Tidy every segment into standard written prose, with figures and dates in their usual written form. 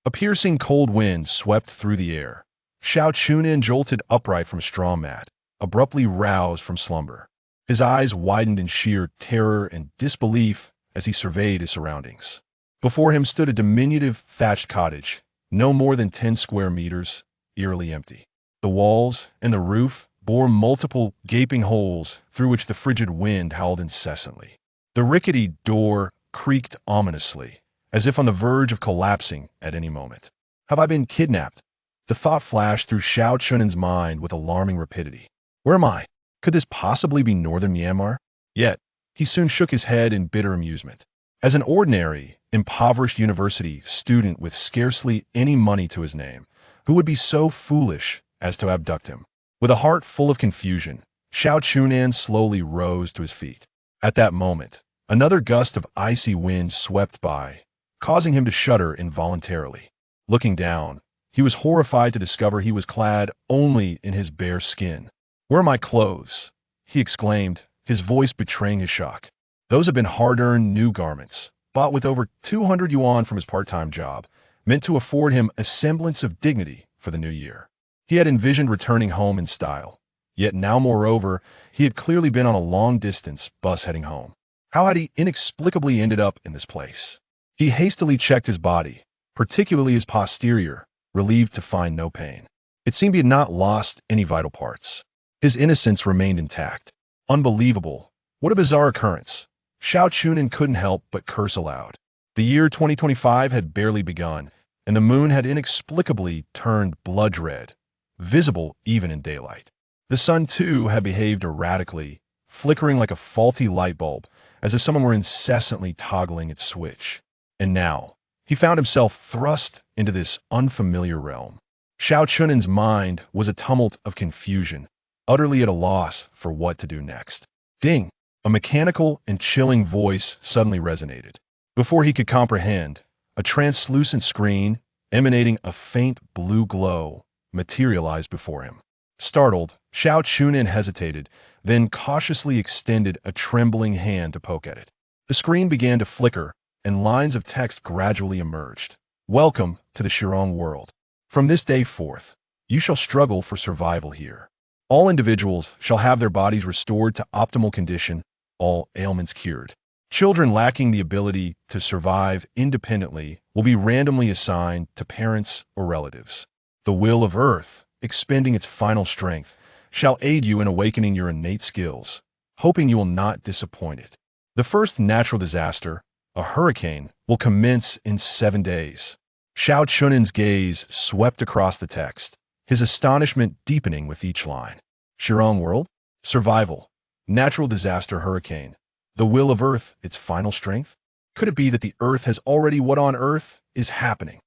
A piercing cold wind swept through the air. Xiao Chu Nan jolted upright from a straw mat, abruptly roused from slumber. His eyes widened in sheer terror and disbelief as he surveyed his surroundings. Before him stood a diminutive thatched cottage, no more than 10 square meters, eerily empty. The walls and the roof bore multiple gaping holes through which the frigid wind howled incessantly. The rickety door creaked ominously, as if on the verge of collapsing at any moment. Have I been kidnapped? The thought flashed through Xiao Chu Nan's mind with alarming rapidity. Where am I? Could this possibly be northern Myanmar? Yet, he soon shook his head in bitter amusement. As an ordinary, impoverished university student with scarcely any money to his name, who would be so foolish as to abduct him? With a heart full of confusion, Xiao Chu Nan slowly rose to his feet. At that moment, another gust of icy wind swept by, causing him to shudder involuntarily. Looking down, he was horrified to discover he was clad only in his bare skin. "Where are my clothes?" he exclaimed, his voice betraying his shock. Those had been hard-earned new garments, bought with over 200 yuan from his part-time job, meant to afford him a semblance of dignity for the new year. He had envisioned returning home in style, yet now, moreover, he had clearly been on a long-distance bus heading home. How had he inexplicably ended up in this place? He hastily checked his body, particularly his posterior, relieved to find no pain. It seemed he had not lost any vital parts. His innocence remained intact. Unbelievable. What a bizarre occurrence. Xiao Chu Nan couldn't help but curse aloud. The year 2025 had barely begun, and the moon had inexplicably turned blood red, visible even in daylight. The sun, too, had behaved erratically, flickering like a faulty light bulb, as if someone were incessantly toggling its switch. And now, he found himself thrust into this unfamiliar realm. Xiao Chu Nan's mind was a tumult of confusion, utterly at a loss for what to do next. Ding! A mechanical and chilling voice suddenly resonated. Before he could comprehend, a translucent screen, emanating a faint blue glow, materialized before him. Startled, Xiao Chu Nan hesitated, then cautiously extended a trembling hand to poke at it. The screen began to flicker, and lines of text gradually emerged. "Welcome to the Shirong world. From this day forth, you shall struggle for survival here. All individuals shall have their bodies restored to optimal condition, all ailments cured. Children lacking the ability to survive independently will be randomly assigned to parents or relatives. The will of Earth, expending its final strength, shall aid you in awakening your innate skills, hoping you will not disappoint it. The first natural disaster, a hurricane, will commence in 7 days." Xiao Chu Nan's gaze swept across the text, his astonishment deepening with each line. Shirong world? Survival. Natural disaster hurricane. The will of Earth, its final strength? Could it be that the Earth has already what on Earth is happening?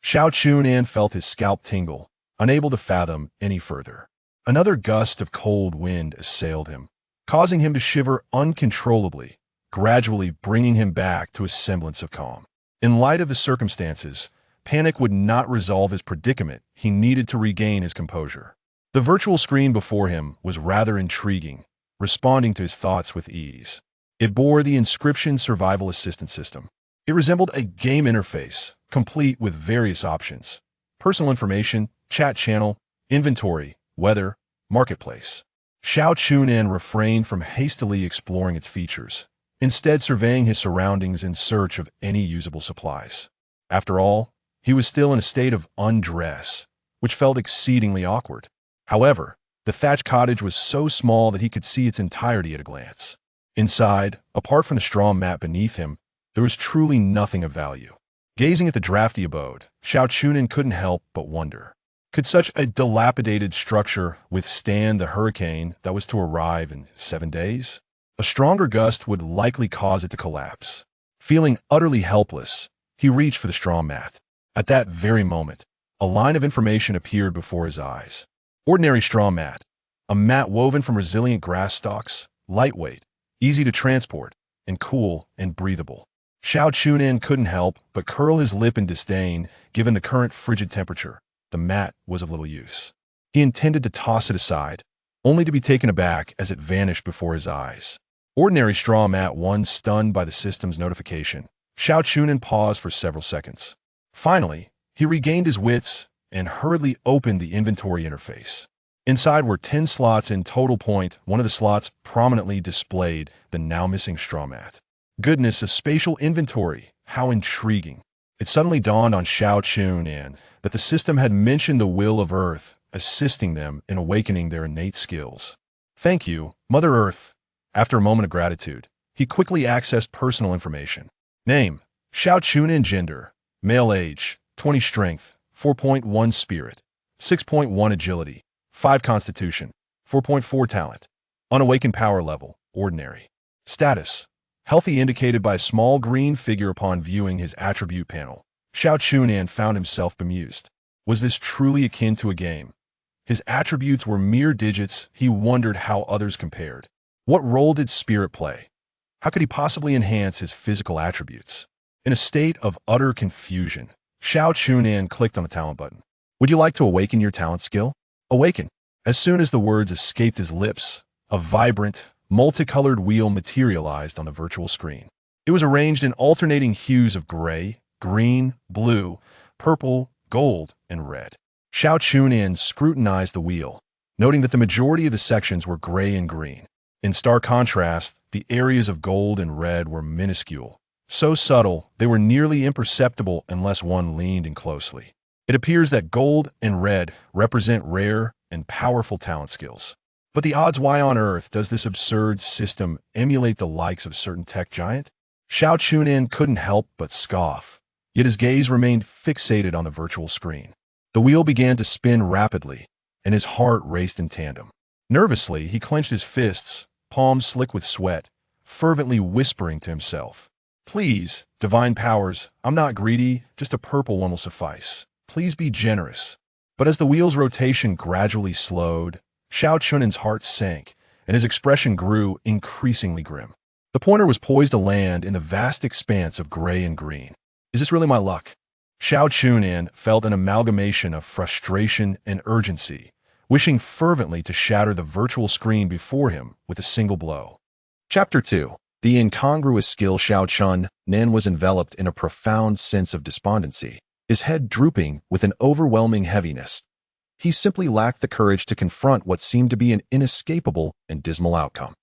Xiao Chu Nan felt his scalp tingle, unable to fathom any further. Another gust of cold wind assailed him, causing him to shiver uncontrollably, gradually bringing him back to a semblance of calm. In light of the circumstances, panic would not resolve his predicament. He needed to regain his composure. The virtual screen before him was rather intriguing, responding to his thoughts with ease. It bore the inscription Survival Assistance System. It resembled a game interface, complete with various options: personal information, chat channel, inventory, weather, marketplace. Xiao Chu Nan refrained from hastily exploring its features, instead surveying his surroundings in search of any usable supplies. After all, he was still in a state of undress, which felt exceedingly awkward. However, the thatched cottage was so small that he could see its entirety at a glance. Inside, apart from the straw mat beneath him, there was truly nothing of value. Gazing at the drafty abode, Xiao Chu Nan couldn't help but wonder. Could such a dilapidated structure withstand the hurricane that was to arrive in 7 days? A stronger gust would likely cause it to collapse. Feeling utterly helpless, he reached for the straw mat. At that very moment, a line of information appeared before his eyes. Ordinary straw mat. A mat woven from resilient grass stalks, lightweight, easy to transport, and cool and breathable. Xiao Chu Nan couldn't help but curl his lip in disdain. Given the current frigid temperature, the mat was of little use. He intended to toss it aside, only to be taken aback as it vanished before his eyes. Ordinary straw mat. One, stunned by the system's notification, Xiao Chu Nan paused for several seconds. Finally, He regained his wits and hurriedly opened the inventory interface. Inside were 10 slots in total. One of the slots prominently displayed the now missing straw mat. Goodness, a spatial inventory. How intriguing. It suddenly dawned on Xiao Chu Nan that the system had mentioned the will of Earth, assisting them in awakening their innate skills. Thank you, Mother Earth. After a moment of gratitude, he quickly accessed personal information. Name, Xiao Chu Nan. Gender, male. Age, 20. Strength, 4.1. Spirit, 6.1. Agility, 5. Constitution, 4.4. Talent. Unawakened power level, ordinary. Status, healthy, indicated by a small green figure. Upon viewing his attribute panel, Xiao Chu Nan found himself bemused. Was this truly akin to a game? His attributes were mere digits. He wondered how others compared. What role did spirit play? How could he possibly enhance his physical attributes? In a state of utter confusion, Xiao Chu Nan clicked on the talent button. Would you like to awaken your talent skill? Awaken. As soon as the words escaped his lips, a vibrant, multicolored wheel materialized on the virtual screen. It was arranged in alternating hues of gray, green, blue, purple, gold, and red. Xiao Chu Nan scrutinized the wheel, noting that the majority of the sections were gray and green. In stark contrast, the areas of gold and red were minuscule. So subtle, they were nearly imperceptible unless one leaned in closely. It appears that gold and red represent rare and powerful talent skills. But the odds, why on earth does this absurd system emulate the likes of certain tech giant? Xiao Chu Nan couldn't help but scoff, yet his gaze remained fixated on the virtual screen. The wheel began to spin rapidly, and his heart raced in tandem. Nervously, he clenched his fists, palms slick with sweat, fervently whispering to himself, "Please, divine powers, I'm not greedy, just a purple one will suffice. Please be generous." But as the wheel's rotation gradually slowed, Xiao Chu Nan's heart sank, and his expression grew increasingly grim. The pointer was poised to land in the vast expanse of gray and green. Is this really my luck? Xiao Chu Nan felt an amalgamation of frustration and urgency, wishing fervently to shatter the virtual screen before him with a single blow. Chapter 2. The incongruous skill. Xiao Chu Nan was enveloped in a profound sense of despondency, his head drooping with an overwhelming heaviness. He simply lacked the courage to confront what seemed to be an inescapable and dismal outcome.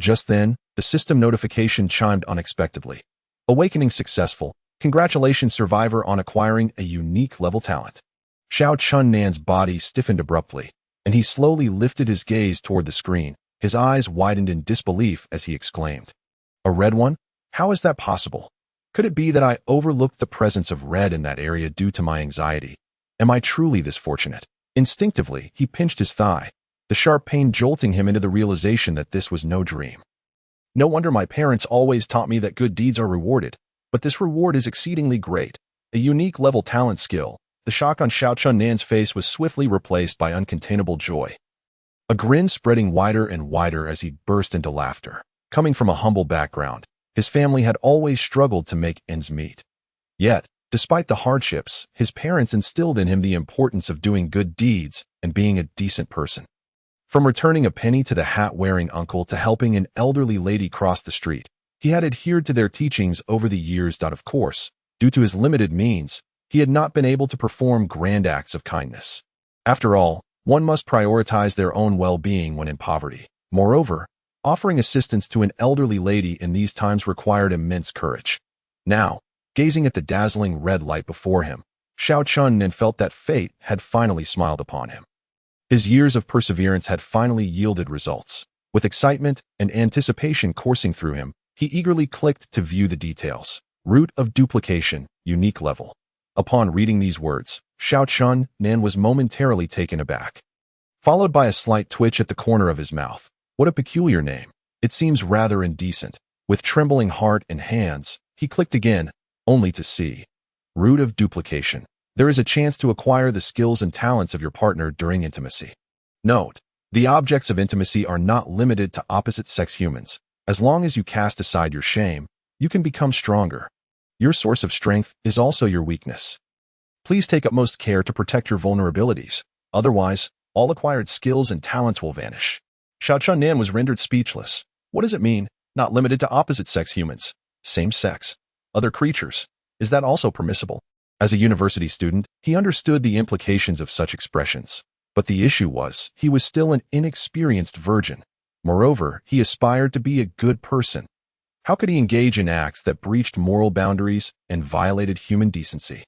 Just then, the system notification chimed unexpectedly. Awakening successful. Congratulations, survivor, on acquiring a unique level talent. Xiao Chu Nan's body stiffened abruptly, and he slowly lifted his gaze toward the screen. His eyes widened in disbelief as he exclaimed, "A red one? How is that possible? Could it be that I overlooked the presence of red in that area due to my anxiety? Am I truly this fortunate?" Instinctively, he pinched his thigh, the sharp pain jolting him into the realization that this was no dream. No wonder my parents always taught me that good deeds are rewarded, but this reward is exceedingly great. A unique level talent skill. The shock on Xiao Chu Nan's face was swiftly replaced by uncontainable joy, a grin spreading wider and wider as he burst into laughter. Coming from a humble background, his family had always struggled to make ends meet. Yet, despite the hardships, his parents instilled in him the importance of doing good deeds and being a decent person. From returning a penny to the hat-wearing uncle to helping an elderly lady cross the street, he had adhered to their teachings over the years. Of course, due to his limited means, he had not been able to perform grand acts of kindness. After all, one must prioritize their own well-being when in poverty. Moreover, offering assistance to an elderly lady in these times required immense courage. Now, gazing at the dazzling red light before him, Xiao Chu Nan felt that fate had finally smiled upon him. His years of perseverance had finally yielded results. With excitement and anticipation coursing through him, he eagerly clicked to view the details. Root of duplication, unique level. Upon reading these words, Xiao Chu Nan was momentarily taken aback, followed by a slight twitch at the corner of his mouth. What a peculiar name. It seems rather indecent. With trembling heart and hands, he clicked again, only to see. Root of duplication. There is a chance to acquire the skills and talents of your partner during intimacy. Note: the objects of intimacy are not limited to opposite-sex humans. As long as you cast aside your shame, you can become stronger. Your source of strength is also your weakness. Please take utmost care to protect your vulnerabilities. Otherwise, all acquired skills and talents will vanish. Xiao Chu Nan was rendered speechless. What does it mean, not limited to opposite-sex humans? Same sex? Other creatures? Is that also permissible? As a university student, he understood the implications of such expressions. But the issue was, he was still an inexperienced virgin. Moreover, he aspired to be a good person. How could he engage in acts that breached moral boundaries and violated human decency?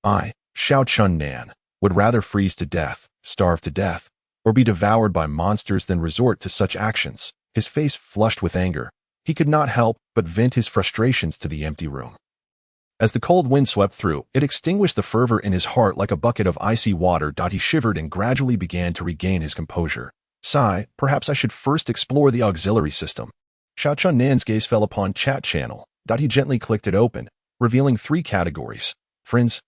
I, Xiao Chu Nan, would rather freeze to death, starve to death, or be devoured by monsters than resort to such actions. His face flushed with anger. He could not help but vent his frustrations to the empty room. As the cold wind swept through, it extinguished the fervor in his heart like a bucket of icy water. He shivered and gradually began to regain his composure. Sigh, perhaps I should first explore the auxiliary system. Xiao Chu Nan's gaze fell upon Chat Channel. He gently clicked it open, revealing 3 categories: Friends,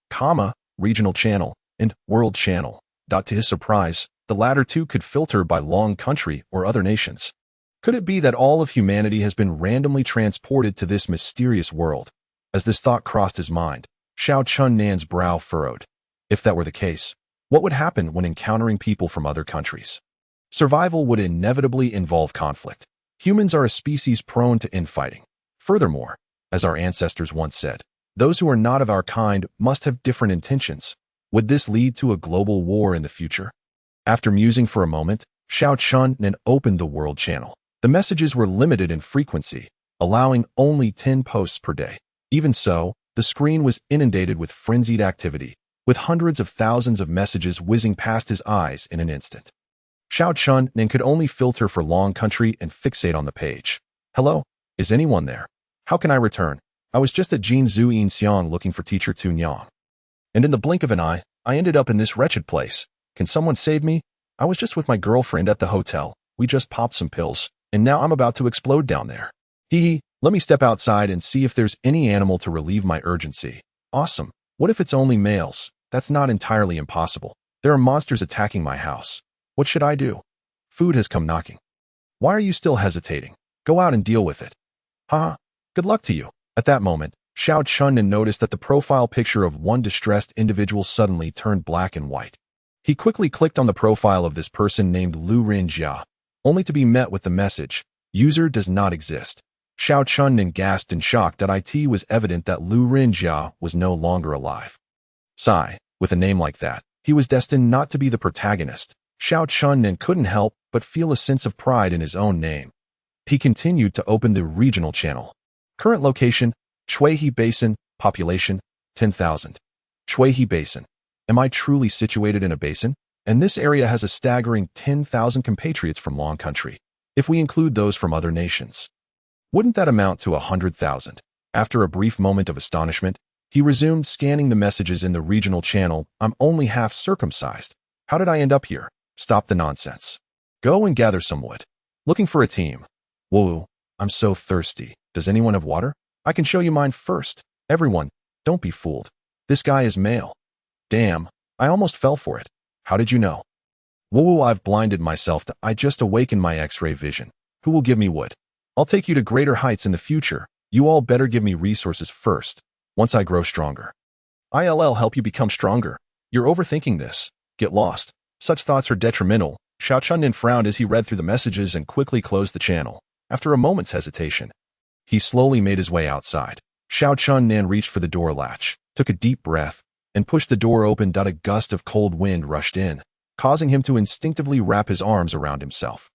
Regional Channel, and World Channel. To his surprise, the latter 2 could filter by long country or other nations. Could it be that all of humanity has been randomly transported to this mysterious world? As this thought crossed his mind, Xiao Chu Nan's brow furrowed. If that were the case, what would happen when encountering people from other countries? Survival would inevitably involve conflict. Humans are a species prone to infighting. Furthermore, as our ancestors once said, those who are not of our kind must have different intentions. Would this lead to a global war in the future? After musing for a moment, Xiao Chu Nan opened the World Channel. The messages were limited in frequency, allowing only 10 posts per day. Even so, the screen was inundated with frenzied activity, with hundreds of thousands of messages whizzing past his eyes in an instant. Xiao Chu Nan could only filter for long country and fixate on the page. Hello? Is anyone there? How can I return? I was just at Jinzhou Xiang looking for teacher Tu Nyang. And in the blink of an eye, I ended up in this wretched place. Can someone save me? I was just with my girlfriend at the hotel. We just popped some pills, and now I'm about to explode down there. Hee. Let me step outside and see if there's any animal to relieve my urgency. Awesome. What if it's only males? That's not entirely impossible. There are monsters attacking my house. What should I do? Food has come knocking. Why are you still hesitating? Go out and deal with it. Haha. Good luck to you. At that moment, Xiao Chu Nan noticed that the profile picture of one distressed individual suddenly turned black and white. He quickly clicked on the profile of this person named Lu Rinjia, only to be met with the message, "User does not exist." Xiao Chu Nan gasped in shock. It was evident that Lu Rinjia was no longer alive. Sigh, with a name like that, he was destined not to be the protagonist. Xiao Chu Nan couldn't help but feel a sense of pride in his own name. He continued to open the regional channel. Current location, Shuihe Basin, population, 10,000. Shuihe Basin. Am I truly situated in a basin? And this area has a staggering 10,000 compatriots from long country, if we include those from other nations. Wouldn't that amount to 100,000? After a brief moment of astonishment, he resumed scanning the messages in the regional channel. I'm only half circumcised. How did I end up here? Stop the nonsense. Go and gather some wood. Looking for a team. Whoa, I'm so thirsty. Does anyone have water? I can show you mine first. Everyone, don't be fooled. This guy is male. Damn, I almost fell for it. How did you know? Whoa, I've blinded myself. I just awakened my X-ray vision. Who will give me wood? I'll take you to greater heights in the future. You all better give me resources first, once I grow stronger. I'll help you become stronger. You're overthinking this. Get lost. Such thoughts are detrimental. Xiao Chu Nan frowned as he read through the messages and quickly closed the channel. After a moment's hesitation, he slowly made his way outside. Xiao Chu Nan reached for the door latch, took a deep breath, and pushed the door open. A gust of cold wind rushed in, causing him to instinctively wrap his arms around himself.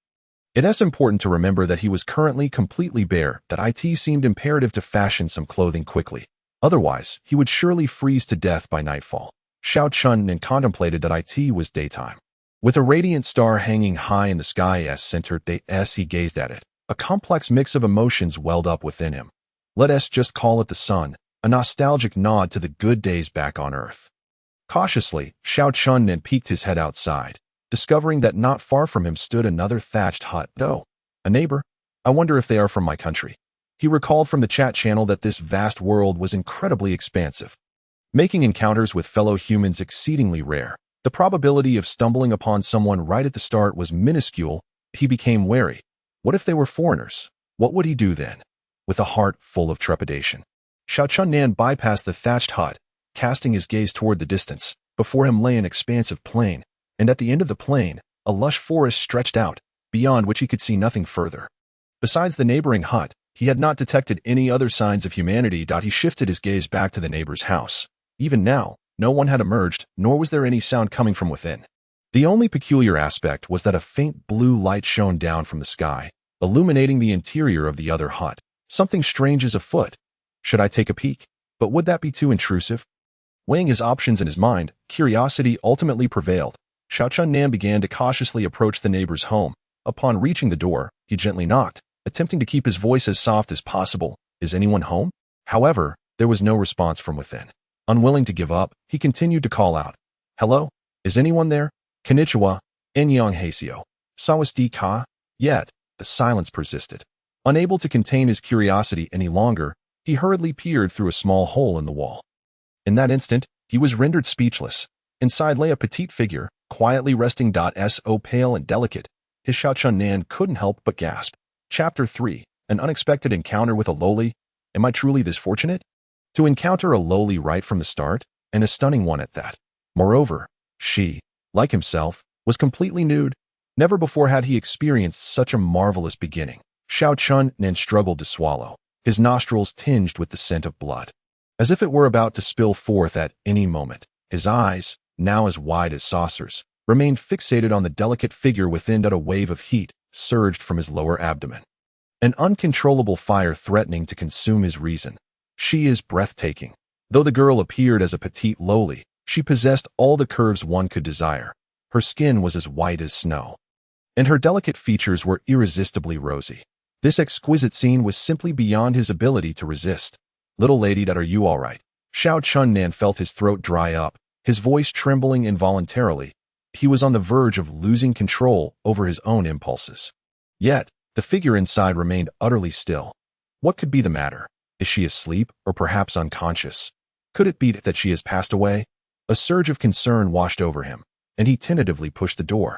It is important to remember that he was currently completely bare. It seemed imperative to fashion some clothing quickly. Otherwise, he would surely freeze to death by nightfall. Xiao Chu Nan contemplated that it was daytime. With a radiant star hanging high in the sky's center, he gazed at it. A complex mix of emotions welled up within him. Let us just call it the sun, a nostalgic nod to the good days back on Earth. Cautiously, Xiao Chu Nan peeked his head outside, discovering that not far from him stood another thatched hut. Oh, a neighbor? I wonder if they are from my country. He recalled from the chat channel that this vast world was incredibly expansive, making encounters with fellow humans exceedingly rare. The probability of stumbling upon someone right at the start was minuscule. He became wary. What if they were foreigners? What would he do then? With a heart full of trepidation, Xiao Chu Nan bypassed the thatched hut, casting his gaze toward the distance. Before him lay an expansive plain, and at the end of the plain, a lush forest stretched out, beyond which he could see nothing further. Besides the neighboring hut, he had not detected any other signs of humanity. He shifted his gaze back to the neighbor's house. Even now, no one had emerged, nor was there any sound coming from within. The only peculiar aspect was that a faint blue light shone down from the sky, illuminating the interior of the other hut. Something strange is afoot. Should I take a peek? But would that be too intrusive? Weighing his options in his mind, curiosity ultimately prevailed. Xiao Chu Nan began to cautiously approach the neighbor's home. Upon reaching the door, he gently knocked, attempting to keep his voice as soft as possible. Is anyone home? However, there was no response from within. Unwilling to give up, he continued to call out. Hello? Is anyone there? Konnichiwa, annyeonghaseyo. Sawasdee ka? Yet, the silence persisted. Unable to contain his curiosity any longer, he hurriedly peered through a small hole in the wall. In that instant, he was rendered speechless. Inside lay a petite figure, quietly resting. So pale and delicate, his Xiao Chu Nan couldn't help but gasp. Chapter 3. An unexpected encounter with a loli. Am I truly this fortunate? To encounter a loli right from the start, and a stunning one at that. Moreover, she, like himself, was completely nude. Never before had he experienced such a marvelous beginning. Xiao Chu Nan struggled to swallow, his nostrils tinged with the scent of blood. As if it were about to spill forth at any moment, his eyes, now as wide as saucers, remained fixated on the delicate figure within. A wave of heat surged from his lower abdomen. An uncontrollable fire threatening to consume his reason. She is breathtaking. Though the girl appeared as a petite loli, she possessed all the curves one could desire. Her skin was as white as snow, and her delicate features were irresistibly rosy. This exquisite scene was simply beyond his ability to resist. Little lady, are you all right? Xiao Chu Nan felt his throat dry up, his voice trembling involuntarily. He was on the verge of losing control over his own impulses. Yet, the figure inside remained utterly still. What could be the matter? Is she asleep, or perhaps unconscious? Could it be that she has passed away? A surge of concern washed over him, and he tentatively pushed the door,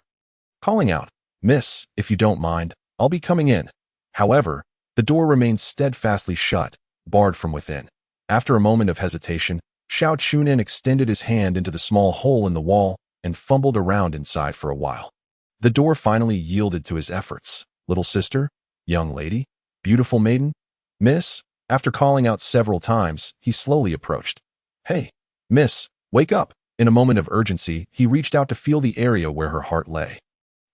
calling out, Miss, if you don't mind, I'll be coming in. However, the door remained steadfastly shut, barred from within. After a moment of hesitation, Xiao Chu Nan extended his hand into the small hole in the wall and fumbled around inside for a while. The door finally yielded to his efforts. Little sister? Young lady? Beautiful maiden? Miss? After calling out several times, he slowly approached. Hey, miss, wake up. In a moment of urgency, he reached out to feel the area where her heart lay,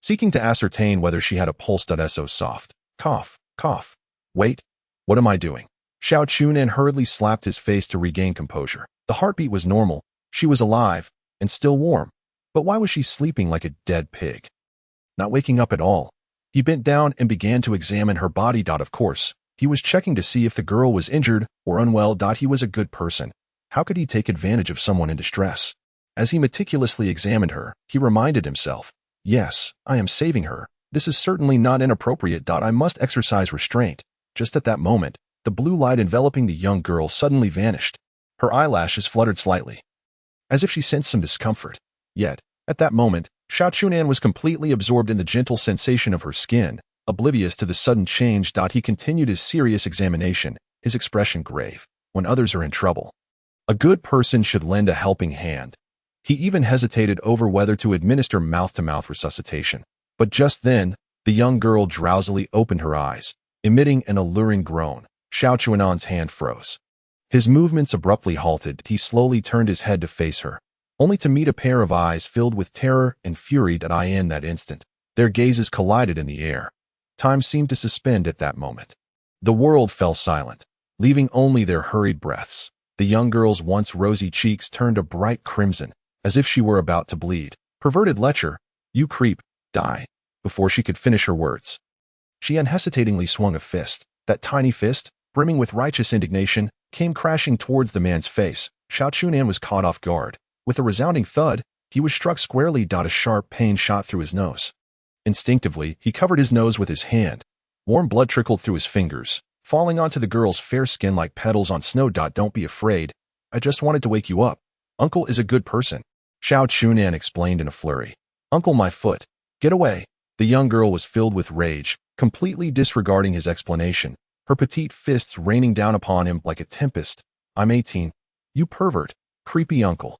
seeking to ascertain whether she had a pulse. So soft. Cough, cough. Wait, what am I doing? Xiao Chu Nan hurriedly slapped his face to regain composure. The heartbeat was normal, she was alive, and still warm. But why was she sleeping like a dead pig? Not waking up at all. He bent down and began to examine her body. Of course, he was checking to see if the girl was injured or unwell. He was a good person. How could he take advantage of someone in distress? As he meticulously examined her, he reminded himself, yes, I am saving her. This is certainly not inappropriate. I must exercise restraint. Just at that moment, the blue light enveloping the young girl suddenly vanished. Her eyelashes fluttered slightly, as if she sensed some discomfort. Yet, at that moment, Xiao Chu Nan was completely absorbed in the gentle sensation of her skin, oblivious to the sudden change. He continued his serious examination, his expression grave. When others are in trouble, a good person should lend a helping hand. He even hesitated over whether to administer mouth-to-mouth resuscitation. But just then, the young girl drowsily opened her eyes, emitting an alluring groan. Xiao Chu Nan's hand froze. His movements abruptly halted. He slowly turned his head to face her, only to meet a pair of eyes filled with terror and fury. In that instant, their gazes collided in the air. Time seemed to suspend at that moment. The world fell silent, leaving only their hurried breaths. The young girl's once rosy cheeks turned a bright crimson, as if she were about to bleed. Perverted lecher, you creep, die. Before she could finish her words, she unhesitatingly swung a fist. That tiny fist, brimming with righteous indignation, came crashing towards the man's face. Xiao Chu Nan was caught off guard. With a resounding thud, he was struck squarely. A sharp pain shot through his nose. Instinctively, he covered his nose with his hand. Warm blood trickled through his fingers, falling onto the girl's fair skin like petals on snow. Don't be afraid. I just wanted to wake you up. Uncle is a good person, Xiao Chu Nan explained in a flurry. Uncle, my foot. Get away. The young girl was filled with rage, completely disregarding his explanation, her petite fists raining down upon him like a tempest. I'm 18. You pervert. Creepy uncle.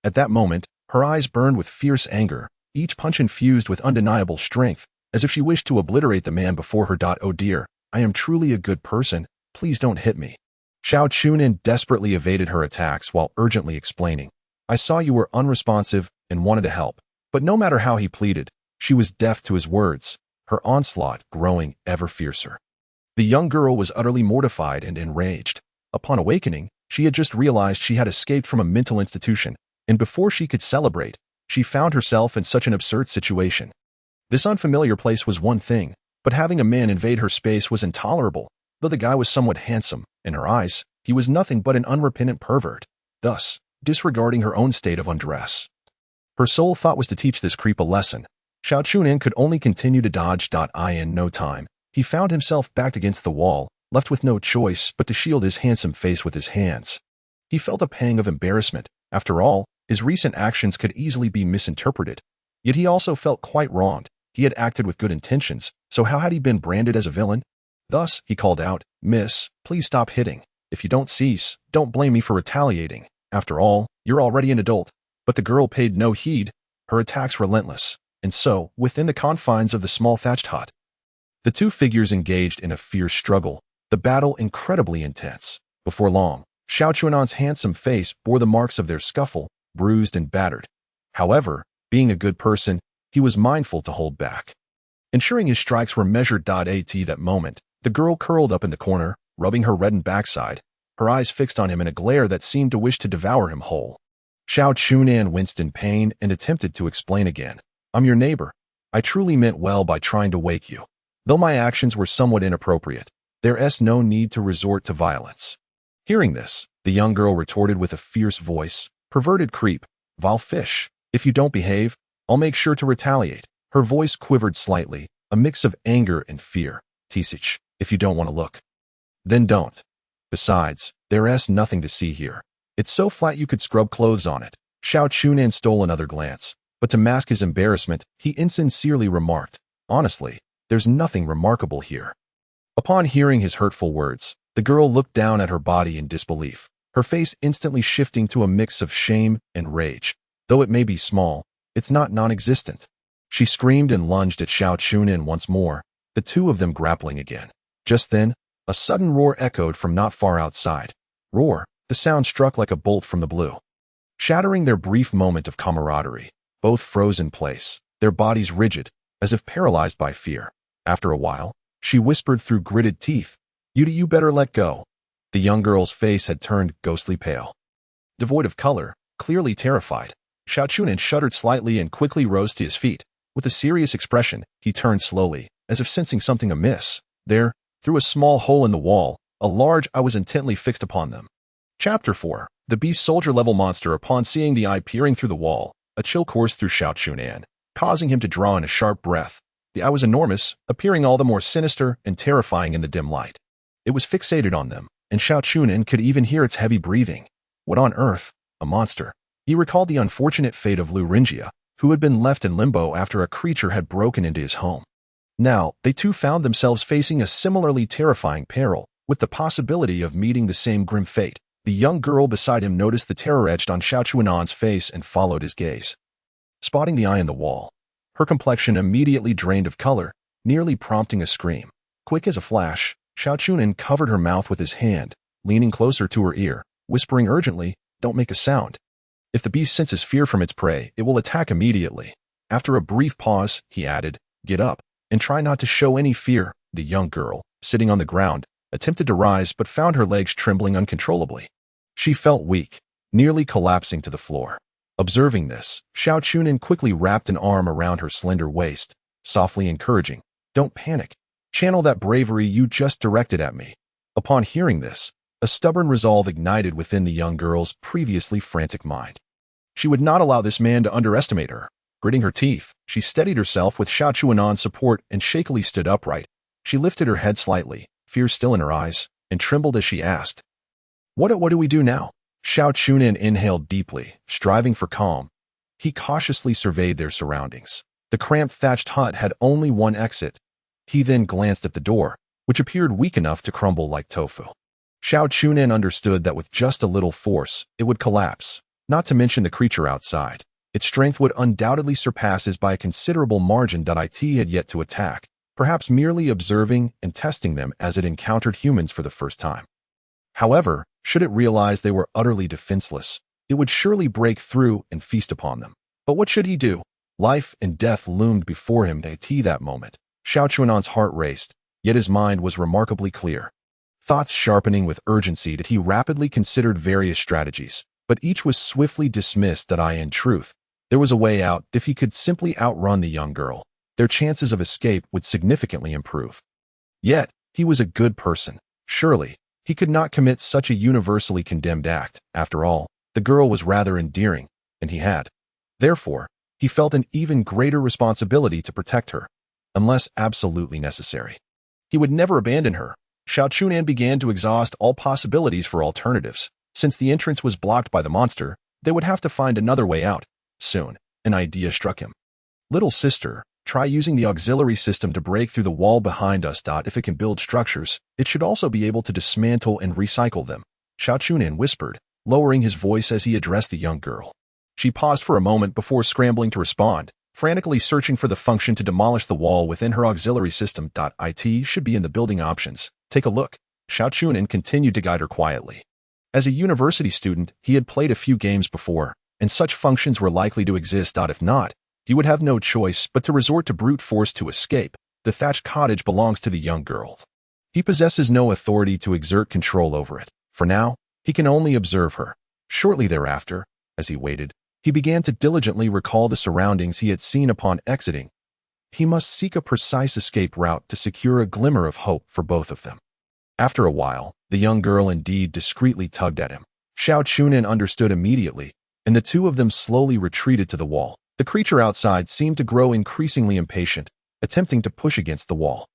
At that moment, her eyes burned with fierce anger, each punch infused with undeniable strength, as if she wished to obliterate the man before her. Oh dear, I am truly a good person. Please don't hit me. Xiao Chu Nan desperately evaded her attacks while urgently explaining, I saw you were unresponsive and wanted to help. But no matter how he pleaded, she was deaf to his words, her onslaught growing ever fiercer. The young girl was utterly mortified and enraged. Upon awakening, she had just realized she had escaped from a mental institution, and before she could celebrate, she found herself in such an absurd situation. This unfamiliar place was one thing, but having a man invade her space was intolerable. Though the guy was somewhat handsome, in her eyes, he was nothing but an unrepentant pervert, thus disregarding her own state of undress. Her sole thought was to teach this creep a lesson. Xiao Chu Nan could only continue to dodge. In no time, he found himself backed against the wall, left with no choice but to shield his handsome face with his hands. He felt a pang of embarrassment. After all, his recent actions could easily be misinterpreted. Yet he also felt quite wronged. He had acted with good intentions, so how had he been branded as a villain? Thus, he called out, Miss, please stop hitting. If you don't cease, don't blame me for retaliating. After all, you're already an adult. But the girl paid no heed, her attacks relentless, and so, within the confines of the small thatched hut, the two figures engaged in a fierce struggle, the battle incredibly intense. Before long, Xiao Chu Nan's handsome face bore the marks of their scuffle, bruised and battered. However, being a good person, he was mindful to hold back. Ensuring his strikes were measured. At that moment, the girl curled up in the corner, rubbing her reddened backside, her eyes fixed on him in a glare that seemed to wish to devour him whole. Xiao Chu Nan winced in pain and attempted to explain again. I'm your neighbor. I truly meant well by trying to wake you. Though my actions were somewhat inappropriate, there's no need to resort to violence. Hearing this, the young girl retorted with a fierce voice, perverted creep, vile fish. If you don't behave, I'll make sure to retaliate. Her voice quivered slightly, a mix of anger and fear. Tisich, if you don't want to look, then don't. Besides, there's nothing to see here. It's so flat you could scrub clothes on it. Xiao Chu Nan stole another glance, but to mask his embarrassment, he insincerely remarked, honestly, there's nothing remarkable here. Upon hearing his hurtful words, the girl looked down at her body in disbelief, her face instantly shifting to a mix of shame and rage. Though it may be small, it's not non-existent. She screamed and lunged at Xiao Chu Nan once more, the two of them grappling again. Just then, a sudden roar echoed from not far outside. Roar, the sound struck like a bolt from the blue. Shattering their brief moment of camaraderie, both froze in place, their bodies rigid, as if paralyzed by fear. After a while, she whispered through gritted teeth, You better let go. The young girl's face had turned ghostly pale. Devoid of color, clearly terrified, Xiao Chu Nan shuddered slightly and quickly rose to his feet. With a serious expression, he turned slowly, as if sensing something amiss. There, through a small hole in the wall, a large eye was intently fixed upon them. Chapter 4. The beast soldier-level monster. Upon seeing the eye peering through the wall, a chill coursed through Xiao Chu Nan, causing him to draw in a sharp breath. The eye was enormous, appearing all the more sinister and terrifying in the dim light. It was fixated on them, and Xiao Chu Nan could even hear its heavy breathing. What on earth? A monster. He recalled the unfortunate fate of Lu Rinjia, who had been left in limbo after a creature had broken into his home. Now, they too found themselves facing a similarly terrifying peril, with the possibility of meeting the same grim fate. The young girl beside him noticed the terror etched on Xiao Chu Nan's face and followed his gaze. Spotting the eye in the wall, her complexion immediately drained of color, nearly prompting a scream. Quick as a flash, Xiao Chu Nan covered her mouth with his hand, leaning closer to her ear, whispering urgently, Don't make a sound. If the beast senses fear from its prey, it will attack immediately. After a brief pause, he added, Get up, and try not to show any fear. The young girl, sitting on the ground, attempted to rise but found her legs trembling uncontrollably. She felt weak, nearly collapsing to the floor. Observing this, Xiao Chu Nan quickly wrapped an arm around her slender waist, softly encouraging, Don't panic. Channel that bravery you just directed at me. Upon hearing this, a stubborn resolve ignited within the young girl's previously frantic mind. She would not allow this man to underestimate her. Gritting her teeth, she steadied herself with Xiao Chu Nan's support and shakily stood upright. She lifted her head slightly, fear still in her eyes, and trembled as she asked, What do we do now? Xiao Chu Nan inhaled deeply, striving for calm. He cautiously surveyed their surroundings. The cramped thatched hut had only one exit. He then glanced at the door, which appeared weak enough to crumble like tofu. Xiao Chu Nan understood that with just a little force, it would collapse, not to mention the creature outside. Its strength would undoubtedly surpass his by a considerable margin. It had yet to attack, perhaps merely observing and testing them as it encountered humans for the first time. However, should it realize they were utterly defenseless, it would surely break through and feast upon them. But what should he do? Life and death loomed before him at that moment. Xiao Chu Nan's heart raced, yet his mind was remarkably clear. Thoughts sharpening with urgency that he rapidly considered various strategies, but each was swiftly dismissed. In truth, there was a way out. If he could simply outrun the young girl, their chances of escape would significantly improve. Yet, he was a good person. Surely, he could not commit such a universally condemned act. After all, the girl was rather endearing, and he had. Therefore, he felt an even greater responsibility to protect her, unless absolutely necessary. He would never abandon her. Xiao Chu Nan began to exhaust all possibilities for alternatives. Since the entrance was blocked by the monster, they would have to find another way out. Soon, an idea struck him. Little sister, try using the auxiliary system to break through the wall behind us. If it can build structures, it should also be able to dismantle and recycle them, Xiao Chu Nan whispered, lowering his voice as he addressed the young girl. She paused for a moment before scrambling to respond, frantically searching for the function to demolish the wall within her auxiliary system. It should be in the building options. Take a look. Xiao Chu Nan continued to guide her quietly. As a university student, he had played a few games before, and such functions were likely to exist. If not, he would have no choice but to resort to brute force to escape. The thatched cottage belongs to the young girl. He possesses no authority to exert control over it. For now, he can only observe her. Shortly thereafter, as he waited, he began to diligently recall the surroundings he had seen upon exiting. He must seek a precise escape route to secure a glimmer of hope for both of them. After a while, the young girl indeed discreetly tugged at him. Xiao Chu Nan understood immediately, and the two of them slowly retreated to the wall. The creature outside seemed to grow increasingly impatient, attempting to push against the wall.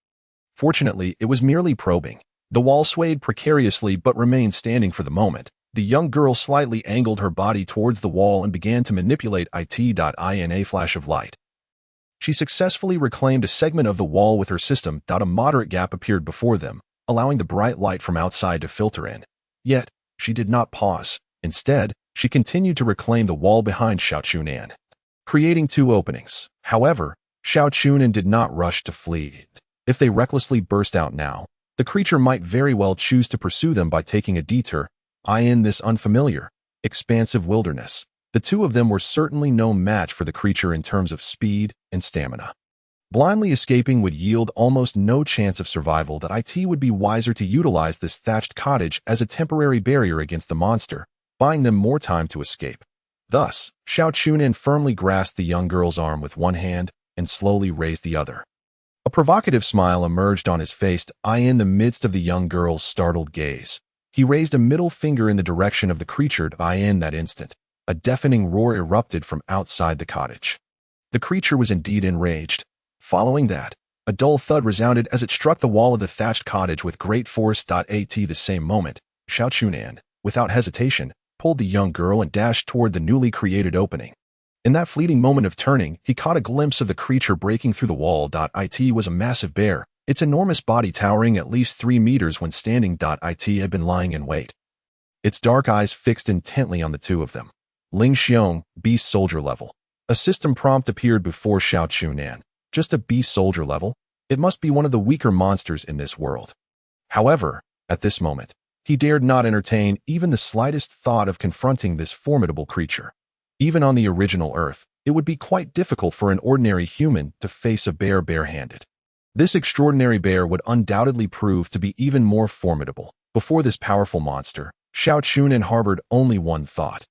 Fortunately, it was merely probing. The wall swayed precariously but remained standing for the moment. The young girl slightly angled her body towards the wall and began to manipulate it. In a flash of light, she successfully reclaimed a segment of the wall with her system. A moderate gap appeared before them, allowing the bright light from outside to filter in. Yet, she did not pause. Instead, she continued to reclaim the wall behind Xiao Chu Nan, creating two openings. However, Xiao Chu Nan did not rush to flee. If they recklessly burst out now, the creature might very well choose to pursue them by taking a detour. In this unfamiliar, expansive wilderness, the two of them were certainly no match for the creature in terms of speed and stamina. Blindly escaping would yield almost no chance of survival. It would be wiser to utilize this thatched cottage as a temporary barrier against the monster, buying them more time to escape. Thus, Xiao Chu Nan firmly grasped the young girl's arm with one hand and slowly raised the other. A provocative smile emerged on his face. In the midst of the young girl's startled gaze, he raised a middle finger in the direction of the creature. In that instant, a deafening roar erupted from outside the cottage. The creature was indeed enraged. Following that, a dull thud resounded as it struck the wall of the thatched cottage with great force. At the same moment, Xiao Chu Nan, without hesitation, pulled the young girl and dashed toward the newly created opening. In that fleeting moment of turning, he caught a glimpse of the creature breaking through the wall. It was a massive bear, its enormous body towering at least 3 meters when standing. It had been lying in wait, its dark eyes fixed intently on the two of them. Ling Xiong, beast soldier level. A system prompt appeared before Xiao Chu Nan. Just a beast soldier level? It must be one of the weaker monsters in this world. However, at this moment, he dared not entertain even the slightest thought of confronting this formidable creature. Even on the original Earth, it would be quite difficult for an ordinary human to face a bear barehanded. This extraordinary bear would undoubtedly prove to be even more formidable. Before this powerful monster, Xiao Chu Nan harbored only one thought: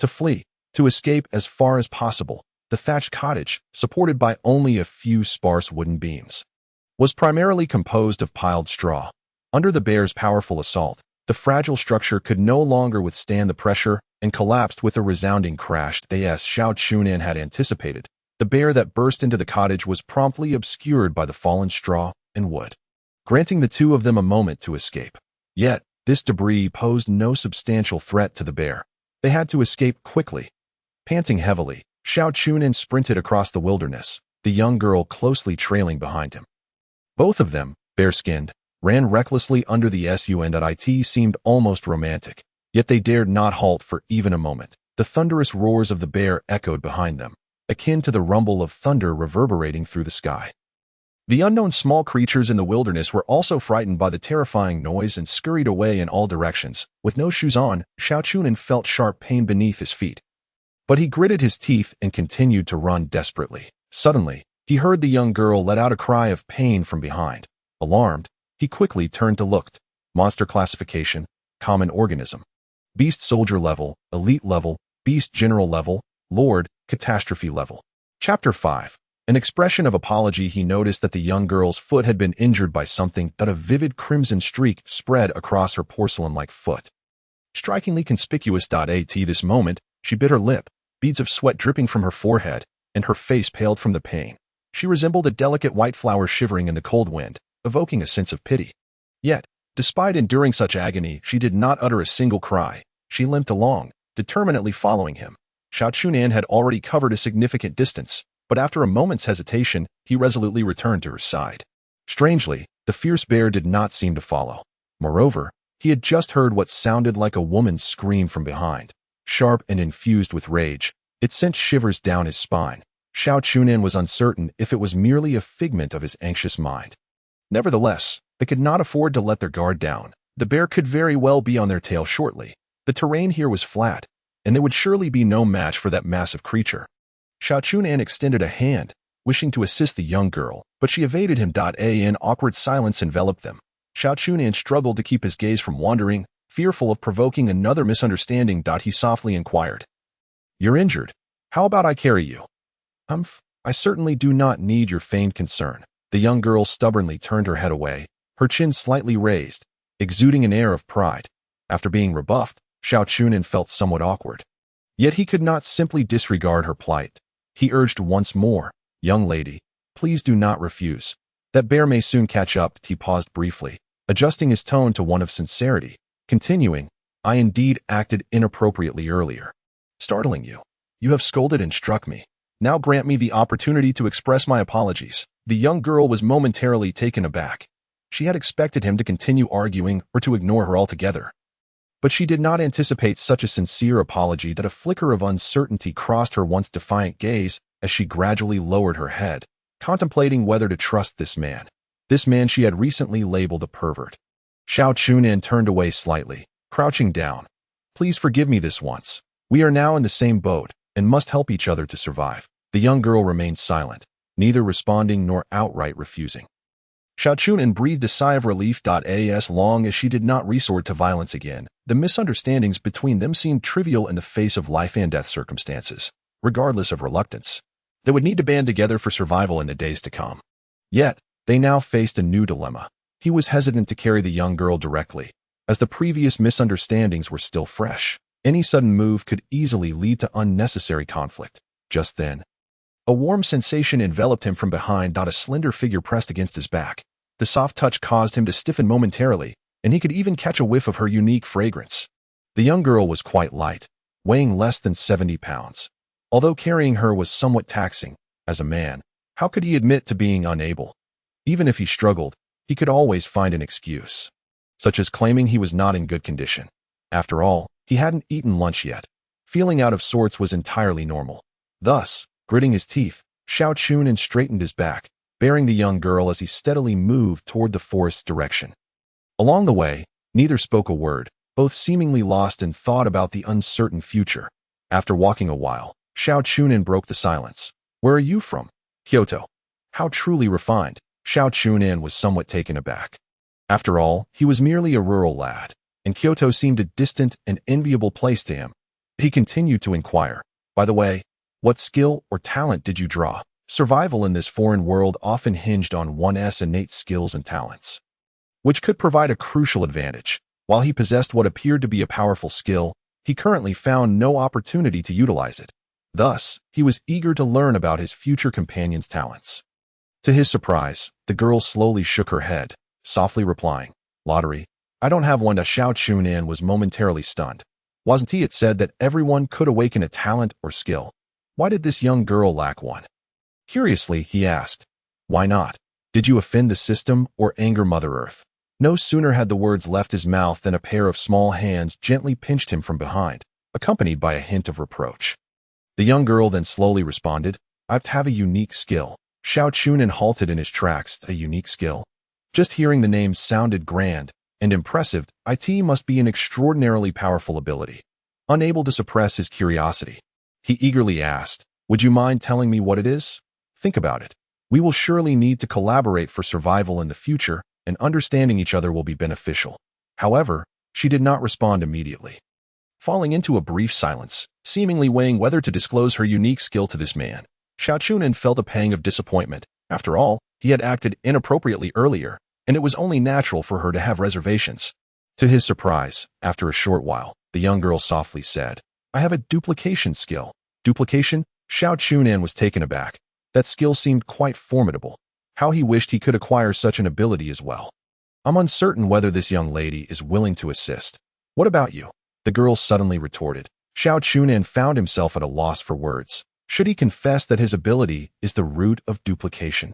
to flee, to escape as far as possible. The thatched cottage, supported by only a few sparse wooden beams, was primarily composed of piled straw. Under the bear's powerful assault, the fragile structure could no longer withstand the pressure and collapsed with a resounding crash. As Xiao Chu Nan had anticipated, the bear that burst into the cottage was promptly obscured by the fallen straw and wood, granting the two of them a moment to escape. Yet, this debris posed no substantial threat to the bear. They had to escape quickly. Panting heavily, Xiao Chu Nan sprinted across the wilderness, the young girl closely trailing behind him. Both of them, bare-skinned, ran recklessly under the sun. It seemed almost romantic, yet they dared not halt for even a moment. The thunderous roars of the bear echoed behind them, akin to the rumble of thunder reverberating through the sky. The unknown small creatures in the wilderness were also frightened by the terrifying noise and scurried away in all directions. With no shoes on, Xiao Chu Nan felt sharp pain beneath his feet. But he gritted his teeth and continued to run desperately. Suddenly, he heard the young girl let out a cry of pain from behind. Alarmed, he quickly turned to look. Monster classification, common organism. Beast soldier level, elite level, beast general level, lord, catastrophe level. Chapter 5. An expression of apology. He noticed that the young girl's foot had been injured by something, that a vivid crimson streak spread across her porcelain-like foot. Strikingly conspicuous. At this moment, she bit her lip, beads of sweat dripping from her forehead, and her face paled from the pain. She resembled a delicate white flower shivering in the cold wind, evoking a sense of pity. Yet, despite enduring such agony, she did not utter a single cry. She limped along, determinedly following him. Xiao Chu Nan had already covered a significant distance, but after a moment's hesitation, he resolutely returned to her side. Strangely, the fierce bear did not seem to follow. Moreover, he had just heard what sounded like a woman's scream from behind. Sharp and infused with rage, it sent shivers down his spine. Xiao Chu Nan was uncertain if it was merely a figment of his anxious mind. Nevertheless, they could not afford to let their guard down. The bear could very well be on their tail shortly. The terrain here was flat, and there would surely be no match for that massive creature. Xiao Chu Nan extended a hand, wishing to assist the young girl, but she evaded him. An awkward silence enveloped them. Xiao Chu Nan struggled to keep his gaze from wandering, fearful of provoking another misunderstanding. He softly inquired, "You're injured. How about I carry you?" I certainly do not need your feigned concern." The young girl stubbornly turned her head away, her chin slightly raised, exuding an air of pride. After being rebuffed, Xiao Chu Nan felt somewhat awkward. Yet he could not simply disregard her plight. He urged once more, "Young lady, please do not refuse. That bear may soon catch up." He paused briefly, adjusting his tone to one of sincerity, continuing, "I indeed acted inappropriately earlier, startling you. You have scolded and struck me. Now grant me the opportunity to express my apologies." The young girl was momentarily taken aback. She had expected him to continue arguing or to ignore her altogether. But she did not anticipate such a sincere apology. A flicker of uncertainty crossed her once defiant gaze as she gradually lowered her head, contemplating whether to trust this man. This man she had recently labeled a pervert. Xiao Chu Nan turned away slightly, crouching down. "Please forgive me this once. We are now in the same boat and must help each other to survive." The young girl remained silent, neither responding nor outright refusing. Xiao Chu Nan breathed a sigh of relief. As long as she did not resort to violence again, the misunderstandings between them seemed trivial in the face of life and death circumstances. Regardless of reluctance, they would need to band together for survival in the days to come. Yet, they now faced a new dilemma. He was hesitant to carry the young girl directly, as the previous misunderstandings were still fresh. Any sudden move could easily lead to unnecessary conflict. Just then, a warm sensation enveloped him from behind. A slender figure pressed against his back. The soft touch caused him to stiffen momentarily, and he could even catch a whiff of her unique fragrance. The young girl was quite light, weighing less than 70 pounds. Although carrying her was somewhat taxing, as a man, how could he admit to being unable? Even if he struggled, he could always find an excuse, such as claiming he was not in good condition. After all, he hadn't eaten lunch yet. Feeling out of sorts was entirely normal. Thus, gritting his teeth, Xiao Chu Nan straightened his back, bearing the young girl as he steadily moved toward the forest's direction. Along the way, neither spoke a word, both seemingly lost in thought about the uncertain future. After walking a while, Xiao Chu Nan broke the silence. "Where are you from?" "Kyoto." How truly refined. Xiao Chu Nan was somewhat taken aback. After all, he was merely a rural lad, and Kyoto seemed a distant and enviable place to him. He continued to inquire, "By the way, what skill or talent did you draw?" Survival in this foreign world often hinged on one's innate skills and talents, which could provide a crucial advantage. While he possessed what appeared to be a powerful skill, he currently found no opportunity to utilize it. Thus, he was eager to learn about his future companion's talents. To his surprise, the girl slowly shook her head, softly replying, "Lottery. I don't have one." Xiao Chu Nan was momentarily stunned. Wasn't it said that everyone could awaken a talent or skill? Why did this young girl lack one? Curiously, he asked, "Why not? Did you offend the system or anger Mother Earth?" No sooner had the words left his mouth than a pair of small hands gently pinched him from behind, accompanied by a hint of reproach. The young girl then slowly responded, "I have a unique skill. Xiao Chu Nan halted in his tracks, a unique skill. Just hearing the name sounded grand and impressive. It must be an extraordinarily powerful ability. Unable to suppress his curiosity, he eagerly asked, "Would you mind telling me what it is? Think about it. We will surely need to collaborate for survival in the future, and understanding each other will be beneficial." However, she did not respond immediately. Falling into a brief silence, seemingly weighing whether to disclose her unique skill to this man, Xiao Chu Nan felt a pang of disappointment. After all, he had acted inappropriately earlier, and it was only natural for her to have reservations. To his surprise, after a short while, the young girl softly said, "I have a duplication skill." Duplication? Xiao Chu Nan was taken aback. That skill seemed quite formidable. How he wished he could acquire such an ability as well. "I'm uncertain whether this young lady is willing to assist. What about you?" the girl suddenly retorted. Xiao Chu Nan found himself at a loss for words. Should he confess that his ability is the root of duplication?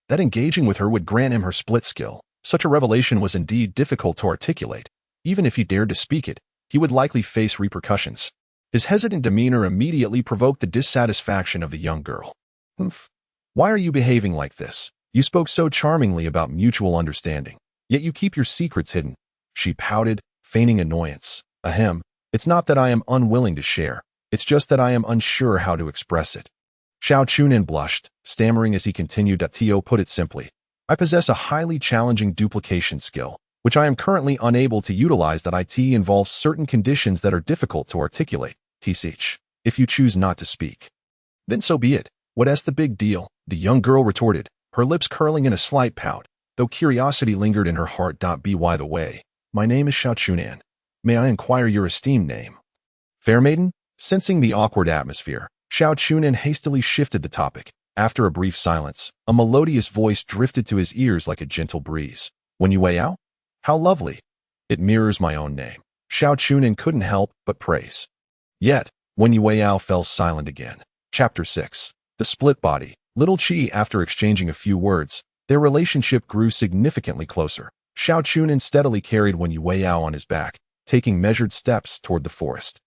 That engaging with her would grant him her split skill. Such a revelation was indeed difficult to articulate. Even if he dared to speak it, he would likely face repercussions. His hesitant demeanor immediately provoked the dissatisfaction of the young girl. "Humph. Why are you behaving like this? You spoke so charmingly about mutual understanding, yet you keep your secrets hidden." She pouted, feigning annoyance. "Ahem. It's not that I am unwilling to share. It's just that I am unsure how to express it." Xiao Chu Nan blushed, stammering as he continued. To put it simply, I possess a highly challenging duplication skill, which I am currently unable to utilize. That it involves certain conditions that are difficult to articulate. If you choose not to speak, then so be it. What's the big deal? The young girl retorted, her lips curling in a slight pout, though curiosity lingered in her heart. By the way, my name is Xiao Chu Nan. May I inquire your esteemed name? Fair maiden? Sensing the awkward atmosphere, Xiao Chu Nan hastily shifted the topic. After a brief silence, a melodious voice drifted to his ears like a gentle breeze. "When you weigh out? How lovely. It mirrors my own name." Xiao Chu Nan couldn't help but praise. Yet, When you weigh out fell silent again. Chapter 6. The Split Body. Little Chi. After exchanging a few words, their relationship grew significantly closer. Xiao Chu Nan steadily carried When You Wei Yao on his back, taking measured steps toward the forest.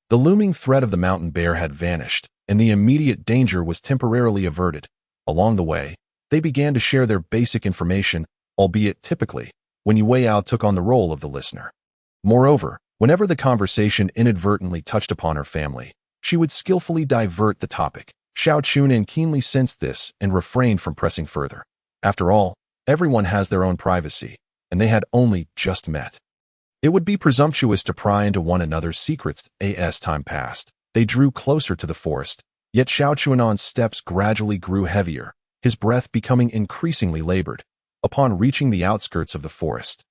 The looming threat of the mountain bear had vanished, and the immediate danger was temporarily averted. Along the way, they began to share their basic information, albeit typically, When You Wei Yao took on the role of the listener. Moreover, whenever the conversation inadvertently touched upon her family, she would skillfully divert the topic. Xiao Chu Nan keenly sensed this and refrained from pressing further. After all, everyone has their own privacy, and they had only just met. It would be presumptuous to pry into one another's secrets. As time passed, they drew closer to the forest, yet Xiao Chu Nan's steps gradually grew heavier, his breath becoming increasingly labored. Upon reaching the outskirts of the forest,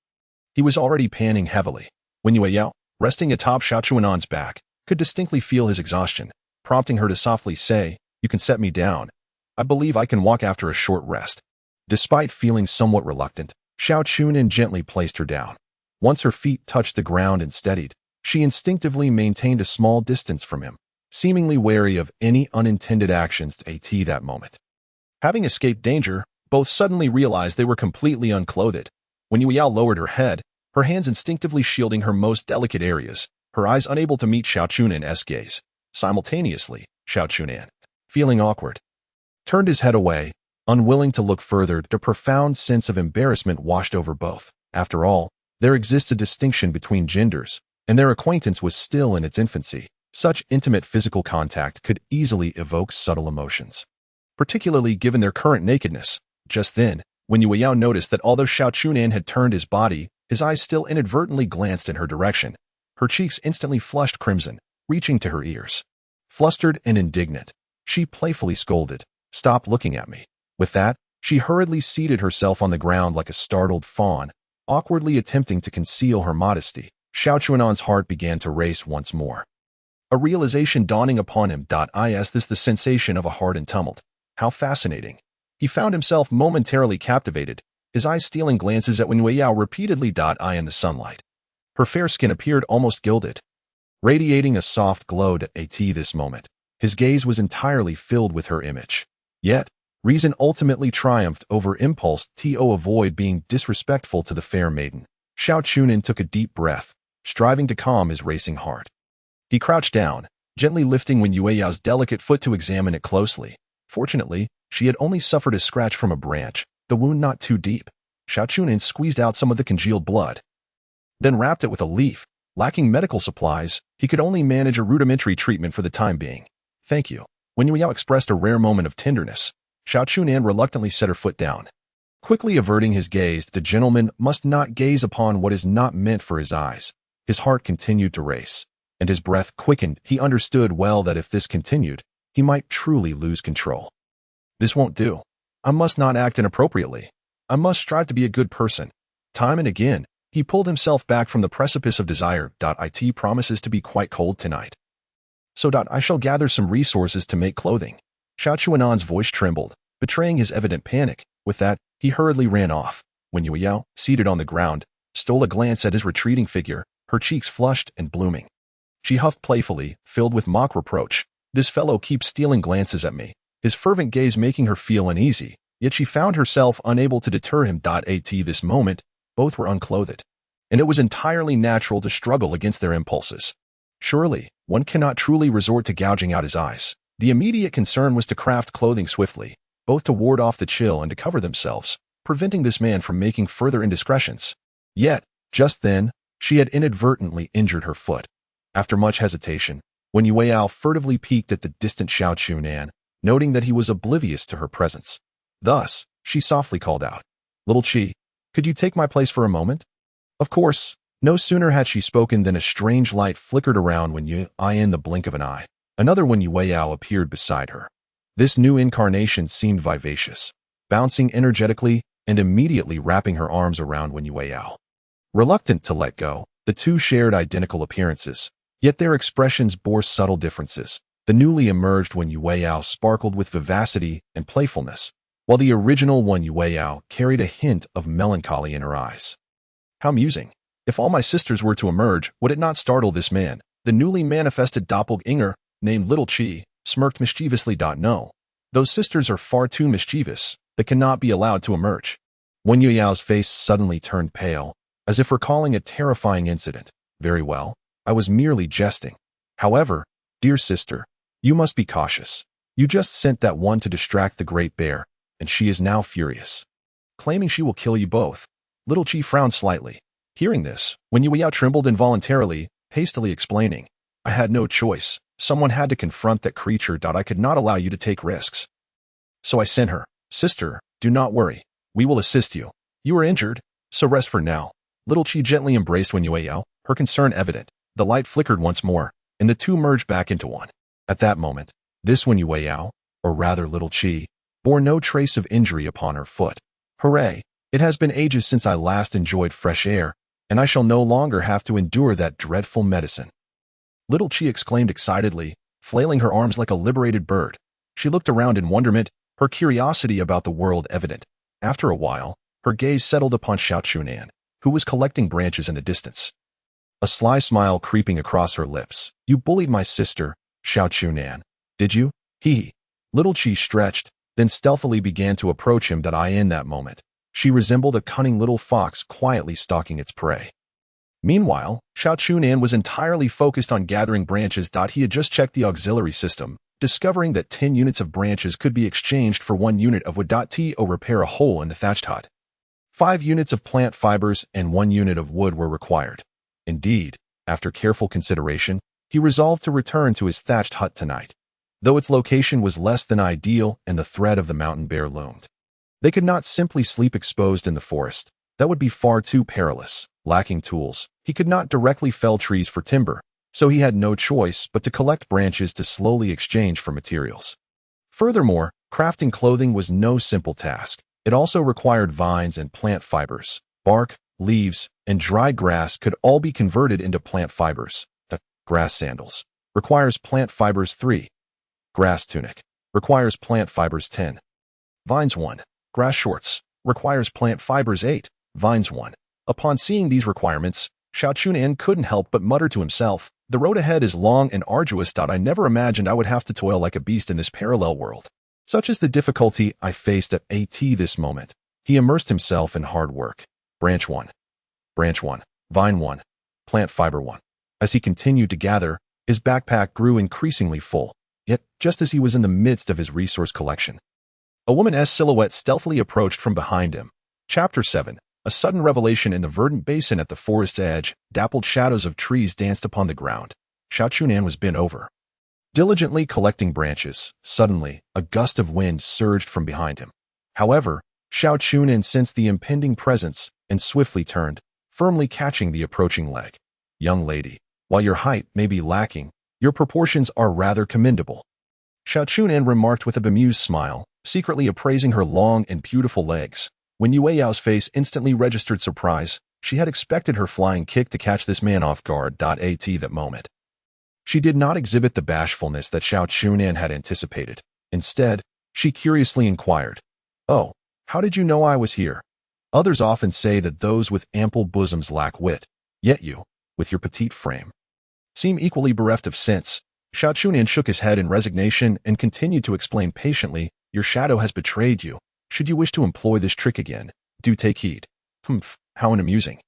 he was already panting heavily. When Yue Yao, resting atop Xiao Chu Nan's back, could distinctly feel his exhaustion, prompting her to softly say, "You can set me down. I believe I can walk after a short rest." Despite feeling somewhat reluctant, Xiao Chu Nan gently placed her down. Once her feet touched the ground and steadied, she instinctively maintained a small distance from him, seemingly wary of any unintended actions at that moment. Having escaped danger, both suddenly realized they were completely unclothed. When Yue Yao lowered her head, her hands instinctively shielding her most delicate areas, her eyes unable to meet Xiao Chu Nan's gaze. Simultaneously, Xiao Chu Nan, feeling awkward, turned his head away, unwilling to look further. A profound sense of embarrassment washed over both. After all, there exists a distinction between genders, and their acquaintance was still in its infancy. Such intimate physical contact could easily evoke subtle emotions, particularly given their current nakedness. Just then, when Yue Yao noticed that although Xiao Chu Nan had turned his body, his eyes still inadvertently glanced in her direction. Her cheeks instantly flushed crimson, reaching to her ears. Flustered and indignant, she playfully scolded, "Stop looking at me." With that, she hurriedly seated herself on the ground like a startled fawn, awkwardly attempting to conceal her modesty. Xiao Chu Nan's heart began to race once more. A realization dawning upon him. Is this the sensation of a heart in tumult? How fascinating. He found himself momentarily captivated, his eyes stealing glances at Wen Yue Yao repeatedly. In the sunlight, her fair skin appeared almost gilded, radiating a soft glow. At this moment, his gaze was entirely filled with her image. Yet, reason ultimately triumphed over impulse. To avoid being disrespectful to the fair maiden, Xiao Chu Nan took a deep breath, striving to calm his racing heart. He crouched down, gently lifting Wen Yue Yao's delicate foot to examine it closely. Fortunately, She had only suffered a scratch from a branch, the wound not too deep. Xiao Chu Nan squeezed out some of the congealed blood, then wrapped it with a leaf. Lacking medical supplies, he could only manage a rudimentary treatment for the time being. Thank you. When Yu Yao expressed a rare moment of tenderness, Xiao Chu Nan reluctantly set her foot down. Quickly averting his gaze, the gentleman must not gaze upon what is not meant for his eyes. His heart continued to race, and his breath quickened. He understood well that if this continued, he might truly lose control. This won't do. I must not act inappropriately. I must strive to be a good person. Time and again, he pulled himself back from the precipice of desire. It promises to be quite cold tonight. So I shall gather some resources to make clothing. Xiao Chu Nan's voice trembled, betraying his evident panic. With that, he hurriedly ran off. When Yu Yao, seated on the ground, stole a glance at his retreating figure, her cheeks flushed and blooming. She huffed playfully, filled with mock reproach. This fellow keeps stealing glances at me, his fervent gaze making her feel uneasy, yet she found herself unable to deter him. At this moment, both were unclothed, and it was entirely natural to struggle against their impulses. Surely, one cannot truly resort to gouging out his eyes. The immediate concern was to craft clothing swiftly, both to ward off the chill and to cover themselves, preventing this man from making further indiscretions. Yet, just then, she had inadvertently injured her foot. After much hesitation, when Yu Yao furtively peeked at the distant Xiao Chu Nan, noting that he was oblivious to her presence. Thus, she softly called out, "Little Chi, could you take my place for a moment?" Of course, no sooner had she spoken than a strange light flickered around when in the blink of an eye. Another when Yu Yao appeared beside her. This new incarnation seemed vivacious, bouncing energetically and immediately wrapping her arms around Wen Yao. Reluctant to let go, the two shared identical appearances, yet their expressions bore subtle differences. The newly emerged Wen Yao sparkled with vivacity and playfulness, while the original Wen Yao carried a hint of melancholy in her eyes. How amusing! If all my sisters were to emerge, would it not startle this man? The newly manifested doppelganger, named Little Chi, smirked mischievously. No, those sisters are far too mischievous. They cannot be allowed to emerge. Wen Yao's face suddenly turned pale, as if recalling a terrifying incident. Very well, I was merely jesting. However, dear sister, you must be cautious. You just sent that one to distract the great bear, and she is now furious, claiming she will kill you both. Little Chi frowned slightly. Hearing this, Wen Yao trembled involuntarily, hastily explaining, I had no choice. Someone had to confront that creature. I could not allow you to take risks. So I sent her. Sister, do not worry. We will assist you. You are injured, so rest for now. Little Chi gently embraced Wen Yao, her concern evident. The light flickered once more, and the two merged back into one. At that moment, this Wen Yao, or rather Little Chi, bore no trace of injury upon her foot. Hooray! It has been ages since I last enjoyed fresh air, and I shall no longer have to endure that dreadful medicine. Little Chi exclaimed excitedly, flailing her arms like a liberated bird. She looked around in wonderment, her curiosity about the world evident. After a while, her gaze settled upon Xiao Chu Nan, who was collecting branches in the distance. A sly smile creeping across her lips. You bullied my sister, Xiao Chu Nan, did you? He. Little Chi stretched, then stealthily began to approach him. In that moment, she resembled a cunning little fox quietly stalking its prey. Meanwhile, Xiao Chu Nan was entirely focused on gathering branches. He had just checked the auxiliary system, discovering that 10 units of branches could be exchanged for 1 unit of wood. To repair a hole in the thatched hut, 5 units of plant fibers and 1 unit of wood were required. Indeed, after careful consideration, he resolved to return to his thatched hut tonight, though its location was less than ideal and the threat of the mountain bear loomed. They could not simply sleep exposed in the forest. That would be far too perilous. Lacking tools, he could not directly fell trees for timber, so he had no choice but to collect branches to slowly exchange for materials. Furthermore, crafting clothing was no simple task. It also required vines and plant fibers. Bark, leaves, and dried grass could all be converted into plant fibers. The grass sandals requires plant fibers 3. Grass tunic requires plant fibers 10. Vines 1. Grass shorts requires plant fibers 8. Vines 1. Upon seeing these requirements, Xiao Chu Nan couldn't help but mutter to himself, the road ahead is long and arduous. I never imagined I would have to toil like a beast in this parallel world. Such is the difficulty I faced at this moment. He immersed himself in hard work. Branch 1. Branch 1. Vine 1. Plant fiber 1. As he continued to gather, his backpack grew increasingly full. Yet, just as he was in the midst of his resource collection, A woman's silhouette stealthily approached from behind him. Chapter 7. A sudden revelation. In the verdant basin at the forest's edge, dappled shadows of trees danced upon the ground. Xiao Chu Nan was bent over, diligently collecting branches. Suddenly, a gust of wind surged from behind him. However, Xiao Chu Nan sensed the impending presence and swiftly turned, firmly catching the approaching leg. Young lady, while your height may be lacking, your proportions are rather commendable, Xiao Chu Nan remarked with a bemused smile, secretly appraising her long and beautiful legs. When Yue Yao's face instantly registered surprise, she had expected her flying kick to catch this man off guard. At that moment, she did not exhibit the bashfulness that Xiao Chu Nan had anticipated. Instead, she curiously inquired, "Oh, how did you know I was here? Others often say that those with ample bosoms lack wit, yet you, with your petite frame, seem equally bereft of sense." Xiao Chu Nan shook his head in resignation and continued to explain patiently, "Your shadow has betrayed you. Should you wish to employ this trick again, do take heed." "Humph, how amusing."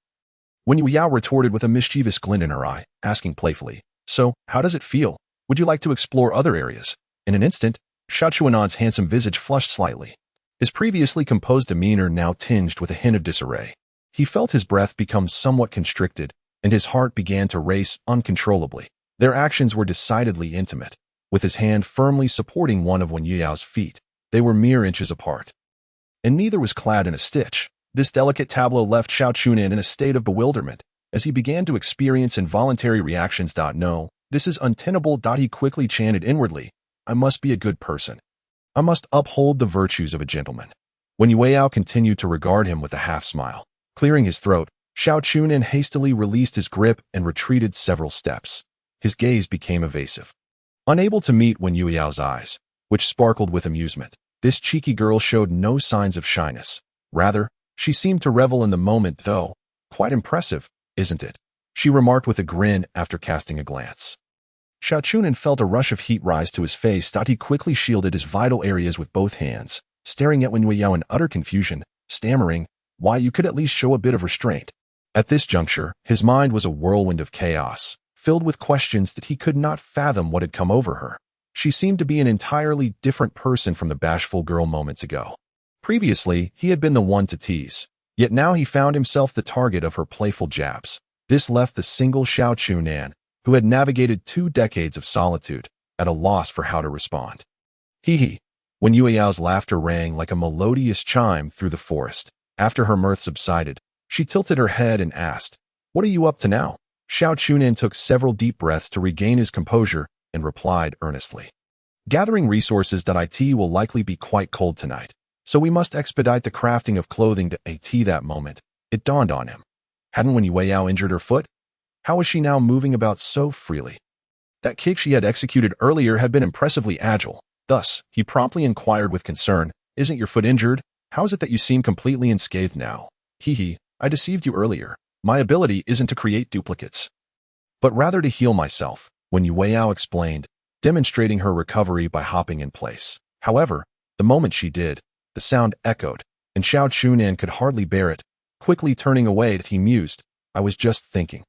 When Yue Yao retorted with a mischievous glint in her eye, asking playfully, "So, how does it feel? Would you like to explore other areas?" In an instant, Xiao Chu Nan's handsome visage flushed slightly. His previously composed demeanor now tinged with a hint of disarray. He felt his breath become somewhat constricted, and his heart began to race uncontrollably. Their actions were decidedly intimate. With his hand firmly supporting one of Wen Yuyao's feet, they were mere inches apart, and neither was clad in a stitch. This delicate tableau left Xiao Chu Nan in a state of bewilderment, as he began to experience involuntary reactions. "No, this is untenable." He quickly chanted inwardly, "I must be a good person. I must uphold the virtues of a gentleman." When Yue Yao continued to regard him with a half-smile, clearing his throat, Xiao Chu Nan hastily released his grip and retreated several steps. His gaze became evasive. Unable to meet Wen Yuyao's eyes, which sparkled with amusement, this cheeky girl showed no signs of shyness. Rather, she seemed to revel in the moment. "Oh, quite impressive, isn't it?" she remarked with a grin after casting a glance. Xiao Chu Nan felt a rush of heat rise to his face. He quickly shielded his vital areas with both hands, staring at Wen Yuyao in utter confusion, stammering, "Why, you could at least show a bit of restraint." At this juncture, his mind was a whirlwind of chaos, filled with questions that he could not fathom what had come over her. She seemed to be an entirely different person from the bashful girl moments ago. Previously, he had been the one to tease, yet now he found himself the target of her playful jabs. This left the single Xiao Chu Nan, who had navigated 2 decades of solitude, at a loss for how to respond. Hee. When Yue Yao's laughter rang like a melodious chime through the forest. After her mirth subsided, she tilted her head and asked, "What are you up to now?" Xiao Chu Nan took several deep breaths to regain his composure and replied earnestly, "Gathering resources. It will likely be quite cold tonight, so we must expedite the crafting of clothing." That moment, it dawned on him. Hadn't Wen Yao injured her foot? How was she now moving about so freely? That kick she had executed earlier had been impressively agile. Thus, he promptly inquired with concern, "Isn't your foot injured? How is it that you seem completely unscathed now?" I deceived you earlier. My ability isn't to create duplicates, but rather to heal myself," Wen Yao explained, demonstrating her recovery by hopping in place. However, the moment she did, the sound echoed, and Xiao Chu Nan could hardly bear it. Quickly turning away, he mused, "I was just thinking.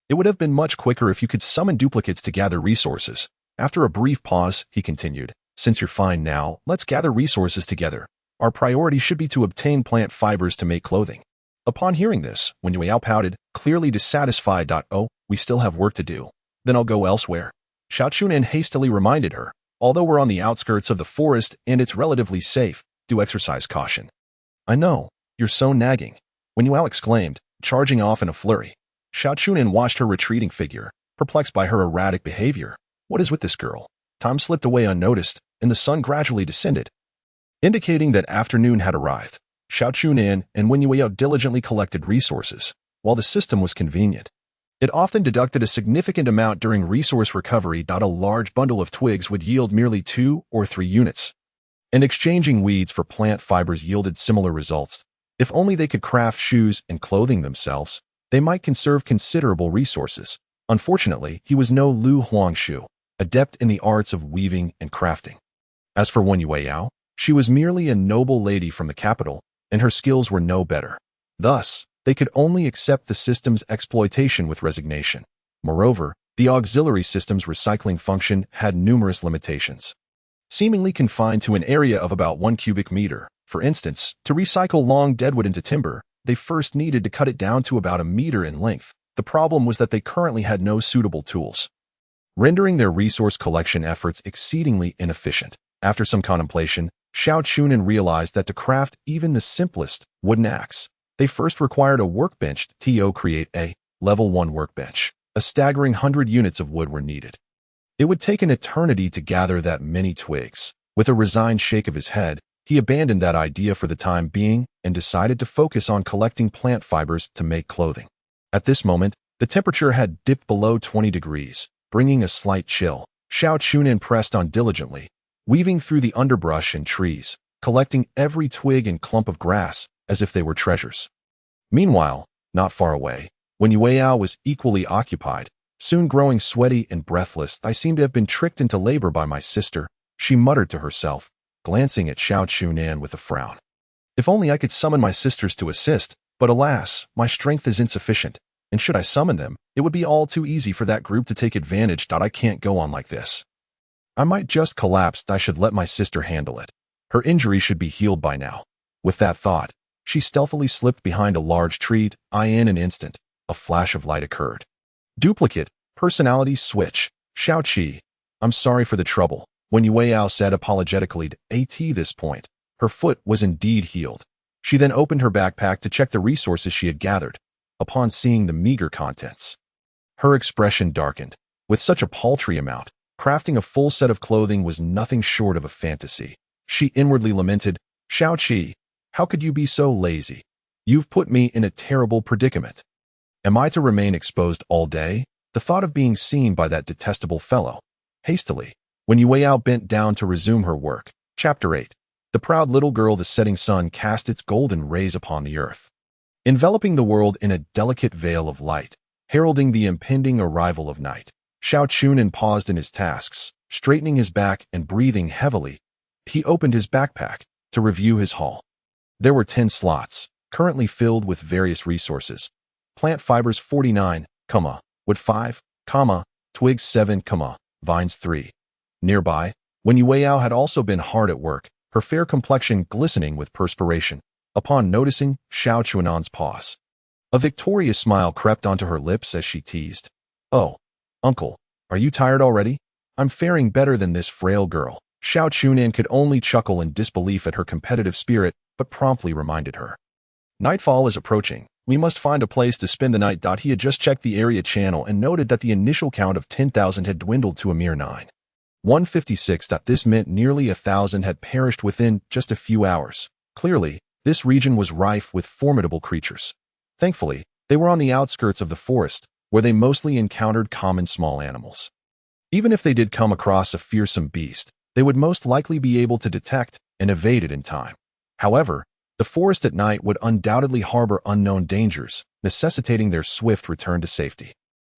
It would have been much quicker if you could summon duplicates to gather resources." After a brief pause, he continued, "Since you're fine now, let's gather resources together. Our priority should be to obtain plant fibers to make clothing." Upon hearing this, Wen Yao pouted, clearly dissatisfied. "Oh, we still have work to do. Then I'll go elsewhere." Xiao Chu Nan hastily reminded her, "Although we're on the outskirts of the forest and it's relatively safe, do exercise caution." "I know, you're so nagging," Wen Yao exclaimed, charging off in a flurry. Xiao Chu Nan watched her retreating figure, perplexed by her erratic behavior. What is with this girl? Time slipped away unnoticed, and the sun gradually descended, indicating that afternoon had arrived. Xiao Chu Nan and Wen Yao diligently collected resources. While the system was convenient, it often deducted a significant amount during resource recovery. A large bundle of twigs would yield merely 2 or 3 units, and exchanging weeds for plant fibers yielded similar results. If only they could craft shoes and clothing themselves, they might conserve considerable resources. Unfortunately, he was no Lu Huangshu, adept in the arts of weaving and crafting. As for Wen Yao, she was merely a noble lady from the capital, and her skills were no better. Thus, they could only accept the system's exploitation with resignation. Moreover, the auxiliary system's recycling function had numerous limitations. seemingly confined to an area of about 1 cubic meter. For instance, to recycle long deadwood into timber, they first needed to cut it down to about a meter in length. The problem was that they currently had no suitable tools, rendering their resource collection efforts exceedingly inefficient. After some contemplation, Xiao Chu Nan realized that to craft even the simplest wooden axe, they first required a workbench to create a level 1 workbench. A staggering 100 units of wood were needed. It would take an eternity to gather that many twigs. With a resigned shake of his head, he abandoned that idea for the time being and decided to focus on collecting plant fibers to make clothing. At this moment, the temperature had dipped below 20 degrees, bringing a slight chill. Xiao Chu Nan pressed on diligently, weaving through the underbrush and trees, collecting every twig and clump of grass as if they were treasures. Meanwhile, not far away, when Yueyao was equally occupied, soon growing sweaty and breathless, "I seem to have been tricked into labor by my sister," she muttered to herself, glancing at Xiao Chu Nan with a frown. "If only I could summon my sisters to assist, but alas, my strength is insufficient, and should I summon them, it would be all too easy for that group to take advantage. I can't go on like this. I might just collapse. I should let my sister handle it. Her injury should be healed by now." With that thought, she stealthily slipped behind a large tree. In an instant, a flash of light occurred. Duplicate, personality switch. Xiao Qi, "I'm sorry for the trouble," when Yueyao said apologetically at this point. Her foot was indeed healed. She then opened her backpack to check the resources she had gathered. Upon seeing the meager contents, her expression darkened. With such a paltry amount, crafting a full set of clothing was nothing short of a fantasy. She inwardly lamented, "Xiao Qi, how could you be so lazy? You've put me in a terrible predicament. Am I to remain exposed all day?" The thought of being seen by that detestable fellow. Hastily, when Yueyao bent down to resume her work. Chapter 8. The proud little girl. The setting sun cast its golden rays upon the earth, enveloping the world in a delicate veil of light, heralding the impending arrival of night. Xiao Chu Nan paused in his tasks, straightening his back and breathing heavily. He opened his backpack to review his haul. There were 10 slots, currently filled with various resources. Plant fibers 49, wood 5, twigs 7, vines 3. Nearby, when Yueyao had also been hard at work, her fair complexion glistening with perspiration. Upon noticing Xiao Chu Nan's pause, a victorious smile crept onto her lips as she teased, "Oh, uncle, are you tired already? I'm faring better than this frail girl." Xiao Chu Nan could only chuckle in disbelief at her competitive spirit, but promptly reminded her. "Nightfall is approaching. We must find a place to spend the night." He had just checked the area channel and noted that the initial count of 10,000 had dwindled to a mere 9,156. This meant nearly 1,000 had perished within just a few hours. Clearly, this region was rife with formidable creatures. Thankfully, they were on the outskirts of the forest, where they mostly encountered common small animals. Even if they did come across a fearsome beast, they would most likely be able to detect and evade it in time. However, the forest at night would undoubtedly harbor unknown dangers, necessitating their swift return to safety.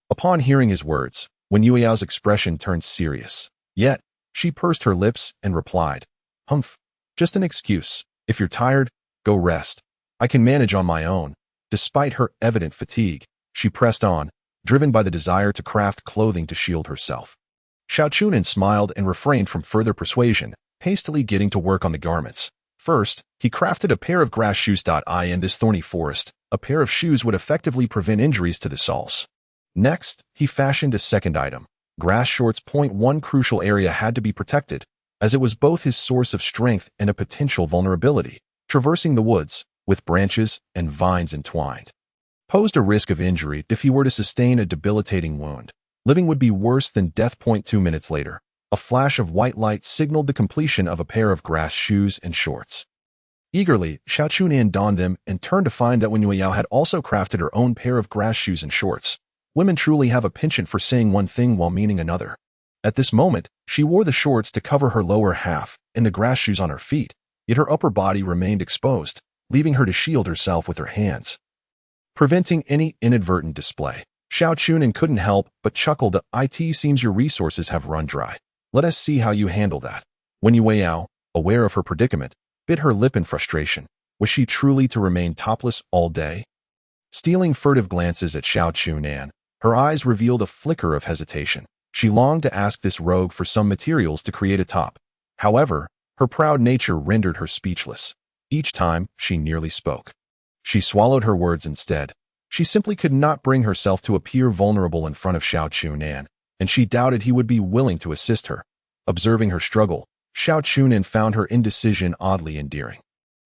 Upon hearing his words, when Yueyao's expression turned serious, yet she pursed her lips and replied, "Humph, just an excuse. If you're tired, go rest. I can manage on my own." Despite her evident fatigue, she pressed on, driven by the desire to craft clothing to shield herself. Xiao Chu Nan smiled and refrained from further persuasion, hastily getting to work on the garments. First, he crafted a pair of grass shoes. In this thorny forest, a pair of shoes would effectively prevent injuries to the soles. Next, he fashioned a second item, grass shorts. One crucial area had to be protected, as it was both his source of strength and a potential vulnerability. Traversing the woods, with branches and vines entwined, posed a risk of injury if he were to sustain a debilitating wound. Living would be worse than death. 2 minutes later, a flash of white light signaled the completion of a pair of grass shoes and shorts. Eagerly, Xiao Chu Nan donned them and turned to find that Yueyao had also crafted her own pair of grass shoes and shorts. Women truly have a penchant for saying one thing while meaning another. At this moment, she wore the shorts to cover her lower half and the grass shoes on her feet, yet her upper body remained exposed, leaving her to shield herself with her hands, preventing any inadvertent display. Xiao Chu Nan couldn't help but chuckle. "It seems your resources have run dry. Let us see how you handle that." When Yueyao, aware of her predicament, bit her lip in frustration. Was she truly to remain topless all day? Stealing furtive glances at Xiao Chu Nan, her eyes revealed a flicker of hesitation. She longed to ask this rogue for some materials to create a top. However, her proud nature rendered her speechless. Each time, she nearly spoke. She swallowed her words instead. She simply could not bring herself to appear vulnerable in front of Xiao Chu Nan, and she doubted he would be willing to assist her. Observing her struggle, Xiao Chu Nan found her indecision oddly endearing.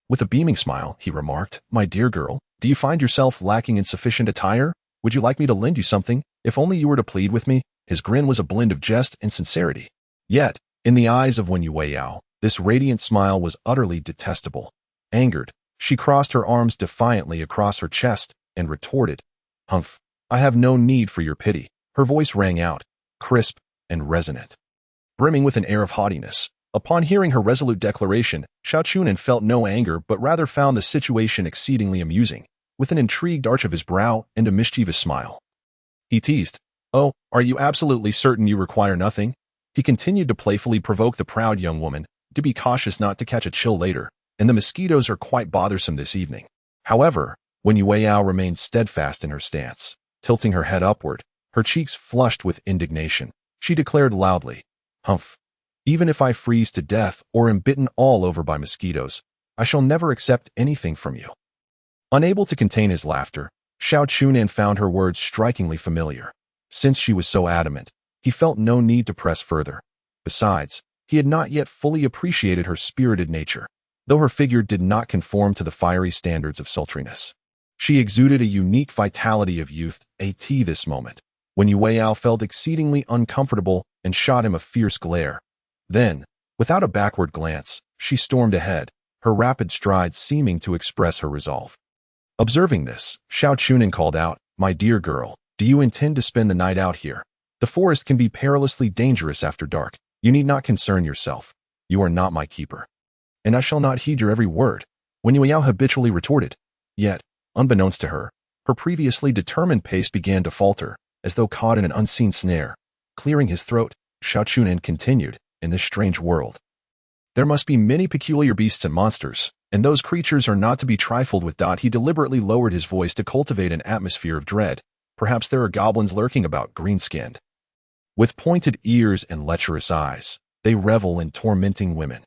With a beaming smile, he remarked, "My dear girl, do you find yourself lacking in sufficient attire? Would you like me to lend you something, if only you were to plead with me?" His grin was a blend of jest and sincerity. Yet, in the eyes of Wen Yueyao, this radiant smile was utterly detestable. Angered, she crossed her arms defiantly across her chest and retorted, "Humph, I have no need for your pity." Her voice rang out, crisp and resonant, brimming with an air of haughtiness. Upon hearing her resolute declaration, Xiao Chu Nan felt no anger but rather found the situation exceedingly amusing, with an intrigued arch of his brow and a mischievous smile. He teased, "Oh, are you absolutely certain you require nothing?" He continued to playfully provoke the proud young woman, to be cautious not to catch a chill later, and the mosquitoes are quite bothersome this evening. However, Wen Yueyao remained steadfast in her stance. Tilting her head upward, her cheeks flushed with indignation, she declared loudly, "Humph. Even if I freeze to death or am bitten all over by mosquitoes, I shall never accept anything from you." Unable to contain his laughter, Xiao Chu Nan found her words strikingly familiar. Since she was so adamant, he felt no need to press further. Besides, he had not yet fully appreciated her spirited nature, though her figure did not conform to the fiery standards of sultriness. She exuded a unique vitality of youth, this moment. When Yueyao felt exceedingly uncomfortable and shot him a fierce glare. Then, without a backward glance, she stormed ahead, her rapid strides seeming to express her resolve. Observing this, Xiao Chu Nan called out, "My dear girl, do you intend to spend the night out here? The forest can be perilously dangerous after dark. You need not concern yourself. You are not my keeper. And I shall not heed your every word," Wen Yueyao habitually retorted. Yet, unbeknownst to her, her previously determined pace began to falter, as though caught in an unseen snare. Clearing his throat, Xiao Chu Nan continued, "In this strange world, there must be many peculiar beasts and monsters, and those creatures are not to be trifled with. He deliberately lowered his voice to cultivate an atmosphere of dread. Perhaps there are goblins lurking about, green-skinned, with pointed ears and lecherous eyes. They revel in tormenting women."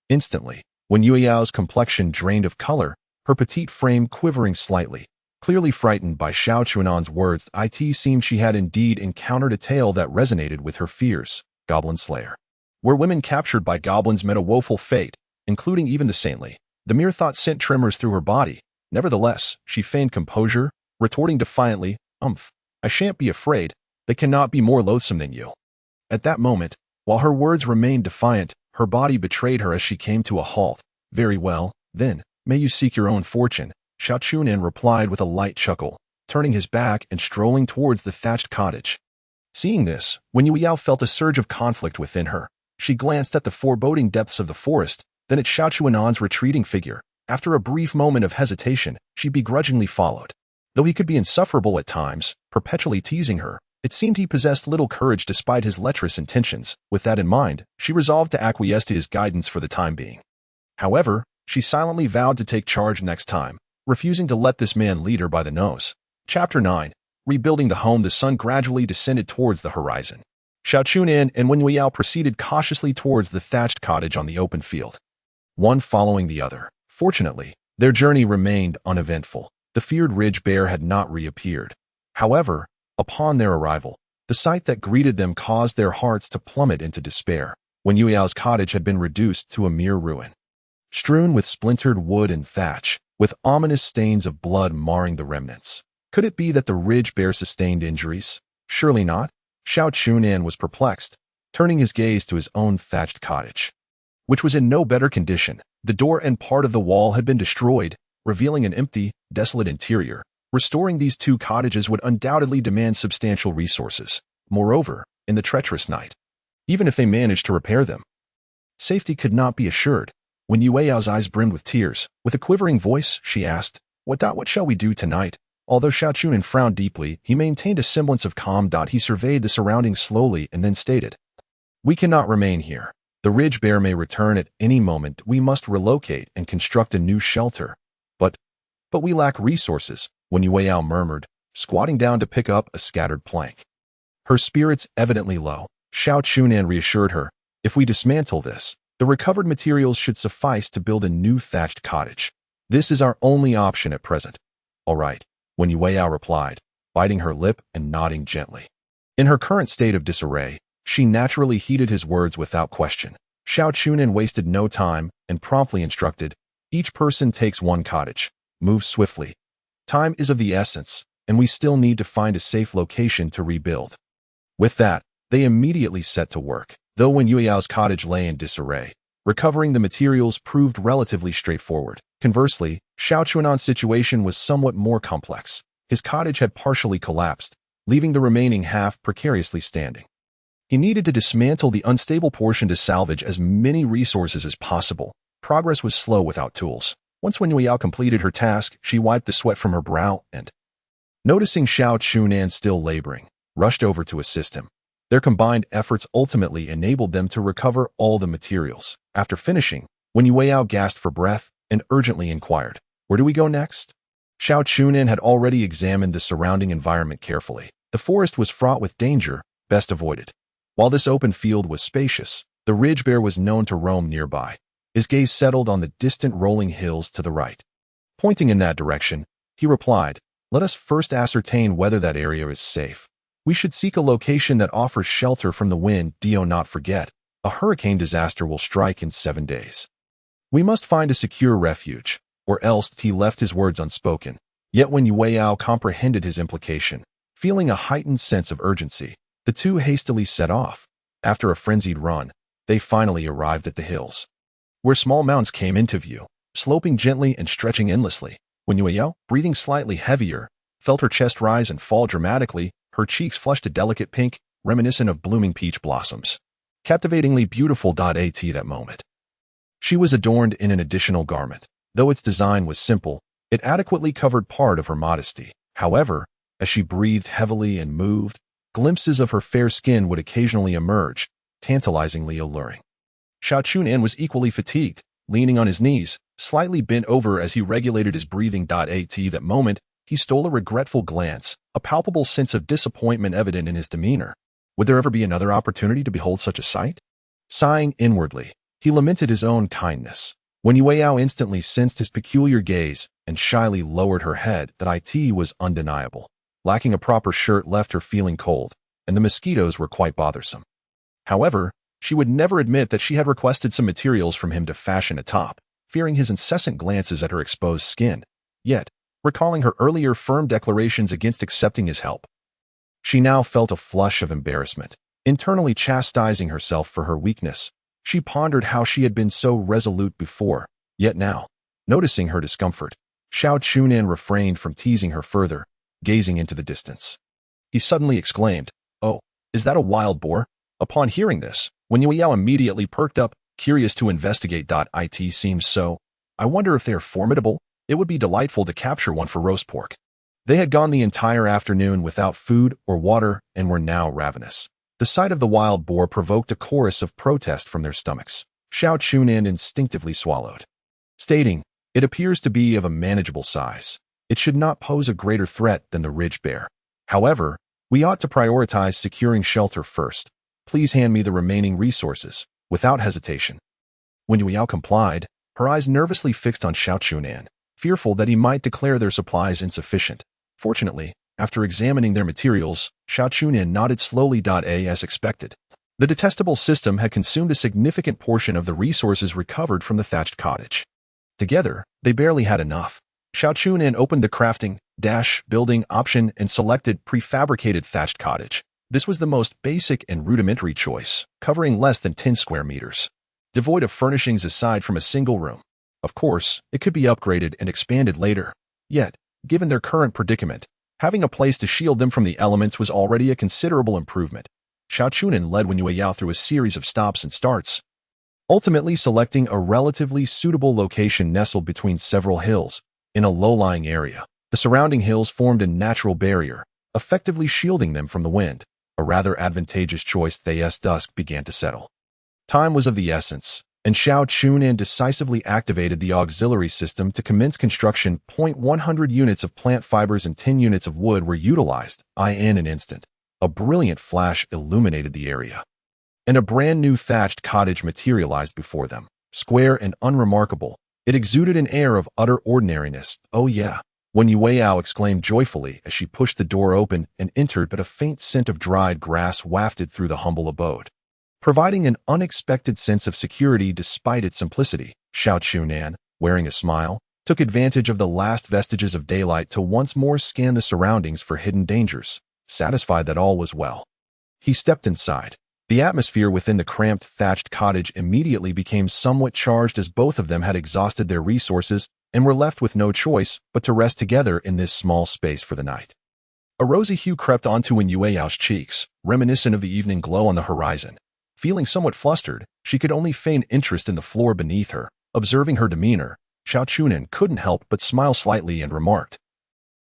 Instantly, when Yueyao's complexion drained of color, her petite frame quivering slightly, clearly frightened by Xiao Chu Nan's words, it seemed she had indeed encountered a tale that resonated with her fears. Goblin Slayer. Where women captured by goblins met a woeful fate, including even the saintly. The mere thought sent tremors through her body. Nevertheless, she feigned composure, retorting defiantly, "Umph, I shan't be afraid. They cannot be more loathsome than you." At that moment, while her words remained defiant, her body betrayed her as she came to a halt. "Very well, then, may you seek your own fortune," Xiao Chu Nan replied with a light chuckle, turning his back and strolling towards the thatched cottage. Seeing this, Wen Yueyao felt a surge of conflict within her. She glanced at the foreboding depths of the forest, then at Xiao Chu Nan's retreating figure. After a brief moment of hesitation, she begrudgingly followed. Though he could be insufferable at times, perpetually teasing her, it seemed he possessed little courage despite his lecherous intentions. With that in mind, she resolved to acquiesce to his guidance for the time being. However, she silently vowed to take charge next time, refusing to let this man lead her by the nose. Chapter 9. Rebuilding the home. The sun gradually descended towards the horizon. Xiao Chu Nan and Wen Yueyao proceeded cautiously towards the thatched cottage on the open field, one following the other. Fortunately, their journey remained uneventful. The feared ridge bear had not reappeared. However, upon their arrival, the sight that greeted them caused their hearts to plummet into despair. Wen Yueyao's cottage had been reduced to a mere ruin, strewn with splintered wood and thatch, with ominous stains of blood marring the remnants. Could it be that the ridge bear sustained injuries? Surely not. Xiao Chu Nan was perplexed, turning his gaze to his own thatched cottage, which was in no better condition. The door and part of the wall had been destroyed, revealing an empty, desolate interior. Restoring these two cottages would undoubtedly demand substantial resources. Moreover, in the treacherous night, even if they managed to repair them, safety could not be assured. When Yueyao's eyes brimmed with tears, with a quivering voice, she asked, What shall we do tonight?" Although Xiao Chu Nan frowned deeply, he maintained a semblance of calm. He surveyed the surroundings slowly and then stated, "We cannot remain here. The ridge bear may return at any moment. We must relocate and construct a new shelter. But we lack resources," Wen Yueyao murmured, squatting down to pick up a scattered plank. Her spirits evidently low, Xiao Chu Nan reassured her, "If we dismantle this, The recovered materials should suffice to build a new thatched cottage. This is our only option at present. All right, Wen Yueyao replied, biting her lip and nodding gently. In her current state of disarray, she naturally heeded his words without question. Xiao Chu Nan wasted no time and promptly instructed, each person takes one cottage. Move swiftly. Time is of the essence, and we still need to find a safe location to rebuild. With that, they immediately set to work. Though Wen Yueyao's cottage lay in disarray, recovering the materials proved relatively straightforward. Conversely, Xiao Chu Nan's situation was somewhat more complex. His cottage had partially collapsed, leaving the remaining half precariously standing. He needed to dismantle the unstable portion to salvage as many resources as possible. Progress was slow without tools. Once Wen Yueyao completed her task, she wiped the sweat from her brow and, noticing Xiao Chu Nan still laboring, rushed over to assist him. Their combined efforts ultimately enabled them to recover all the materials. After finishing, Wen Yueyao gasped for breath and urgently inquired, "Where do we go next?" Xiao Chu Nan had already examined the surrounding environment carefully. The forest was fraught with danger, best avoided. While this open field was spacious, the ridge bear was known to roam nearby. His gaze settled on the distant rolling hills to the right. Pointing in that direction, he replied, "Let us first ascertain whether that area is safe. We should seek a location that offers shelter from the wind. Do not forget, a hurricane disaster will strike in 7 days. We must find a secure refuge, or else." He left his words unspoken. Yet when Yueyao comprehended his implication, feeling a heightened sense of urgency, the two hastily set off. After a frenzied run, they finally arrived at the hills, where small mountains came into view, sloping gently and stretching endlessly. When Yueyao, breathing slightly heavier, felt her chest rise and fall dramatically, her cheeks flushed a delicate pink, reminiscent of blooming peach blossoms. Captivatingly beautiful. At that moment, she was adorned in an additional garment. Though its design was simple, it adequately covered part of her modesty. However, as she breathed heavily and moved, glimpses of her fair skin would occasionally emerge, tantalizingly alluring. Xiao Chu Nan was equally fatigued, leaning on his knees, slightly bent over as he regulated his breathing. At that moment, he stole a regretful glance, a palpable sense of disappointment evident in his demeanor. Would there ever be another opportunity to behold such a sight? Sighing inwardly, he lamented his own kindness. When Yueyao instantly sensed his peculiar gaze and shyly lowered her head, that it was undeniable. Lacking a proper shirt left her feeling cold, and the mosquitoes were quite bothersome. However, she would never admit that she had requested some materials from him to fashion a top, fearing his incessant glances at her exposed skin. Yet, recalling her earlier firm declarations against accepting his help, she now felt a flush of embarrassment. Internally chastising herself for her weakness, she pondered how she had been so resolute before. Yet now, noticing her discomfort, Xiao Chu Nan refrained from teasing her further, gazing into the distance. He suddenly exclaimed, "Oh, is that a wild boar?" Upon hearing this, Wen Yueyao immediately perked up, curious to investigate. It seems so. I wonder if they are formidable. It would be delightful to capture one for roast pork. They had gone the entire afternoon without food or water and were now ravenous. The sight of the wild boar provoked a chorus of protest from their stomachs. Xiao Chu Nan instinctively swallowed, stating, "It appears to be of a manageable size. It should not pose a greater threat than the ridge bear. However, we ought to prioritize securing shelter first. Please hand me the remaining resources." Without hesitation, Wen Yueyao complied, her eyes nervously fixed on Xiao Chu Nan, fearful that he might declare their supplies insufficient. Fortunately, after examining their materials, Xiao Chu Nan nodded slowly. As expected, the detestable system had consumed a significant portion of the resources recovered from the thatched cottage. Together, they barely had enough. Xiao Chu Nan opened the crafting, building option and selected prefabricated thatched cottage. This was the most basic and rudimentary choice, covering less than 10 square meters, devoid of furnishings aside from a single room. Of course, it could be upgraded and expanded later. Yet, given their current predicament, having a place to shield them from the elements was already a considerable improvement. Xiao Chu Nan led Wen Yueyao through a series of stops and starts, ultimately selecting a relatively suitable location nestled between several hills, in a low-lying area. The surrounding hills formed a natural barrier, effectively shielding them from the wind, a rather advantageous choice. As dusk began to settle, time was of the essence, and Xiao Chu Nan decisively activated the auxiliary system to commence construction. 100 units of plant fibers and 10 units of wood were utilized. In an instant, a brilliant flash illuminated the area. and a brand new thatched cottage materialized before them. Square and unremarkable, it exuded an air of utter ordinariness. "Oh yeah," Wen Yueyao exclaimed joyfully as she pushed the door open and entered, but a faint scent of dried grass wafted through the humble abode, providing an unexpected sense of security despite its simplicity. Xiao Chu Nan, wearing a smile, took advantage of the last vestiges of daylight to once more scan the surroundings for hidden dangers. Satisfied that all was well, he stepped inside. The atmosphere within the cramped, thatched cottage immediately became somewhat charged as both of them had exhausted their resources and were left with no choice but to rest together in this small space for the night. A rosy hue crept onto Wen Yueyao's cheeks, reminiscent of the evening glow on the horizon. Feeling somewhat flustered, she could only feign interest in the floor beneath her. Observing her demeanor, Xiao Chu Nan couldn't help but smile slightly and remarked,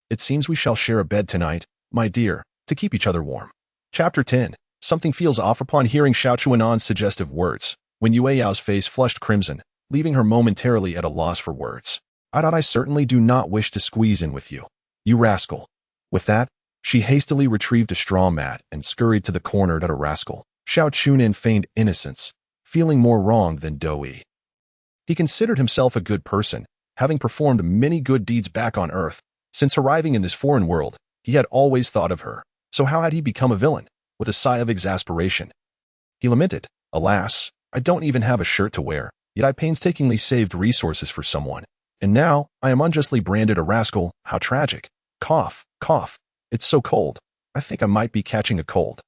"It seems we shall share a bed tonight, my dear, to keep each other warm." Chapter 10. Something feels off. Upon hearing Xiao Chu Nan's suggestive words, Wen Yueyao's face flushed crimson, leaving her momentarily at a loss for words. I certainly do not wish to squeeze in with you, you rascal." With that, she hastily retrieved a straw mat and scurried to the corner. "A rascal." Xiao Chu Nan feigned innocence, feeling more wronged than doughy. He considered himself a good person, having performed many good deeds back on Earth. Since arriving in this foreign world, he had always thought of her. So how had he become a villain? With a sigh of exasperation, he lamented, "Alas, I don't even have a shirt to wear, yet I painstakingly saved resources for someone. And now I am unjustly branded a rascal. How tragic. Cough, cough. It's so cold. I think I might be catching a cold."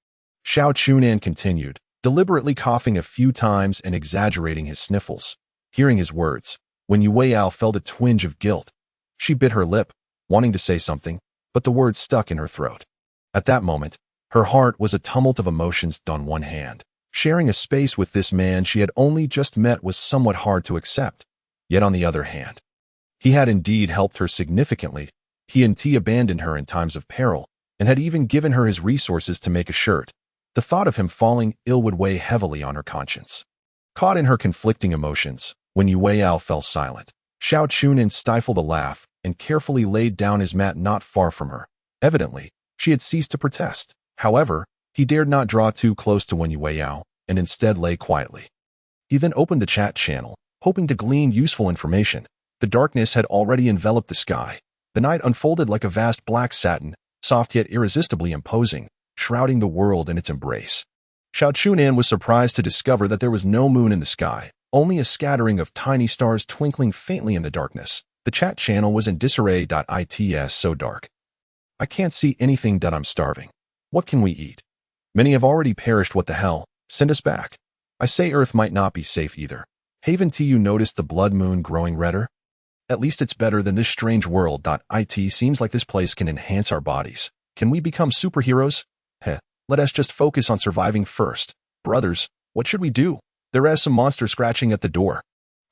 Xiao Chu Nan continued, deliberately coughing a few times and exaggerating his sniffles. Hearing his words, Wen Yueyao felt a twinge of guilt. She bit her lip, wanting to say something, but the words stuck in her throat. At that moment, her heart was a tumult of emotions. On one hand, sharing a space with this man she had only just met was somewhat hard to accept. Yet on the other hand, he had indeed helped her significantly. He abandoned her in times of peril, and had even given her his resources to make a shirt. The thought of him falling ill would weigh heavily on her conscience. Caught in her conflicting emotions, Wen Yueyao fell silent. Xiao Chu Nan stifled a laugh and carefully laid down his mat not far from her. Evidently, she had ceased to protest. However, he dared not draw too close to Wen Yueyao, and instead lay quietly. He then opened the chat channel, hoping to glean useful information. The darkness had already enveloped the sky. The night unfolded like a vast black satin, soft yet irresistibly imposing, shrouding the world in its embrace. Xiao Chu Nan was surprised to discover that there was no moon in the sky, only a scattering of tiny stars twinkling faintly in the darkness. The chat channel was in disarray. It's so dark. I can't see anything. I'm starving. What can we eat? Many have already perished. What the hell? Send us back. I say Earth might not be safe either. Haven't you noticed the blood moon growing redder? At least it's better than this strange world. It seems like this place can enhance our bodies. Can we become superheroes? Let us just focus on surviving first. Brothers, what should we do? There is some monster scratching at the door.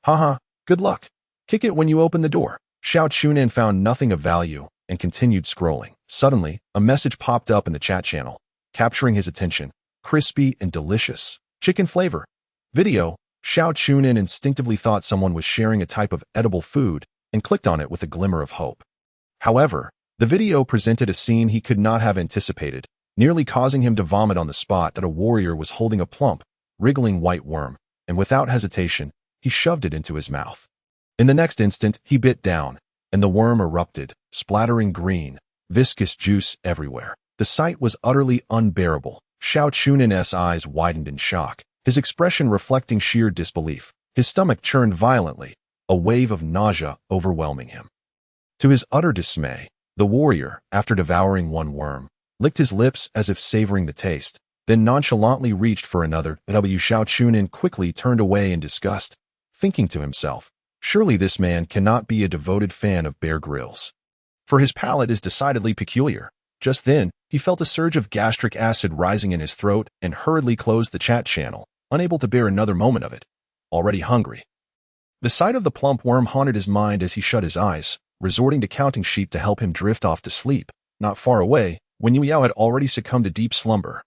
Haha, good luck. Kick it when you open the door. Xiao Chu Nan found nothing of value and continued scrolling. Suddenly, a message popped up in the chat channel, capturing his attention. Crispy and delicious. Chicken flavor. Video. Xiao Chu Nan instinctively thought someone was sharing a type of edible food and clicked on it with a glimmer of hope. However, the video presented a scene he could not have anticipated, nearly causing him to vomit on the spot. A warrior was holding a plump, wriggling white worm, and without hesitation, he shoved it into his mouth. In the next instant, he bit down, and the worm erupted, splattering green, viscous juice everywhere. The sight was utterly unbearable. Xiao Chu Nan's eyes widened in shock, his expression reflecting sheer disbelief. His stomach churned violently, a wave of nausea overwhelming him. To his utter dismay, the warrior, after devouring one worm, licked his lips as if savoring the taste, then nonchalantly reached for another. Xiao Chu Nan quickly turned away in disgust, thinking to himself, surely this man cannot be a devoted fan of Bear Grylls, for his palate is decidedly peculiar. Just then, he felt a surge of gastric acid rising in his throat and hurriedly closed the chat channel, unable to bear another moment of it. Already hungry. The sight of the plump worm haunted his mind as he shut his eyes, resorting to counting sheep to help him drift off to sleep. Not far away, Wen Yueyao had already succumbed to deep slumber,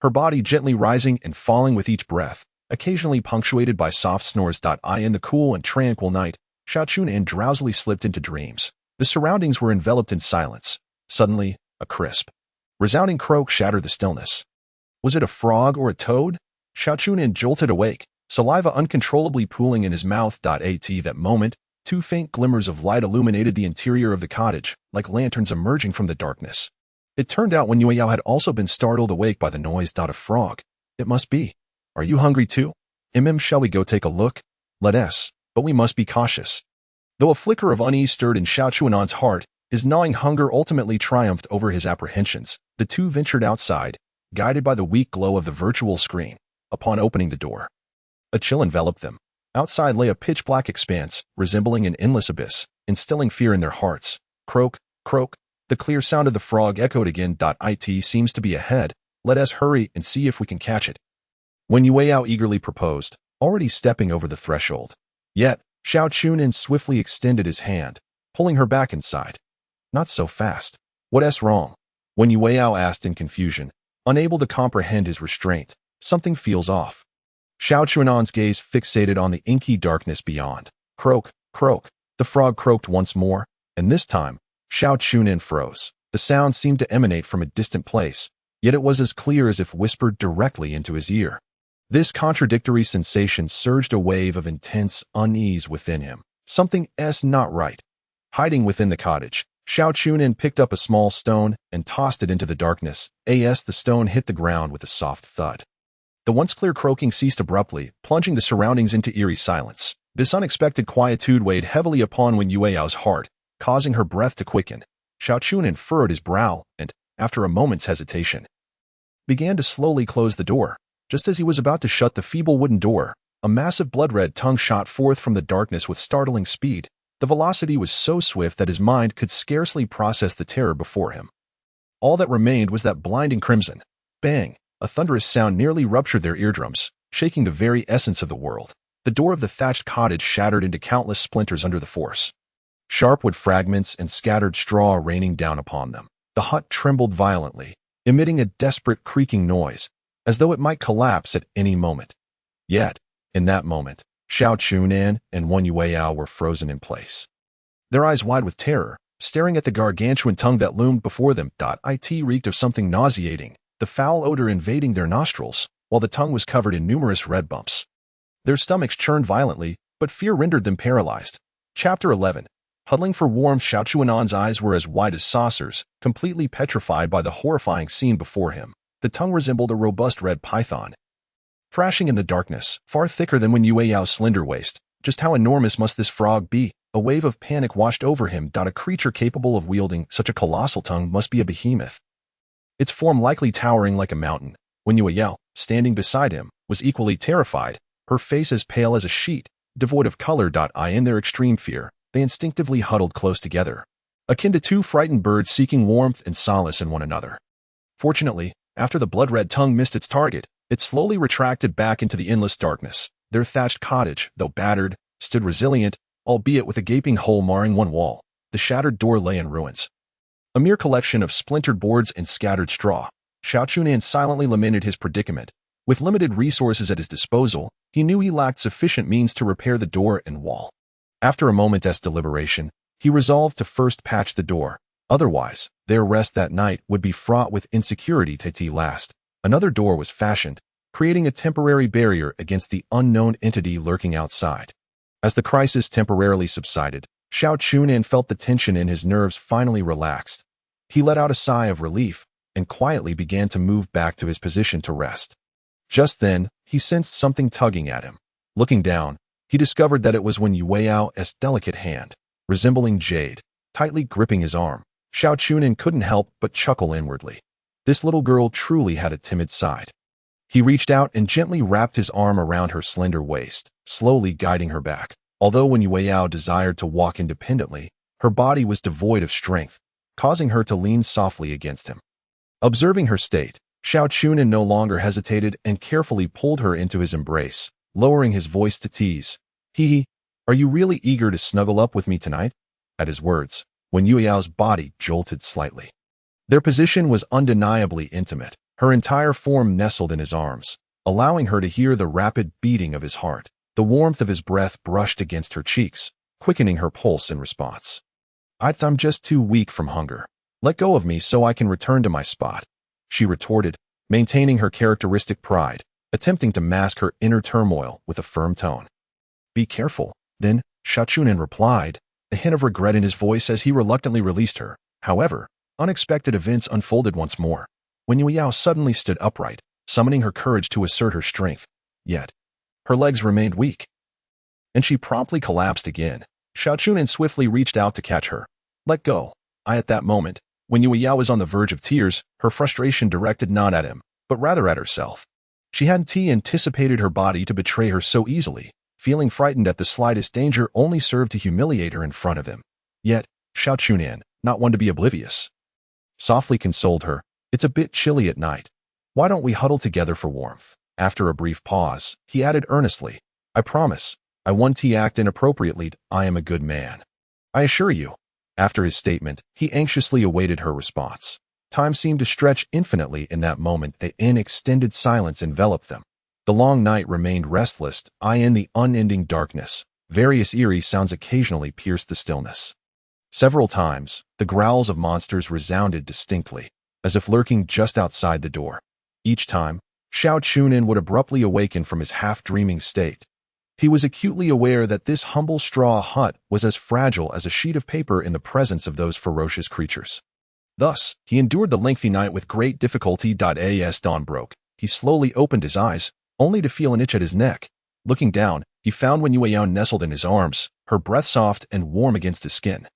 her body gently rising and falling with each breath, occasionally punctuated by soft snores. In the cool and tranquil night, Xiao Chu Nan drowsily slipped into dreams. The surroundings were enveloped in silence. Suddenly, a crisp, resounding croak shattered the stillness. Was it a frog or a toad? Xiao Chu Nan jolted awake, saliva uncontrollably pooling in his mouth. At that moment, two faint glimmers of light illuminated the interior of the cottage, like lanterns emerging from the darkness. It turned out Wen Yueyao had also been startled awake by the noise. A frog. It must be. Are you hungry too? Shall we go take a look? Let us, but we must be cautious. Though a flicker of unease stirred in Xiao Chu Nan's heart, his gnawing hunger ultimately triumphed over his apprehensions. The two ventured outside, guided by the weak glow of the virtual screen. Upon opening the door, a chill enveloped them. Outside lay a pitch-black expanse, resembling an endless abyss, instilling fear in their hearts. Croak, croak. The clear sound of the frog echoed again. It seems to be ahead. Let us hurry and see if we can catch it. Wen Yueyao eagerly proposed, already stepping over the threshold. Yet, Xiao Chu Nan swiftly extended his hand, pulling her back inside. Not so fast. What's wrong? Wen Yueyao asked in confusion, unable to comprehend his restraint. Something feels off. Xiao Chu Nan's gaze fixated on the inky darkness beyond. Croak, croak. The frog croaked once more, and this time, Xiao Chu Nan froze. The sound seemed to emanate from a distant place, yet it was as clear as if whispered directly into his ear. This contradictory sensation surged a wave of intense unease within him. Something's not right. Hiding within the cottage, Xiao Chu Nan picked up a small stone and tossed it into the darkness. The stone hit the ground with a soft thud. The once clear croaking ceased abruptly, plunging the surroundings into eerie silence. This unexpected quietude weighed heavily upon Wen Yueyao's heart, causing her breath to quicken. Xiao Chu Nan furrowed his brow and, after a moment's hesitation, began to slowly close the door. Just as he was about to shut the feeble wooden door, a massive blood-red tongue shot forth from the darkness with startling speed. The velocity was so swift that his mind could scarcely process the terror before him. All that remained was that blinding crimson. Bang! A thunderous sound nearly ruptured their eardrums, shaking the very essence of the world. The door of the thatched cottage shattered into countless splinters under the force. Sharp wood fragments and scattered straw raining down upon them. The hut trembled violently, emitting a desperate creaking noise, as though it might collapse at any moment. Yet, in that moment, Xiao Chu Nan and Wen Yueyao were frozen in place. Their eyes wide with terror, staring at the gargantuan tongue that loomed before them. It reeked of something nauseating, the foul odor invading their nostrils, while the tongue was covered in numerous red bumps. Their stomachs churned violently, but fear rendered them paralyzed. Chapter 11. Huddling for warmth, Xiao Chu Nan's eyes were as wide as saucers, completely petrified by the horrifying scene before him. The tongue resembled a robust red python, thrashing in the darkness, far thicker than Wen Yueyao's slender waist. Just how enormous must this frog be? A wave of panic washed over him. A creature capable of wielding such a colossal tongue must be a behemoth, its form likely towering like a mountain. Wen Yueyao, standing beside him, was equally terrified, her face as pale as a sheet, devoid of color. In their extreme fear, they instinctively huddled close together, akin to two frightened birds seeking warmth and solace in one another. Fortunately, after the blood-red tongue missed its target, it slowly retracted back into the endless darkness. Their thatched cottage, though battered, stood resilient, albeit with a gaping hole marring one wall. The shattered door lay in ruins, a mere collection of splintered boards and scattered straw. Xiao Chu Nan silently lamented his predicament. With limited resources at his disposal, he knew he lacked sufficient means to repair the door and wall. After a moment's deliberation, he resolved to first patch the door. Otherwise, their rest that night would be fraught with insecurity. Last, another door was fashioned, creating a temporary barrier against the unknown entity lurking outside. As the crisis temporarily subsided, Xiao Chu Nan felt the tension in his nerves finally relaxed. He let out a sigh of relief and quietly began to move back to his position to rest. Just then, he sensed something tugging at him. Looking down, he discovered that it was Wen Yueyao's delicate hand, resembling jade, tightly gripping his arm. Xiao Chu Nan couldn't help but chuckle inwardly. This little girl truly had a timid side. He reached out and gently wrapped his arm around her slender waist, slowly guiding her back. Although Wen Yueyao desired to walk independently, her body was devoid of strength, causing her to lean softly against him. Observing her state, Xiao Chu Nan no longer hesitated and carefully pulled her into his embrace, lowering his voice to tease. Are you really eager to snuggle up with me tonight? At his words, Wen Yueyao's body jolted slightly. Their position was undeniably intimate, her entire form nestled in his arms, allowing her to hear the rapid beating of his heart. The warmth of his breath brushed against her cheeks, quickening her pulse in response. I'm just too weak from hunger. Let go of me so I can return to my spot, she retorted, maintaining her characteristic pride. attempting to mask her inner turmoil with a firm tone. "Be careful." Then, Xiao Chu Nan replied, a hint of regret in his voice as he reluctantly released her. However, unexpected events unfolded once more. When Yao suddenly stood upright, summoning her courage to assert her strength. Yet, her legs remained weak, and she promptly collapsed again. Xiao Chu Nan swiftly reached out to catch her. "Let go." At that moment, when Yao was on the verge of tears, her frustration directed not at him, but rather at herself. She hadn't anticipated her body to betray her so easily. Feeling frightened at the slightest danger only served to humiliate her in front of him. Yet, Xiao Chu Nan, not one to be oblivious, softly consoled her. "It's a bit chilly at night. Why don't we huddle together for warmth?" After a brief pause, he added earnestly, "I promise, I won't act inappropriately. I am a good man. I assure you." After his statement, he anxiously awaited her response. Time seemed to stretch infinitely in that moment. An extended silence enveloped them. The long night remained restless. In the unending darkness, various eerie sounds occasionally pierced the stillness. Several times, the growls of monsters resounded distinctly, as if lurking just outside the door. Each time, Xiao Chu Nan would abruptly awaken from his half-dreaming state. He was acutely aware that this humble straw hut was as fragile as a sheet of paper in the presence of those ferocious creatures. Thus, he endured the lengthy night with great difficulty. As dawn broke, he slowly opened his eyes, only to feel an itch at his neck. Looking down, he found Wen Yueyao nestled in his arms, her breath soft and warm against his skin.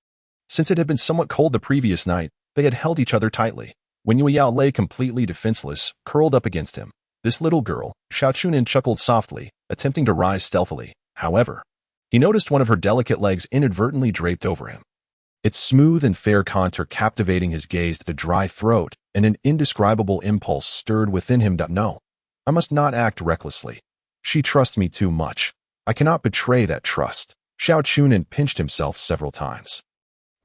Since it had been somewhat cold the previous night, they had held each other tightly. Wen Yueyao lay completely defenseless, curled up against him. This little girl, Xiao Chu Nan, chuckled softly, attempting to rise stealthily. However, he noticed one of her delicate legs inadvertently draped over him. Its smooth and fair contour captivating his gaze. The dry throat and an indescribable impulse stirred within him. No, I must not act recklessly. She trusts me too much. I cannot betray that trust. Xiao Chu Nan pinched himself several times,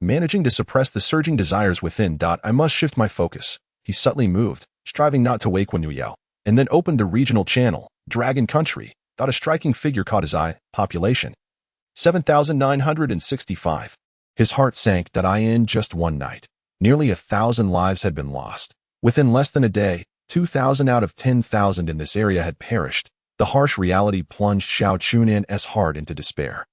managing to suppress the surging desires within. I must shift my focus. He subtly moved, striving not to wake Wen Yueyao, and then opened the regional channel, Dragon Country. A striking figure caught his eye. Population 7,965. His heart sank. In just one night, nearly 1,000 lives had been lost. Within less than a day, 2,000 out of 10,000 in this area had perished. The harsh reality plunged Xiao Chu Nan's heart into despair.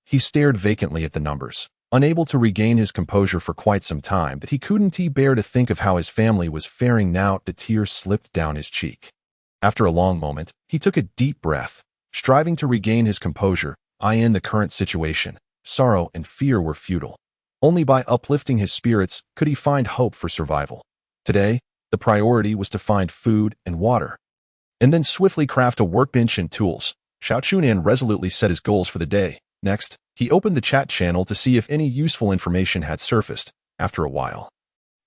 He stared vacantly at the numbers, unable to regain his composure for quite some time. But he couldn't bear to think of how his family was faring now. The tears slipped down his cheek. After a long moment, he took a deep breath, striving to regain his composure. In the current situation, sorrow and fear were futile. Only by uplifting his spirits could he find hope for survival. Today, the priority was to find food and water, and then swiftly craft a workbench and tools. Xiao Chu Nan resolutely set his goals for the day. Next, he opened the chat channel to see if any useful information had surfaced. After a while,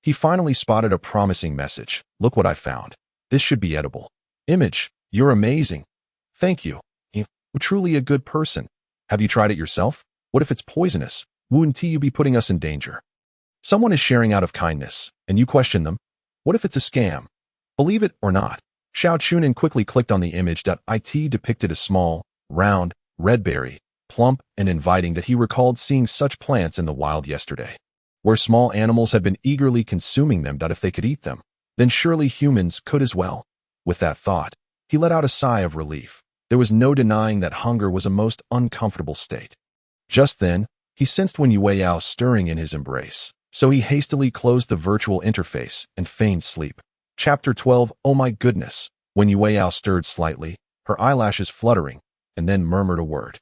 he finally spotted a promising message. "Look what I found. This should be edible." Image: "You're amazing. Thank you. You're truly a good person. Have you tried it yourself? What if it's poisonous? Wouldn't you be putting us in danger?" Someone is sharing out of kindness, and you question them. What if it's a scam? Believe it or not. Xiao Chu Nan quickly clicked on the image. It depicted a small, round, red berry, plump and inviting. He recalled seeing such plants in the wild yesterday, where small animals had been eagerly consuming them. If they could eat them, then surely humans could as well. With that thought, he let out a sigh of relief. There was no denying that hunger was a most uncomfortable state. Just then, he sensed Wen Yueyao stirring in his embrace, so he hastily closed the virtual interface and feigned sleep. Chapter 12. Oh my goodness. Wen Yueyao stirred slightly, her eyelashes fluttering, and then murmured a word.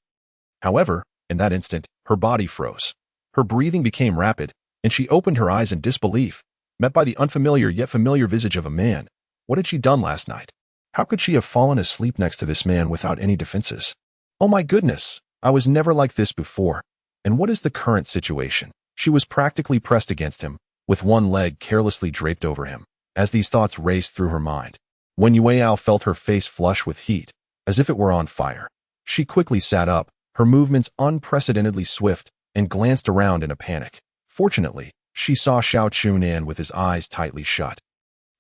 However, in that instant, her body froze. Her breathing became rapid, and she opened her eyes in disbelief, met by the unfamiliar yet familiar visage of a man. What had she done last night? How could she have fallen asleep next to this man without any defenses? Oh my goodness, I was never like this before. And what is the current situation? She was practically pressed against him, with one leg carelessly draped over him. As these thoughts raced through her mind, Wen Yueyao felt her face flush with heat, as if it were on fire. She quickly sat up, her movements unprecedentedly swift, and glanced around in a panic. Fortunately, she saw Xiao Chu Nan with his eyes tightly shut,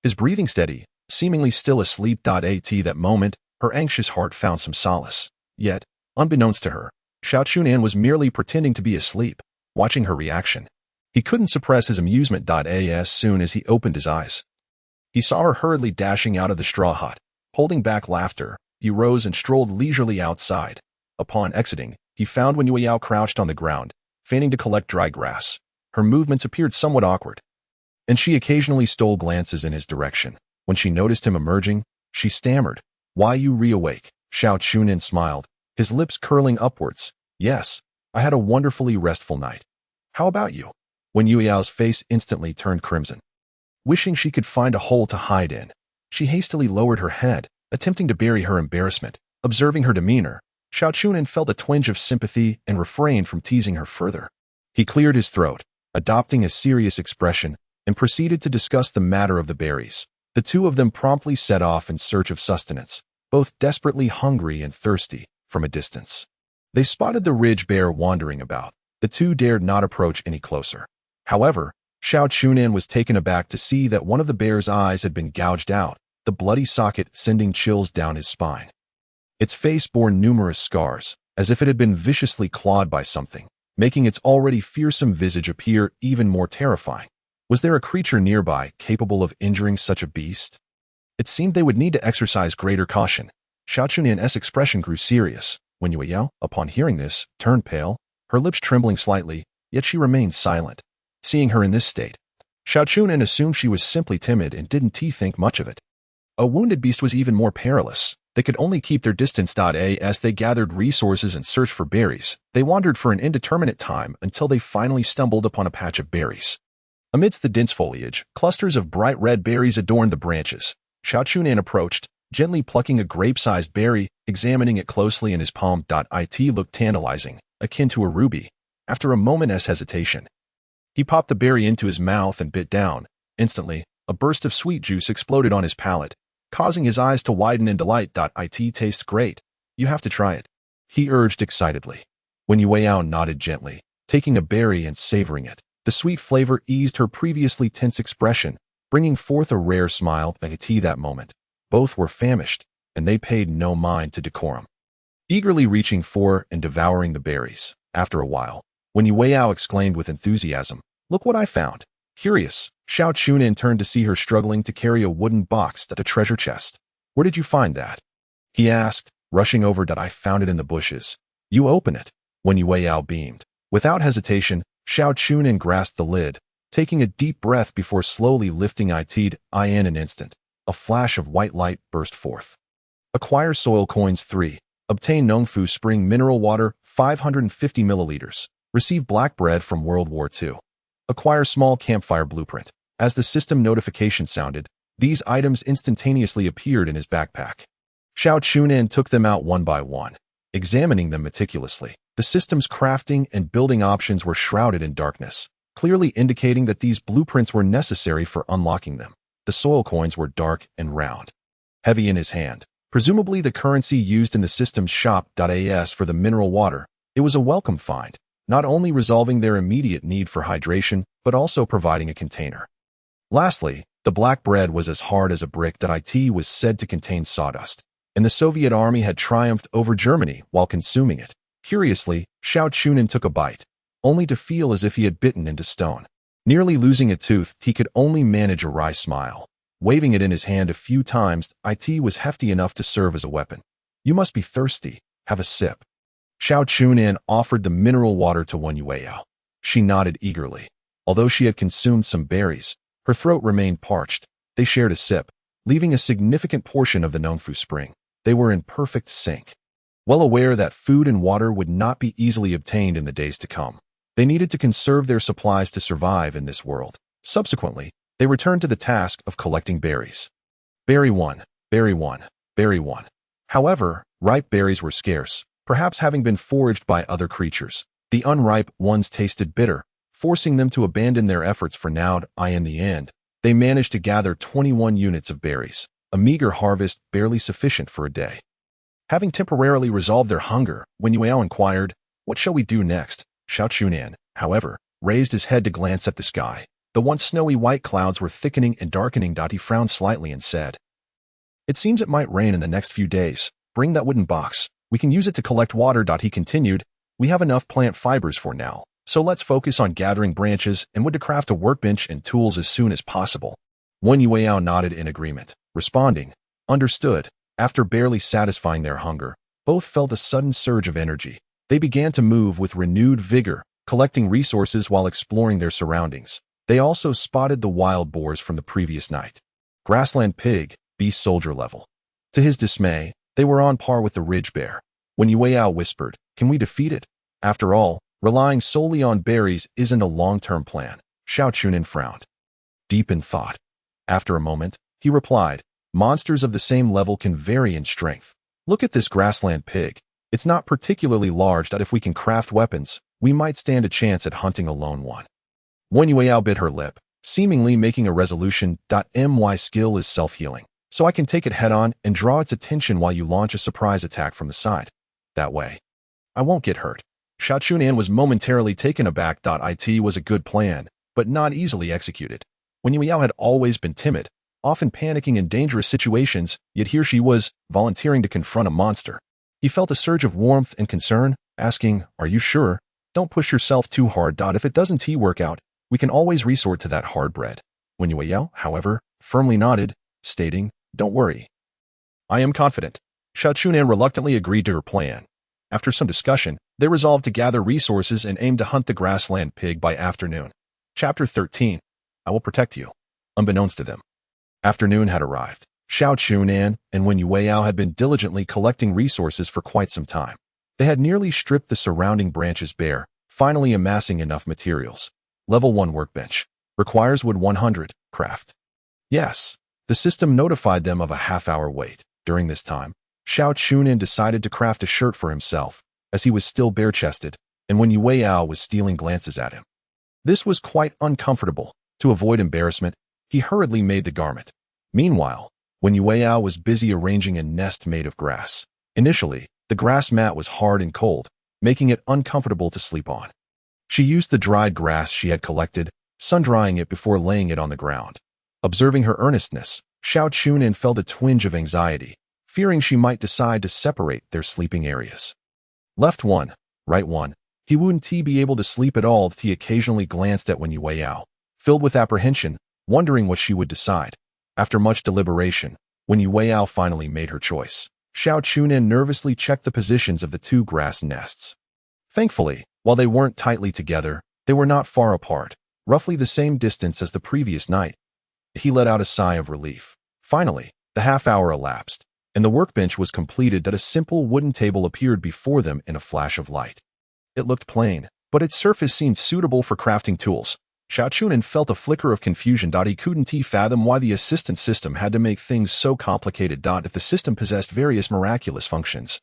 his breathing steady, seemingly still asleep. At that moment, her anxious heart found some solace. Yet, unbeknownst to her, Xiao Chu Nan was merely pretending to be asleep. Watching her reaction, he couldn't suppress his amusement. As soon as he opened his eyes, he saw her hurriedly dashing out of the straw hut, Holding back laughter, he rose and strolled leisurely outside. Upon exiting, he found Wen Yueyao crouched on the ground, feigning to collect dry grass. Her movements appeared somewhat awkward, and she occasionally stole glances in his direction. When she noticed him emerging, she stammered, "Why you reawake?" Xiao Chu Nan smiled, his lips curling upwards. "Yes, I had a wonderfully restful night. How about you?" Wen Yueyao's face instantly turned crimson. Wishing she could find a hole to hide in, she hastily lowered her head, attempting to bury her embarrassment. Observing her demeanor, Xiao Chu Nan felt a twinge of sympathy and refrained from teasing her further. He cleared his throat, adopting a serious expression, and proceeded to discuss the matter of the berries. The two of them promptly set off in search of sustenance, both desperately hungry and thirsty, from a distance. They spotted the ridge bear wandering about. The two dared not approach any closer. However, Xiao Chu Nan was taken aback to see that one of the bear's eyes had been gouged out, the bloody socket sending chills down his spine. Its face bore numerous scars, as if it had been viciously clawed by something, making its already fearsome visage appear even more terrifying. Was there a creature nearby capable of injuring such a beast? It seemed they would need to exercise greater caution. Xiao Chu Nan's expression grew serious. Wen Yueyao, upon hearing this, turned pale, her lips trembling slightly, yet she remained silent. Seeing her in this state, Xiao Chu Nan assumed she was simply timid and didn't think much of it. A wounded beast was even more perilous. They could only keep their distance. As they gathered resources and searched for berries, they wandered for an indeterminate time until they finally stumbled upon a patch of berries. Amidst the dense foliage, clusters of bright red berries adorned the branches. Xiao Chu Nan approached, gently plucking a grape-sized berry, examining it closely in his palm. It looked tantalizing, akin to a ruby. After a moment's hesitation, he popped the berry into his mouth and bit down. Instantly, a burst of sweet juice exploded on his palate, causing his eyes to widen in delight. It tastes great. You have to try it, he urged excitedly. Wen Yueyao nodded gently, taking a berry and savoring it. The sweet flavor eased her previously tense expression, bringing forth a rare smile. That moment, both were famished, and they paid no mind to decorum, eagerly reaching for and devouring the berries. After a while, Wen Yueyao exclaimed with enthusiasm, "Look what I found." Curious, Xiao Chu Nan turned to see her struggling to carry a wooden box at a treasure chest. "Where did you find that?" he asked, rushing over. "I found it in the bushes." "You open it." Wen Yueyao beamed. Without hesitation, Xiao Chu Nan grasped the lid, taking a deep breath before slowly lifting it. In an instant, a flash of white light burst forth. Acquire soil coins 3. Obtain Nongfu Spring Mineral Water 550 milliliters. Receive black bread from World War II. Acquire small campfire blueprint. As the system notification sounded, these items instantaneously appeared in his backpack. Xiao Chu Nan took them out one by one, examining them meticulously. The system's crafting and building options were shrouded in darkness, clearly indicating that these blueprints were necessary for unlocking them. The soil coins were dark and round, heavy in his hand, presumably the currency used in the system's shop.as for the mineral water. It was a welcome find, not only resolving their immediate need for hydration, but also providing a container. Lastly, the black bread was as hard as a brick. It was said to contain sawdust, and the Soviet army had triumphed over Germany while consuming it. Curiously, Xiao Chu Nan took a bite, only to feel as if he had bitten into stone. Nearly losing a tooth, he could only manage a wry smile. Waving it in his hand a few times, it was hefty enough to serve as a weapon. "You must be thirsty. Have a sip." Xiao Chu Nan offered the mineral water to Wen Yueyao. She nodded eagerly. Although she had consumed some berries, her throat remained parched. They shared a sip, leaving a significant portion of the Nongfu Spring. They were in perfect sync. Well aware that food and water would not be easily obtained in the days to come, they needed to conserve their supplies to survive in this world. Subsequently, they returned to the task of collecting berries. Berry 1, Berry 1, Berry 1. However, ripe berries were scarce, perhaps having been foraged by other creatures. The unripe ones tasted bitter, forcing them to abandon their efforts for now. In the end, they managed to gather 21 units of berries, a meager harvest barely sufficient for a day. Having temporarily resolved their hunger, Wen Yueyao inquired, "What shall we do next?" Xiao Chu Nan, however, raised his head to glance at the sky. The once snowy white clouds were thickening and darkening. He frowned slightly and said, "It seems it might rain in the next few days. Bring that wooden box. We can use it to collect water." He continued, "We have enough plant fibers for now, so let's focus on gathering branches and wood to craft a workbench and tools as soon as possible." Wen Yueyao nodded in agreement, responding, "Understood." After barely satisfying their hunger, both felt a sudden surge of energy. They began to move with renewed vigor, collecting resources while exploring their surroundings. They also spotted the wild boars from the previous night. Grassland pig, beast soldier level. To his dismay, they were on par with the ridge bear. When Yueyao whispered, "Can we defeat it?" After all, relying solely on berries isn't a long-term plan. Xiao Chu Nan frowned. Deep in thought. After a moment, he replied, "Monsters of the same level can vary in strength. Look at this grassland pig. It's not particularly large, that if we can craft weapons, we might stand a chance at hunting a lone one." When Yueyao bit her lip, seemingly making a resolution. My skill is self-healing, so I can take it head-on and draw its attention while you launch a surprise attack from the side. That way, I won't get hurt. Xiao Chu Nan was momentarily taken aback. It was a good plan, but not easily executed. When Yueyao had always been timid, often panicking in dangerous situations, yet here she was, volunteering to confront a monster. He felt a surge of warmth and concern, asking, "Are you sure? Don't push yourself too hard. If it doesn't work out, we can always resort to that hard bread." When Yueyao, however, firmly nodded, stating, "Don't worry. I am confident." Xiao Chu Nan reluctantly agreed to her plan. After some discussion, they resolved to gather resources and aim to hunt the grassland pig by afternoon. Chapter 13. I will protect you. Unbeknownst to them, afternoon had arrived. Xiao Chu Nan and Wen Yueyao had been diligently collecting resources for quite some time. They had nearly stripped the surrounding branches bare, finally amassing enough materials. Level 1 workbench. Requires wood 100. Craft. Yes. The system notified them of a half-hour wait. During this time, Xiao Chu Nan decided to craft a shirt for himself, as he was still bare-chested, and when Yueyao was stealing glances at him. This was quite uncomfortable. To avoid embarrassment, he hurriedly made the garment. Meanwhile, when Yueyao was busy arranging a nest made of grass. Initially, the grass mat was hard and cold, making it uncomfortable to sleep on. She used the dried grass she had collected, sun-drying it before laying it on the ground. Observing her earnestness, Xiao Chu Nan felt a twinge of anxiety, fearing she might decide to separate their sleeping areas. Left one, right one. He wouldn't be able to sleep at all. He occasionally glanced at Wen Yueyao, filled with apprehension, wondering what she would decide. After much deliberation, when Yueyao finally made her choice, Xiao Chu Nan nervously checked the positions of the two grass nests. Thankfully, while they weren't tightly together, they were not far apart, roughly the same distance as the previous night. He let out a sigh of relief. Finally, the half-hour elapsed, and the workbench was completed. A simple wooden table appeared before them in a flash of light. It looked plain, but its surface seemed suitable for crafting tools. Xiao Chu Nan felt a flicker of confusion. He couldn't fathom why the assistant system had to make things so complicated. If the system possessed various miraculous functions,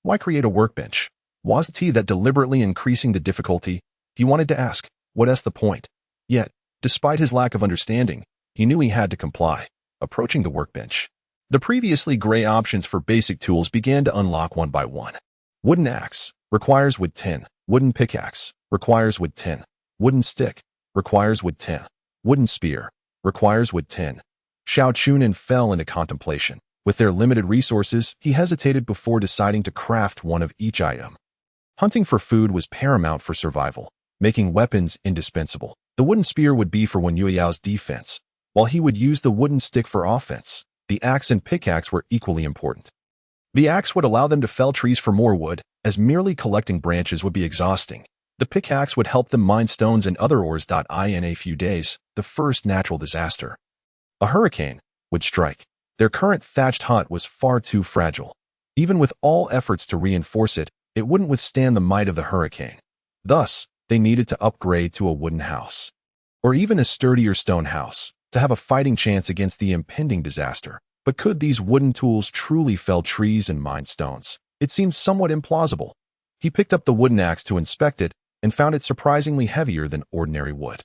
why create a workbench? Was that deliberately increasing the difficulty? He wanted to ask, what's the point? Yet, despite his lack of understanding, he knew he had to comply. Approaching the workbench, the previously gray options for basic tools began to unlock one by one. Wooden axe, requires wood 10. Wooden pickaxe, requires wood 10. Wooden stick, requires wood 10. Wooden spear, requires wood 10. Xiao Chu Nan fell into contemplation. With their limited resources, he hesitated before deciding to craft one of each item. Hunting for food was paramount for survival, making weapons indispensable. The wooden spear would be for Wen Yueyao's defense, while he would use the wooden stick for offense. The axe and pickaxe were equally important. The axe would allow them to fell trees for more wood, as merely collecting branches would be exhausting. The pickaxe would help them mine stones and other ores. In a few days, the first natural disaster, a hurricane, would strike. Their current thatched hut was far too fragile. Even with all efforts to reinforce it, it wouldn't withstand the might of the hurricane. Thus, they needed to upgrade to a wooden house, or even a sturdier stone house, to have a fighting chance against the impending disaster. But could these wooden tools truly fell trees and mine stones? It seemed somewhat implausible. He picked up the wooden axe to inspect it and found it surprisingly heavier than ordinary wood.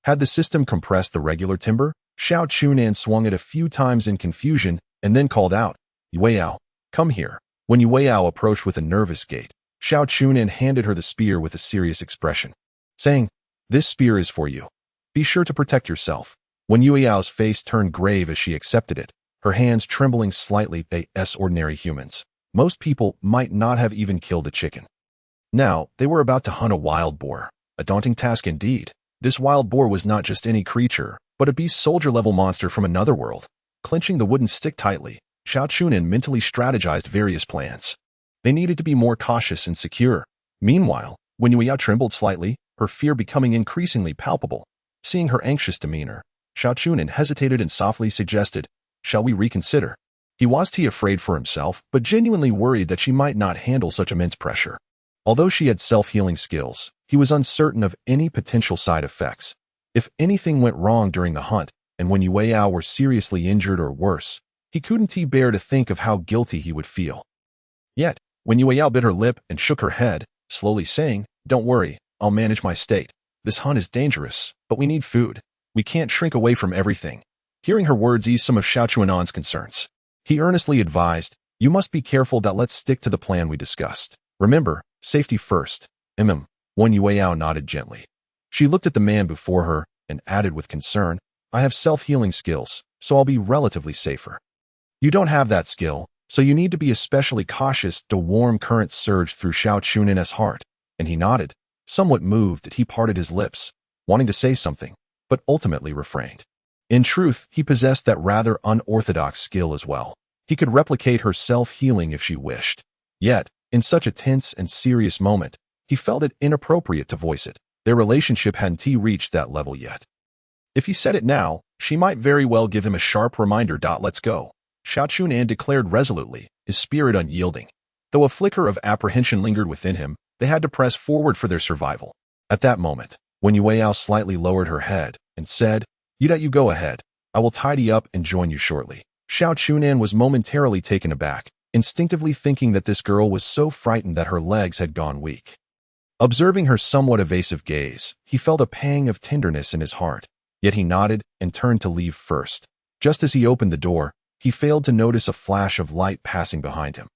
Had the system compressed the regular timber? Xiao Chu Nan swung it a few times in confusion and then called out, "Yueyao, come here." When Yueyao approached with a nervous gait, Xiao Chu Nan handed her the spear with a serious expression, saying, "This spear is for you. Be sure to protect yourself." When Yueyao's face turned grave as she accepted it, her hands trembling slightly. As ordinary humans, most people might not have even killed a chicken. Now, they were about to hunt a wild boar. A daunting task indeed. This wild boar was not just any creature, but a beast soldier-level monster from another world. Clenching the wooden stick tightly, Xiao Chu Nan mentally strategized various plans. They needed to be more cautious and secure. Meanwhile, when Yuyao trembled slightly, her fear becoming increasingly palpable. Seeing her anxious demeanor, Xiao Chu Nan hesitated and softly suggested, "Shall we reconsider?" He was afraid for himself, but genuinely worried that she might not handle such immense pressure. Although she had self-healing skills, he was uncertain of any potential side effects. If anything went wrong during the hunt, and when Yuyao were seriously injured or worse, he couldn't bear to think of how guilty he would feel. Yet, when Yuyao bit her lip and shook her head, slowly saying, "Don't worry, I'll manage my state. This hunt is dangerous, but we need food. We can't shrink away from everything." Hearing her words eased some of Xiao Chu Nan's concerns. He earnestly advised, "You must be careful that let's stick to the plan we discussed. Remember, safety first." When Yuyao nodded gently. She looked at the man before her and added with concern, "I have self-healing skills, so I'll be relatively safer. You don't have that skill, so you need to be especially cautious." The warm current surged through Xiao Chu Nan's heart, and he nodded. Somewhat moved, he parted his lips, wanting to say something, but ultimately refrained. In truth, he possessed that rather unorthodox skill as well. He could replicate her self-healing if she wished. Yet, in such a tense and serious moment, he felt it inappropriate to voice it. Their relationship hadn't reached that level yet. If he said it now, she might very well give him a sharp reminder. "Let's go," Xiao Chu Nan declared resolutely, his spirit unyielding. Though a flicker of apprehension lingered within him, they had to press forward for their survival. At that moment, when Yuyao slightly lowered her head and said, You go ahead. I will tidy up and join you shortly," Xiao Chu Nan was momentarily taken aback, instinctively thinking that this girl was so frightened that her legs had gone weak. Observing her somewhat evasive gaze, he felt a pang of tenderness in his heart, yet he nodded and turned to leave first. Just as he opened the door, he failed to notice a flash of light passing behind him.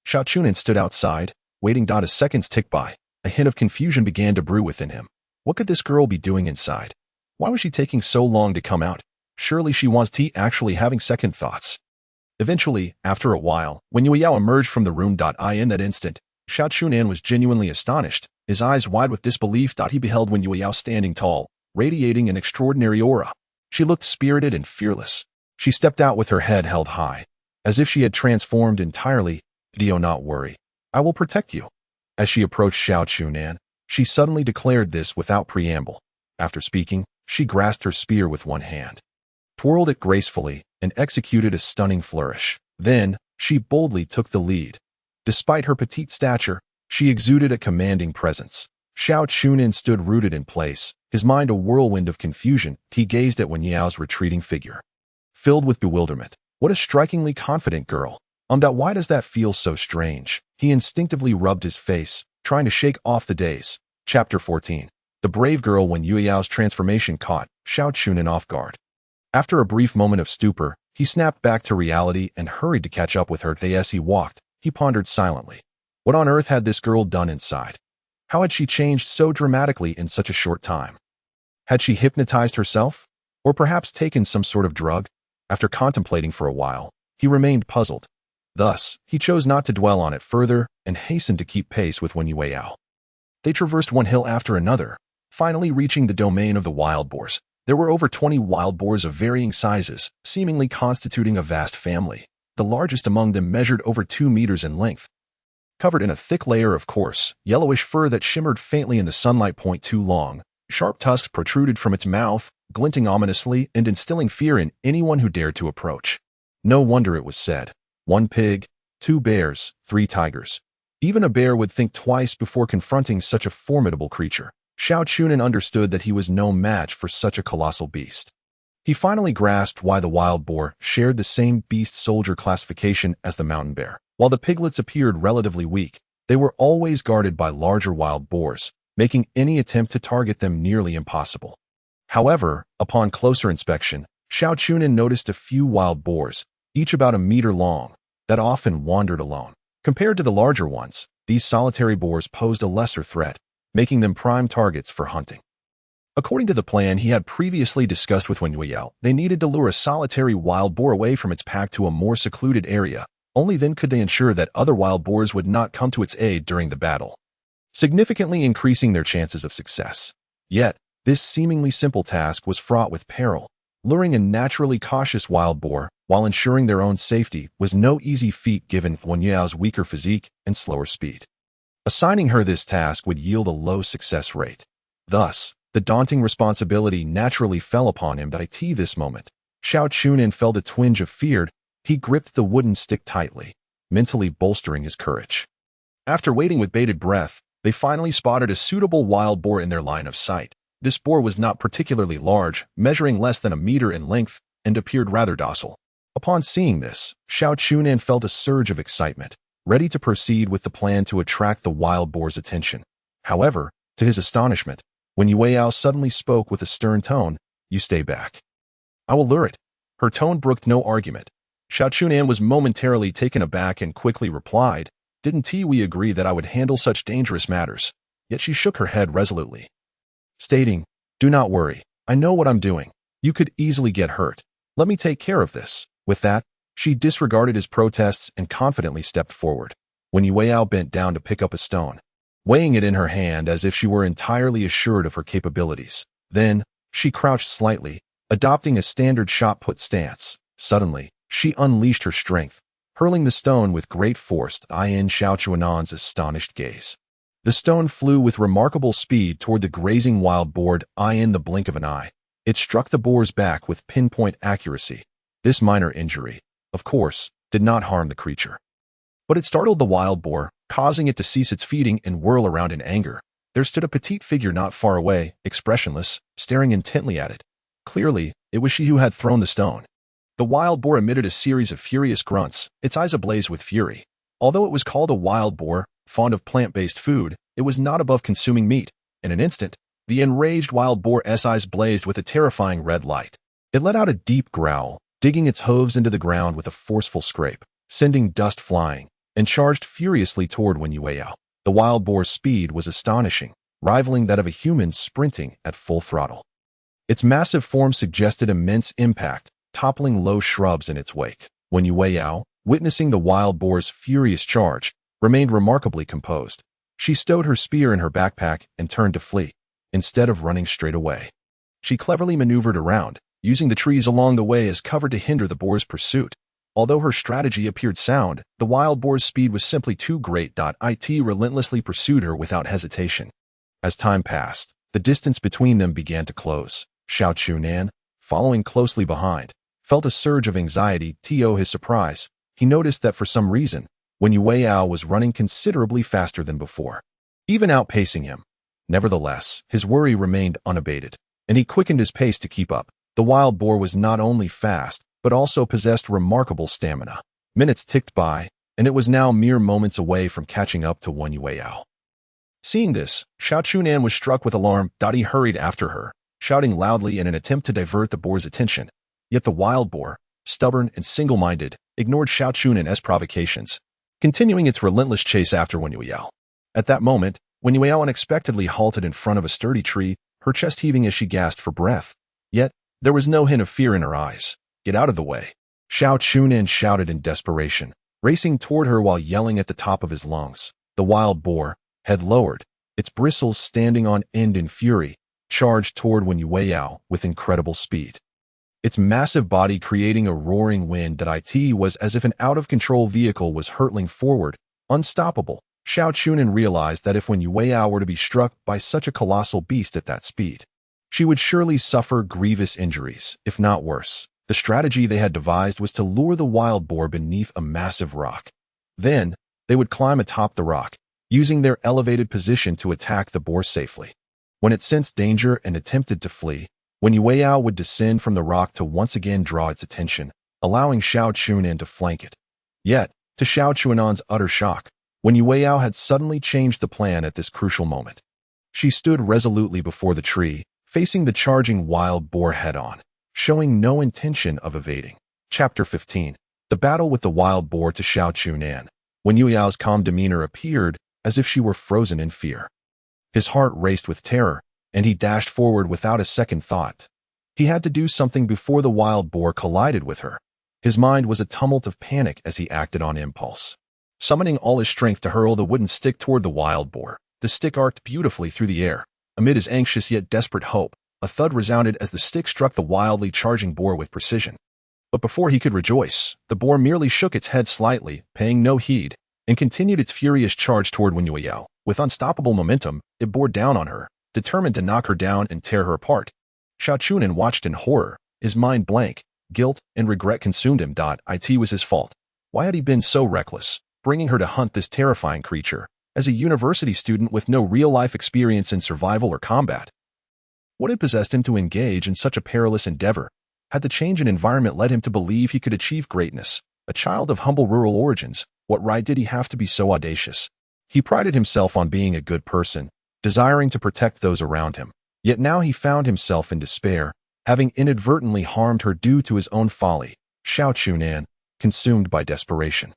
Xiao Chu Nan stood outside, waiting. As seconds ticked by, a hint of confusion began to brew within him. What could this girl be doing inside? Why was she taking so long to come out? Surely she was actually having second thoughts. Eventually, after a while, when Yuyao emerged from the room, in that instant, Xiao Chu Nan was genuinely astonished, his eyes wide with disbelief. He beheld Wen Yuyao standing tall, radiating an extraordinary aura. She looked spirited and fearless. She stepped out with her head held high, as if she had transformed entirely. "Do not worry. I will protect you." As she approached Xiao Chu Nan, she suddenly declared this without preamble. After speaking, she grasped her spear with one hand, twirled it gracefully, and executed a stunning flourish. Then, she boldly took the lead. Despite her petite stature, she exuded a commanding presence. Xiao Chu Nan stood rooted in place, his mind a whirlwind of confusion. He gazed at Wen Yao's retreating figure, filled with bewilderment. What a strikingly confident girl. Why does that feel so strange? He instinctively rubbed his face, trying to shake off the daze. Chapter 14. The brave girl. When Yuyao's transformation caught Xiao Chu Nan off guard. After a brief moment of stupor, he snapped back to reality and hurried to catch up with her. As he walked, he pondered silently. What on earth had this girl done inside? How had she changed so dramatically in such a short time? Had she hypnotized herself? Or perhaps taken some sort of drug? After contemplating for a while, he remained puzzled. Thus, he chose not to dwell on it further and hastened to keep pace with Wen Yuyao. They traversed one hill after another, finally reaching the domain of the wild boars. There were over 20 wild boars of varying sizes, seemingly constituting a vast family. The largest among them measured over 2 meters in length, covered in a thick layer of coarse, yellowish fur that shimmered faintly in the sunlight. Too long, sharp tusks protruded from its mouth, glinting ominously and instilling fear in anyone who dared to approach. No wonder it was said, 1 pig, 2 bears, 3 tigers. Even a bear would think twice before confronting such a formidable creature. Xiao Chu Nan understood that he was no match for such a colossal beast. He finally grasped why the wild boar shared the same beast-soldier classification as the mountain bear. While the piglets appeared relatively weak, they were always guarded by larger wild boars, making any attempt to target them nearly impossible. However, upon closer inspection, Xiao Chu Nan noticed a few wild boars, each about a meter long, that often wandered alone. Compared to the larger ones, these solitary boars posed a lesser threat, making them prime targets for hunting. According to the plan he had previously discussed with Wen Yuyao, they needed to lure a solitary wild boar away from its pack to a more secluded area. Only then could they ensure that other wild boars would not come to its aid during the battle, significantly increasing their chances of success. Yet, this seemingly simple task was fraught with peril. Luring a naturally cautious wild boar while ensuring their own safety was no easy feat given Wen Yao's weaker physique and slower speed. Assigning her this task would yield a low success rate. Thus, the daunting responsibility naturally fell upon him. This moment, Xiao Chu Nan felt a twinge of fear. He gripped the wooden stick tightly, mentally bolstering his courage. After waiting with bated breath, they finally spotted a suitable wild boar in their line of sight. This boar was not particularly large, measuring less than a meter in length, and appeared rather docile. Upon seeing this, Xiao Chu Nan felt a surge of excitement, ready to proceed with the plan to attract the wild boar's attention. However, to his astonishment, when Yao suddenly spoke with a stern tone, "You stay back. I will lure it." Her tone brooked no argument. Xiao Chu Nan was momentarily taken aback and quickly replied, "Didn't we agree that I would handle such dangerous matters?" Yet she shook her head resolutely, stating, "Do not worry. I know what I'm doing. You could easily get hurt. Let me take care of this." With that, she disregarded his protests and confidently stepped forward. When Yao bent down to pick up a stone, weighing it in her hand as if she were entirely assured of her capabilities. Then, she crouched slightly, adopting a standard shot-put stance. Suddenly, she unleashed her strength, hurling the stone with great force. In Xiao Chu Nan's astonished gaze, the stone flew with remarkable speed toward the grazing wild boar. In the blink of an eye, it struck the boar's back with pinpoint accuracy. This minor injury, of course, did not harm the creature, but it startled the wild boar, causing it to cease its feeding and whirl around in anger. There stood a petite figure not far away, expressionless, staring intently at it. Clearly, it was she who had thrown the stone. The wild boar emitted a series of furious grunts, its eyes ablaze with fury. Although it was called a wild boar, fond of plant-based food, it was not above consuming meat. In an instant, the enraged wild boar's eyes blazed with a terrifying red light. It let out a deep growl, digging its hooves into the ground with a forceful scrape, sending dust flying, and charged furiously toward Wen Yao. The wild boar's speed was astonishing, rivaling that of a human sprinting at full throttle. Its massive form suggested immense impact, toppling low shrubs in its wake. Wen Yao, witnessing the wild boar's furious charge, remained remarkably composed. She stowed her spear in her backpack and turned to flee, instead of running straight away. She cleverly maneuvered around, using the trees along the way as cover to hinder the boar's pursuit. Although her strategy appeared sound, the wild boar's speed was simply too great. It relentlessly pursued her without hesitation. As time passed, the distance between them began to close. Xiao Chu Nan, following closely behind, felt a surge of anxiety. To his surprise, he noticed that for some reason, Wen Yao was running considerably faster than before, even outpacing him. Nevertheless, his worry remained unabated, and he quickened his pace to keep up. The wild boar was not only fast, but also possessed remarkable stamina. Minutes ticked by, and it was now mere moments away from catching up to Wen Yao. Seeing this, Xiao Chu Nan was struck with alarm. He hurried after her, shouting loudly in an attempt to divert the boar's attention. Yet the wild boar, stubborn and single-minded, ignored Xiao Chu Nan's provocations, continuing its relentless chase after Wen Yao. At that moment, Wen Yao unexpectedly halted in front of a sturdy tree, her chest heaving as she gasped for breath. Yet, there was no hint of fear in her eyes. "Get out of the way," Xiao Chu Nan shouted in desperation, racing toward her while yelling at the top of his lungs. The wild boar, head lowered, its bristles standing on end in fury, charged toward Wen Yao with incredible speed. Its massive body creating a roaring wind. It was as if an out-of-control vehicle was hurtling forward, unstoppable. Xiao Chu Nan realized that if Wen Yao were to be struck by such a colossal beast at that speed, she would surely suffer grievous injuries, if not worse. The strategy they had devised was to lure the wild boar beneath a massive rock. Then, they would climb atop the rock, using their elevated position to attack the boar safely. When it sensed danger and attempted to flee, Wen Yao would descend from the rock to once again draw its attention, allowing Xiao Chu Nan to flank it. Yet, to Xiao Chu Nan's utter shock, Wen Yao had suddenly changed the plan at this crucial moment. She stood resolutely before the tree, facing the charging wild boar head-on, showing no intention of evading. Chapter 15. The battle with the wild boar. To Xiao Chu Nan, Wen Yao's calm demeanor appeared as if she were frozen in fear. His heart raced with terror, and he dashed forward without a second thought. He had to do something before the wild boar collided with her. His mind was a tumult of panic as he acted on impulse. Summoning all his strength to hurl the wooden stick toward the wild boar, the stick arced beautifully through the air. Amid his anxious yet desperate hope, A thud resounded as the stick struck the wildly charging boar with precision. But before he could rejoice, the boar merely shook its head slightly, paying no heed, and continued its furious charge toward Wen Yueyao. With unstoppable momentum, it bore down on her, determined to knock her down and tear her apart. Xiao Chu Nan watched in horror, his mind blank. Guilt and regret consumed him. It was his fault. Why had he been so reckless, bringing her to hunt this terrifying creature, as a university student with no real-life experience in survival or combat? What had possessed him to engage in such a perilous endeavor? Had the change in environment led him to believe he could achieve greatness? A child of humble rural origins, what right did he have to be so audacious? He prided himself on being a good person, desiring to protect those around him. Yet now he found himself in despair, having inadvertently harmed her due to his own folly. Xiao Chu Nan, consumed by desperation,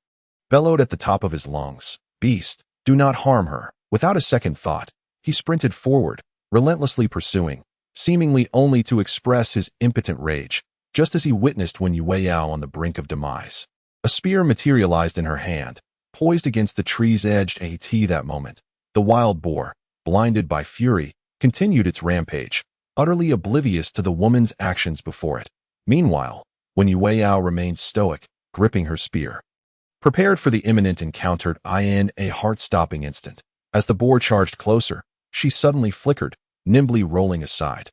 bellowed at the top of his lungs, "Beast, do not harm her." Without a second thought, he sprinted forward, relentlessly pursuing, seemingly only to express his impotent rage, just as he witnessed Wen Yueyao on the brink of demise. A spear materialized in her hand, poised against the tree's edge. At that moment, the wild boar, blinded by fury, continued its rampage, utterly oblivious to the woman's actions before it. Meanwhile, Wen Yueyao remained stoic, gripping her spear, prepared for the imminent encounter. In a heart-stopping instant, as the boar charged closer, she suddenly flickered, nimbly rolling aside.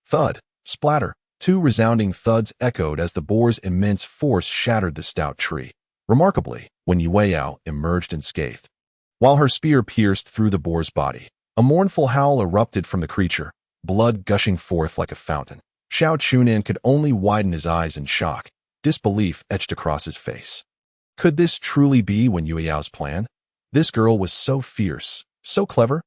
Thud, splatter, two resounding thuds echoed as the boar's immense force shattered the stout tree. Remarkably, Wen Yueyao emerged unscathed. While her spear pierced through the boar's body, a mournful howl erupted from the creature, blood gushing forth like a fountain. Xiao Chu Nan could only widen his eyes in shock. Disbelief etched across his face. Could this truly be Wen Yueyao's plan? This girl was so fierce, so clever.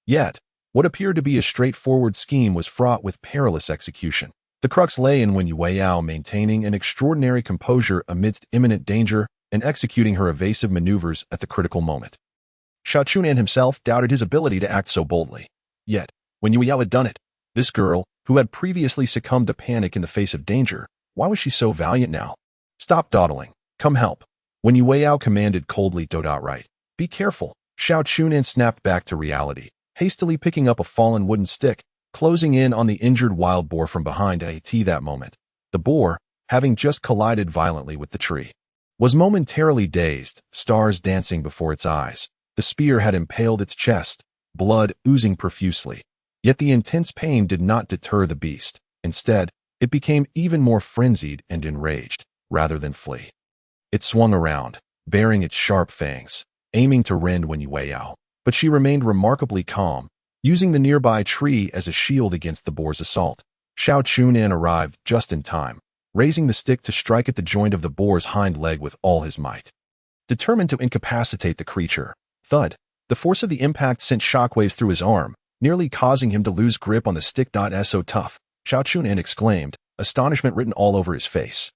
Yet, what appeared to be a straightforward scheme was fraught with perilous execution. The crux lay in Wen Yueyao maintaining an extraordinary composure amidst imminent danger and executing her evasive maneuvers at the critical moment. Xiao Chu Nan himself doubted his ability to act so boldly. Yet, Wen Yueyao had done it. This girl, who had previously succumbed to panic in the face of danger, why was she so valiant now? Stop dawdling. Come help. Wen Yueyao commanded coldly. Right. Be careful. Xiao Chu Nan snapped back to reality, hastily picking up a fallen wooden stick, closing in on the injured wild boar from behind. At that moment, the boar, having just collided violently with the tree, was momentarily dazed, stars dancing before its eyes. The spear had impaled its chest, blood oozing profusely. Yet the intense pain did not deter the beast. Instead, it became even more frenzied and enraged, rather than flee. It swung around, baring its sharp fangs, aiming to rend Wen Yueyao, but she remained remarkably calm, using the nearby tree as a shield against the boar's assault. Xiao Chu Nan arrived just in time, raising the stick to strike at the joint of the boar's hind leg with all his might. Determined to incapacitate the creature, thud, the force of the impact sent shockwaves through his arm, nearly causing him to lose grip on the stick. So tough, Xiao Chu Nan exclaimed, astonishment written all over his face.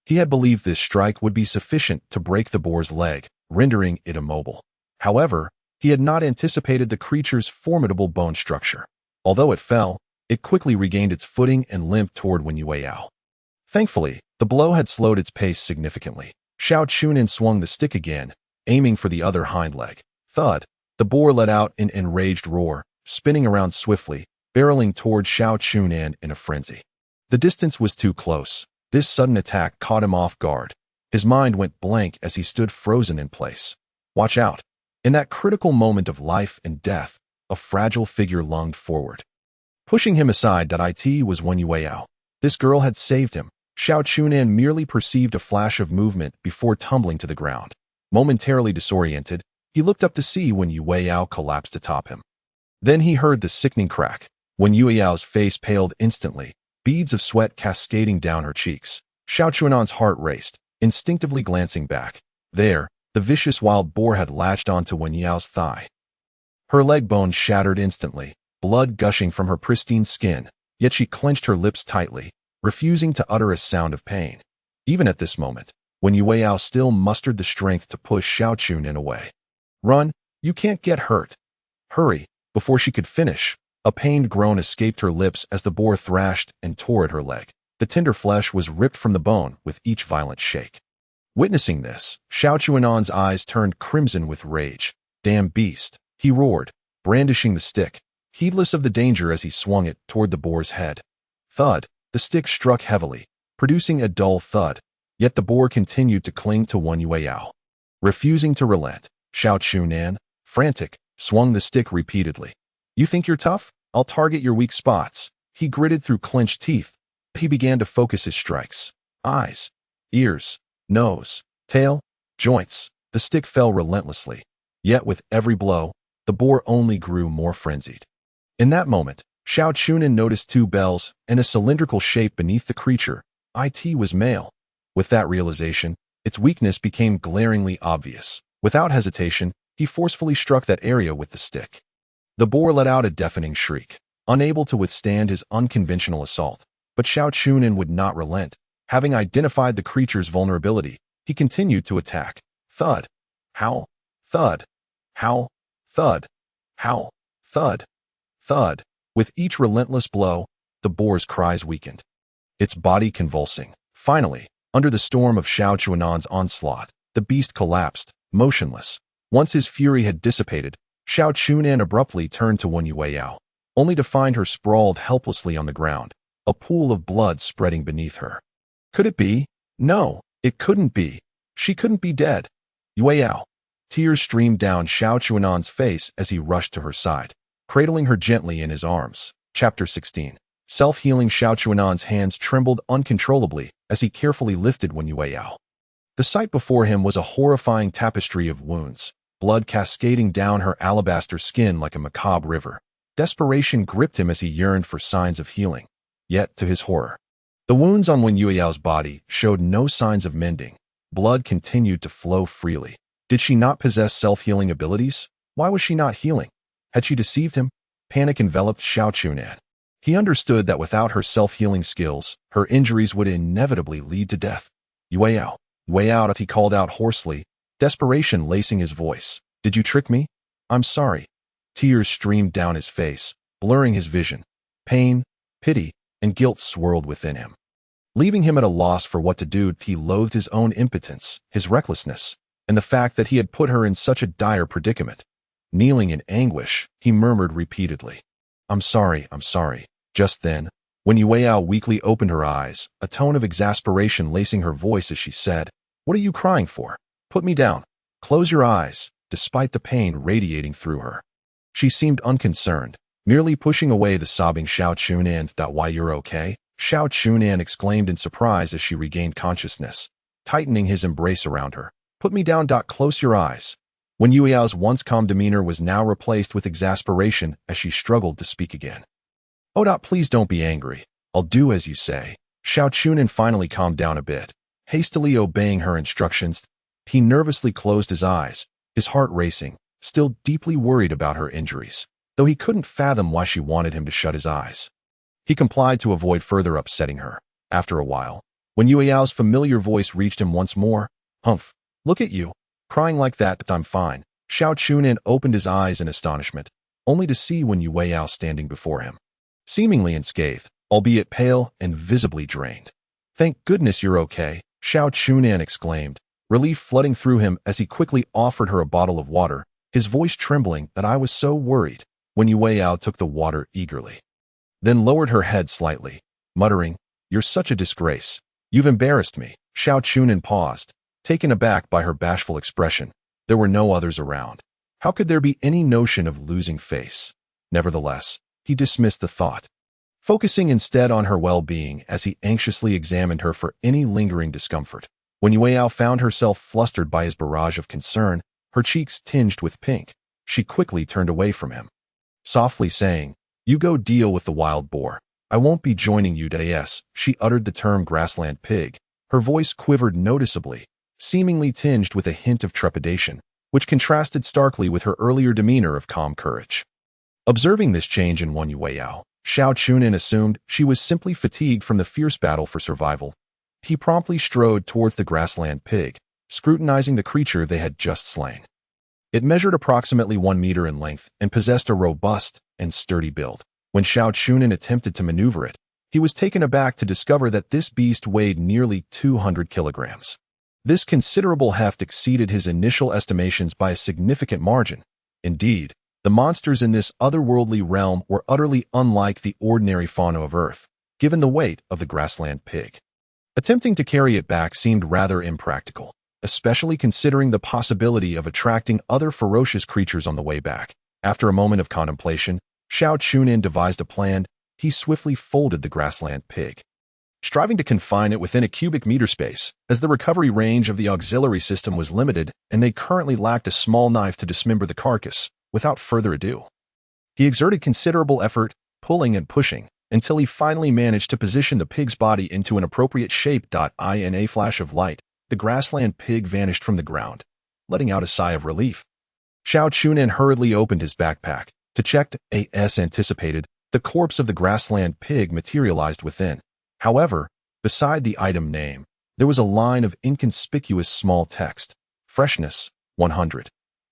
He had believed this strike would be sufficient to break the boar's leg, rendering it immobile. However, he had not anticipated the creature's formidable bone structure. Although it fell, it quickly regained its footing and limped toward Wen Yueyao. Thankfully, the blow had slowed its pace significantly. Xiao Chu Nan swung the stick again, aiming for the other hind leg. Thud, the boar let out an enraged roar, spinning around swiftly, barreling toward Xiao Chu Nan in a frenzy. The distance was too close. This sudden attack caught him off guard. His mind went blank as he stood frozen in place. Watch out. In that critical moment of life and death, a fragile figure lunged forward. Pushing him aside. It was Wen Yueyao. This girl had saved him. Xiao Chu Nan merely perceived a flash of movement before tumbling to the ground. Momentarily disoriented, he looked up to see Wen Yueyao collapsed atop him. Then he heard the sickening crack. Wen Yueyao's face paled instantly, beads of sweat cascading down her cheeks. Xiao Chu Nan's heart raced, instinctively glancing back. There, the vicious wild boar had latched onto Wen Yueyao's thigh. Her leg bone shattered instantly, blood gushing from her pristine skin, yet she clenched her lips tightly, refusing to utter a sound of pain. Even at this moment, Wen Yueyao still mustered the strength to push Xiao Chu Nan away. Run, you can't get hurt. Hurry. Before she could finish, a pained groan escaped her lips as the boar thrashed and tore at her leg. The tender flesh was ripped from the bone with each violent shake. Witnessing this, Xiao Chu Nan's eyes turned crimson with rage. Damn beast, he roared, brandishing the stick. heedless of the danger as he swung it toward the boar's head. Thud, the stick struck heavily, producing a dull thud, yet the boar continued to cling to Yao. Refusing to relent, Xiao Chu Nan, frantic, swung the stick repeatedly. You think you're tough? I'll target your weak spots. He gritted through clenched teeth. He began to focus his strikes. Eyes, ears, nose, tail, joints. The stick fell relentlessly. Yet with every blow, the boar only grew more frenzied. In that moment, Xiao Chu Nan noticed two bells and a cylindrical shape beneath the creature. It was male. With that realization, its weakness became glaringly obvious. Without hesitation, he forcefully struck that area with the stick. The boar let out a deafening shriek, unable to withstand his unconventional assault. But Xiao Chu Nan would not relent. Having identified the creature's vulnerability, he continued to attack. Thud, howl, thud, howl, thud, howl, thud, thud. With each relentless blow, the boar's cries weakened, its body convulsing. Finally, under the storm of Xiao Chu Nan's onslaught, the beast collapsed, motionless. Once his fury had dissipated, Xiao Chu Nan abruptly turned to Yao, only to find her sprawled helplessly on the ground, a pool of blood spreading beneath her. Could it be? No, it couldn't be. She couldn't be dead. Yao. Tears streamed down Xiao Chu Nan's face as he rushed to her side, cradling her gently in his arms. Chapter 16. Self-healing. Xiao Chu Nan's hands trembled uncontrollably as he carefully lifted Yao. The sight before him was a horrifying tapestry of wounds, blood cascading down her alabaster skin like a macabre river. Desperation gripped him as he yearned for signs of healing. Yet, to his horror, the wounds on Yao's body showed no signs of mending. Blood continued to flow freely. Did she not possess self-healing abilities? Why was she not healing? Had she deceived him? Panic enveloped Xiao Chu Nan. He understood that without her self-healing skills, her injuries would inevitably lead to death. Yao, he called out hoarsely, desperation lacing his voice. Did you trick me? I'm sorry. Tears streamed down his face, blurring his vision. Pain, pity, and guilt swirled within him. Leaving him at a loss for what to do, he loathed his own impotence, his recklessness, and the fact that he had put her in such a dire predicament. Kneeling in anguish, he murmured repeatedly, I'm sorry, I'm sorry. Just then, when Yao weakly opened her eyes, a tone of exasperation lacing her voice as she said, What are you crying for? Put me down. Close your eyes, despite the pain radiating through her. She seemed unconcerned, merely pushing away the sobbing Xiao Chu Nan. Why, you're okay? Xiao Chu Nan exclaimed in surprise as she regained consciousness, tightening his embrace around her. Put me down. Close your eyes. When Yao's once calm demeanor was now replaced with exasperation as she struggled to speak again. Oh, please don't be angry. I'll do as you say. Xiao Chu Nan finally calmed down a bit. Hastily obeying her instructions, he nervously closed his eyes, his heart racing, still deeply worried about her injuries, though he couldn't fathom why she wanted him to shut his eyes. He complied to avoid further upsetting her. After a while, when Yao's familiar voice reached him once more, Humph, look at you, crying like that. I'm fine. Xiao Chu Nan opened his eyes in astonishment, only to see Yao standing before him, seemingly unscathed, albeit pale and visibly drained. Thank goodness you're okay, Xiao Chu Nan exclaimed, relief flooding through him as he quickly offered her a bottle of water, his voice trembling that I was so worried. When Yao took the water eagerly, then lowered her head slightly, muttering, You're such a disgrace. You've embarrassed me. Xiao Chu Nan paused, taken aback by her bashful expression. There were no others around. How could there be any notion of losing face? Nevertheless, he dismissed the thought, focusing instead on her well-being as he anxiously examined her for any lingering discomfort. When Yao found herself flustered by his barrage of concern, her cheeks tinged with pink, she quickly turned away from him, softly saying, You go deal with the wild boar. I won't be joining you today. She uttered the term grassland pig. Her voice quivered noticeably, seemingly tinged with a hint of trepidation, which contrasted starkly with her earlier demeanor of calm courage. Observing this change in Yao, Xiao Chu Nan assumed she was simply fatigued from the fierce battle for survival. He promptly strode towards the grassland pig, scrutinizing the creature they had just slain. It measured approximately 1 meter in length and possessed a robust and sturdy build. When Xiao Chu Nan attempted to maneuver it, he was taken aback to discover that this beast weighed nearly 200 kilograms. This considerable heft exceeded his initial estimations by a significant margin. Indeed, The monsters in this otherworldly realm were utterly unlike the ordinary fauna of Earth, given the weight of the grassland pig. Attempting to carry it back seemed rather impractical, especially considering the possibility of attracting other ferocious creatures on the way back. After a moment of contemplation, Xiao Chu Nan devised a plan. He swiftly folded the grassland pig, striving to confine it within a cubic meter space, as the recovery range of the auxiliary system was limited and they currently lacked a small knife to dismember the carcass. Without further ado, he exerted considerable effort, pulling and pushing, until he finally managed to position the pig's body into an appropriate shape. In a flash of light, the grassland pig vanished from the ground, letting out a sigh of relief. Xiao Chu Nan hurriedly opened his backpack to check. As anticipated, the corpse of the grassland pig materialized within. However, beside the item name, there was a line of inconspicuous small text: freshness, 100.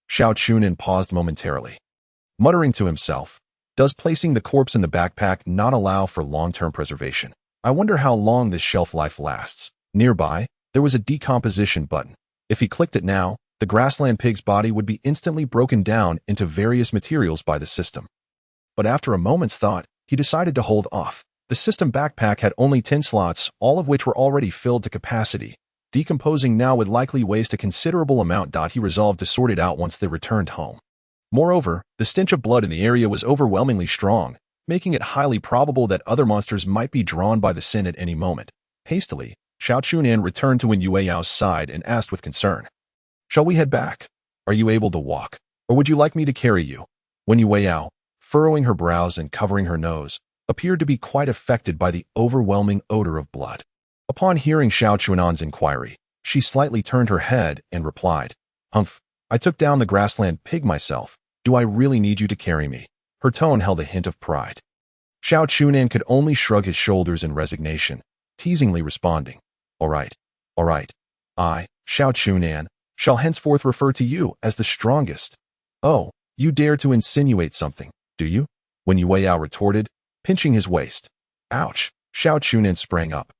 Xiao Chu Nan paused momentarily, muttering to himself, does placing the corpse in the backpack not allow for long-term preservation? I wonder how long this shelf life lasts. Nearby, there was a decomposition button. If he clicked it now, the grassland pig's body would be instantly broken down into various materials by the system. But after a moment's thought, he decided to hold off. The system backpack had only 10 slots, all of which were already filled to capacity. Decomposing now would likely waste a considerable amount. He resolved to sort it out once they returned home. Moreover, the stench of blood in the area was overwhelmingly strong, making it highly probable that other monsters might be drawn by the scent at any moment. Hastily, Xiao Chu Nan returned to Wen Yueyao's side and asked with concern, "Shall we head back? Are you able to walk? Or would you like me to carry you?" Wen Yueyao, furrowing her brows and covering her nose, appeared to be quite affected by the overwhelming odor of blood. Upon hearing Xiao Chu Nan's inquiry, she slightly turned her head and replied, "Humph, I took down the grassland pig myself. Do I really need you to carry me?" Her tone held a hint of pride. Xiao Chu Nan could only shrug his shoulders in resignation, teasingly responding, all right. I, Xiao Chu Nan, shall henceforth refer to you as the strongest." "Oh, you dare to insinuate something, do you?" Wen Yueyao retorted, pinching his waist. "Ouch!" Xiao Chu Nan sprang up,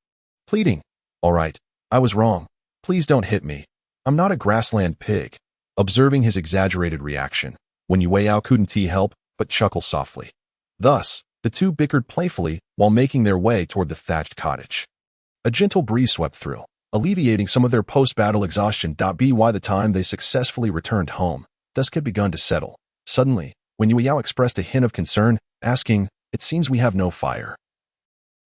pleading, "All right, I was wrong. Please don't hit me. I'm not a grassland pig." Observing his exaggerated reaction, Wen Yueyao couldn't help but chuckle softly. Thus, the two bickered playfully while making their way toward the thatched cottage. A gentle breeze swept through, alleviating some of their post-battle exhaustion. By the time they successfully returned home, dusk had begun to settle. Suddenly, Wen Yueyao expressed a hint of concern, asking, "It seems we have no fire.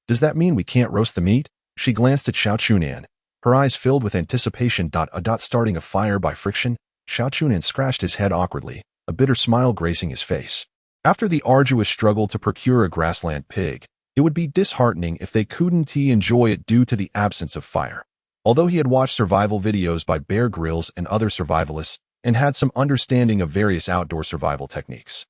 Does that mean we can't roast the meat?" She glanced at Xiao Chu Nan, her eyes filled with anticipation. Starting a fire by friction? Xiao Chu Nan scratched his head awkwardly, a bitter smile gracing his face. After the arduous struggle to procure a grassland pig, it would be disheartening if they couldn't enjoy it due to the absence of fire. Although he had watched survival videos by Bear Grylls and other survivalists and had some understanding of various outdoor survival techniques,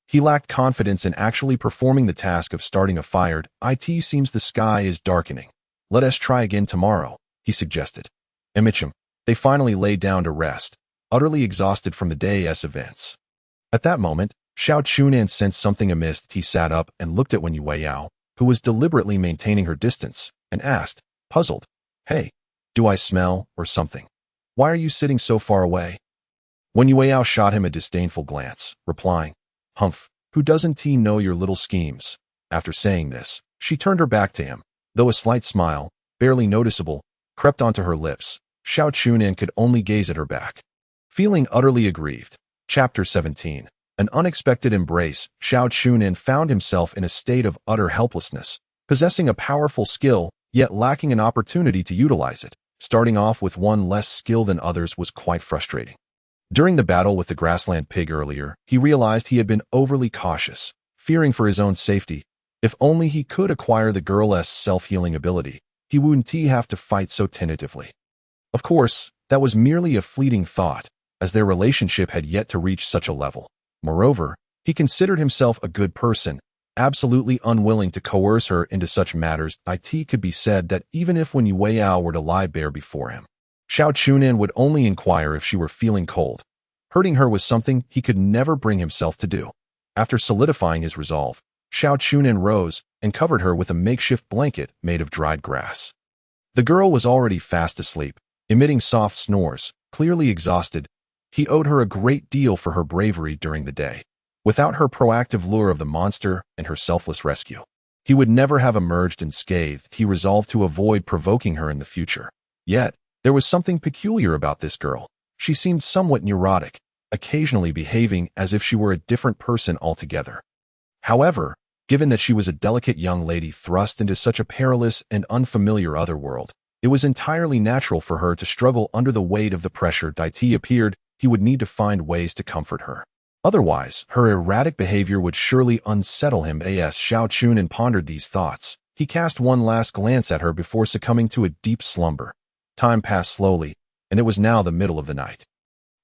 he lacked confidence in actually performing the task of starting a fire. "It seems the sky is darkening. Let us try again tomorrow," he suggested. Amicham, they finally lay down to rest, utterly exhausted from the day's events. At that moment, Xiao Chu Nan sensed something amiss. He sat up and looked at Wen Yueyao, who was deliberately maintaining her distance, and asked, puzzled, "Hey, do I smell or something? Why are you sitting so far away?" Wen Yueyao shot him a disdainful glance, replying, "Humph, who doesn't know your little schemes?" After saying this, she turned her back to him, though a slight smile, barely noticeable, crept onto her lips. Xiao Chu Nan could only gaze at her back, feeling utterly aggrieved. Chapter 17. An unexpected embrace. Xiao Chu Nan found himself in a state of utter helplessness, possessing a powerful skill, yet lacking an opportunity to utilize it. Starting off with one less skill than others was quite frustrating. During the battle with the grassland pig earlier, he realized he had been overly cautious, fearing for his own safety. If only he could acquire the girl's self-healing ability, he wouldn't have to fight so tentatively. Of course, that was merely a fleeting thought, as their relationship had yet to reach such a level. Moreover, he considered himself a good person, absolutely unwilling to coerce her into such matters. It could be said that even if Wen Yueyao were to lie bare before him, Xiao Chu Nan would only inquire if she were feeling cold. Hurting her was something he could never bring himself to do. After solidifying his resolve, Xiao Chu Nan rose and covered her with a makeshift blanket made of dried grass. The girl was already fast asleep, emitting soft snores, clearly exhausted. He owed her a great deal for her bravery during the day. Without her proactive lure of the monster and her selfless rescue, he would never have emerged unscathed. He resolved to avoid provoking her in the future. Yet, there was something peculiar about this girl. She seemed somewhat neurotic, occasionally behaving as if she were a different person altogether. However, given that she was a delicate young lady thrust into such a perilous and unfamiliar otherworld, it was entirely natural for her to struggle under the weight of the pressure. It appeared he would need to find ways to comfort her. Otherwise, her erratic behavior would surely unsettle him. Xiao Chu Nan pondered these thoughts. He cast one last glance at her before succumbing to a deep slumber. Time passed slowly, and it was now the middle of the night.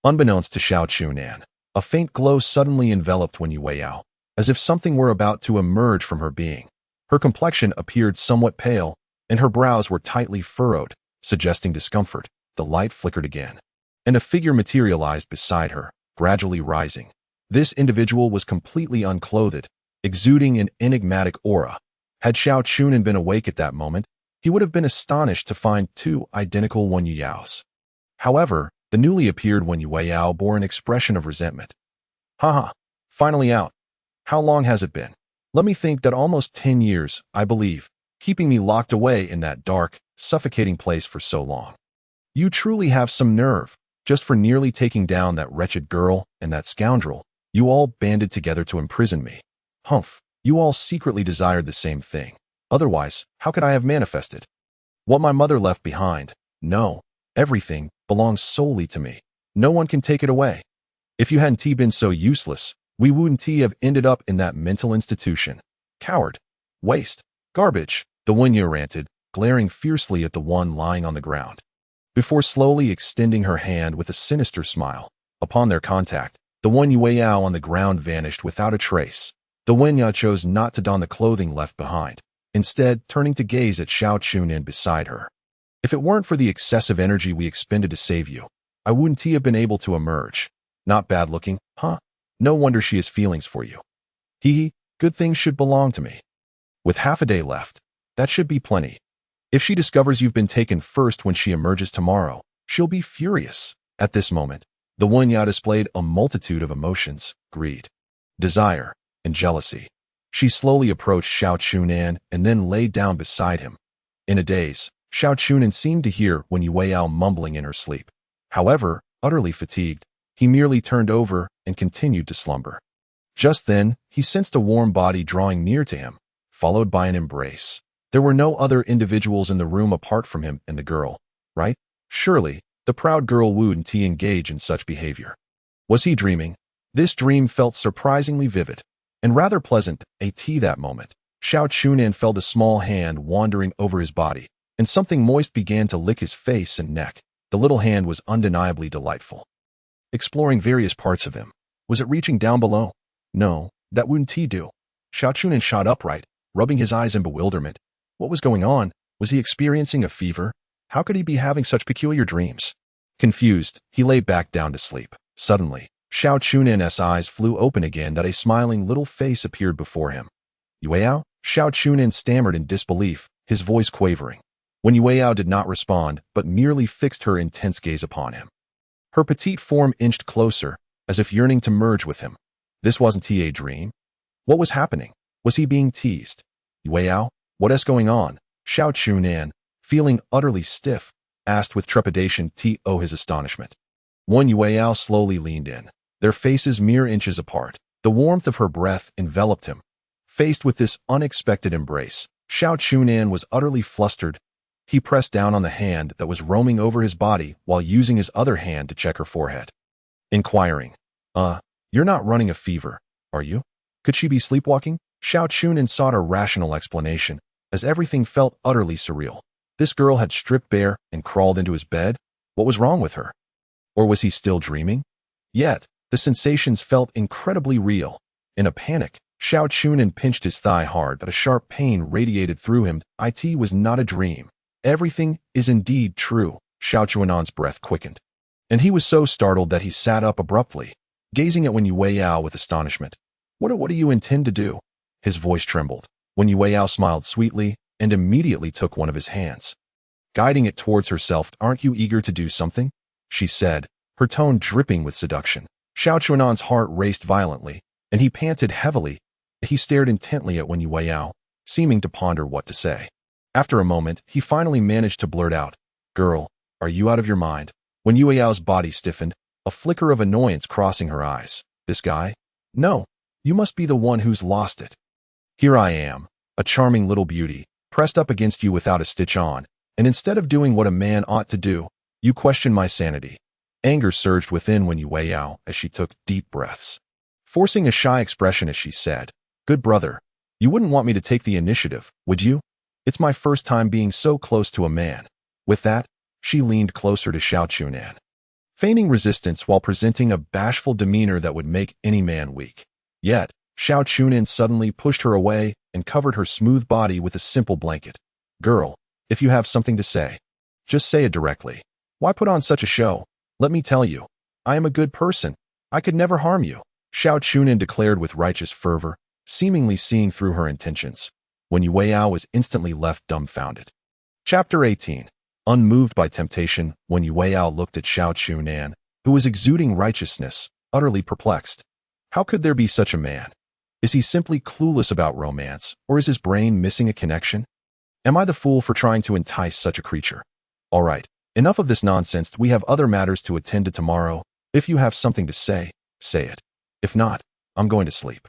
Unbeknownst to Xiao Chu Nan, a faint glow suddenly enveloped Wen Yueyao, as if something were about to emerge from her being. Her complexion appeared somewhat pale, and her brows were tightly furrowed, suggesting discomfort. The light flickered again, and a figure materialized beside her, gradually rising. This individual was completely unclothed, exuding an enigmatic aura. Had Xiao Chu Nan been awake at that moment, he would have been astonished to find two identical Wen Yueyaos. However, the newly appeared Wen Yueyao bore an expression of resentment. Haha, finally out. How long has it been? Let me think. That almost 10 years, I believe, keeping me locked away in that dark, suffocating place for so long. You truly have some nerve. Just for nearly taking down that wretched girl and that scoundrel, you all banded together to imprison me. Humph, you all secretly desired the same thing. Otherwise, how could I have manifested? What my mother left behind, no, everything, belongs solely to me. No one can take it away. If you hadn't been so useless, we wouldn't have ended up in that mental institution. Coward. Waste. Garbage. The Wen Yu ranted, glaring fiercely at the one lying on the ground, before slowly extending her hand with a sinister smile. Upon their contact, the Wen Yueyao on the ground vanished without a trace. The Wen Yu chose not to don the clothing left behind, instead turning to gaze at Xiao Chu Nan beside her. If it weren't for the excessive energy we expended to save you, I wouldn't have been able to emerge. Not bad looking, huh? No wonder she has feelings for you. Hee, good things should belong to me. With half a day left, that should be plenty. If she discovers you've been taken first when she emerges tomorrow, she'll be furious. At this moment, the Wen Yu displayed a multitude of emotions: greed, desire, and jealousy. She slowly approached Xiao Chu Nan and then lay down beside him. In a daze, Xiao Chu Nan seemed to hear Wen Yueyao mumbling in her sleep. However, utterly fatigued, he merely turned over and continued to slumber. Just then, he sensed a warm body drawing near to him, followed by an embrace. There were no other individuals in the room apart from him and the girl, right? Surely, the proud girl wouldn't engage in such behavior. Was he dreaming? This dream felt surprisingly vivid and rather pleasant. That moment, Xiao Chu Nan felt a small hand wandering over his body, and something moist began to lick his face and neck. The little hand was undeniably delightful. Exploring various parts of him. Was it reaching down below? No, that wouldn't do. Xiao Chu Nan shot upright, rubbing his eyes in bewilderment. What was going on? Was he experiencing a fever? How could he be having such peculiar dreams? Confused, he lay back down to sleep. Suddenly, Xiao Chu Nan's eyes flew open again and a smiling little face appeared before him. Yueyao? Xiao Chu Nan stammered in disbelief, his voice quavering. When Yueyao did not respond, but merely fixed her intense gaze upon him. Her petite form inched closer, as if yearning to merge with him. This wasn't a dream. What was happening? Was he being teased? Yueyao, what is going on? Xiao Chu Nan, feeling utterly stiff, asked with trepidation his astonishment. Wen Yueyao slowly leaned in, their faces mere inches apart. The warmth of her breath enveloped him. Faced with this unexpected embrace, Xiao Chu Nan was utterly flustered. He pressed down on the hand that was roaming over his body while using his other hand to check her forehead. Inquiring, you're not running a fever, are you? Could she be sleepwalking? Xiao Chu Nan sought a rational explanation, as everything felt utterly surreal. This girl had stripped bare and crawled into his bed? What was wrong with her? Or was he still dreaming? Yet, the sensations felt incredibly real. In a panic, Xiao Chu Nan pinched his thigh hard, but a sharp pain radiated through him. It was not a dream. Everything is indeed true. Xiao Chu Nan's breath quickened, and he was so startled that he sat up abruptly, gazing at Wen Yueyao with astonishment. What do you intend to do? His voice trembled. Wen Yueyao smiled sweetly and immediately took one of his hands, guiding it towards herself. Aren't you eager to do something? She said, her tone dripping with seduction. Xiao Chu Nan's heart raced violently. and he panted heavily. He stared intently at Wen Yueyao, seeming to ponder what to say. After a moment, he finally managed to blurt out, "Girl, are you out of your mind?" Wen Yueyao's body stiffened, a flicker of annoyance crossing her eyes. "This guy? No, you must be the one who's lost it. Here I am, a charming little beauty, pressed up against you without a stitch on, and instead of doing what a man ought to do, you question my sanity." Anger surged within Wen Yueyao as she took deep breaths. Forcing a shy expression as she said, "Good brother, you wouldn't want me to take the initiative, would you? It's my first time being so close to a man." With that, she leaned closer to Xiao Chu Nan, feigning resistance while presenting a bashful demeanor that would make any man weak. Yet, Xiao Chu Nan suddenly pushed her away and covered her smooth body with a simple blanket. "Girl, if you have something to say, just say it directly. Why put on such a show? Let me tell you, I am a good person. I could never harm you," Xiao Chu Nan declared with righteous fervor, seemingly seeing through her intentions. Wen Yueyao was instantly left dumbfounded. Chapter 18. Unmoved by temptation, Wen Yueyao looked at Xiao Chu Nan, who was exuding righteousness, utterly perplexed. How could there be such a man? Is he simply clueless about romance, or is his brain missing a connection? Am I the fool for trying to entice such a creature? All right, enough of this nonsense. We have other matters to attend to tomorrow. If you have something to say, say it. If not, I'm going to sleep.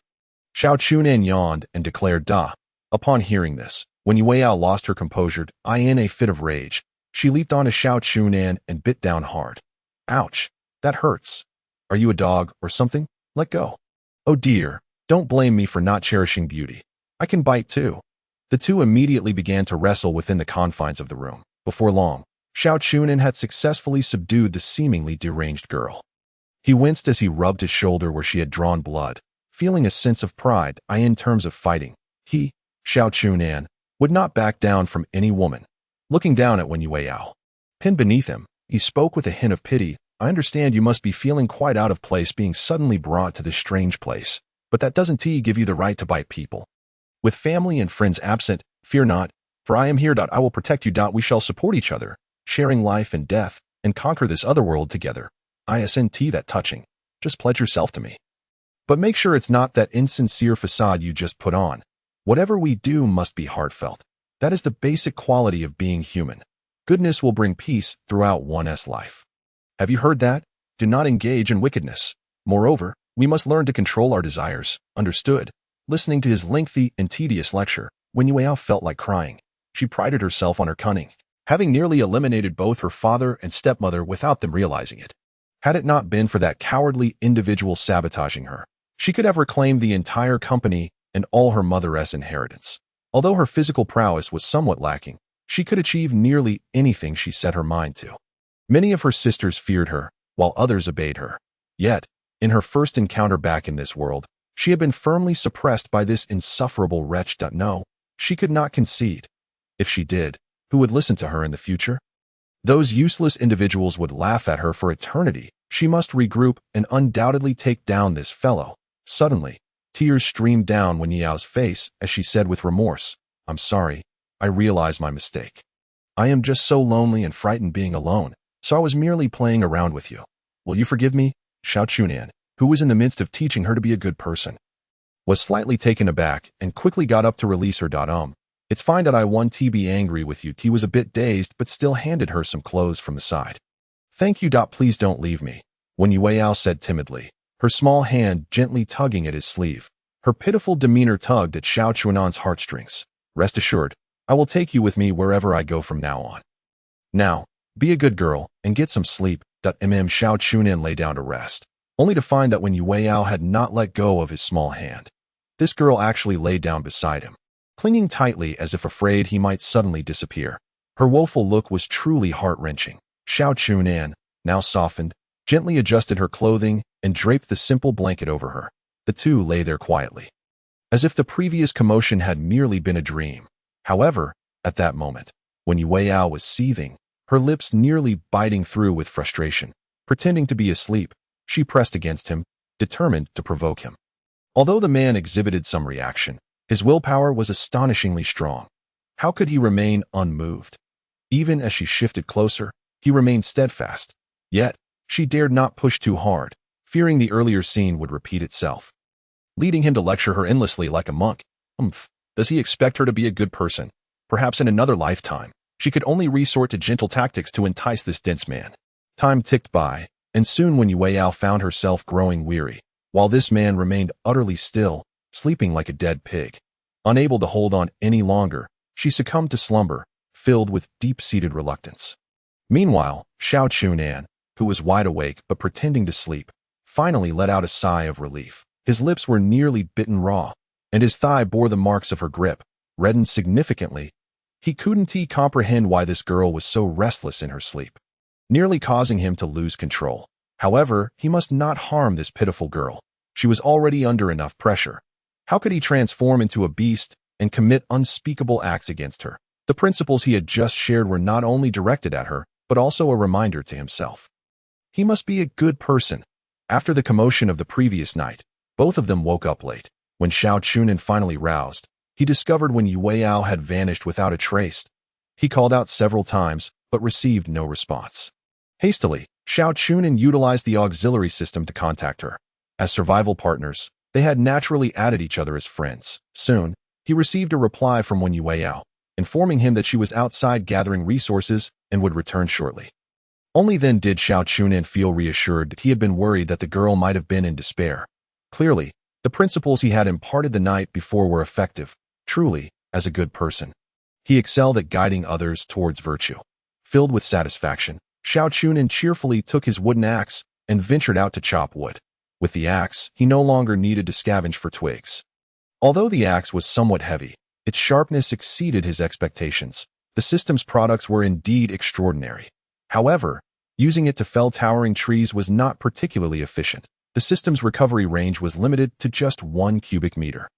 Xiao Chu Nan yawned and declared, "Da." Upon hearing this, Wen Yueyao lost her composure. In a fit of rage, she leaped onto Xiao Chu Nan and bit down hard. "Ouch, that hurts. Are you a dog or something? Let go." "Oh dear, don't blame me for not cherishing beauty. I can bite too." The two immediately began to wrestle within the confines of the room. Before long, Xiao Chu Nan had successfully subdued the seemingly deranged girl. He winced as he rubbed his shoulder where she had drawn blood, feeling a sense of pride. In terms of fighting, he, Xiao Chu Nan, would not back down from any woman. Looking down at Wen Yueyao, pinned beneath him, he spoke with a hint of pity. "I understand you must be feeling quite out of place being suddenly brought to this strange place, but that doesn't give you the right to bite people. With family and friends absent, fear not, for I am here. I will protect you. We shall support each other, sharing life and death, and conquer this other world together. Isn't that touching? Just pledge yourself to me. But make sure it's not that insincere facade you just put on. Whatever we do must be heartfelt. That is the basic quality of being human. Goodness will bring peace throughout one's life. Have you heard that? Do not engage in wickedness. Moreover, we must learn to control our desires. Understood?" Listening to his lengthy and tedious lecture, Wen Yueyao felt like crying. She prided herself on her cunning, having nearly eliminated both her father and stepmother without them realizing it. Had it not been for that cowardly individual sabotaging her, she could have reclaimed the entire company and all her mother's inheritance. Although her physical prowess was somewhat lacking, she could achieve nearly anything she set her mind to. Many of her sisters feared her, while others obeyed her. Yet, in her first encounter back in this world, she had been firmly suppressed by this insufferable wretch. No, she could not concede. If she did, who would listen to her in the future? Those useless individuals would laugh at her for eternity. She must regroup and undoubtedly take down this fellow. Suddenly, tears streamed down Wen Yueyao's face as she said with remorse, "I'm sorry. I realize my mistake. I am just so lonely and frightened being alone, so I was merely playing around with you. Will you forgive me?" Xiao Chu Nan, who was in the midst of teaching her to be a good person, was slightly taken aback and quickly got up to release her. "It's fine that I want to be angry with you." He was a bit dazed but still handed her some clothes from the side. "Thank you. Please don't leave me," Wen Yueyao said timidly, her small hand gently tugging at his sleeve. Her pitiful demeanor tugged at Xiao Chu Nan's heartstrings. "Rest assured, I will take you with me wherever I go from now on. Now, be a good girl and get some sleep." Xiao Chu Nan lay down to rest, only to find that Wen Yueyao had not let go of his small hand. This girl actually lay down beside him, clinging tightly as if afraid he might suddenly disappear. Her woeful look was truly heart-wrenching. Xiao Chu Nan, now softened, gently adjusted her clothing and draped the simple blanket over her. The two lay there quietly, as if the previous commotion had merely been a dream. However, at that moment, Wen Yueyao was seething, her lips nearly biting through with frustration. Pretending to be asleep, she pressed against him, determined to provoke him. Although the man exhibited some reaction, his willpower was astonishingly strong. How could he remain unmoved? Even as she shifted closer, he remained steadfast. Yet, she dared not push too hard, fearing the earlier scene would repeat itself. leading him to lecture her endlessly like a monk. Does he expect her to be a good person? Perhaps in another lifetime, she could only resort to gentle tactics to entice this dense man. Time ticked by, and soon Wen Yueyao found herself growing weary, while this man remained utterly still, sleeping like a dead pig. Unable to hold on any longer, she succumbed to slumber, filled with deep-seated reluctance. Meanwhile, Xiao Chu Nan, who was wide awake but pretending to sleep, finally let out a sigh of relief. His lips were nearly bitten raw, and his thigh bore the marks of her grip, reddened significantly. He couldn't comprehend why this girl was so restless in her sleep, nearly causing him to lose control. However, he must not harm this pitiful girl. She was already under enough pressure. How could he transform into a beast and commit unspeakable acts against her? The principles he had just shared were not only directed at her, but also a reminder to himself. He must be a good person. After the commotion of the previous night, both of them woke up late. When Xiao Chu Nan finally roused, he discovered Wen Yueyao had vanished without a trace. He called out several times, but received no response. Hastily, Xiao Chu Nan utilized the auxiliary system to contact her. As survival partners, they had naturally added each other as friends. Soon, he received a reply from Wen Yueyao, informing him that she was outside gathering resources and would return shortly. Only then did Xiao Chu Nan feel reassured that he had been worried that the girl might have been in despair. Clearly, the principles he had imparted the night before were effective. Truly, as a good person, he excelled at guiding others towards virtue. Filled with satisfaction, Xiao Chu Nan cheerfully took his wooden axe and ventured out to chop wood. With the axe, he no longer needed to scavenge for twigs. Although the axe was somewhat heavy, its sharpness exceeded his expectations. The system's products were indeed extraordinary. However, using it to fell towering trees was not particularly efficient. The system's recovery range was limited to just 1 cubic meter,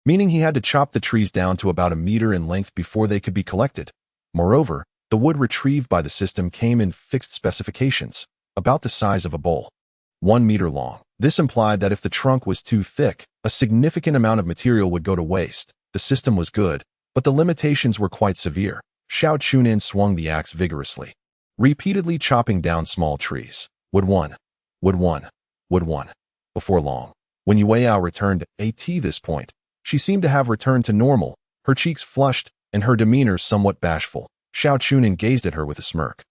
meaning he had to chop the trees down to about a meter in length before they could be collected. Moreover, the wood retrieved by the system came in fixed specifications, about the size of a bowl, 1 meter long. This implied that if the trunk was too thick, a significant amount of material would go to waste. The system was good, but the limitations were quite severe. Xiao Chu Nan swung the axe vigorously, repeatedly chopping down small trees. Wood one, wood one, wood one. Before long, when Yueyao returned at this point, she seemed to have returned to normal, her cheeks flushed and her demeanor somewhat bashful. Xiao Chu Nan gazed at her with a smirk,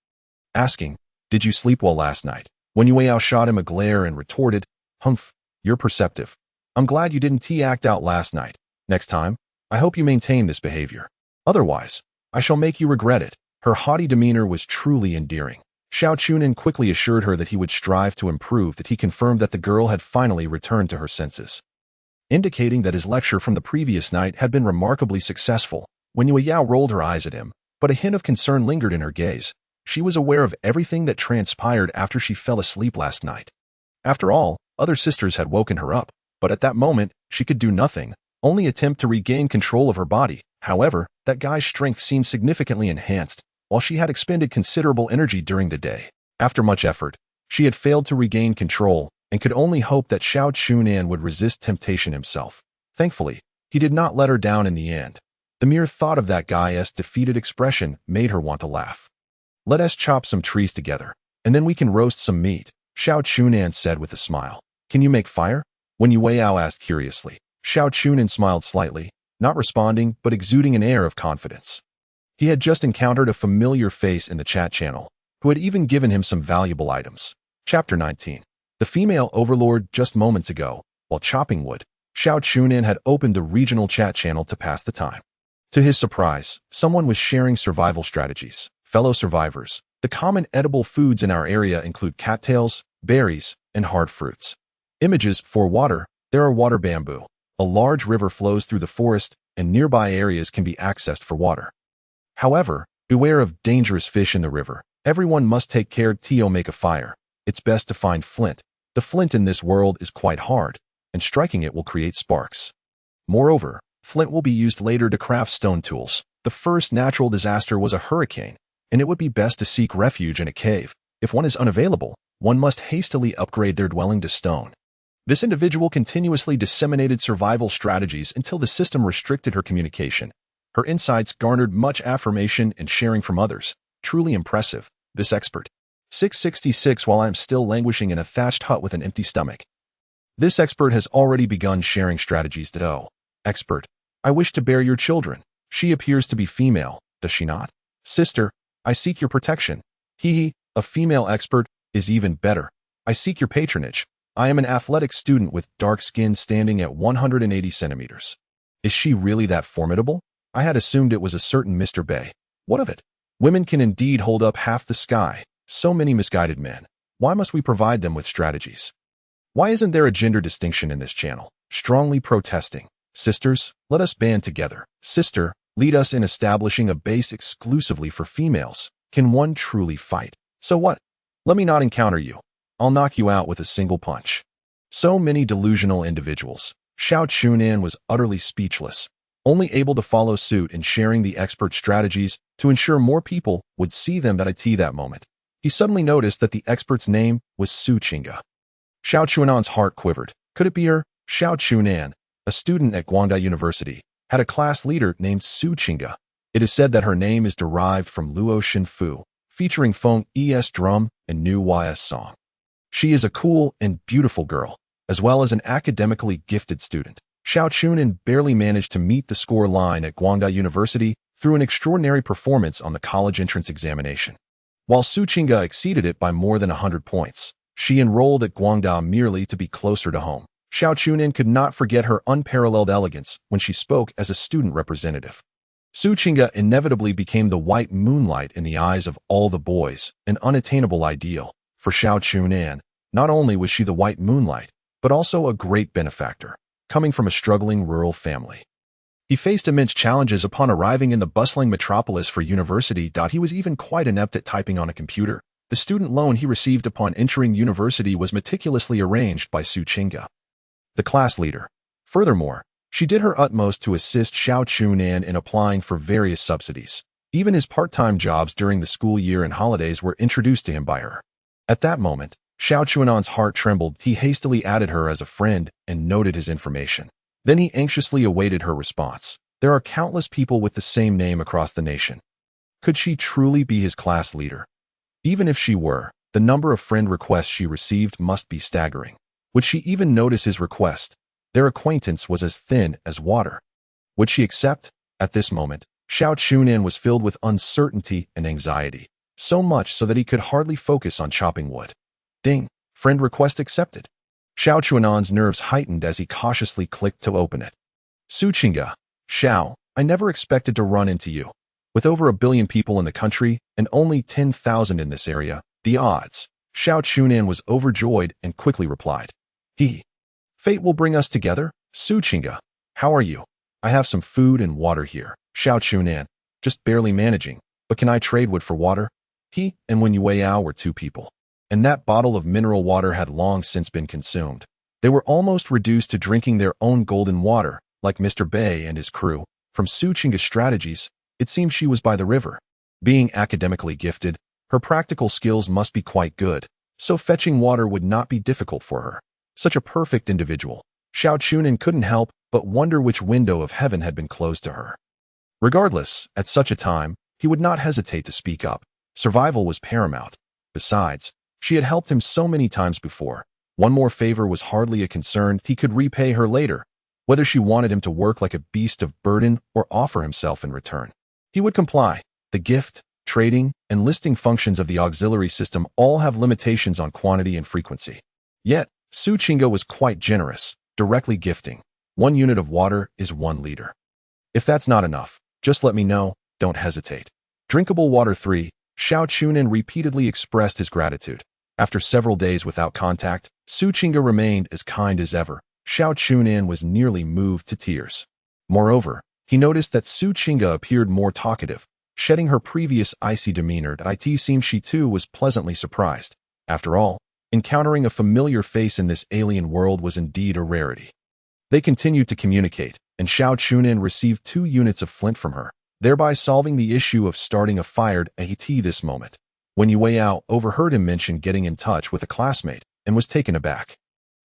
asking, "Did you sleep well last night?" When Yueyao shot him a glare and retorted, "Humph, you're perceptive. I'm glad you didn't act out last night. Next time, I hope you maintain this behavior. Otherwise, I shall make you regret it." Her haughty demeanor was truly endearing. Xiao Chu Nan quickly assured her that he would strive to improve. That he confirmed that the girl had finally returned to her senses, indicating that his lecture from the previous night had been remarkably successful. When Yueyao rolled her eyes at him, but a hint of concern lingered in her gaze. She was aware of everything that transpired after she fell asleep last night. After all, other sisters had woken her up, but at that moment, she could do nothing, only attempt to regain control of her body. However, that guy's strength seemed significantly enhanced, while she had expended considerable energy during the day. After much effort, she had failed to regain control and could only hope that Xiao Chu Nan would resist temptation himself. Thankfully, he did not let her down in the end. The mere thought of that guy's defeated expression made her want to laugh. "Let us chop some trees together, and then we can roast some meat," Xiao Chu Nan said with a smile. "Can you make fire?" When Yueyao asked curiously. Xiao Chu Nan smiled slightly, not responding but exuding an air of confidence. He had just encountered a familiar face in the chat channel, who had even given him some valuable items. Chapter 19. The female overlord. Just moments ago, while chopping wood, Xiao Chu Nan had opened the regional chat channel to pass the time. To his surprise, someone was sharing survival strategies. Fellow survivors, the common edible foods in our area include cattails, berries, and hard fruits. Images. For water, there are water bamboo. A large river flows through the forest, and nearby areas can be accessed for water. However, beware of dangerous fish in the river. Everyone must take care to make a fire. It's best to find flint. The flint in this world is quite hard, and striking it will create sparks. Moreover, flint will be used later to craft stone tools. The first natural disaster was a hurricane, and it would be best to seek refuge in a cave. If one is unavailable, one must hastily upgrade their dwelling to stone. This individual continuously disseminated survival strategies until the system restricted her communication. Her insights garnered much affirmation and sharing from others. Truly impressive, this expert. 666. While I am still languishing in a thatched hut with an empty stomach, This expert has already begun sharing strategies that, oh, expert, I wish to bear your children. She appears to be female, does she not? Sister, I seek your protection. He, a female expert, is even better. I seek your patronage. I am an athletic student with dark skin standing at 180 centimeters. Is she really that formidable? I had assumed it was a certain Mr. Bay. What of it? Women can indeed hold up half the sky. So many misguided men. Why must we provide them with strategies? Why isn't there a gender distinction in this channel? Strongly protesting. Sisters, let us band together. Sister, lead us in establishing a base exclusively for females. Can one truly fight? So what? Let me not encounter you. I'll knock you out with a single punch. So many delusional individuals. Xiao Chu Nan was utterly speechless, only able to follow suit in sharing the expert strategies to ensure more people would see them that moment. He suddenly noticed that the expert's name was Su Qingge. Xiao Chu Nan's heart quivered. Could it be her? Xiao Chu Nan, a student at Guangda University, had a class leader named Su Qingge. It is said that her name is derived from Luo Xinfu, featuring Feng Es drum and Nu Ys song. She is a cool and beautiful girl, as well as an academically gifted student. Xiao Chu Nan barely managed to meet the score line at Guangda University through an extraordinary performance on the college entrance examination. While Su Qingge exceeded it by more than 100 points, she enrolled at Guangda merely to be closer to home. Xiao Chu Nan could not forget her unparalleled elegance when she spoke as a student representative. Su Qingge inevitably became the white moonlight in the eyes of all the boys, an unattainable ideal. For Xiao Chu Nan, not only was she the white moonlight, but also a great benefactor, coming from a struggling rural family. He faced immense challenges upon arriving in the bustling metropolis for university. He was even quite inept at typing on a computer. The student loan he received upon entering university was meticulously arranged by Su Qingge, the class leader. Furthermore, she did her utmost to assist Xiao Chu Nan in applying for various subsidies. Even his part-time jobs during the school year and holidays were introduced to him by her. At that moment, Xiao Chu Nan's heart trembled. He hastily added her as a friend and noted his information. Then he anxiously awaited her response. There are countless people with the same name across the nation. Could she truly be his class leader? Even if she were, the number of friend requests she received must be staggering. Would she even notice his request? Their acquaintance was as thin as water. Would she accept? At this moment, Xiao Chu Nan was filled with uncertainty and anxiety, so much so that he could hardly focus on chopping wood. Ding! Friend request accepted. Xiao Chu Nan's nerves heightened as he cautiously clicked to open it. Su Qingge, Xiao, I never expected to run into you. With over 1 billion people in the country and only 10,000 in this area, the odds. Xiao Chu Nan was overjoyed and quickly replied. Fate will bring us together. Su Qingge, how are you? I have some food and water here. Xiao Chu Nan, just barely managing, but can I trade wood for water? He and Wen Yueyao were 2 people, and that bottle of mineral water had long since been consumed. They were almost reduced to drinking their own golden water, like Mr. Bay and his crew. From Su Qingge's strategies, it seemed she was by the river. Being academically gifted, her practical skills must be quite good, so fetching water would not be difficult for her. Such a perfect individual. Xiao Chu Nan couldn't help but wonder which window of heaven had been closed to her. Regardless, at such a time, he would not hesitate to speak up. Survival was paramount. Besides, she had helped him so many times before. One more favor was hardly a concern. He could repay her later, whether she wanted him to work like a beast of burden or offer himself in return. He would comply. The gift, trading, and listing functions of the auxiliary system all have limitations on quantity and frequency. Yet, Su Qingge was quite generous, directly gifting. 1 unit of water is 1 liter. If that's not enough, just let me know, don't hesitate. Drinkable water 3, Xiao Chu Nan repeatedly expressed his gratitude. After several days without contact, Su Qingge remained as kind as ever. Xiao Chu Nan was nearly moved to tears. Moreover, he noticed that Su Qingge appeared more talkative, shedding her previous icy demeanor. It seemed she too was pleasantly surprised. After all, encountering a familiar face in this alien world was indeed a rarity. They continued to communicate, and Xiao Chu Nan received 2 units of flint from her, thereby solving the issue of starting a fire at this moment. Wen Yueyao overheard him mention getting in touch with a classmate and was taken aback.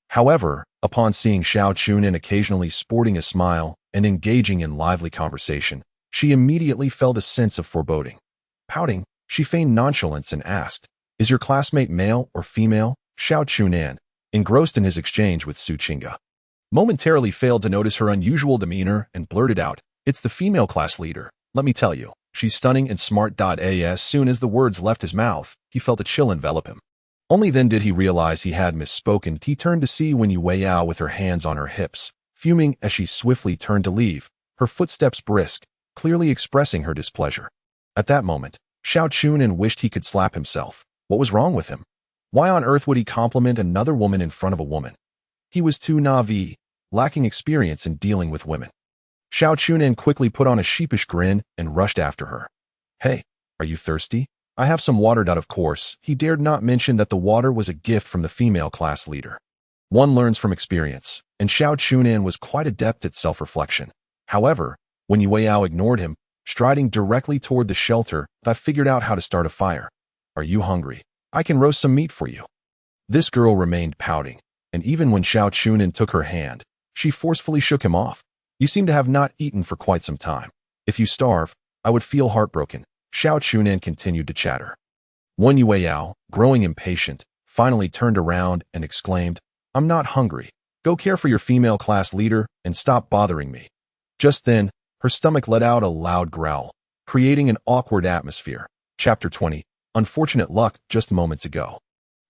However, upon seeing Xiao Chu Nan occasionally sporting a smile and engaging in lively conversation, she immediately felt a sense of foreboding. Pouting, she feigned nonchalance and asked, "Is your classmate male or female?" Xiao Chu Nan, engrossed in his exchange with Su Qingge. Momentarily failed to notice her unusual demeanor and blurted out, "It's the female class leader. Let me tell you, she's stunning and smart." As soon as the words left his mouth, he felt a chill envelop him. Only then did he realize he had misspoken. He turned to see Wen Yueyao with her hands on her hips, fuming as she swiftly turned to leave, her footsteps brisk, clearly expressing her displeasure. At that moment, Xiao Chu Nan wished he could slap himself. What was wrong with him? Why on earth would he compliment another woman in front of a woman? He was too naive, lacking experience in dealing with women. Xiao Chu Nan quickly put on a sheepish grin and rushed after her. "Hey, are you thirsty? I have some water." Of course, he dared not mention that the water was a gift from the female class leader. One learns from experience, and Xiao Chu Nan was quite adept at self-reflection. However, when Yueyao ignored him, striding directly toward the shelter, I figured out how to start a fire. "Are you hungry? I can roast some meat for you." This girl remained pouting, and even when Xiao Chu Nan took her hand, she forcefully shook him off. "You seem to have not eaten for quite some time. If you starve, I would feel heartbroken." Xiao Chu Nan continued to chatter. Wen Yueyao, growing impatient, finally turned around and exclaimed, "I'm not hungry. Go care for your female class leader and stop bothering me." Just then, her stomach let out a loud growl, creating an awkward atmosphere. Chapter 20. Unfortunate luck. Just moments ago,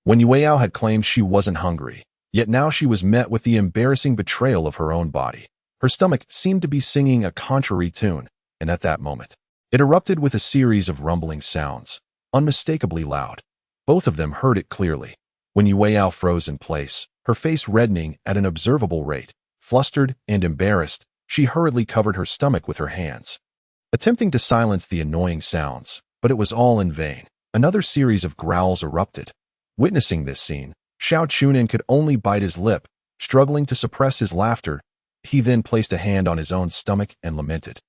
Wen Yueyao had claimed she wasn't hungry, yet now she was met with the embarrassing betrayal of her own body. Her stomach seemed to be singing a contrary tune, and at that moment, it erupted with a series of rumbling sounds, unmistakably loud. Both of them heard it clearly. Wen Yueyao froze in place, her face reddening at an observable rate. Flustered and embarrassed, she hurriedly covered her stomach with her hands, attempting to silence the annoying sounds, but it was all in vain. Another series of growls erupted. Witnessing this scene, Xiao Chu Nan could only bite his lip, struggling to suppress his laughter. He then placed a hand on his own stomach and lamented,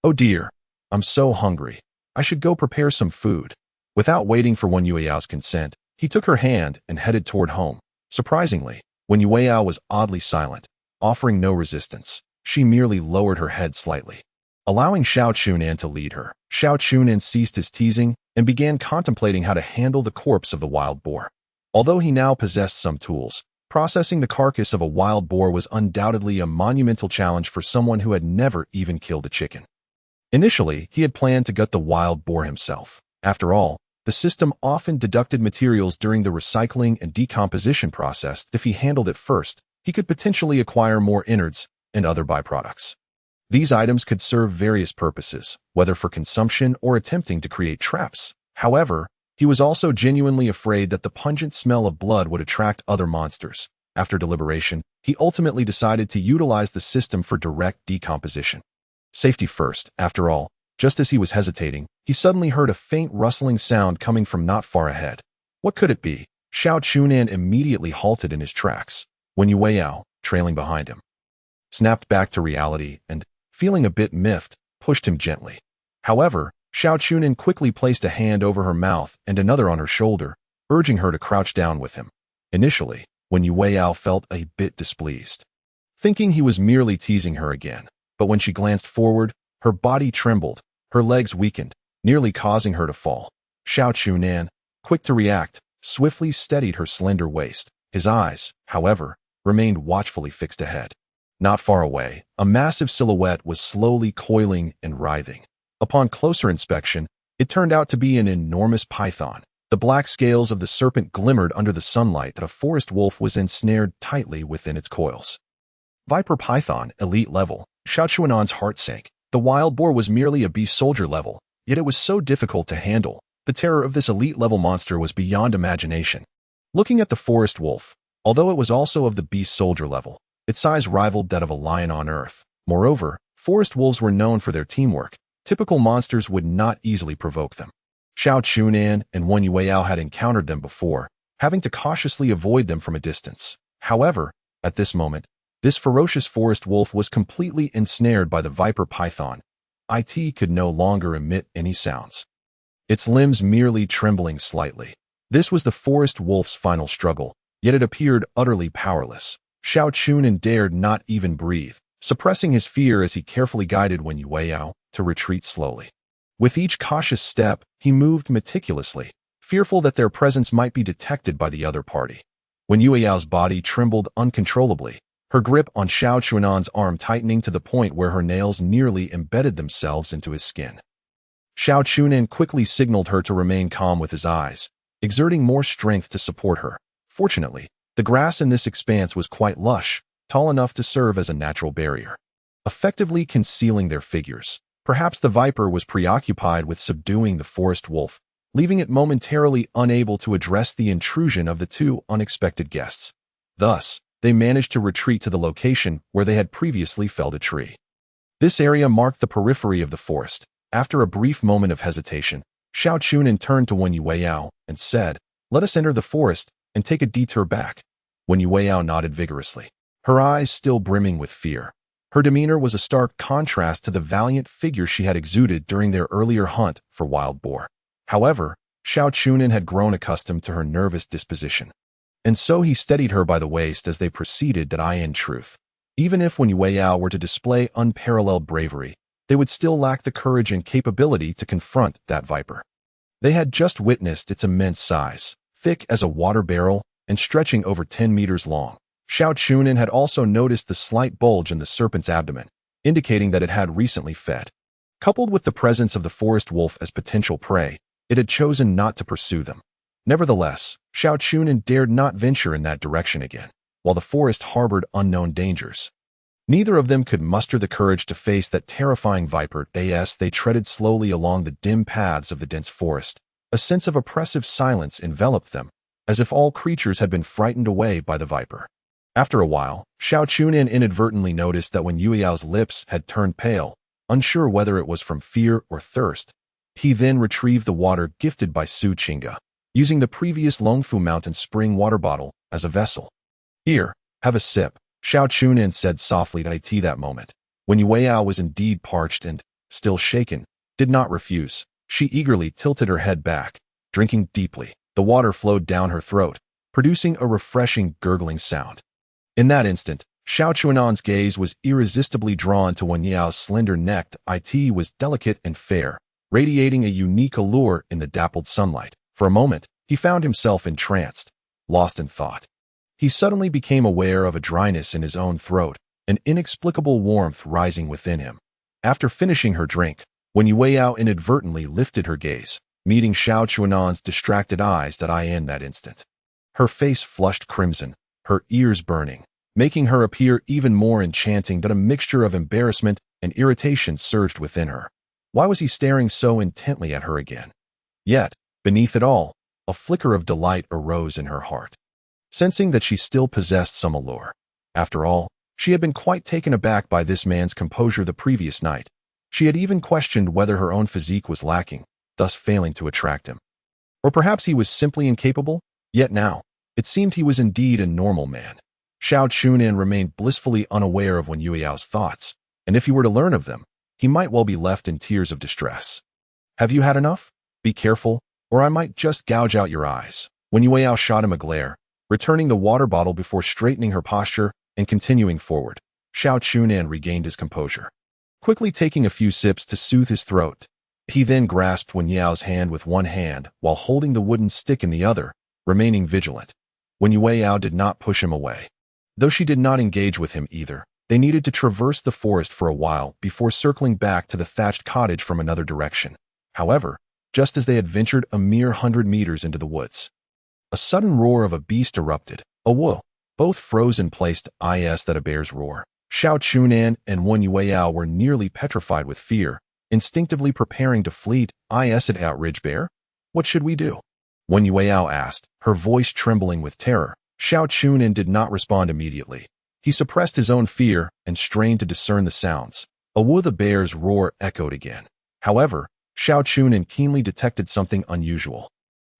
"Oh dear, I'm so hungry. I should go prepare some food." Without waiting for Wen Yueyao's consent, he took her hand and headed toward home. Surprisingly, Wen Yueyao was oddly silent, offering no resistance. She merely lowered her head slightly, allowing Xiao Chu Nan to lead her. Xiao Chu Nan ceased his teasing and began contemplating how to handle the corpse of the wild boar. Although he now possessed some tools, processing the carcass of a wild boar was undoubtedly a monumental challenge for someone who had never even killed a chicken. Initially, he had planned to gut the wild boar himself. After all, the system often deducted materials during the recycling and decomposition process. If he handled it first, he could potentially acquire more innards and other byproducts. These items could serve various purposes, whether for consumption or attempting to create traps. However, he was also genuinely afraid that the pungent smell of blood would attract other monsters. After deliberation, he ultimately decided to utilize the system for direct decomposition. Safety first, after all. Just as he was hesitating, he suddenly heard a faint rustling sound coming from not far ahead. What could it be? Xiao Chu Nan immediately halted in his tracks. Wen Yueyao, trailing behind him, snapped back to reality and, feeling a bit miffed, pushed him gently. However, Xiao Chu Nan quickly placed a hand over her mouth and another on her shoulder, urging her to crouch down with him. Initially, Wen Yueyao felt a bit displeased, thinking he was merely teasing her again. But when she glanced forward, her body trembled, her legs weakened, nearly causing her to fall. Xiao Chu Nan, quick to react, swiftly steadied her slender waist. His eyes, however, remained watchfully fixed ahead. Not far away, a massive silhouette was slowly coiling and writhing. Upon closer inspection, it turned out to be an enormous python. The black scales of the serpent glimmered under the sunlight that a forest wolf was ensnared tightly within its coils. Viper Python, elite level. Xiao Chu Nan's heart sank. The wild boar was merely a beast soldier level, yet it was so difficult to handle. The terror of this elite level monster was beyond imagination. Looking at the forest wolf, although it was also of the beast soldier level, its size rivaled that of a lion on Earth. Moreover, forest wolves were known for their teamwork. Typical monsters would not easily provoke them. Xiao Chu Nan and Wen Yueyao had encountered them before, having to cautiously avoid them from a distance. However, at this moment, this ferocious forest wolf was completely ensnared by the viper python. It could no longer emit any sounds, its limbs merely trembling slightly. This was the forest wolf's final struggle, yet it appeared utterly powerless. Xiao Chu Nan dared not even breathe, suppressing his fear as he carefully guided Wen Yueyao to retreat slowly. With each cautious step, he moved meticulously, fearful that their presence might be detected by the other party. Wen Yueyao's body trembled uncontrollably, her grip on Xiao Chu Nan's arm tightening to the point where her nails nearly embedded themselves into his skin. Xiao Chu Nan quickly signaled her to remain calm with his eyes, exerting more strength to support her. Fortunately, the grass in this expanse was quite lush, tall enough to serve as a natural barrier, effectively concealing their figures. Perhaps the viper was preoccupied with subduing the forest wolf, leaving it momentarily unable to address the intrusion of the two unexpected guests. Thus, they managed to retreat to the location where they had previously felled a tree. This area marked the periphery of the forest. After a brief moment of hesitation, Xiao Chu Nan turned to Wen Yueyao and said, "Let us enter the forest and take a detour back." Wen Yueyao nodded vigorously, her eyes still brimming with fear. Her demeanor was a stark contrast to the valiant figure she had exuded during their earlier hunt for wild boar. However, Xiao Chu Nan had grown accustomed to her nervous disposition, and so he steadied her by the waist as they proceeded. In truth, even if Wen Yueyao were to display unparalleled bravery, they would still lack the courage and capability to confront that viper. They had just witnessed its immense size, thick as a water barrel and stretching over 10 meters long. Xiao Chu Nan had also noticed the slight bulge in the serpent's abdomen, indicating that it had recently fed. Coupled with the presence of the forest wolf as potential prey, it had chosen not to pursue them. Nevertheless, Xiao Chu Nan dared not venture in that direction again, while the forest harbored unknown dangers. Neither of them could muster the courage to face that terrifying viper. As they treaded slowly along the dim paths of the dense forest, a sense of oppressive silence enveloped them, as if all creatures had been frightened away by the viper. After a while, Xiao Chu Nan inadvertently noticed that Wen Yueyao's lips had turned pale, unsure whether it was from fear or thirst. He then retrieved the water gifted by Su Qingge, using the previous Longfu Mountain spring water bottle as a vessel. "Here, have a sip," Xiao Chu Nan said softly to It. That moment, when Yueyao was indeed parched and, still shaken, did not refuse. She eagerly tilted her head back, drinking deeply. The water flowed down her throat, producing a refreshing gurgling sound. In that instant, Xiao Chu Nan's gaze was irresistibly drawn to Wen Yao's slender neck. It was delicate and fair, radiating a unique allure in the dappled sunlight. For a moment, he found himself entranced, lost in thought. He suddenly became aware of a dryness in his own throat, an inexplicable warmth rising within him. After finishing her drink, Wen Yueyao inadvertently lifted her gaze, meeting Xiao Chu Nan's distracted eyes. In that instant, her face flushed crimson, her ears burning, making her appear even more enchanting. A mixture of embarrassment and irritation surged within her. Why was he staring so intently at her again? Yet, beneath it all, a flicker of delight arose in her heart, sensing that she still possessed some allure. After all, she had been quite taken aback by this man's composure the previous night. She had even questioned whether her own physique was lacking, thus failing to attract him. Or perhaps he was simply incapable? Yet now, it seemed he was indeed a normal man. Xiao Chu Nan remained blissfully unaware of Wen Yueyao's thoughts, and if he were to learn of them, he might well be left in tears of distress. "Have you had enough? Be careful, or I might just gouge out your eyes." Wen Yueyao shot him a glare, returning the water bottle before straightening her posture and continuing forward. Xiao Chu Nan regained his composure, quickly taking a few sips to soothe his throat. He then grasped Wen Yao's hand with one hand while holding the wooden stick in the other, remaining vigilant. Wen Yueyao did not push him away, though she did not engage with him either. They needed to traverse the forest for a while before circling back to the thatched cottage from another direction. However, just as they had ventured a mere 100 meters into the woods, a sudden roar of a beast erupted. A wolf. Both froze in place. That a bear's roar. Xiao Chu Nan and Wen Yueyao were nearly petrified with fear, instinctively preparing to flee. Is it outrage bear? What should we do? Wen Yueyao asked, her voice trembling with terror. Xiao Chu Nan did not respond immediately. He suppressed his own fear and strained to discern the sounds. The bear's roar echoed again. However, Xiao Chu Nan keenly detected something unusual.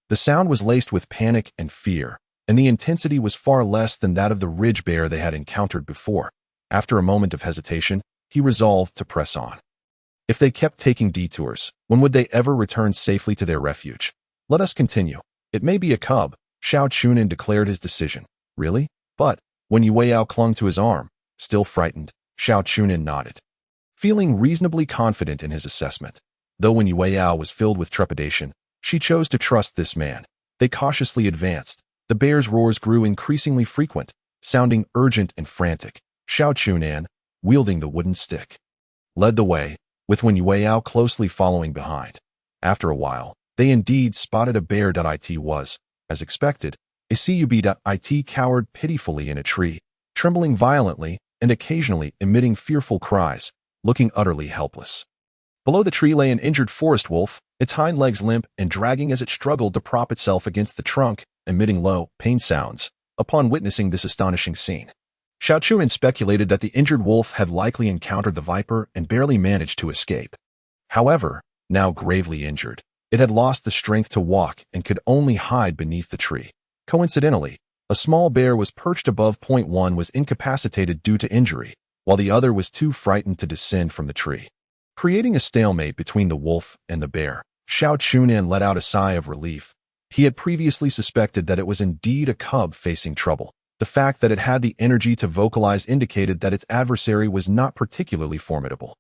The sound was laced with panic and fear, and the intensity was far less than that of the ridge bear they had encountered before. After a moment of hesitation, he resolved to press on. If they kept taking detours, when would they ever return safely to their refuge? "Let us continue. It may be a cub," Xiao Chu Nan declared his decision. "Really? But," when Yueyao clung to his arm, still frightened, Xiao Chu Nan nodded, feeling reasonably confident in his assessment. Though when Yueyao was filled with trepidation, she chose to trust this man. They cautiously advanced, The bear's roars grew increasingly frequent, sounding urgent and frantic. Xiao Chu Nan, wielding the wooden stick, led the way, with Wen Yueyao closely following behind. After a while, they indeed spotted a bear.It was, as expected, a cub.It cowered pitifully in a tree, trembling violently and occasionally emitting fearful cries, looking utterly helpless. Below the tree lay an injured forest wolf, its hind legs limp and dragging as it struggled to prop itself against the trunk, emitting low, pain sounds. Upon witnessing this astonishing scene, Xiao Chu Nan speculated that the injured wolf had likely encountered the viper and barely managed to escape. However, now gravely injured, it had lost the strength to walk and could only hide beneath the tree. Coincidentally, a small bear was perched above. One was incapacitated due to injury, while the other was too frightened to descend from the tree. Creating a stalemate between the wolf and the bear, Xiao Chu Nan let out a sigh of relief. He had previously suspected that it was indeed a cub facing trouble. The fact that it had the energy to vocalize indicated that its adversary was not particularly formidable.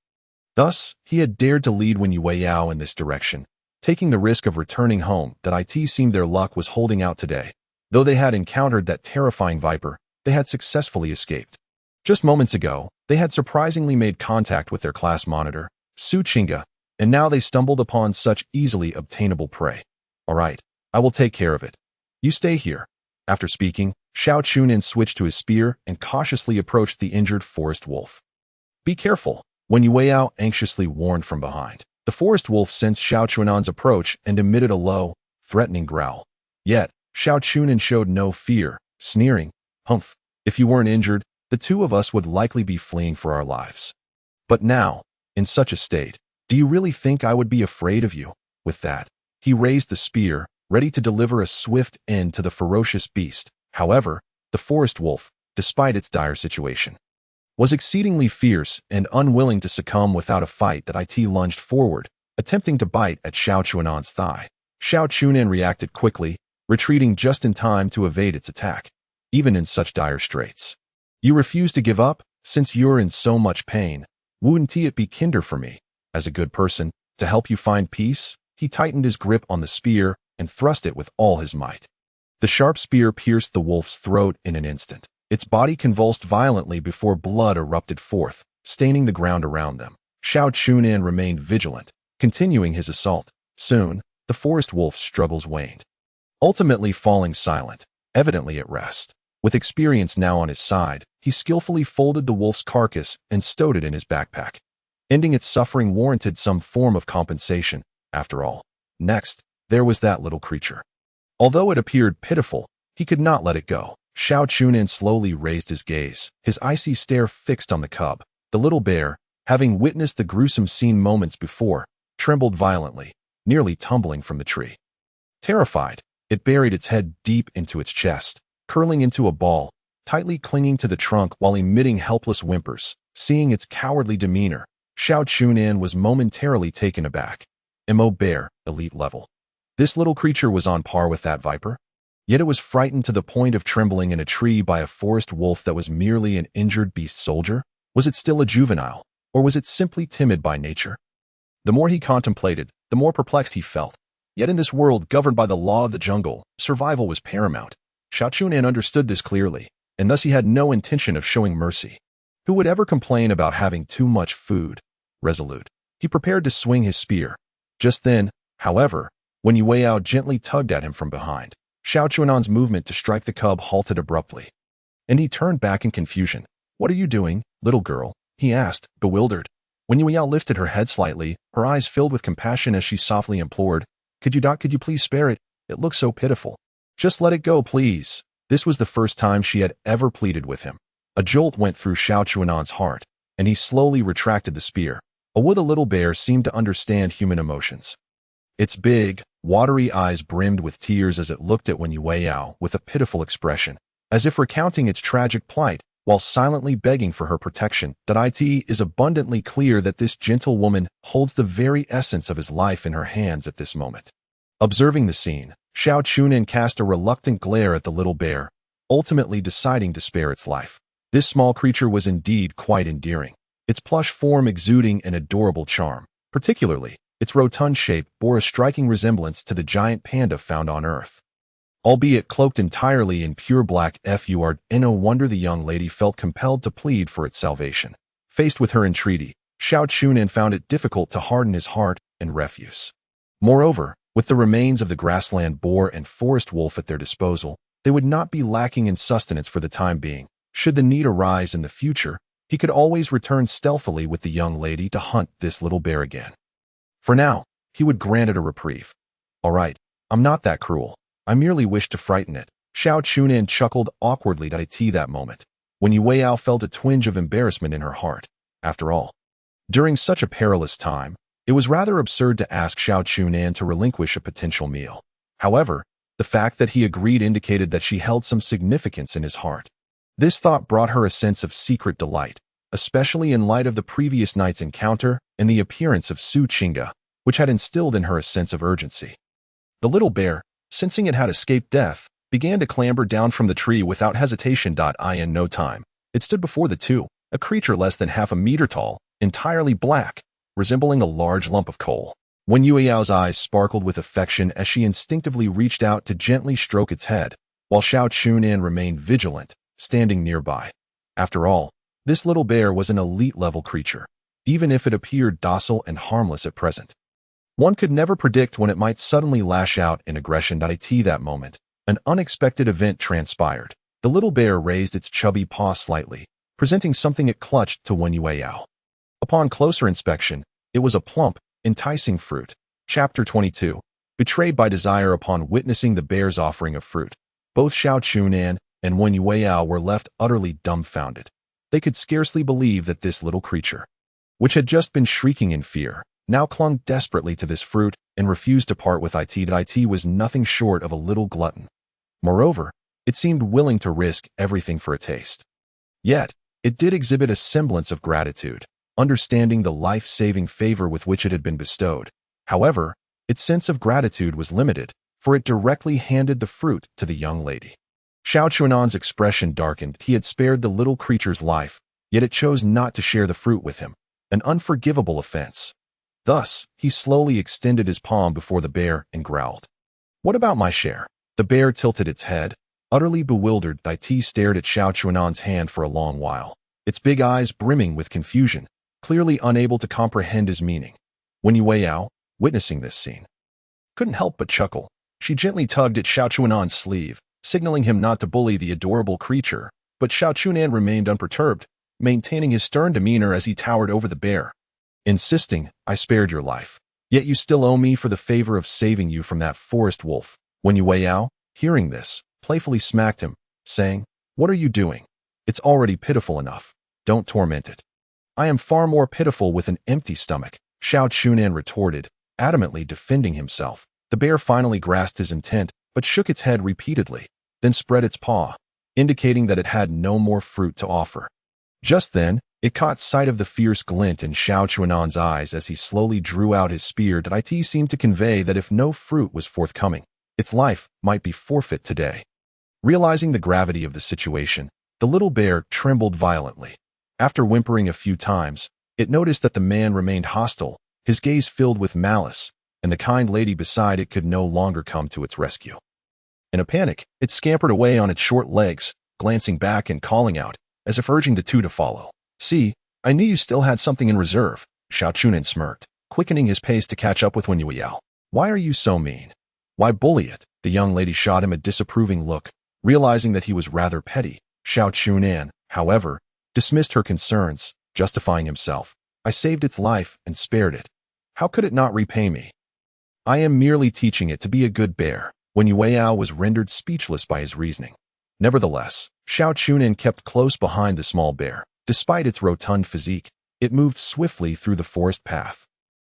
Thus, he had dared to lead Wen Yueyao in this direction, taking the risk of returning home. It seemed their luck was holding out today. Though they had encountered that terrifying viper, they had successfully escaped. Just moments ago, they had surprisingly made contact with their class monitor, Su Qingge, and now they stumbled upon such easily obtainable prey. All right, I will take care of it. You stay here. After speaking, Xiao Chu Nan switched to his spear and cautiously approached the injured forest wolf. Be careful, Wen Yueyao anxiously warned from behind. The forest wolf sensed Xiao Chu Nan's approach and emitted a low, threatening growl. Yet, Xiao Chu Nan showed no fear, sneering, "Humph, if you weren't injured, the two of us would likely be fleeing for our lives. But now, in such a state, do you really think I would be afraid of you?" With that, he raised the spear, ready to deliver a swift end to the ferocious beast. However, the forest wolf, despite its dire situation, was exceedingly fierce and unwilling to succumb without a fight. It lunged forward, attempting to bite at Xiao Chu Nan's thigh. Xiao Chu Nan reacted quickly, retreating just in time to evade its attack. Even in such dire straits, you refuse to give up? Since you're in so much pain, wouldn't it be kinder for me, as a good person, to help you find peace? He tightened his grip on the spear and thrust it with all his might. The sharp spear pierced the wolf's throat in an instant. Its body convulsed violently before blood erupted forth, staining the ground around them. Xiao Chu Nan remained vigilant, continuing his assault. Soon, the forest wolf's struggles waned, ultimately falling silent, evidently at rest. With experience now on his side, he skillfully folded the wolf's carcass and stowed it in his backpack. Ending its suffering warranted some form of compensation, after all. Next, there was that little creature. Although it appeared pitiful, he could not let it go. Xiao Chu Nan slowly raised his gaze, his icy stare fixed on the cub. The little bear, having witnessed the gruesome scene moments before, trembled violently, nearly tumbling from the tree. Terrified, it buried its head deep into its chest, curling into a ball, tightly clinging to the trunk while emitting helpless whimpers. Seeing its cowardly demeanor, Xiao Chu Nan was momentarily taken aback. Mo bear, elite level. This little creature was on par with that viper? Yet it was frightened to the point of trembling in a tree by a forest wolf that was merely an injured beast soldier? Was it still a juvenile, or was it simply timid by nature? The more he contemplated, the more perplexed he felt. Yet in this world governed by the law of the jungle, survival was paramount. Xiao Chu Nan understood this clearly, and thus he had no intention of showing mercy. Who would ever complain about having too much food? Resolute, he prepared to swing his spear. Just then, however, Wen Yueyao gently tugged at him from behind. Xiao Chu Nan's movement to strike the cub halted abruptly, and he turned back in confusion. "What are you doing, little girl?" he asked, bewildered. Wen Yueyao lifted her head slightly, her eyes filled with compassion as she softly implored, Could you please spare it? It looks so pitiful. Just let it go, please." This was the first time she had ever pleaded with him. A jolt went through Xiao Chu Nan's heart, and he slowly retracted the spear. The little bear seemed to understand human emotions. Its big, watery eyes brimmed with tears as it looked at Wen Yueyao with a pitiful expression, as if recounting its tragic plight, while silently begging for her protection. It is abundantly clear that this gentle woman holds the very essence of his life in her hands at this moment. Observing the scene, Xiao Chu Nan cast a reluctant glare at the little bear, ultimately deciding to spare its life. This small creature was indeed quite endearing, its plush form exuding an adorable charm. Particularly, its rotund shape bore a striking resemblance to the giant panda found on Earth. albeit cloaked entirely in pure black fur. No wonder the young lady felt compelled to plead for its salvation. Faced with her entreaty, Xiao Chu Nan found it difficult to harden his heart and refuse. Moreover, with the remains of the grassland boar and forest wolf at their disposal, they would not be lacking in sustenance for the time being. Should the need arise in the future, he could always return stealthily with the young lady to hunt this little bear again. For now, he would grant it a reprieve. All right, I'm not that cruel. I merely wish to frighten it. Xiao Chu Nan chuckled awkwardly at that moment, when Yueyao felt a twinge of embarrassment in her heart. After all, during such a perilous time, it was rather absurd to ask Xiao Chu Nan to relinquish a potential meal. However, the fact that he agreed indicated that she held some significance in his heart. This thought brought her a sense of secret delight, especially in light of the previous night's encounter and the appearance of Su Qingge, which had instilled in her a sense of urgency. The little bear, sensing it had escaped death, began to clamber down from the tree without hesitation. In no time, it stood before the two, a creature less than half a meter tall, entirely black, resembling a large lump of coal. When Yueyao's eyes sparkled with affection as she instinctively reached out to gently stroke its head, while Xiao Chu Nan remained vigilant, standing nearby. After all, this little bear was an elite-level creature, even if it appeared docile and harmless at present. One could never predict when it might suddenly lash out in aggression. That moment, an unexpected event transpired. The little bear raised its chubby paw slightly, presenting something it clutched to Wen Yueyao. Upon closer inspection, it was a plump, enticing fruit. Chapter 22. Betrayed by desire. Upon witnessing the bear's offering of fruit, both Xiao Chu Nan and Wen Yueyao were left utterly dumbfounded. They could scarcely believe that this little creature, which had just been shrieking in fear, now clung desperately to this fruit and refused to part with it. It was nothing short of a little glutton. Moreover, it seemed willing to risk everything for a taste. Yet, it did exhibit a semblance of gratitude, understanding the life-saving favor with which it had been bestowed. However, its sense of gratitude was limited, for it directly handed the fruit to the young lady. Xiao Chu Nan's expression darkened. He had spared the little creature's life, yet it chose not to share the fruit with him, an unforgivable offense. Thus, he slowly extended his palm before the bear and growled. "What about my share?" The bear tilted its head, utterly bewildered. It stared at Xiao Chu Nan's hand for a long while, its big eyes brimming with confusion, clearly unable to comprehend his meaning. Wen Yueyao, witnessing this scene, couldn't help but chuckle. She gently tugged at Xiao Chu Nan's sleeve, signaling him not to bully the adorable creature, but Xiao Chu Nan remained unperturbed, maintaining his stern demeanor as he towered over the bear, insisting, "I spared your life, yet you still owe me for the favor of saving you from that forest wolf." Wen Yueyao, hearing this, playfully smacked him, saying, "What are you doing? It's already pitiful enough. Don't torment it." "I am far more pitiful with an empty stomach," Xiao Chu Nan retorted, adamantly defending himself. The bear finally grasped his intent, but shook its head repeatedly, then spread its paw, indicating that it had no more fruit to offer. Just then, it caught sight of the fierce glint in Xiao Chu Nan's eyes as he slowly drew out his spear. It seemed to convey that if no fruit was forthcoming, its life might be forfeit today. Realizing the gravity of the situation, the little bear trembled violently. After whimpering a few times, it noticed that the man remained hostile, his gaze filled with malice, and the kind lady beside it could no longer come to its rescue. In a panic, it scampered away on its short legs, glancing back and calling out, as if urging the two to follow. "See, I knew you still had something in reserve," Xiao Chu Nan smirked, quickening his pace to catch up with Wen Yueyao. "Why are you so mean? Why bully it?" The young lady shot him a disapproving look, realizing that he was rather petty. Xiao Chu Nan, however, dismissed her concerns, justifying himself. "I saved its life and spared it. How could it not repay me? I am merely teaching it to be a good bear." Wen Yueyao was rendered speechless by his reasoning. Nevertheless, Xiao Chu Nan kept close behind the small bear. Despite its rotund physique, it moved swiftly through the forest path,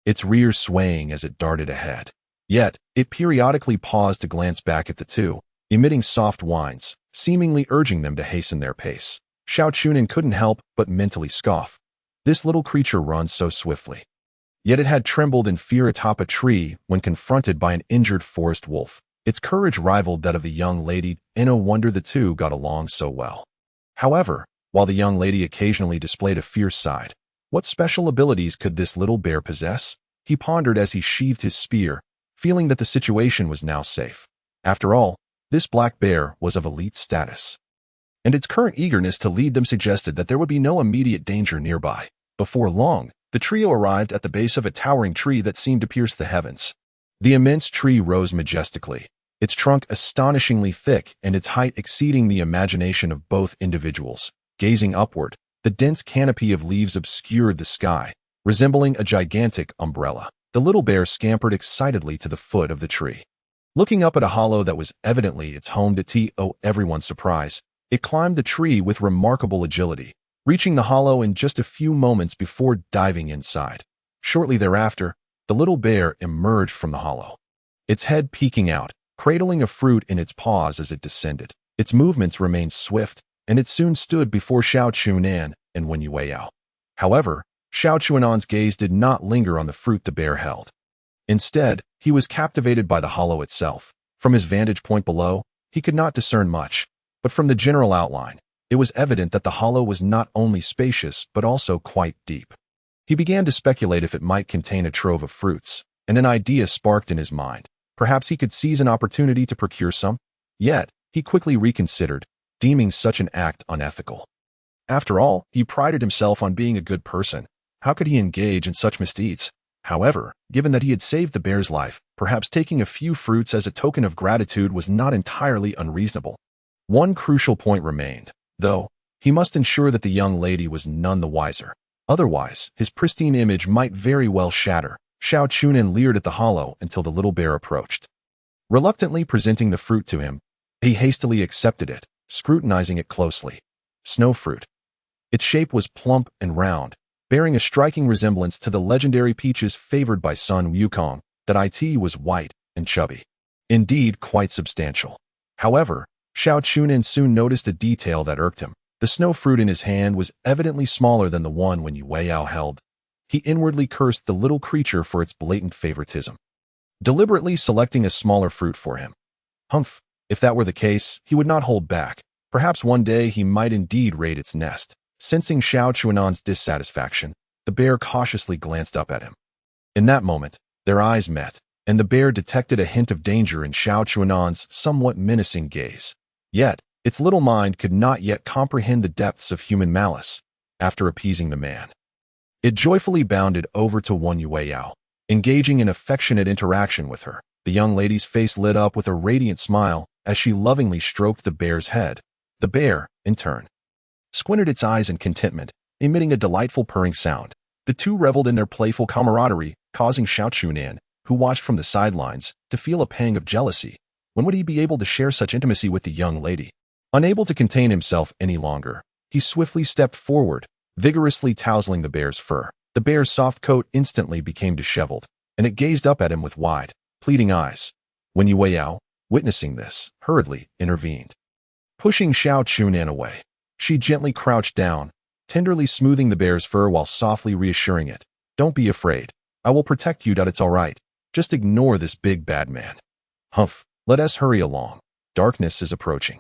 its rear swaying as it darted ahead. Yet, it periodically paused to glance back at the two, emitting soft whines, seemingly urging them to hasten their pace. Xiao Chu Nan couldn't help but mentally scoff. This little creature runs so swiftly. Yet it had trembled in fear atop a tree when confronted by an injured forest wolf. Its courage rivaled that of the young lady, and no wonder the two got along so well. However, while the young lady occasionally displayed a fierce side, what special abilities could this little bear possess? He pondered as he sheathed his spear, feeling that the situation was now safe. After all, This black bear was of elite status, and its current eagerness to lead them suggested that there would be no immediate danger nearby. Before long, the trio arrived at the base of a towering tree that seemed to pierce the heavens. The immense tree rose majestically, its trunk astonishingly thick and its height exceeding the imagination of both individuals. Gazing upward, the dense canopy of leaves obscured the sky, resembling a gigantic umbrella. The little bear scampered excitedly to the foot of the tree. Looking up at a hollow that was evidently its home to everyone's surprise, it climbed the tree with remarkable agility, reaching the hollow in just a few moments before diving inside. Shortly thereafter, the little bear emerged from the hollow, its head peeking out, cradling a fruit in its paws as it descended. Its movements remained swift, and it soon stood before Xiao Chu Nan and Wen Yueyao. However, Xiao Chu Nan's gaze did not linger on the fruit the bear held. Instead, he was captivated by the hollow itself. From his vantage point below, he could not discern much, but from the general outline, it was evident that the hollow was not only spacious but also quite deep. He began to speculate if it might contain a trove of fruits, and an idea sparked in his mind. Perhaps he could seize an opportunity to procure some? Yet, he quickly reconsidered, deeming such an act unethical. After all, he prided himself on being a good person. How could he engage in such misdeeds? However, given that he had saved the bear's life, perhaps taking a few fruits as a token of gratitude was not entirely unreasonable. One crucial point remained, though. He must ensure that the young lady was none the wiser. Otherwise, his pristine image might very well shatter. Xiao Chu Nan leered at the hollow until the little bear approached. Reluctantly presenting the fruit to him, he hastily accepted it, scrutinizing it closely. Snow fruit. Its shape was plump and round, bearing a striking resemblance to the legendary peaches favored by Sun Wukong. That it was white and chubby. Indeed, quite substantial. However, Xiao Chu Nan soon noticed a detail that irked him. The snow fruit in his hand was evidently smaller than the one Wen Yueyao held. He inwardly cursed the little creature for its blatant favoritism, deliberately selecting a smaller fruit for him. Humph, if that were the case, he would not hold back. Perhaps one day he might indeed raid its nest. Sensing Xiao Chu Nan's dissatisfaction, the bear cautiously glanced up at him. In that moment, their eyes met, and the bear detected a hint of danger in Xiao Chu Nan's somewhat menacing gaze. Yet, its little mind could not yet comprehend the depths of human malice. After appeasing the man, it joyfully bounded over to Wen Yueyao, engaging in affectionate interaction with her. The young lady's face lit up with a radiant smile as she lovingly stroked the bear's head. The bear, in turn, squinted its eyes in contentment, emitting a delightful purring sound. The two reveled in their playful camaraderie, causing Xiao Chu Nan, who watched from the sidelines, to feel a pang of jealousy. When would he be able to share such intimacy with the young lady? Unable to contain himself any longer, he swiftly stepped forward, vigorously tousling the bear's fur. The bear's soft coat instantly became disheveled, and it gazed up at him with wide, pleading eyes. Wen Yueyao, witnessing this, hurriedly intervened, pushing Xiao Chu Nan away. She gently crouched down, tenderly smoothing the bear's fur while softly reassuring it. Don't be afraid. I will protect you. It's all right. Just ignore this big bad man. Humph, let us hurry along. Darkness is approaching.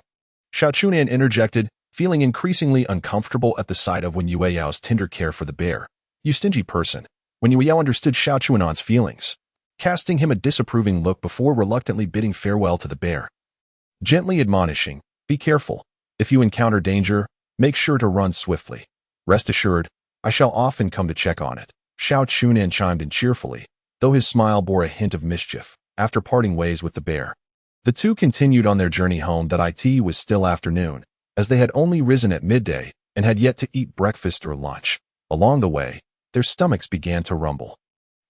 Xiao Chu Nan interjected, feeling increasingly uncomfortable at the sight of Wen Yueyao's tender care for the bear. You stingy person. Wen Yueyao understood Xiao Chu Nan's feelings, casting him a disapproving look before reluctantly bidding farewell to the bear, gently admonishing, be careful. If you encounter danger, make sure to run swiftly. Rest assured, I shall often come to check on it. Xiao Chu Nan chimed in cheerfully, though his smile bore a hint of mischief. After parting ways with the bear, the two continued on their journey home. It was still afternoon, as they had only risen at midday and had yet to eat breakfast or lunch. Along the way, their stomachs began to rumble.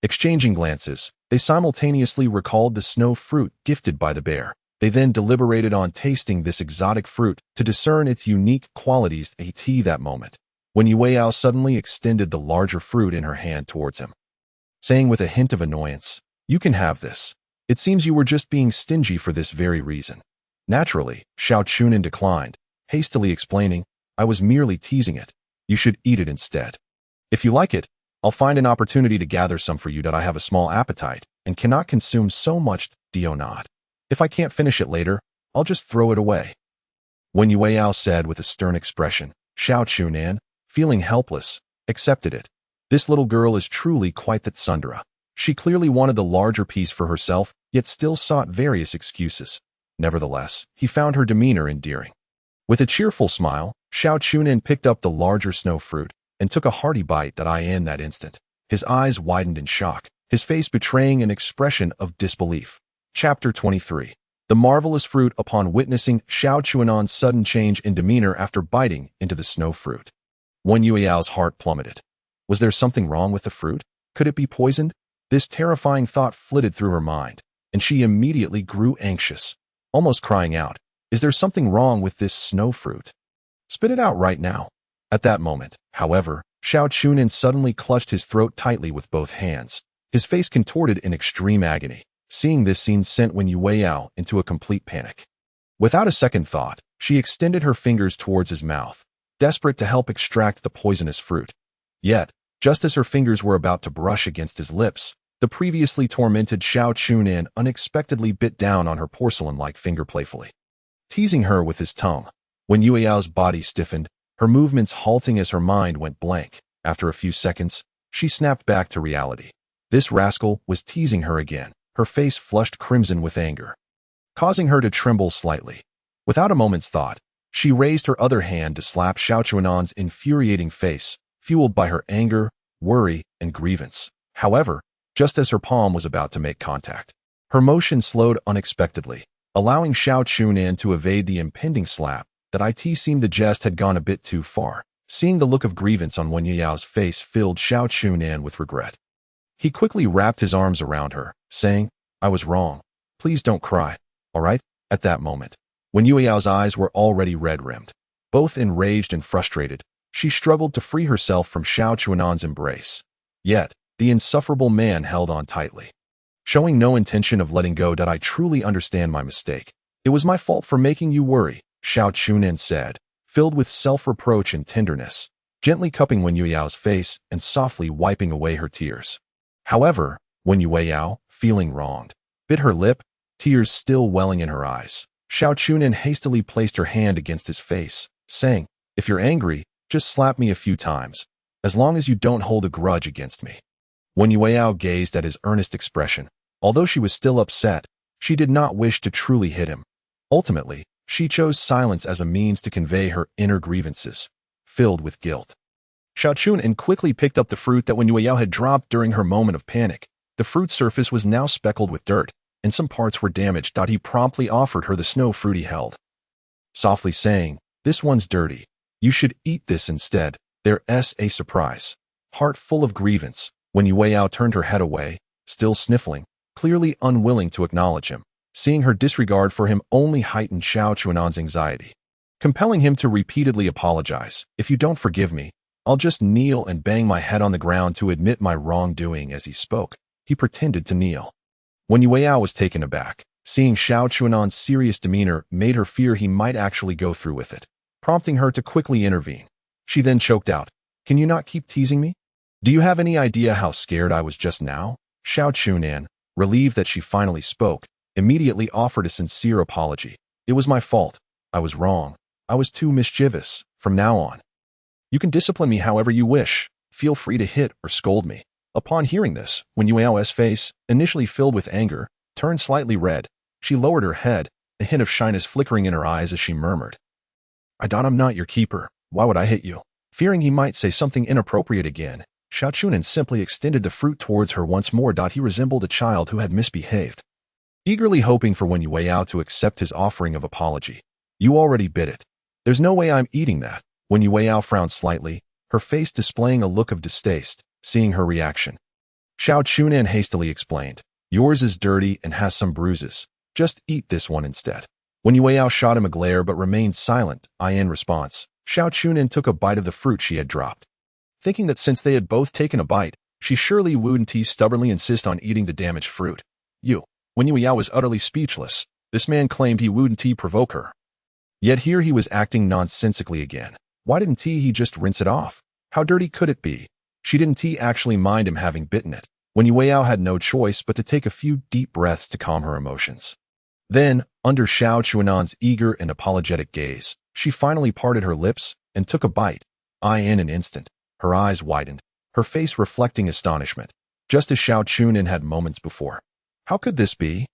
Exchanging glances, they simultaneously recalled the snow fruit gifted by the bear. They then deliberated on tasting this exotic fruit to discern its unique qualities. At that moment, Wen Yueyao suddenly extended the larger fruit in her hand towards him, saying with a hint of annoyance, you can have this. It seems you were just being stingy for this very reason. Naturally, Xiao Chu Nan declined, hastily explaining, I was merely teasing it. You should eat it instead. If you like it, I'll find an opportunity to gather some for you. I have a small appetite and cannot consume so much. Do not. If I can't finish it later, I'll just throw it away. Wen Yueyao said with a stern expression. Xiao Chu Nan, feeling helpless, accepted it. This little girl is truly quite the tsundere. She clearly wanted the larger piece for herself, yet still sought various excuses. Nevertheless, he found her demeanor endearing. With a cheerful smile, Xiao Chu Nan picked up the larger snow fruit and took a hearty bite in that instant. His eyes widened in shock, his face betraying an expression of disbelief. Chapter 23. The marvelous fruit. Upon witnessing Xiao Chu Nan's sudden change in demeanor after biting into the snow fruit, Wen Yueyao's heart plummeted. Was there something wrong with the fruit? Could it be poisoned? This terrifying thought flitted through her mind, and she immediately grew anxious, almost crying out, "Is there something wrong with this snow fruit? Spit it out right now." At that moment, however, Xiao Chu Nan suddenly clutched his throat tightly with both hands. His face contorted in extreme agony. Seeing this scene sent Wen Yueyao into a complete panic. Without a second thought, she extended her fingers towards his mouth, desperate to help extract the poisonous fruit. Yet, just as her fingers were about to brush against his lips, the previously tormented Xiao Chu Nan unexpectedly bit down on her porcelain-like finger playfully, teasing her with his tongue. When Yueyao's body stiffened, her movements halting as her mind went blank. After a few seconds, she snapped back to reality. This rascal was teasing her again. Her face flushed crimson with anger, causing her to tremble slightly. Without a moment's thought, she raised her other hand to slap Xiao Chu Nan's infuriating face, fueled by her anger, worry, and grievance. However, just as her palm was about to make contact, her motion slowed unexpectedly, allowing Xiao Chu Nan to evade the impending slap. It seemed the jest had gone a bit too far. Seeing the look of grievance on Wen Yueyao's face filled Xiao Chu Nan with regret. He quickly wrapped his arms around her, saying, "I was wrong. Please don't cry, all right?" At that moment, when Yueyao's eyes were already red-rimmed, both enraged and frustrated, she struggled to free herself from Xiao Chu Nan's embrace. Yet, the insufferable man held on tightly, showing no intention of letting go. "I truly understand my mistake. It was my fault for making you worry," Xiao Chu Nan said, filled with self-reproach and tenderness, gently cupping Wen Yueyao's face and softly wiping away her tears. However, Wen Yueyao, feeling wronged, bit her lip, tears still welling in her eyes. Xiao Chu Nan hastily placed her hand against his face, saying, "If you're angry, just slap me a few times, as long as you don't hold a grudge against me." Wen Yueyao gazed at his earnest expression. Although she was still upset, she did not wish to truly hit him. Ultimately, she chose silence as a means to convey her inner grievances, filled with guilt. Xiao Chu Nan quickly picked up the fruit that Wen Yueyao had dropped during her moment of panic. The fruit's surface was now speckled with dirt, and some parts were damaged. He promptly offered her the snow fruit he held, softly saying, "This one's dirty. You should eat this instead." There's a surprise. Heart full of grievance, Wen Yueyao turned her head away, still sniffling, clearly unwilling to acknowledge him. Seeing her disregard for him only heightened Xiao Chu Nan's anxiety, compelling him to repeatedly apologize. "If you don't forgive me, I'll just kneel and bang my head on the ground to admit my wrongdoing." As he spoke, he pretended to kneel. When Yueyao was taken aback, seeing Xiao Chu Nan's serious demeanor made her fear he might actually go through with it, prompting her to quickly intervene. She then choked out, "Can you not keep teasing me? Do you have any idea how scared I was just now?" Xiao Chu Nan, relieved that she finally spoke, immediately offered a sincere apology. "It was my fault. I was wrong. I was too mischievous. From now on, you can discipline me however you wish. Feel free to hit or scold me." Upon hearing this, Wen Yueyao's face, initially filled with anger, turned slightly red. She lowered her head, a hint of shyness flickering in her eyes as she murmured, I'm not your keeper. Why would I hit you?" Fearing he might say something inappropriate again, Xiao Chu Nan simply extended the fruit towards her once more. He resembled a child who had misbehaved, eagerly hoping for Wen Yueyao to accept his offering of apology. "You already bit it. There's no way I'm eating that." Wen Yueyao frowned slightly, her face displaying a look of distaste. Seeing her reaction, Xiao Chu Nan hastily explained, "Yours is dirty and has some bruises. Just eat this one instead." Wen Yueyao shot him a glare but remained silent. In response, Xiao Chu Nan took a bite of the fruit she had dropped, thinking that since they had both taken a bite, she surely wouldn't stubbornly insist on eating the damaged fruit. Wen Yueyao was utterly speechless. This man claimed he wouldn't provoke her. Yet here he was acting nonsensically again. Why didn't he just rinse it off? How dirty could it be? She didn't actually mind him having bitten it. Wen Yueyao had no choice but to take a few deep breaths to calm her emotions. Then, under Xiao Chu Nan's eager and apologetic gaze, she finally parted her lips and took a bite. In an instant, her eyes widened, her face reflecting astonishment, just as Xiao Chu Nan had moments before. How could this be?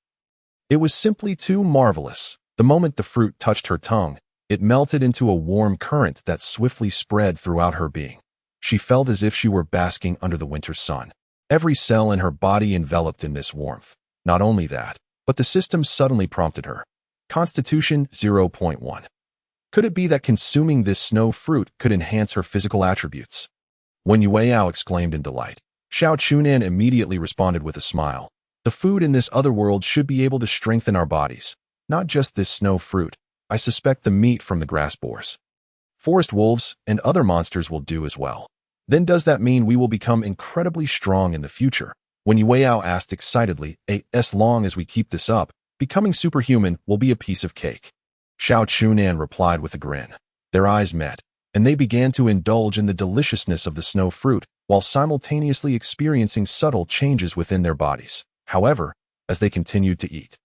It was simply too marvelous. The moment the fruit touched her tongue, it melted into a warm current that swiftly spread throughout her being. She felt as if she were basking under the winter sun. Every cell in her body enveloped in this warmth. Not only that, but the system suddenly prompted her. Constitution 0.1. Could it be that consuming this snow fruit could enhance her physical attributes? When Yueyao exclaimed in delight, Xiao Chu Nan immediately responded with a smile. The food in this other world should be able to strengthen our bodies. Not just this snow fruit. I suspect the meat from the grass boars. Forest wolves and other monsters will do as well. Then does that mean we will become incredibly strong in the future? When Yueyao asked excitedly, as long as we keep this up, becoming superhuman will be a piece of cake. Xiao Chu Nan replied with a grin. Their eyes met, and they began to indulge in the deliciousness of the snow fruit, while simultaneously experiencing subtle changes within their bodies. However, as they continued to eat,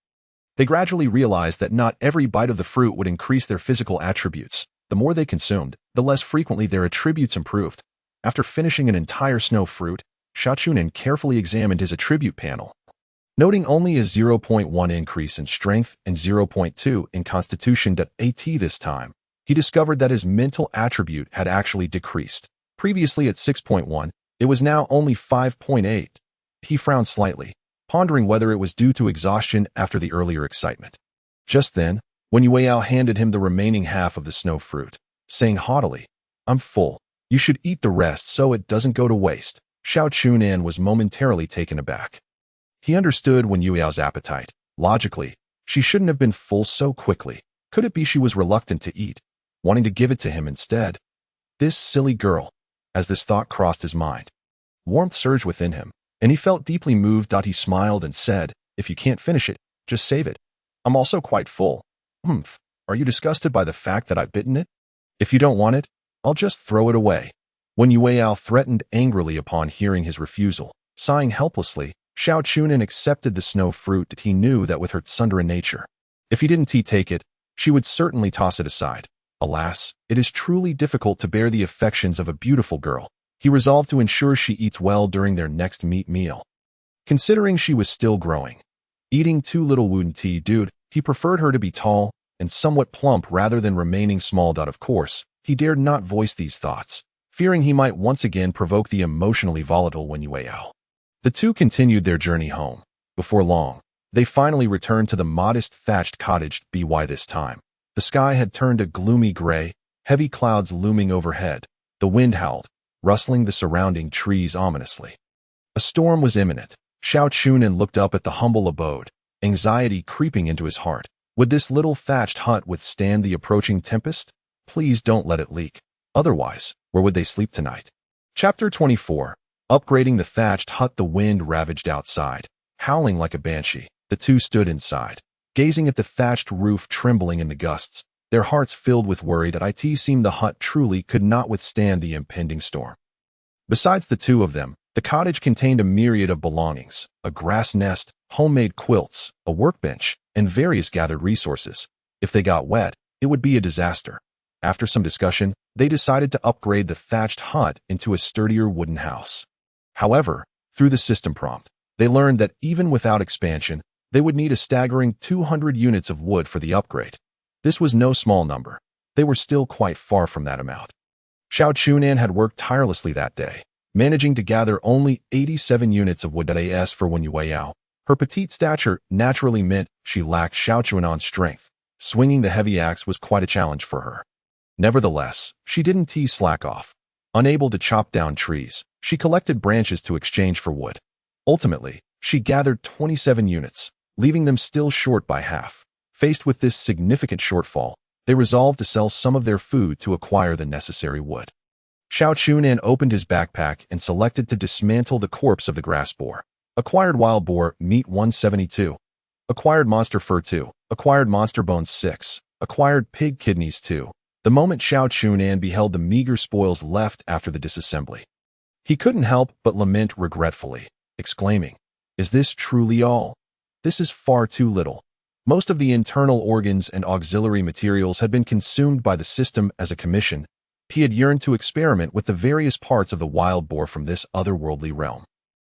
they gradually realized that not every bite of the fruit would increase their physical attributes. The more they consumed, the less frequently their attributes improved. After finishing an entire snow fruit, Xiao Chu Nan carefully examined his attribute panel. Noting only a 0.1 increase in strength and 0.2 in constitution.At this time, he discovered that his mental attribute had actually decreased. Previously at 6.1, it was now only 5.8. He frowned slightly, pondering whether it was due to exhaustion after the earlier excitement. Just then, when Yueyao handed him the remaining half of the snow fruit, saying haughtily, "I'm full. You should eat the rest so it doesn't go to waste," Xiao Chu Nan was momentarily taken aback. He understood when Yueyao's appetite. Logically, she shouldn't have been full so quickly. Could it be she was reluctant to eat, wanting to give it to him instead? This silly girl. As this thought crossed his mind, warmth surged within him, and he felt deeply moved. He smiled and said, "If you can't finish it, just save it. I'm also quite full." "Humph. Are you disgusted by the fact that I've bitten it? If you don't want it, I'll just throw it away." When Yueyao threatened angrily upon hearing his refusal, sighing helplessly, Xiao Chu Nan accepted the snow fruit. He knew that with her tsundere nature, if he didn't take it, she would certainly toss it aside. Alas, it is truly difficult to bear the affections of a beautiful girl. He resolved to ensure she eats well during their next meat meal. Considering she was still growing, eating too little wooden tea dude, he preferred her to be tall and somewhat plump rather than remaining small. Of course, he dared not voice these thoughts, fearing he might once again provoke the emotionally volatile Wen Yueyao. The two continued their journey home. Before long, they finally returned to the modest thatched cottage. By this time, the sky had turned a gloomy gray, heavy clouds looming overhead. The wind howled, rustling the surrounding trees ominously. A storm was imminent. Xiao Chu Nan looked up at the humble abode, anxiety creeping into his heart. Would this little thatched hut withstand the approaching tempest? Please don't let it leak. Otherwise, where would they sleep tonight? Chapter 24. Upgrading the thatched hut. The wind ravaged outside, howling like a banshee. The two stood inside, gazing at the thatched roof trembling in the gusts, their hearts filled with worry that it seemed the hut truly could not withstand the impending storm. Besides the two of them, the cottage contained a myriad of belongings, a grass nest, homemade quilts, a workbench, and various gathered resources. If they got wet, it would be a disaster. After some discussion, they decided to upgrade the thatched hut into a sturdier wooden house. However, through the system prompt, they learned that even without expansion, they would need a staggering 200 units of wood for the upgrade. This was no small number. They were still quite far from that amount. Xiao Chu Nan had worked tirelessly that day, managing to gather only 87 units of wood. As for Wen Yueyao, her petite stature naturally meant she lacked Xiao Chu Nan's strength. Swinging the heavy axe was quite a challenge for her. Nevertheless, she didn't slack off. Unable to chop down trees, she collected branches to exchange for wood. Ultimately, she gathered 27 units, leaving them still short by half. Faced with this significant shortfall, they resolved to sell some of their food to acquire the necessary wood. Xiao Chu Nan opened his backpack and selected to dismantle the corpse of the grass boar. Acquired wild boar meat 172. Acquired monster fur 2. Acquired monster bones 6. Acquired pig kidneys 2. The moment Xiao Chu Nan beheld the meager spoils left after the disassembly, he couldn't help but lament regretfully, exclaiming, "Is this truly all? This is far too little." Most of the internal organs and auxiliary materials had been consumed by the system as a commission. He had yearned to experiment with the various parts of the wild boar from this otherworldly realm,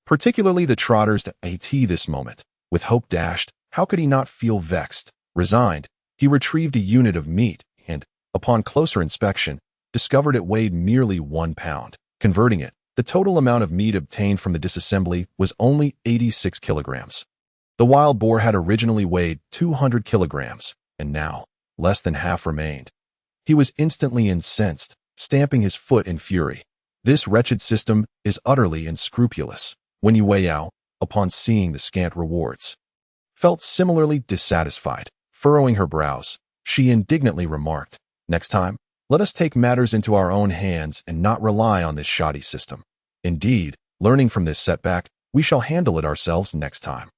particularly the trotters. At this moment, with hope dashed, How could he not feel vexed? Resigned, he retrieved a unit of meat and, upon closer inspection, discovered it weighed merely 1 pound. Converting it, the total amount of meat obtained from the disassembly was only 86 kilograms. The wild boar had originally weighed 200 kilograms, and now, less than half remained. He was instantly incensed, stamping his foot in fury. This wretched system is utterly unscrupulous. When Yao, upon seeing the scant rewards, felt similarly dissatisfied. Furrowing her brows, she indignantly remarked, "Next time, let us take matters into our own hands and not rely on this shoddy system. Indeed, learning from this setback, we shall handle it ourselves next time."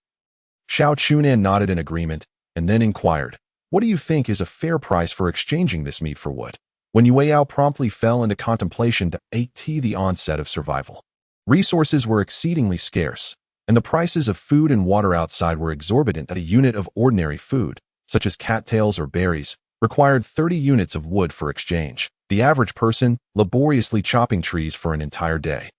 Xiao Chu Nan nodded in agreement and then inquired, "What do you think is a fair price for exchanging this meat for wood?" When Yao promptly fell into contemplation at the onset of survival. Resources were exceedingly scarce, and the prices of food and water outside were exorbitant. At a unit of ordinary food, such as cattails or berries, required 30 units of wood for exchange. The average person, laboriously chopping trees for an entire day,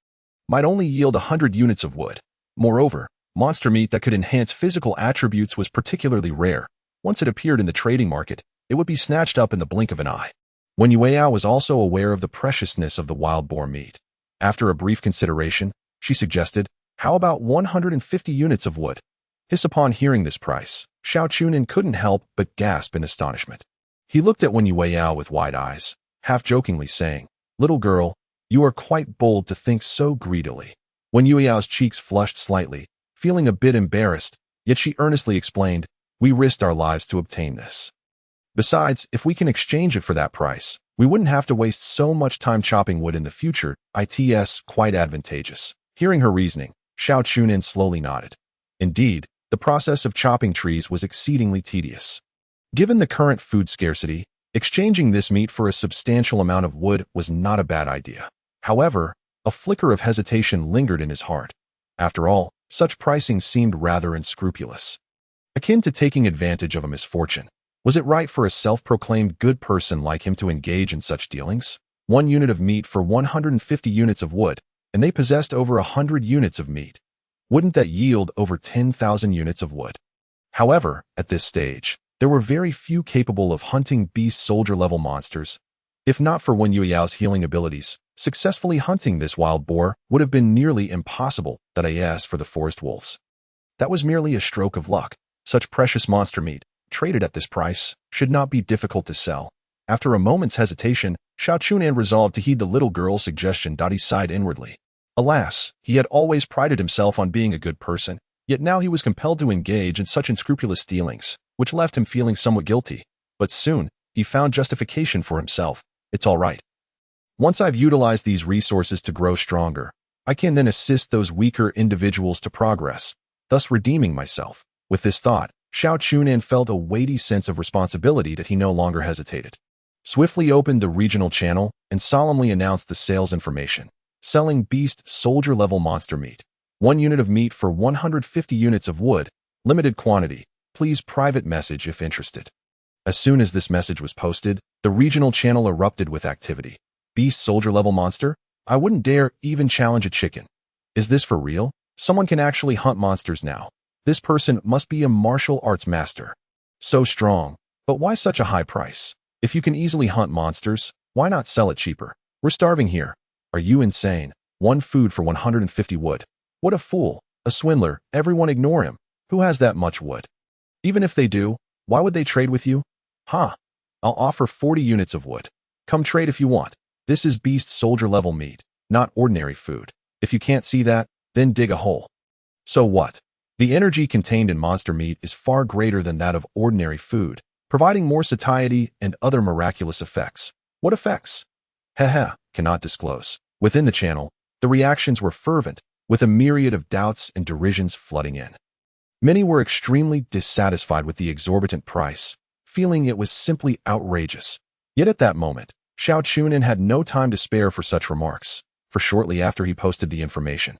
might only yield 100 units of wood. Moreover, monster meat that could enhance physical attributes was particularly rare. Once it appeared in the trading market, it would be snatched up in the blink of an eye. When Yao was also aware of the preciousness of the wild boar meat. After a brief consideration, she suggested, "How about 150 units of wood?" Upon hearing this price, Xiao Chu Nan couldn't help but gasp in astonishment. He looked at Yao with wide eyes, half-jokingly saying, "Little girl, you are quite bold to think so greedily." When Yao's cheeks flushed slightly, feeling a bit embarrassed, yet she earnestly explained, "We risked our lives to obtain this. Besides, if we can exchange it for that price, we wouldn't have to waste so much time chopping wood in the future. It's quite advantageous." Hearing her reasoning, Xiao Chu Nan slowly nodded. Indeed, the process of chopping trees was exceedingly tedious. Given the current food scarcity, exchanging this meat for a substantial amount of wood was not a bad idea. However, a flicker of hesitation lingered in his heart. After all, such pricing seemed rather unscrupulous, akin to taking advantage of a misfortune. Was it right for a self-proclaimed good person like him to engage in such dealings? 1 unit of meat for 150 units of wood, and they possessed over 100 units of meat. Wouldn't that yield over 10,000 units of wood? However, at this stage, there were very few capable of hunting beast soldier-level monsters. If not for Yao's healing abilities, successfully hunting this wild boar would have been nearly impossible. For the forest wolves. That was merely a stroke of luck. Such precious monster meat, traded at this price, should not be difficult to sell. After a moment's hesitation, Xiao Chu Nan resolved to heed the little girl's suggestion. He sighed inwardly. Alas, he had always prided himself on being a good person, yet now he was compelled to engage in such unscrupulous dealings, which left him feeling somewhat guilty. But soon, he found justification for himself. "It's all right. Once I've utilized these resources to grow stronger, I can then assist those weaker individuals to progress, thus redeeming myself." With this thought, Xiao Chu Nan felt a weighty sense of responsibility that he no longer hesitated. Swiftly opened the regional channel and solemnly announced the sales information. Selling beast soldier-level monster meat. 1 unit of meat for 150 units of wood. Limited quantity. Please private message if interested. As soon as this message was posted, the regional channel erupted with activity. Beast soldier-level monster? I wouldn't dare even challenge a chicken. Is this for real? Someone can actually hunt monsters now. This person must be a martial arts master. So strong. But why such a high price? If you can easily hunt monsters, why not sell it cheaper? We're starving here. Are you insane? 1 food for 150 wood. What a fool. A swindler. Everyone ignore him. Who has that much wood? Even if they do, why would they trade with you? I'll offer 40 units of wood. Come trade if you want. This is beast soldier level meat, not ordinary food. If you can't see that, then dig a hole. So what? The energy contained in monster meat is far greater than that of ordinary food, providing more satiety and other miraculous effects. What effects? Cannot disclose. Within the channel, the reactions were fervent, with a myriad of doubts and derisions flooding in. Many were extremely dissatisfied with the exorbitant price, feeling it was simply outrageous. Yet at that moment, Xiao Chu Nan had no time to spare for such remarks, for shortly after he posted the information.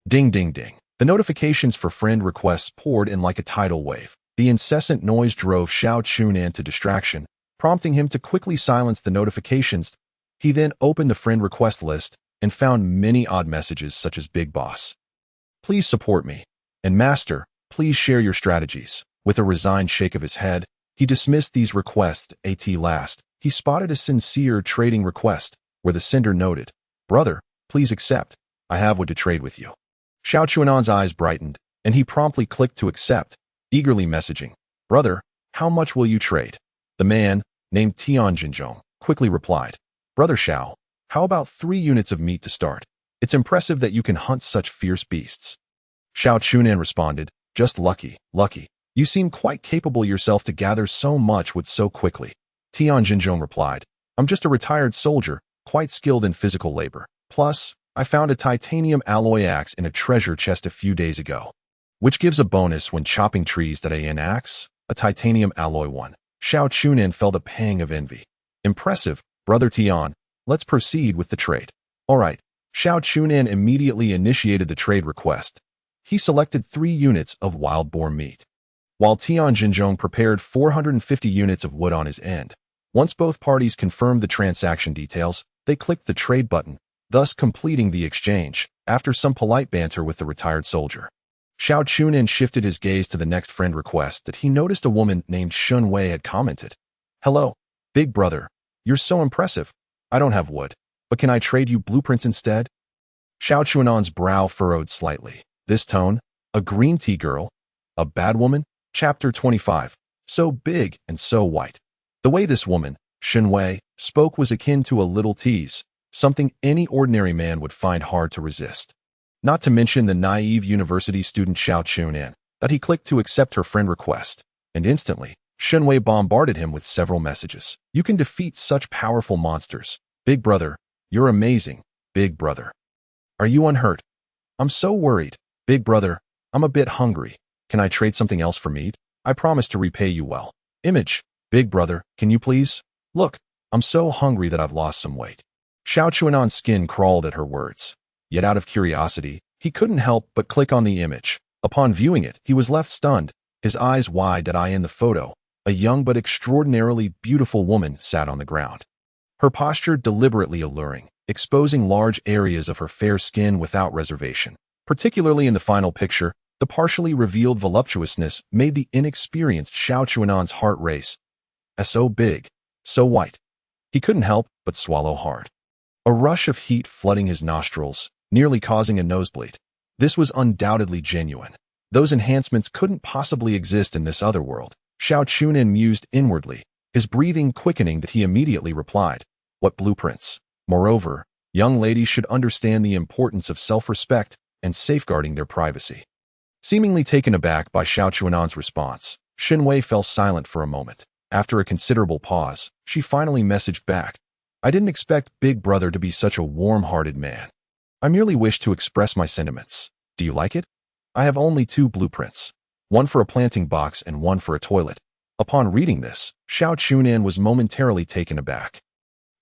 Ding ding ding. The notifications for friend requests poured in like a tidal wave. The incessant noise drove Xiao Chu Nan to distraction, prompting him to quickly silence the notifications. He then opened the friend request list and found many odd messages such as "Big Boss, please support me," and "Master, please share your strategies." With a resigned shake of his head, he dismissed these requests. At last, he spotted a sincere trading request, where the sender noted, "Brother, please accept. I have what to trade with you." Xiao Chu Nan's eyes brightened, and he promptly clicked to accept, eagerly messaging, "Brother, how much will you trade?" The man, named Tianjinzhong, quickly replied, "Brother Xiao, how about 3 units of meat to start? It's impressive that you can hunt such fierce beasts." Xiao Chu Nan responded, "Just lucky, lucky. You seem quite capable yourself to gather so much wood so quickly." Tianjinzhong replied, "I'm just a retired soldier, quite skilled in physical labor. Plus, I found a titanium alloy axe in a treasure chest a few days ago, which gives a bonus when chopping trees. That an axe, a titanium alloy one." Xiao Chu Nan felt a pang of envy. "Impressive, Brother Tian. Let's proceed with the trade." All right. Xiao Chu Nan immediately initiated the trade request. He selected 3 units of wild boar meat, while Tianjinzhong prepared 450 units of wood on his end. Once both parties confirmed the transaction details, they clicked the trade button, thus completing the exchange. After some polite banter with the retired soldier, Xiao Chu Nan shifted his gaze to the next friend request that he noticed a woman named Shun Wei had commented. "Hello, big brother. You're so impressive. I don't have wood, but can I trade you blueprints instead?" Xiao Chu Nan's brow furrowed slightly. This tone? A green tea girl? A bad woman? Chapter 25. So big and so white. The way this woman, Shun Wei, spoke was akin to a little tease, something any ordinary man would find hard to resist. Not to mention the naive university student Xiao Chu Nan, that he clicked to accept her friend request, and instantly, Shun Wei bombarded him with several messages. "You can defeat such powerful monsters. Big brother, you're amazing. Big brother. Are you unhurt? I'm so worried. Big brother, I'm a bit hungry. Can I trade something else for meat? I promise to repay you well." Image. "Big brother, can you please? Look, I'm so hungry that I've lost some weight." Xiao Chu Nan's skin crawled at her words. Yet out of curiosity, he couldn't help but click on the image. Upon viewing it, he was left stunned, his eyes wide. In the photo, a young but extraordinarily beautiful woman sat on the ground. Her posture deliberately alluring, exposing large areas of her fair skin without reservation. Particularly in the final picture, the partially revealed voluptuousness made the inexperienced Xiao Chu Nan's heart race. So big, so white. He couldn't help but swallow hard. A rush of heat flooding his nostrils, nearly causing a nosebleed. This was undoubtedly genuine. Those enhancements couldn't possibly exist in this other world. Xiao Chu Nan mused inwardly, his breathing quickening. That he immediately replied, "What blueprints?" Moreover, young ladies should understand the importance of self-respect and safeguarding their privacy. Seemingly taken aback by Xiao Chu Nan's response, Shun Wei fell silent for a moment. After a considerable pause, she finally messaged back, "I didn't expect Big Brother to be such a warm-hearted man. I merely wish to express my sentiments. Do you like it? I have only 2 blueprints, one for a planting box and one for a toilet." Upon reading this, Xiao Chu Nan was momentarily taken aback.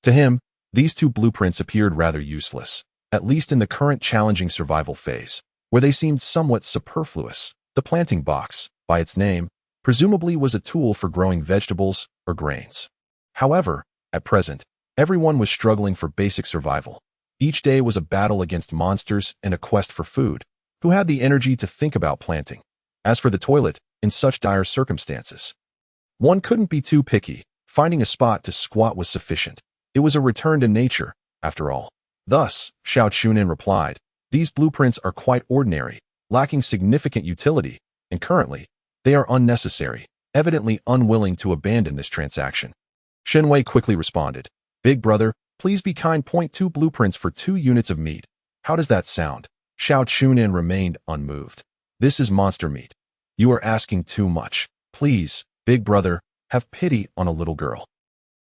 To him, these 2 blueprints appeared rather useless, at least in the current challenging survival phase, where they seemed somewhat superfluous. The planting box, by its name, presumably was a tool for growing vegetables or grains. However, at present, everyone was struggling for basic survival. Each day was a battle against monsters and a quest for food. Who had the energy to think about planting? As for the toilet, in such dire circumstances, one couldn't be too picky. Finding a spot to squat was sufficient. It was a return to nature, after all. Thus, Xiao Chu Nan replied, "These blueprints are quite ordinary, lacking significant utility, and currently, they are unnecessary," evidently unwilling to abandon this transaction. Shun Wei quickly responded, "Big brother, please be kind. 2 blueprints for 2 units of meat. How does that sound?" Xiao Chu Nan remained unmoved. "This is monster meat. You are asking too much. Please, big brother, have pity on a little girl."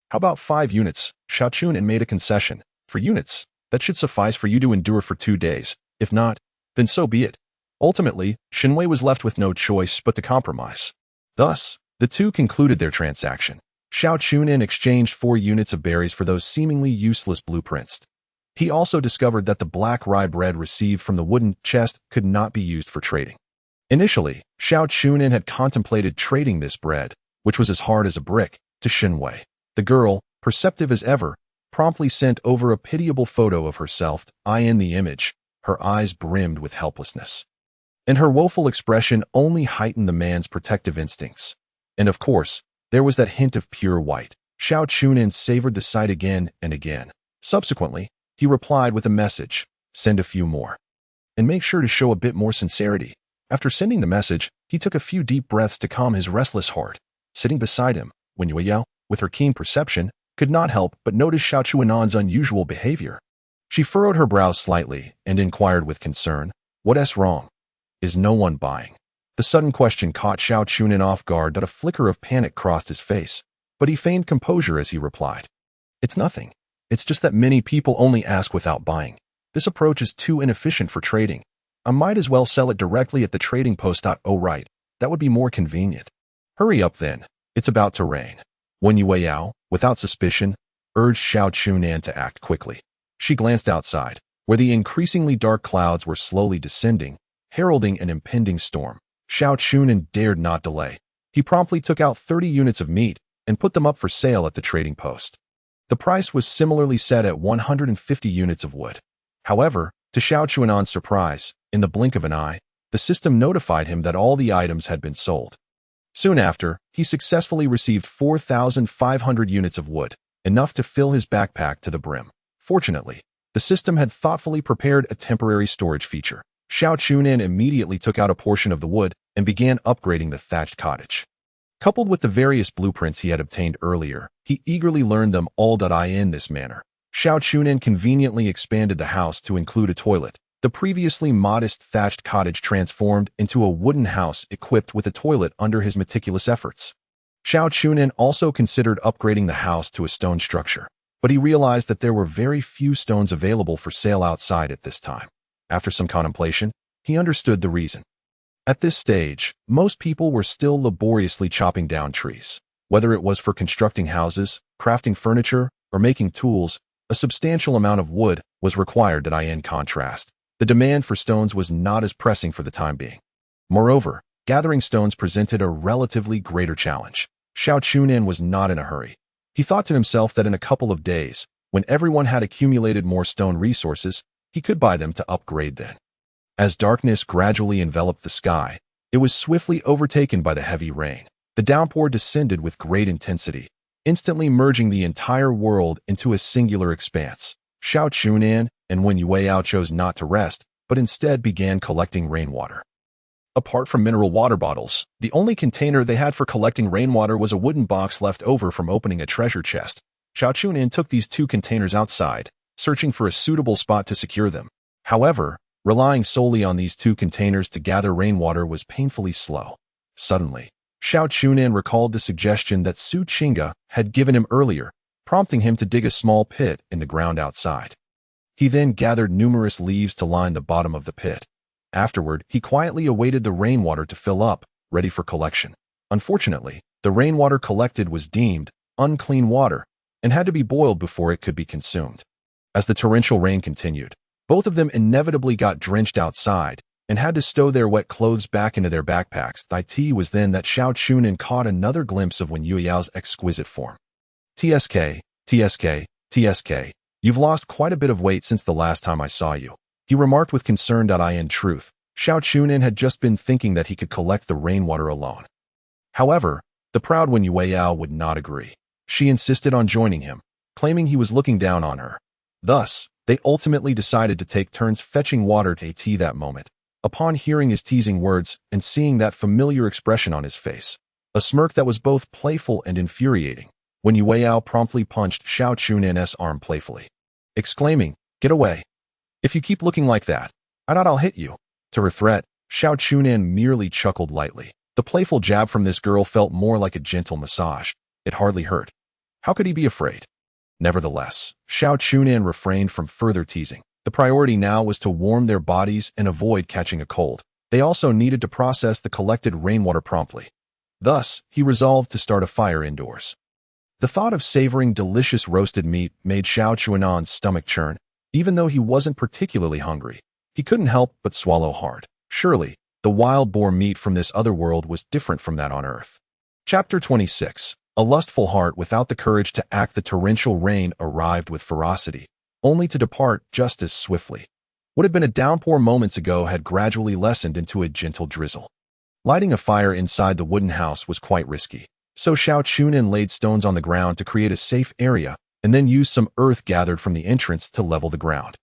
"How about 5 units? Xiao Chu Nan made a concession. "For units, that should suffice for you to endure for 2 days. If not, then so be it." Ultimately, Shun Wei was left with no choice but to compromise. Thus, the two concluded their transaction. Xiao Chu Nan exchanged 4 units of berries for those seemingly useless blueprints. He also discovered that the black rye bread received from the wooden chest could not be used for trading. Initially, Xiao Chu Nan had contemplated trading this bread, which was as hard as a brick, to Shun Wei. The girl, perceptive as ever, promptly sent over a pitiable photo of herself. In the image, her eyes brimmed with helplessness. and her woeful expression only heightened the man's protective instincts. And of course, there was that hint of pure white. Xiao Chu Nan savored the sight again and again. Subsequently, he replied with a message, "Send a few more. And make sure to show a bit more sincerity." After sending the message, he took a few deep breaths to calm his restless heart. Sitting beside him, Wen Yueyao, with her keen perception, could not help but notice Xiao Chu Nan's unusual behavior. She furrowed her brows slightly and inquired with concern, "What's wrong? Is no one buying?" The sudden question caught Xiao Chu Nan off guard that a flicker of panic crossed his face, but he feigned composure as he replied, "It's nothing. It's just that many people only ask without buying. This approach is too inefficient for trading. I might as well sell it directly at the trading post. Oh right, that would be more convenient." "Hurry up then, it's about to rain." Wen Yueyao, without suspicion, urged Xiao Chu Nan to act quickly. She glanced outside, where the increasingly dark clouds were slowly descending, heralding an impending storm. Xiao Chu Nan dared not delay. He promptly took out 30 units of meat and put them up for sale at the trading post. The price was similarly set at 150 units of wood. However, to Xiao Chu Nan's surprise, in the blink of an eye, the system notified him that all the items had been sold. Soon after, he successfully received 4,500 units of wood, enough to fill his backpack to the brim. Fortunately, the system had thoughtfully prepared a temporary storage feature. Xiao Chu Nan immediately took out a portion of the wood and began upgrading the thatched cottage. Coupled with the various blueprints he had obtained earlier, he eagerly learned them all.In this manner. Xiao Chu Nan conveniently expanded the house to include a toilet. The previously modest thatched cottage transformed into a wooden house equipped with a toilet under his meticulous efforts. Xiao Chu Nan also considered upgrading the house to a stone structure, but he realized that there were very few stones available for sale outside at this time. After some contemplation, he understood the reason. At this stage, most people were still laboriously chopping down trees. Whether it was for constructing houses, crafting furniture, or making tools, a substantial amount of wood was required. In contrast, the demand for stones was not as pressing for the time being. Moreover, gathering stones presented a relatively greater challenge. Xiao Chu Nan was not in a hurry. He thought to himself that in a couple of days, when everyone had accumulated more stone resources, he could buy them to upgrade then. As darkness gradually enveloped the sky, it was swiftly overtaken by the heavy rain. The downpour descended with great intensity, instantly merging the entire world into a singular expanse. Xiao Chu Nan and Wen Yueyao chose not to rest, but instead began collecting rainwater. Apart from mineral water bottles, the only container they had for collecting rainwater was a wooden box left over from opening a treasure chest. Xiao Chu Nan took these two containers outside, searching for a suitable spot to secure them. However, relying solely on these two containers to gather rainwater was painfully slow. Suddenly, Xiao Chu Nan recalled the suggestion that Su Qingge had given him earlier, prompting him to dig a small pit in the ground outside. He then gathered numerous leaves to line the bottom of the pit. Afterward, he quietly awaited the rainwater to fill up, ready for collection. Unfortunately, the rainwater collected was deemed unclean water and had to be boiled before it could be consumed. As the torrential rain continued, both of them inevitably got drenched outside and had to stow their wet clothes back into their backpacks. It was then that Xiao Chu Nan caught another glimpse of Wen Yueyao's exquisite form. "TSK, TSK, TSK, you've lost quite a bit of weight since the last time I saw you," he remarked with concern. In truth, Xiao Chu Nan had just been thinking that he could collect the rainwater alone. However, the proud Wen Yueyao would not agree. She insisted on joining him, claiming he was looking down on her. Thus, they ultimately decided to take turns fetching water to tea that moment. Upon hearing his teasing words and seeing that familiar expression on his face, a smirk that was both playful and infuriating, Wen Yueyao promptly punched Xiao Chu Nan's arm playfully, exclaiming, "Get away. If you keep looking like that, I'll hit you." To her threat, Xiao Chu Nan merely chuckled lightly. The playful jab from this girl felt more like a gentle massage. It hardly hurt. How could he be afraid? Nevertheless, Xiao Chu Nan refrained from further teasing. The priority now was to warm their bodies and avoid catching a cold. They also needed to process the collected rainwater promptly. Thus, he resolved to start a fire indoors. The thought of savoring delicious roasted meat made Xiao Chu Nan's stomach churn. Even though he wasn't particularly hungry, he couldn't help but swallow hard. Surely, the wild boar meat from this other world was different from that on Earth. Chapter 26. A lustful heart without the courage to act. The torrential rain arrived with ferocity, only to depart just as swiftly. What had been a downpour moments ago had gradually lessened into a gentle drizzle. Lighting a fire inside the wooden house was quite risky, so Xiao Chu Nan laid stones on the ground to create a safe area and then used some earth gathered from the entrance to level the ground.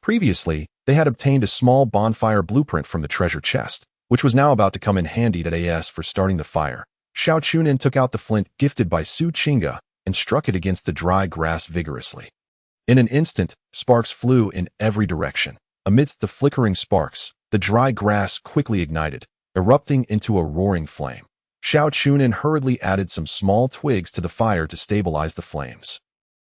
Previously, they had obtained a small bonfire blueprint from the treasure chest, which was now about to come in handy for starting the fire. Xiao Chu Nan took out the flint gifted by Su Qingge and struck it against the dry grass vigorously. In an instant, sparks flew in every direction. Amidst the flickering sparks, the dry grass quickly ignited, erupting into a roaring flame. Xiao Chu Nan hurriedly added some small twigs to the fire to stabilize the flames.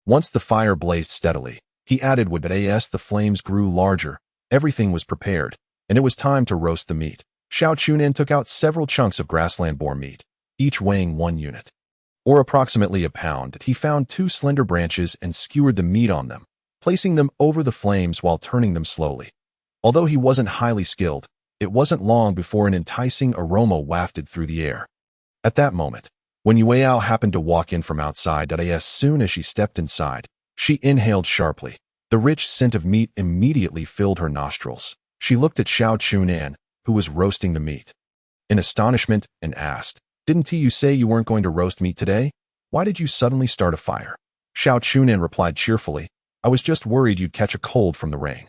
Once the fire blazed steadily, he added wood, but as the flames grew larger, everything was prepared, and it was time to roast the meat. Xiao Chu Nan took out several chunks of grassland boar meat, each weighing 1 unit, or approximately a pound. He found 2 slender branches and skewered the meat on them, placing them over the flames while turning them slowly. Although he wasn't highly skilled, it wasn't long before an enticing aroma wafted through the air. At that moment, when Yueyao happened to walk in from outside, as soon as she stepped inside, she inhaled sharply. The rich scent of meat immediately filled her nostrils. She looked at Xiao Chu Nan, who was roasting the meat, in astonishment and asked, "Didn't you say you weren't going to roast meat today? Why did you suddenly start a fire?" Xiao Chu Nan replied cheerfully, "I was just worried you'd catch a cold from the rain.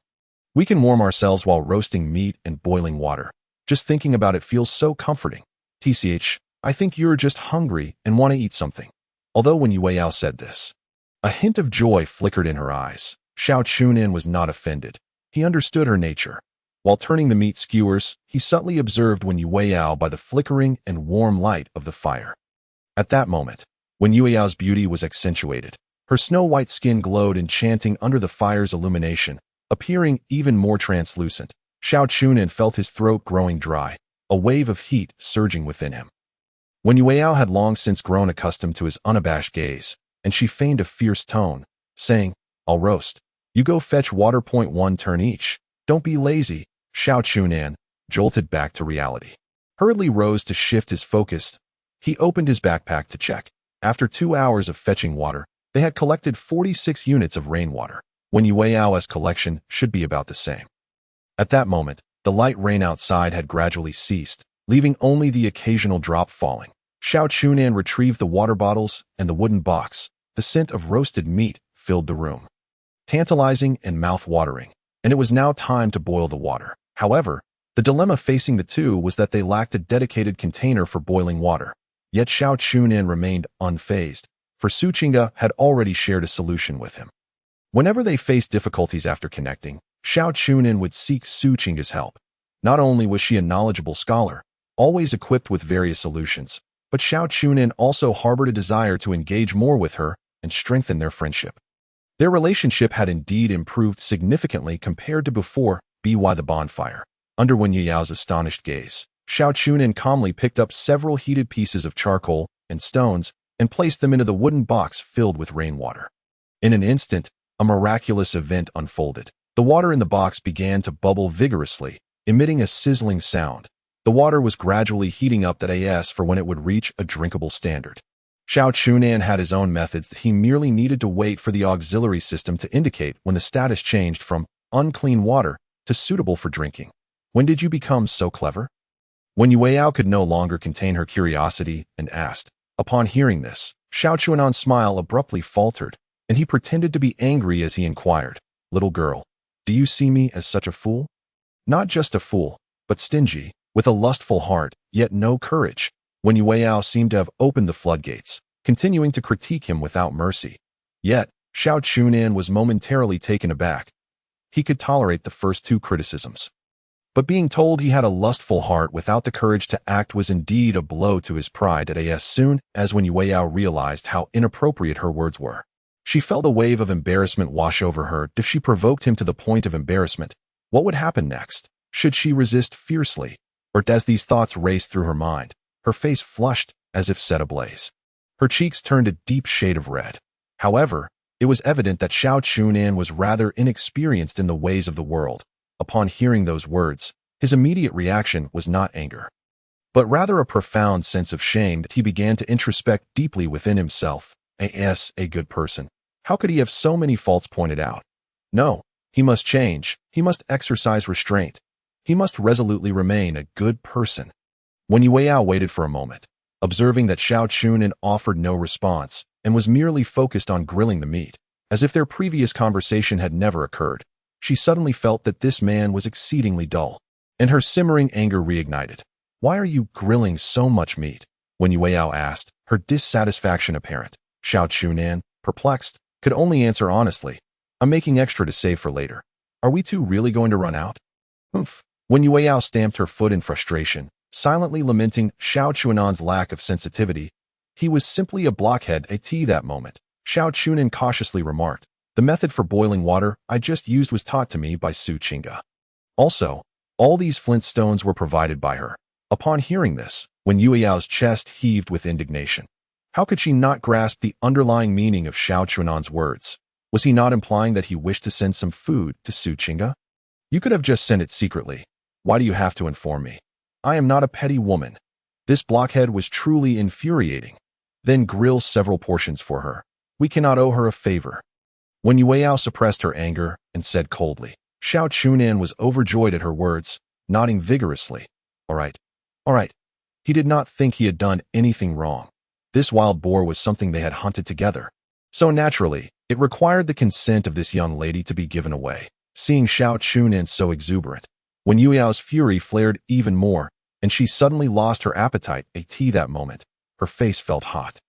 We can warm ourselves while roasting meat and boiling water. Just thinking about it feels so comforting. TCH, I think you're just hungry and want to eat something." Although when Yueyao said this, a hint of joy flickered in her eyes, Xiao Chu Nan was not offended. He understood her nature. While turning the meat skewers, he subtly observed when Yueyao by the flickering and warm light of the fire. At that moment, when Yueyao's beauty was accentuated, her snow-white skin glowed enchanting under the fire's illumination, appearing even more translucent. Xiao Chu Nan felt his throat growing dry, a wave of heat surging within him. When Yueyao had long since grown accustomed to his unabashed gaze, and she feigned a fierce tone, saying, "I'll roast. You go fetch water. 1 turn each. Don't be lazy." Xiao Chu Nan, jolted back to reality, hurriedly rose to shift his focus. He opened his backpack to check. After 2 hours of fetching water, they had collected 46 units of rainwater, when Yueyao's collection should be about the same. At that moment, the light rain outside had gradually ceased, leaving only the occasional drop falling. Xiao Chu Nan retrieved the water bottles and the wooden box. The scent of roasted meat filled the room, tantalizing and mouth-watering, and it was now time to boil the water. However, the dilemma facing the two was that they lacked a dedicated container for boiling water. Yet Xiao Chu Nan remained unfazed, for Su Qingge had already shared a solution with him. Whenever they faced difficulties after connecting, Xiao Chu Nan would seek Su Qingge's help. Not only was she a knowledgeable scholar, always equipped with various solutions, but Xiao Chu Nan also harbored a desire to engage more with her and strengthen their friendship. Their relationship had indeed improved significantly compared to before the bonfire. Under Wen Yao's astonished gaze, Xiao Chu Nan calmly picked up several heated pieces of charcoal and stones and placed them into the wooden box filled with rainwater. In an instant, a miraculous event unfolded. The water in the box began to bubble vigorously, emitting a sizzling sound. The water was gradually heating up for when it would reach a drinkable standard. Xiao Chu Nan had his own methods. He merely needed to wait for the auxiliary system to indicate when the status changed from unclean water to suitable for drinking. When did you become so clever? When Yueyao could no longer contain her curiosity and asked. Upon hearing this, Xiao Chu Nan's smile abruptly faltered, and he pretended to be angry as he inquired, "Little girl, do you see me as such a fool? Not just a fool, but stingy, with a lustful heart, yet no courage." When Yueyao seemed to have opened the floodgates, continuing to critique him without mercy. Yet, Xiao Chu Nan was momentarily taken aback. He could tolerate the first 2 criticisms. But being told he had a lustful heart without the courage to act was indeed a blow to his pride as soon as when Yueyao realized how inappropriate her words were. She felt a wave of embarrassment wash over her. If she provoked him to the point of embarrassment, what would happen next? Should she resist fiercely? Or as these thoughts raced through her mind, her face flushed as if set ablaze. Her cheeks turned a deep shade of red. However, it was evident that Xiao Chu Nan was rather inexperienced in the ways of the world. Upon hearing those words, his immediate reaction was not anger, but rather a profound sense of shame. He began to introspect deeply within himself. A good person. How could he have so many faults pointed out? No, He must change. He must exercise restraint. He must resolutely remain a good person. When Yueyao waited for a moment, observing that Xiao Chu Nan offered no response and was merely focused on grilling the meat, as if their previous conversation had never occurred, she suddenly felt that this man was exceedingly dull, and her simmering anger reignited. "Why are you grilling so much meat?" When Yueyao asked, her dissatisfaction apparent. Xiao Chu Nan, perplexed, could only answer honestly, "I'm making extra to save for later. Are we two really going to run out?" "Oomph." When Yueyao stamped her foot in frustration, silently lamenting Xiao Chu Nan's lack of sensitivity, "He was simply a blockhead at that moment," Xiao Chu Nan cautiously remarked. "The method for boiling water I just used was taught to me by Su Qingge. Also, all these flint stones were provided by her." Upon hearing this, when Yueyao's chest heaved with indignation, how could she not grasp the underlying meaning of Xiao Chu Nan's words? Was he not implying that he wished to send some food to Su Qingge? "You could have just sent it secretly. Why do you have to inform me? I am not a petty woman." This blockhead was truly infuriating. "Then grill several portions for her. We cannot owe her a favor." When Yueyao suppressed her anger and said coldly, Xiao Chu Nan was overjoyed at her words, nodding vigorously. All right. He did not think he had done anything wrong. This wild boar was something they had hunted together. So naturally, it required the consent of this young lady to be given away. Seeing Xiao Chu Nan so exuberant, when Yueyao's fury flared even more, and she suddenly lost her appetite at that moment, her face felt hot.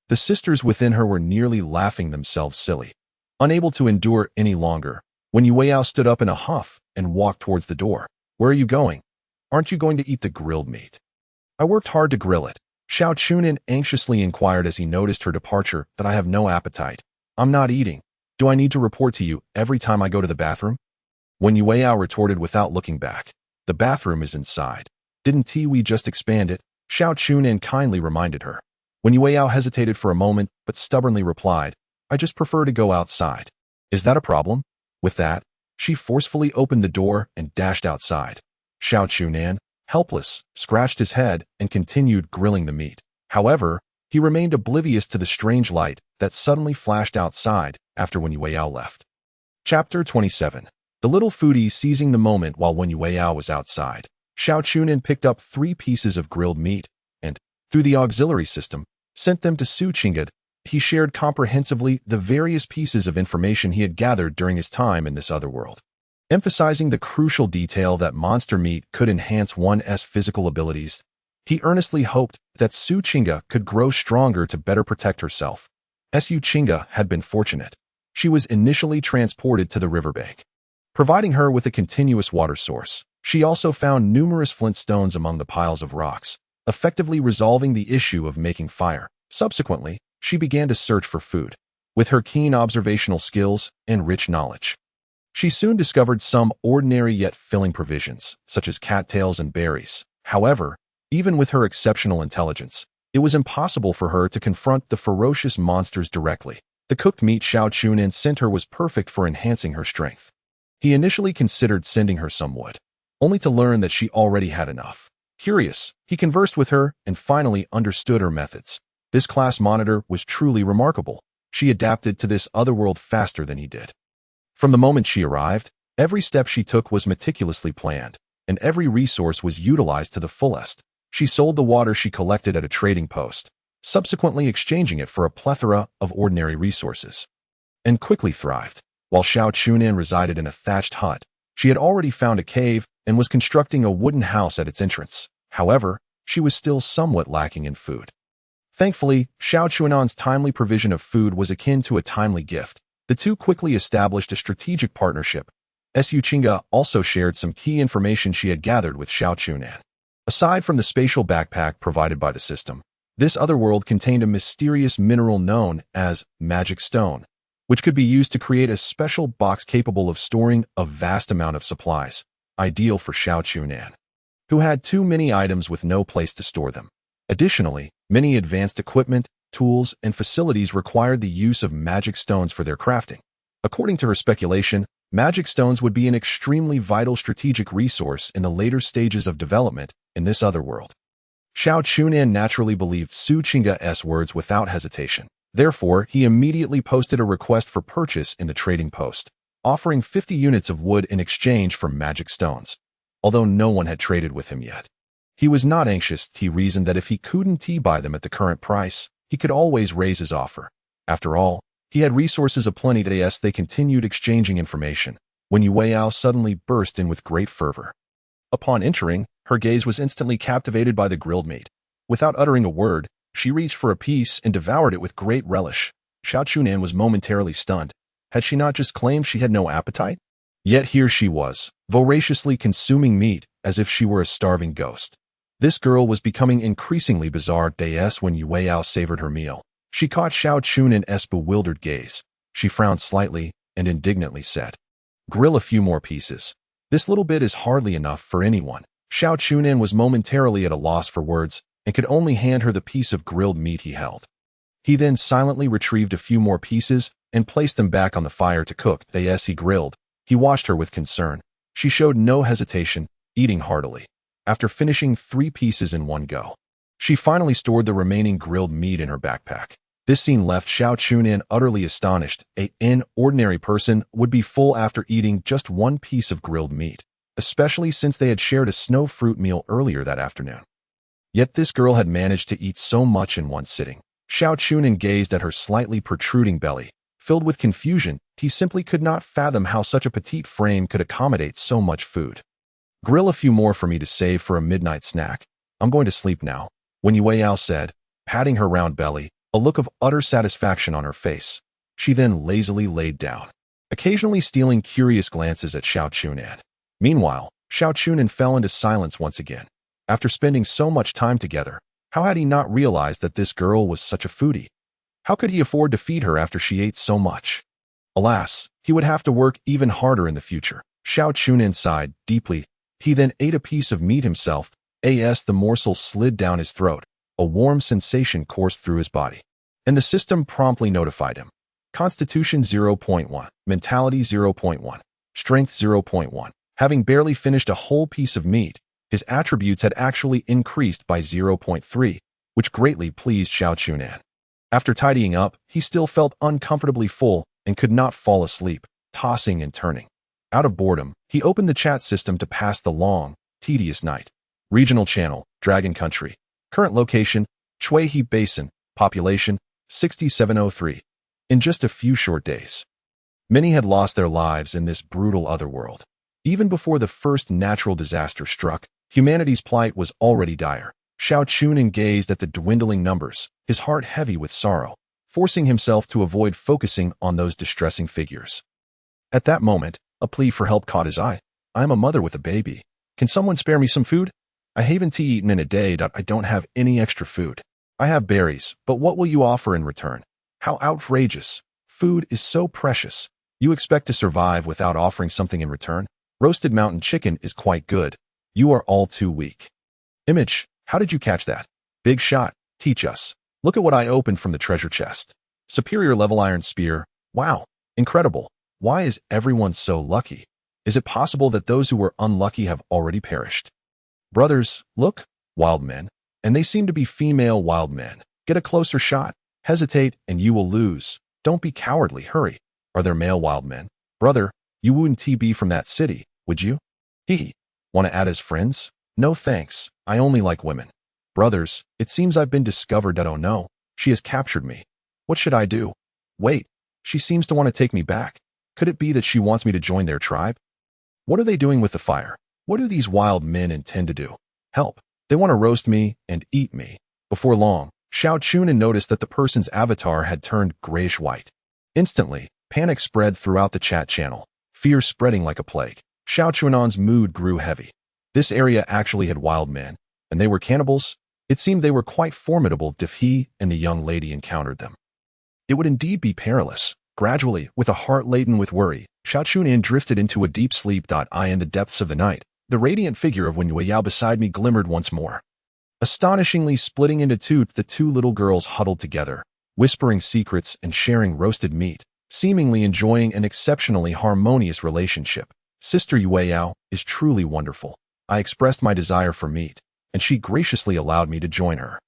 The sisters within her were nearly laughing themselves silly. Unable to endure any longer, when Yueyao stood up in a huff and walked towards the door. "Where are you going? Aren't you going to eat the grilled meat?" "I worked hard to grill it," Xiao Chu Nan anxiously inquired as he noticed her departure. "That I have no appetite. I'm not eating. Do I need to report to you every time I go to the bathroom?" When Yueyao retorted without looking back, "The bathroom is inside. Didn't we just expand it?" Xiao Chu Nan kindly reminded her. When Yueyao hesitated for a moment but stubbornly replied, "I just prefer to go outside." "Is that a problem?" With that, she forcefully opened the door and dashed outside. Xiao Chu Nan, helpless, scratched his head and continued grilling the meat. However, he remained oblivious to the strange light that suddenly flashed outside after Wen Yueyao left. Chapter 27. The little foodie seizing the moment while Wen Yueyao was outside, Xiao Chu Nan picked up 3 pieces of grilled meat and, through the auxiliary system, sent them to Su Qingge. He shared comprehensively the various pieces of information he had gathered during his time in this other world, emphasizing the crucial detail that monster meat could enhance one's physical abilities. He earnestly hoped that Su Qingge could grow stronger to better protect herself. Su Qingge had been fortunate. She was initially transported to the riverbank, providing her with a continuous water source. She also found numerous flint stones among the piles of rocks, effectively resolving the issue of making fire. Subsequently, she began to search for food. With her keen observational skills and rich knowledge, she soon discovered some ordinary yet filling provisions, such as cattails and berries. However, even with her exceptional intelligence, it was impossible for her to confront the ferocious monsters directly. The cooked meat Xiao Chu Nan sent her was perfect for enhancing her strength. He initially considered sending her some wood, only to learn that she already had enough. Curious, he conversed with her and finally understood her methods. This class monitor was truly remarkable. She adapted to this other world faster than he did. From the moment she arrived, every step she took was meticulously planned, and every resource was utilized to the fullest. She sold the water she collected at a trading post, subsequently exchanging it for a plethora of ordinary resources, and quickly thrived. While Xiao Chu Nan resided in a thatched hut, she had already found a cave and was constructing a wooden house at its entrance. However, she was still somewhat lacking in food. Thankfully, Xiao Chu Nan's timely provision of food was akin to a timely gift. The two quickly established a strategic partnership. Su Qingge also shared some key information she had gathered with Xiao Chu Nan. Aside from the spatial backpack provided by the system, this other world contained a mysterious mineral known as magic stone, which could be used to create a special box capable of storing a vast amount of supplies, ideal for Xiao Chu Nan, who had too many items with no place to store them. Additionally, many advanced equipment, tools, and facilities required the use of magic stones for their crafting. According to her speculation, magic stones would be an extremely vital strategic resource in the later stages of development in this other world. Xiao Chu Nan naturally believed Su Qingge's words without hesitation. Therefore, he immediately posted a request for purchase in the trading post. offering 50 units of wood in exchange for magic stones, although no one had traded with him yet. He was not anxious. He reasoned that if he couldn't buy them at the current price, he could always raise his offer. After all, he had resources aplenty. They continued exchanging information when Yueyao suddenly burst in with great fervor. Upon entering, her gaze was instantly captivated by the grilled meat. Without uttering a word, she reached for a piece and devoured it with great relish. Xiao Chu Nan was momentarily stunned. Had she not just claimed she had no appetite? Yet here she was, voraciously consuming meat as if she were a starving ghost. This girl was becoming increasingly bizarre. When Yueyao savored her meal, she caught Xiao Chu Nan's bewildered gaze. She frowned slightly and indignantly said, "Grill a few more pieces. This little bit is hardly enough for anyone." Xiao Chu Nan was momentarily at a loss for words and could only hand her the piece of grilled meat he held. He then silently retrieved a few more pieces and placed them back on the fire to cook. As he grilled, he watched her with concern. She showed no hesitation, eating heartily. After finishing 3 pieces in one go, she finally stored the remaining grilled meat in her backpack. This scene left Xiao Chu Nan utterly astonished. An ordinary person would be full after eating just 1 piece of grilled meat, especially since they had shared a snow fruit meal earlier that afternoon. Yet this girl had managed to eat so much in one sitting. Xiao Chu Nan gazed at her slightly protruding belly. Filled with confusion, he simply could not fathom how such a petite frame could accommodate so much food. "Grill a few more for me to save for a midnight snack. I'm going to sleep now," when Yueyao said, patting her round belly, a look of utter satisfaction on her face. She then lazily laid down, occasionally stealing curious glances at Xiao Chu Nan. Meanwhile, Xiao Chu Nan fell into silence once again. After spending so much time together, how had he not realized that this girl was such a foodie? How could he afford to feed her after she ate so much? Alas, he would have to work even harder in the future. Xiao Chu Nan sighed deeply. He then ate a piece of meat himself. As the morsel slid down his throat, a warm sensation coursed through his body, and the system promptly notified him. Constitution 0.1, Mentality 0.1, Strength 0.1. Having barely finished a whole piece of meat, his attributes had actually increased by 0.3, which greatly pleased Xiao Chu Nan. After tidying up, he still felt uncomfortably full and could not fall asleep, tossing and turning. Out of boredom, he opened the chat system to pass the long, tedious night. Regional channel, Dragon Country. Current location, Chuihe Basin. Population, 6703. In just a few short days, many had lost their lives in this brutal otherworld. Even before the first natural disaster struck, humanity's plight was already dire. Xiao Chu Nan gazed at the dwindling numbers, his heart heavy with sorrow, forcing himself to avoid focusing on those distressing figures. At that moment, a plea for help caught his eye. "I am a mother with a baby. Can someone spare me some food? I haven't eaten in a day. I don't have any extra food. I have berries, but what will you offer in return? How outrageous. Food is so precious. You expect to survive without offering something in return? Roasted mountain chicken is quite good. You are all too weak." Image, how did you catch that? Big shot, teach us. Look at what I opened from the treasure chest. Superior level iron spear. Wow, incredible. Why is everyone so lucky? Is it possible that those who were unlucky have already perished? Brothers, look, wild men. And they seem to be female wild men. Get a closer shot. Hesitate and you will lose. Don't be cowardly, hurry. Are there male wild men? Brother, you wouldn't be from that city, would you? Hee. Want to add as friends? No thanks, I only like women. Brothers, it seems I've been discovered. Oh no, she has captured me. What should I do? Wait, she seems to want to take me back. Could it be that she wants me to join their tribe? What are they doing with the fire? What do these wild men intend to do? Help. They want to roast me and eat me. Before long, Xiao Chu Nan noticed that the person's avatar had turned grayish-white. Instantly, panic spread throughout the chat channel, fear spreading like a plague. Xiao Chu Nan's mood grew heavy. This area actually had wild men, and they were cannibals. It seemed they were quite formidable if he and the young lady encountered them. It would indeed be perilous. Gradually, with a heart laden with worry, Xiao Chu Nan drifted into a deep sleep. In the depths of the night, the radiant figure of Wen Yueyao beside me glimmered once more. Astonishingly splitting into two, the two little girls huddled together, whispering secrets and sharing roasted meat, seemingly enjoying an exceptionally harmonious relationship. Sister Yueyao is truly wonderful. I expressed my desire for meat, and she graciously allowed me to join her.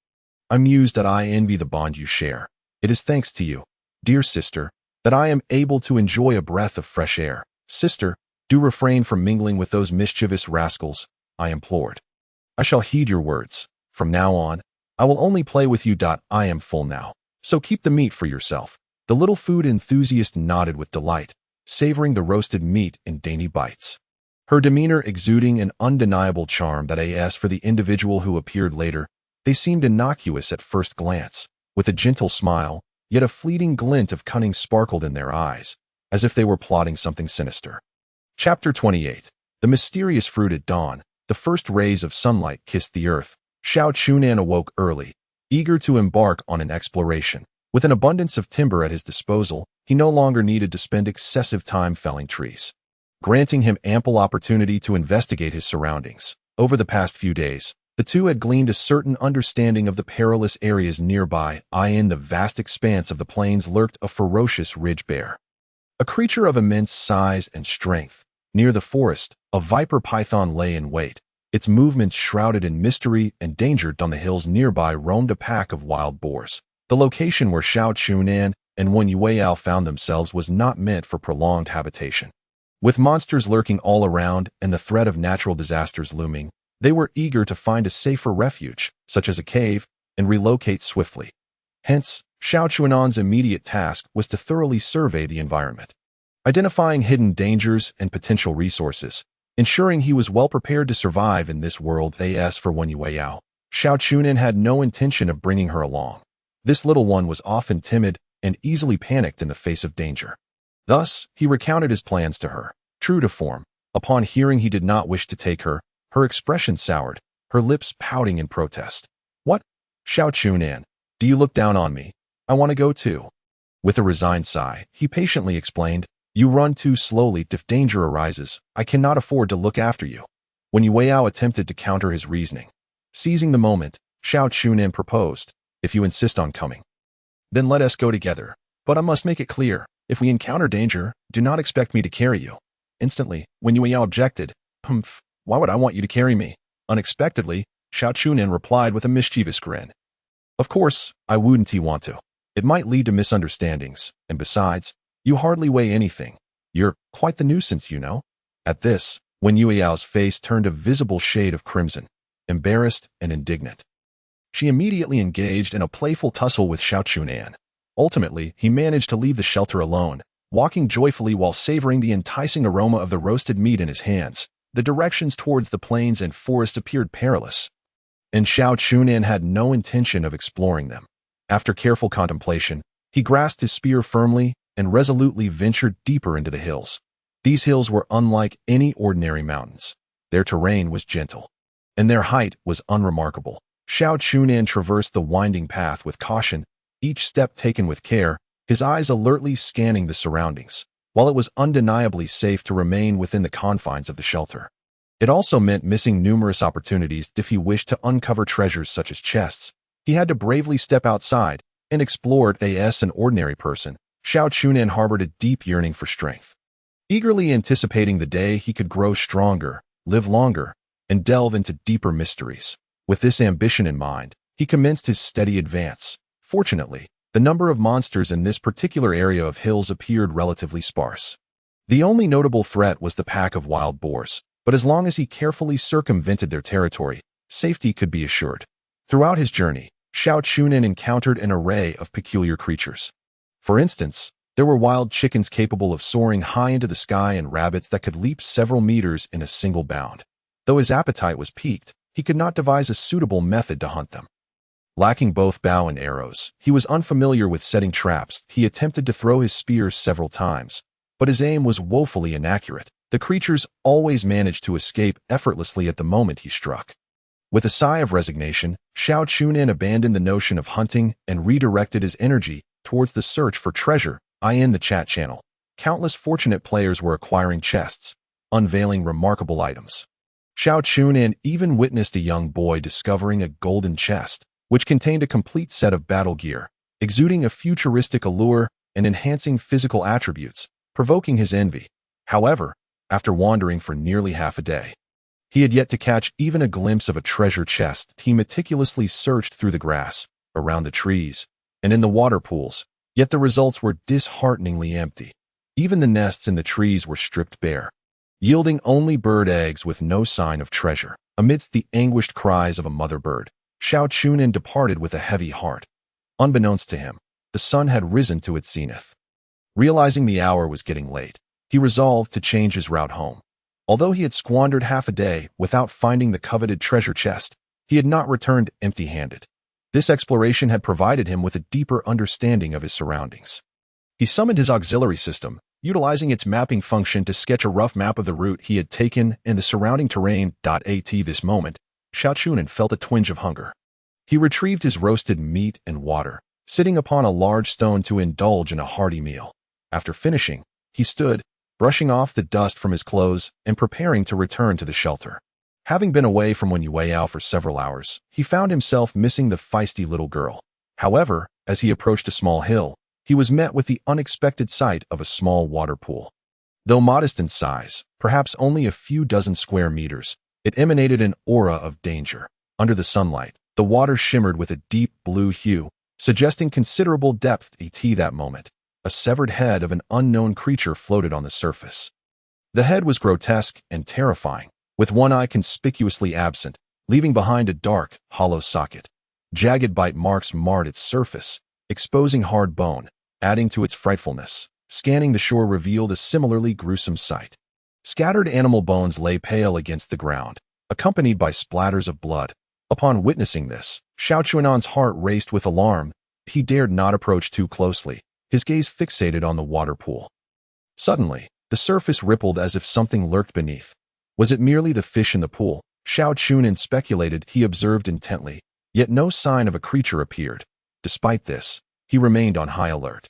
I'm mused that I envy the bond you share. It is thanks to you, dear sister, that I am able to enjoy a breath of fresh air. Sister, do refrain from mingling with those mischievous rascals, I implored. I shall heed your words. From now on, I will only play with you. I am full now, so keep the meat for yourself. The little food enthusiast nodded with delight, savoring the roasted meat in dainty bites. Her demeanor exuding an undeniable charm that as for the individual who appeared later, they seemed innocuous at first glance, with a gentle smile, yet a fleeting glint of cunning sparkled in their eyes, as if they were plotting something sinister. Chapter 28. The mysterious fruit at dawn. The first rays of sunlight kissed the earth. Xiao Chu Nan awoke early, eager to embark on an exploration. With an abundance of timber at his disposal, he no longer needed to spend excessive time felling trees, granting him ample opportunity to investigate his surroundings. Over the past few days, the two had gleaned a certain understanding of the perilous areas nearby. In the vast expanse of the plains lurked a ferocious ridge bear, a creature of immense size and strength. Near the forest, a viper python lay in wait, its movements shrouded in mystery and danger. On the hills nearby roamed a pack of wild boars. The location where Xiao Chu Nan and Wen Yueyao found themselves was not meant for prolonged habitation. With monsters lurking all around and the threat of natural disasters looming, they were eager to find a safer refuge, such as a cave, and relocate swiftly. Hence, Xiao Chu Nan's immediate task was to thoroughly survey the environment, identifying hidden dangers and potential resources, ensuring he was well prepared to survive in this world. As for Wen Yueyao, Xiao Chu Nan had no intention of bringing her along. This little one was often timid and easily panicked in the face of danger. Thus, he recounted his plans to her. True to form, upon hearing he did not wish to take her, her expression soured, her lips pouting in protest. What? Xiao Chu Nan, do you look down on me? I want to go too. With a resigned sigh, he patiently explained, you run too slowly. If danger arises, I cannot afford to look after you. When Yueyao attempted to counter his reasoning, seizing the moment, Xiao Chu Nan proposed, if you insist on coming, then let us go together. But I must make it clear, if we encounter danger, do not expect me to carry you. Instantly, when Yueyao objected, Humph, why would I want you to carry me? Unexpectedly, Xiao Chu Nan replied with a mischievous grin. Of course, I wouldn't want to. It might lead to misunderstandings, and besides, you hardly weigh anything. You're quite the nuisance, you know. At this, Wen Yueyao's face turned a visible shade of crimson, embarrassed and indignant. She immediately engaged in a playful tussle with Xiao Chu Nan. Ultimately, he managed to leave the shelter alone, walking joyfully while savoring the enticing aroma of the roasted meat in his hands. The directions towards the plains and forest appeared perilous, and Xiao Chu Nan had no intention of exploring them. After careful contemplation, he grasped his spear firmly and resolutely ventured deeper into the hills. These hills were unlike any ordinary mountains. Their terrain was gentle, and their height was unremarkable. Xiao Chu Nan traversed the winding path with caution, each step taken with care, his eyes alertly scanning the surroundings. While it was undeniably safe to remain within the confines of the shelter, it also meant missing numerous opportunities. If he wished to uncover treasures such as chests, he had to bravely step outside and explore. As an ordinary person, Xiao Chu Nan harbored a deep yearning for strength, eagerly anticipating the day he could grow stronger, live longer, and delve into deeper mysteries. With this ambition in mind, he commenced his steady advance. Fortunately, the number of monsters in this particular area of hills appeared relatively sparse. The only notable threat was the pack of wild boars, but as long as he carefully circumvented their territory, safety could be assured. Throughout his journey, Xiao Chu Nan encountered an array of peculiar creatures. For instance, there were wild chickens capable of soaring high into the sky and rabbits that could leap several meters in a single bound. Though his appetite was piqued, he could not devise a suitable method to hunt them. Lacking both bow and arrows, he was unfamiliar with setting traps. He attempted to throw his spear several times, but his aim was woefully inaccurate. The creatures always managed to escape effortlessly at the moment he struck. With a sigh of resignation, Xiao Chu Nan abandoned the notion of hunting and redirected his energy towards the search for treasure. In the chat channel, countless fortunate players were acquiring chests, unveiling remarkable items. Xiao Chu Nan even witnessed a young boy discovering a golden chest, which contained a complete set of battle gear, exuding a futuristic allure and enhancing physical attributes, provoking his envy. However, after wandering for nearly half a day, he had yet to catch even a glimpse of a treasure chest. He meticulously searched through the grass, around the trees, and in the water pools, Yet the results were dishearteningly empty. Even the nests in the trees were stripped bare, yielding only bird eggs with no sign of treasure. Amidst the anguished cries of a mother bird, Xiao Chu Nan departed with a heavy heart. Unbeknownst to him, the sun had risen to its zenith. Realizing the hour was getting late, he resolved to change his route home. Although he had squandered half a day without finding the coveted treasure chest, he had not returned empty-handed. This exploration had provided him with a deeper understanding of his surroundings. He summoned his auxiliary system, utilizing its mapping function to sketch a rough map of the route he had taken and the surrounding terrain.At this moment, Xiao Chu Nan felt a twinge of hunger. He retrieved his roasted meat and water, sitting upon a large stone to indulge in a hearty meal. After finishing, he stood, brushing off the dust from his clothes and preparing to return to the shelter. Having been away from Wenyuao for several hours, he found himself missing the feisty little girl. However, as he approached a small hill, he was met with the unexpected sight of a small water pool. Though modest in size, perhaps only a few dozen square meters, it emanated an aura of danger. Under the sunlight, the water shimmered with a deep blue hue, suggesting considerable depth. At that moment, a severed head of an unknown creature floated on the surface. The head was grotesque and terrifying, with one eye conspicuously absent, leaving behind a dark, hollow socket. Jagged bite marks marred its surface, exposing hard bone, adding to its frightfulness. Scanning the shore revealed a similarly gruesome sight. Scattered animal bones lay pale against the ground, accompanied by splatters of blood. Upon witnessing this, Xiao Chu Nan's heart raced with alarm. He dared not approach too closely, his gaze fixated on the water pool. Suddenly, the surface rippled as if something lurked beneath. Was it merely the fish in the pool? Xiao Chu Nan speculated. He observed intently, yet no sign of a creature appeared. Despite this, he remained on high alert.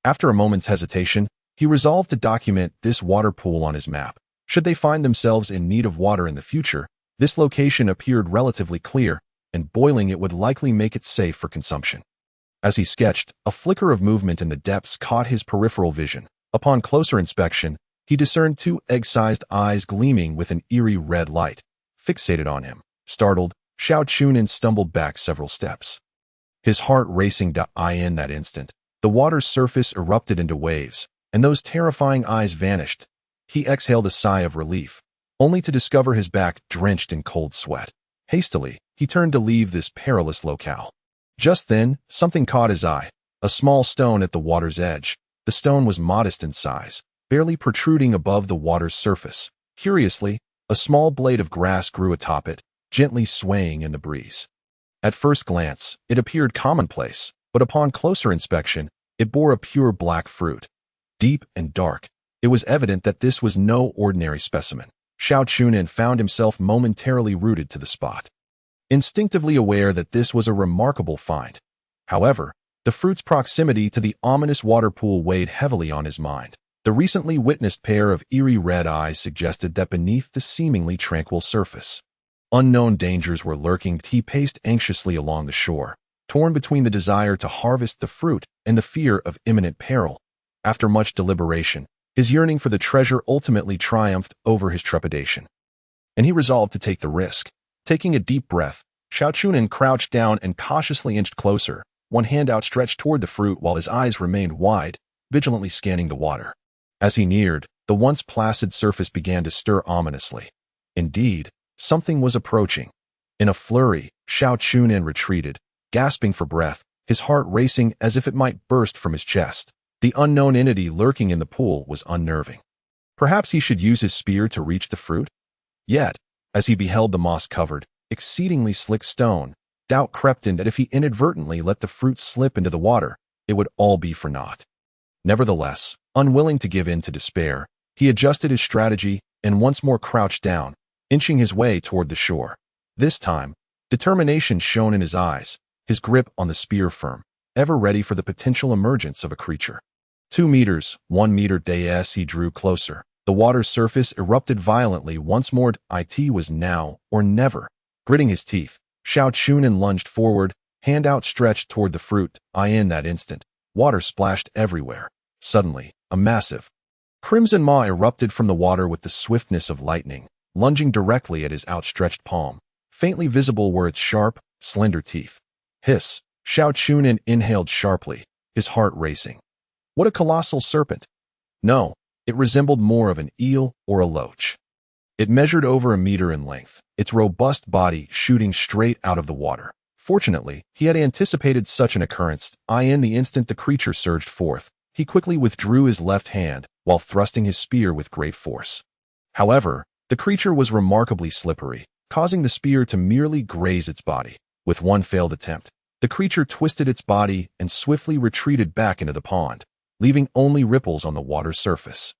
After a moment's hesitation, he resolved to document this water pool on his map. Should they find themselves in need of water in the future, this location appeared relatively clear, and boiling it would likely make it safe for consumption. As he sketched, a flicker of movement in the depths caught his peripheral vision. Upon closer inspection, he discerned two egg-sized eyes gleaming with an eerie red light, fixated on him. Startled, Xiao Chu Nan stumbled back several steps. His heart racing. In that instant, the water's surface erupted into waves, and those terrifying eyes vanished. He exhaled a sigh of relief, only to discover his back drenched in cold sweat. Hastily, he turned to leave this perilous locale. Just then, something caught his eye, a small stone at the water's edge. The stone was modest in size, barely protruding above the water's surface. Curiously, a small blade of grass grew atop it, gently swaying in the breeze. At first glance, it appeared commonplace, but upon closer inspection, it bore a pure black fruit. Deep and dark, it was evident that this was no ordinary specimen. Xiao Chu Nan found himself momentarily rooted to the spot, instinctively aware that this was a remarkable find. However, the fruit's proximity to the ominous water pool weighed heavily on his mind. The recently witnessed pair of eerie red eyes suggested that beneath the seemingly tranquil surface, unknown dangers were lurking. He paced anxiously along the shore, torn between the desire to harvest the fruit and the fear of imminent peril. After much deliberation, his yearning for the treasure ultimately triumphed over his trepidation, and he resolved to take the risk. Taking a deep breath, Xiao Chu Nan crouched down and cautiously inched closer, one hand outstretched toward the fruit while his eyes remained wide, vigilantly scanning the water. As he neared, the once placid surface began to stir ominously. Indeed, something was approaching. In a flurry, Xiao Chu Nan retreated, gasping for breath, his heart racing as if it might burst from his chest. The unknown entity lurking in the pool was unnerving. Perhaps he should use his spear to reach the fruit? Yet, as he beheld the moss-covered, exceedingly slick stone, doubt crept in that if he inadvertently let the fruit slip into the water, it would all be for naught. Nevertheless, unwilling to give in to despair, he adjusted his strategy and once more crouched down, inching his way toward the shore. This time, determination shone in his eyes, his grip on the spear firm, ever ready for the potential emergence of a creature. 2 meters, 1 meter day.S. He drew closer. The water's surface erupted violently once more. It was now or never. Gritting his teeth, Xiao Chu Nan lunged forward, hand outstretched toward the fruit. In that instant, water splashed everywhere. Suddenly, a massive crimson maw erupted from the water with the swiftness of lightning, lunging directly at his outstretched palm. Faintly visible were its sharp, slender teeth. Hiss! Xiao Chu Nan inhaled sharply, his heart racing. What a colossal serpent! No, it resembled more of an eel or a loach. It measured over a meter in length, its robust body shooting straight out of the water. Fortunately, he had anticipated such an occurrence. In the instant the creature surged forth, he quickly withdrew his left hand while thrusting his spear with great force. However, the creature was remarkably slippery, causing the spear to merely graze its body. With one failed attempt, the creature twisted its body and swiftly retreated back into the pond, leaving only ripples on the water's surface.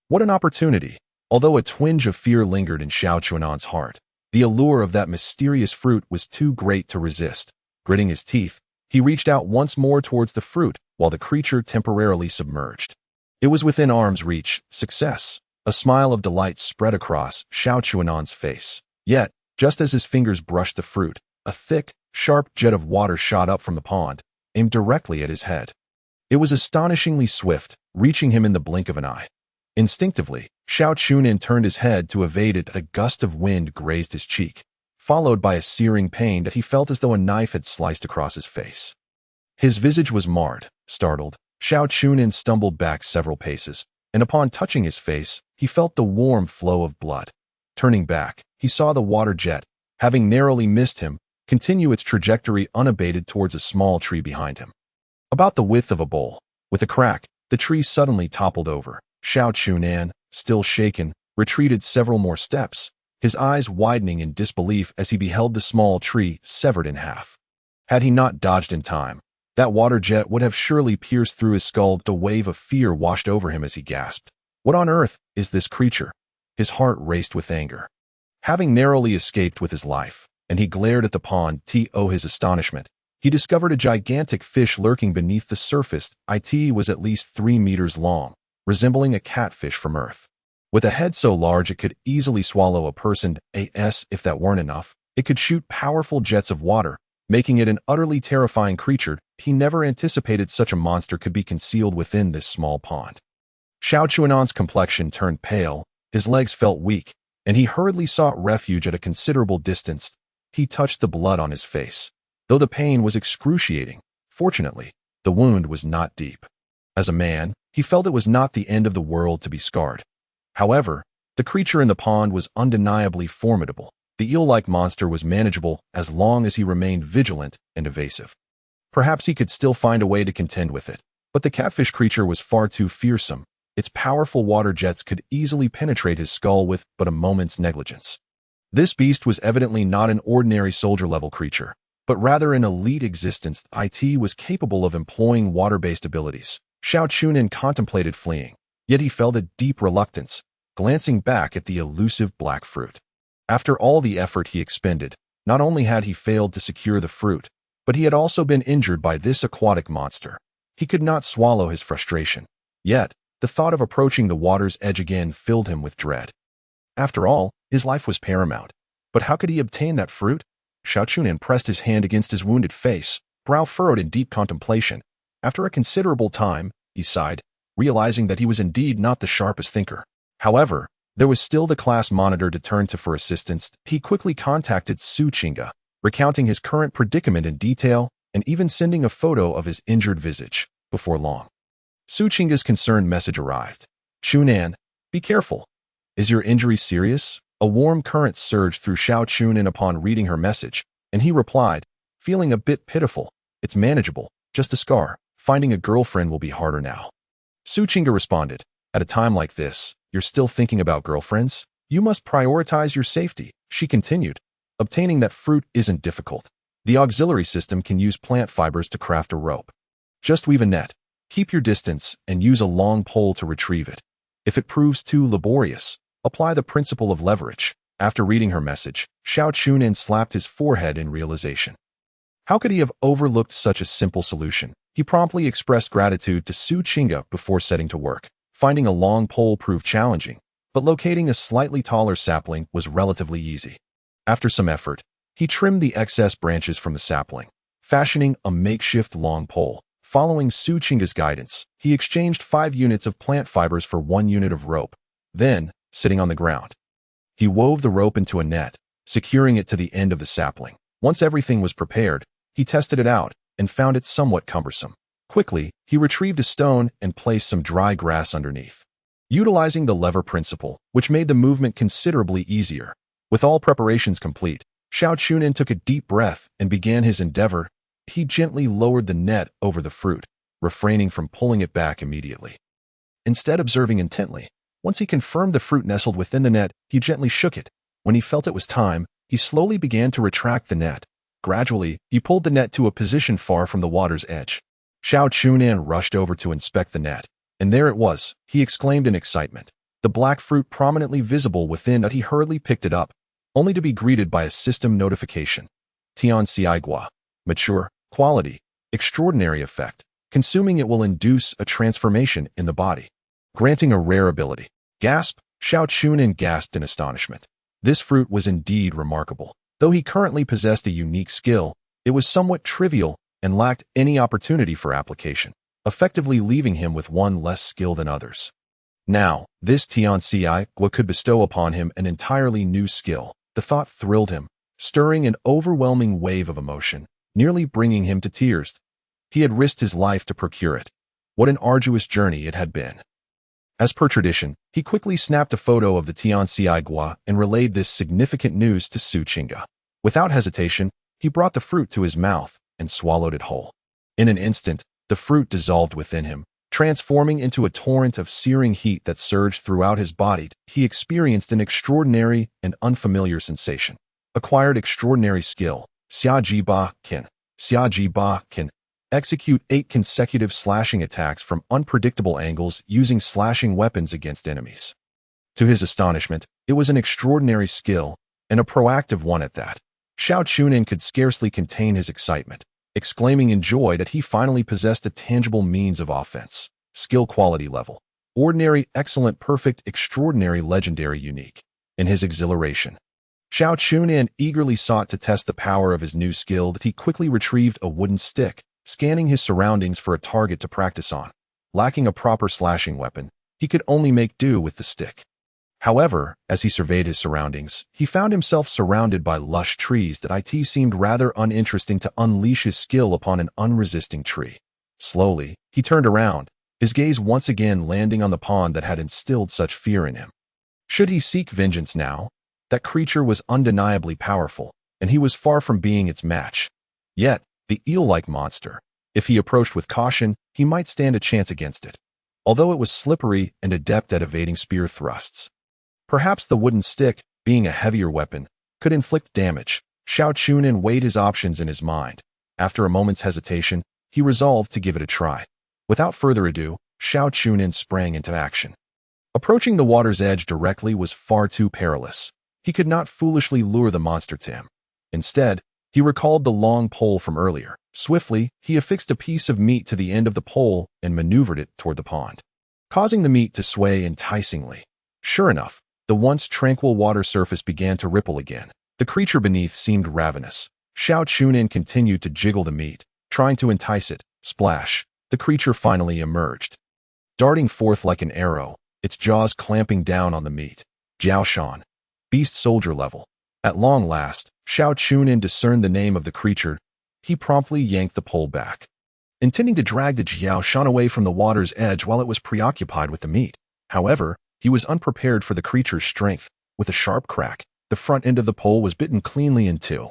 What an opportunity! Although a twinge of fear lingered in Xiao Chu Nan's heart, the allure of that mysterious fruit was too great to resist. Gritting his teeth, he reached out once more towards the fruit, while the creature temporarily submerged. It was within arm's reach. Success! A smile of delight spread across Xiao Chu Nan's face. Yet, just as his fingers brushed the fruit, a thick, sharp jet of water shot up from the pond, aimed directly at his head. It was astonishingly swift, reaching him in the blink of an eye. Instinctively, Xiao Chu Nan turned his head to evade it. A gust of wind grazed his cheek, followed by a searing pain that he felt as though a knife had sliced across his face. His visage was marred. Startled, Xiao Chu Nan stumbled back several paces, and upon touching his face, he felt the warm flow of blood. Turning back, he saw the water jet, having narrowly missed him, continue its trajectory unabated towards a small tree behind him. About the width of a bowl, with a crack, the tree suddenly toppled over. Xiao Chu Nan, still shaken, retreated several more steps, his eyes widening in disbelief as he beheld the small tree severed in half. Had he not dodged in time, that water jet would have surely pierced through his skull. The wave of fear washed over him as he gasped. What on earth is this creature? His heart raced with anger. Having narrowly escaped with his life, and he glared at the pond. To his astonishment, he discovered a gigantic fish lurking beneath the surface. It was at least 3 meters long, resembling a catfish from Earth. With a head so large it could easily swallow a person. If that weren't enough, it could shoot powerful jets of water, making it an utterly terrifying creature. He never anticipated such a monster could be concealed within this small pond. Xiao Chu Nan's complexion turned pale, his legs felt weak, and he hurriedly sought refuge at a considerable distance. He touched the blood on his face. Though the pain was excruciating, fortunately, the wound was not deep. As a man, he felt it was not the end of the world to be scarred. However, the creature in the pond was undeniably formidable. The eel-like monster was manageable as long as he remained vigilant and evasive. Perhaps he could still find a way to contend with it, but the catfish creature was far too fearsome. Its powerful water jets could easily penetrate his skull with but a moment's negligence. This beast was evidently not an ordinary soldier-level creature, but rather an elite existence. It was capable of employing water-based abilities. Xiao Chu Nan contemplated fleeing, yet he felt a deep reluctance, glancing back at the elusive black fruit. After all the effort he expended, not only had he failed to secure the fruit, but he had also been injured by this aquatic monster. He could not swallow his frustration. Yet, the thought of approaching the water's edge again filled him with dread. After all, his life was paramount. But how could he obtain that fruit? Xiao Chu Nan pressed his hand against his wounded face, brow furrowed in deep contemplation. After a considerable time, he sighed, realizing that he was indeed not the sharpest thinker. However, there was still the class monitor to turn to for assistance. He quickly contacted Su Chinga, recounting his current predicament in detail and even sending a photo of his injured visage. Before long, Su Chinga's concerned message arrived. Chu Nan, be careful. Is your injury serious? A warm current surged through Xiao Chu Nan upon reading her message, and he replied, feeling a bit pitiful. It's manageable, just a scar. Finding a girlfriend will be harder now. Su Chinga responded, at a time like this, you're still thinking about girlfriends? You must prioritize your safety, she continued. Obtaining that fruit isn't difficult. The auxiliary system can use plant fibers to craft a rope. Just weave a net, keep your distance, and use a long pole to retrieve it. If it proves too laborious, apply the principle of leverage. After reading her message, Xiao Chu Nan slapped his forehead in realization. How could he have overlooked such a simple solution? He promptly expressed gratitude to Su Chinga before setting to work. Finding a long pole proved challenging, but locating a slightly taller sapling was relatively easy. After some effort, he trimmed the excess branches from the sapling, fashioning a makeshift long pole. Following Su Chinga's guidance, he exchanged 5 units of plant fibers for 1 unit of rope. Then, sitting on the ground, he wove the rope into a net, securing it to the end of the sapling. Once everything was prepared, he tested it out and found it somewhat cumbersome. Quickly, he retrieved a stone and placed some dry grass underneath. Utilizing the lever principle, which made the movement considerably easier. With all preparations complete, Xiao Chu Nan took a deep breath and began his endeavor. He gently lowered the net over the fruit, refraining from pulling it back immediately. Instead, observing intently, once he confirmed the fruit nestled within the net, he gently shook it. When he felt it was time, he slowly began to retract the net. Gradually, he pulled the net to a position far from the water's edge. Xiao Chu Nan rushed over to inspect the net, and there it was, he exclaimed in excitement. The black fruit prominently visible within it, he hurriedly picked it up, only to be greeted by a system notification. Tian mature, quality, extraordinary effect. Consuming it will induce a transformation in the body, granting a rare ability. Gasp! Xiao Chu Nan gasped in astonishment. This fruit was indeed remarkable. Though he currently possessed a unique skill, it was somewhat trivial and lacked any opportunity for application, effectively leaving him with one less skill than others. Now, this Tian could bestow upon him an entirely new skill. The thought thrilled him, stirring an overwhelming wave of emotion, nearly bringing him to tears. He had risked his life to procure it. What an arduous journey it had been. As per tradition, he quickly snapped a photo of the Tian and relayed this significant news to Su Qingge. Without hesitation, he brought the fruit to his mouth and swallowed it whole. In an instant, the fruit dissolved within him, transforming into a torrent of searing heat that surged throughout his body. He experienced an extraordinary and unfamiliar sensation. Acquired extraordinary skill. Xiao can execute 8 consecutive slashing attacks from unpredictable angles using slashing weapons against enemies. To his astonishment, it was an extraordinary skill, and a proactive one at that. Xiao Chu Nan could scarcely contain his excitement, exclaiming in joy that he finally possessed a tangible means of offense. Skill quality level. Ordinary, excellent, perfect, extraordinary, legendary, unique. In his exhilaration, Xiao Chu Nan eagerly sought to test the power of his new skill. That he quickly retrieved a wooden stick, scanning his surroundings for a target to practice on. Lacking a proper slashing weapon, he could only make do with the stick. However, as he surveyed his surroundings, he found himself surrounded by lush trees that seemed rather uninteresting to unleash his skill upon an unresisting tree. Slowly, he turned around, his gaze once again landing on the pond that had instilled such fear in him. Should he seek vengeance now? That creature was undeniably powerful, and he was far from being its match. Yet, the eel-like monster, if he approached with caution, he might stand a chance against it, although it was slippery and adept at evading spear thrusts. Perhaps the wooden stick, being a heavier weapon, could inflict damage. Xiao Chu Nan weighed his options in his mind. After a moment's hesitation, he resolved to give it a try. Without further ado, Xiao Chu Nan sprang into action. Approaching the water's edge directly was far too perilous. He could not foolishly lure the monster to him. Instead, he recalled the long pole from earlier. Swiftly, he affixed a piece of meat to the end of the pole and maneuvered it toward the pond, causing the meat to sway enticingly. Sure enough, the once tranquil water surface began to ripple again. The creature beneath seemed ravenous. Xiao Chu Nan continued to jiggle the meat, trying to entice it. Splash! The creature finally emerged, darting forth like an arrow, its jaws clamping down on the meat. Jiao Shan. Beast soldier level. At long last, Xiao Chu Nan discerned the name of the creature. He promptly yanked the pole back, intending to drag the Jiao Shan away from the water's edge while it was preoccupied with the meat. However, he was unprepared for the creature's strength. With a sharp crack, the front end of the pole was bitten cleanly in two.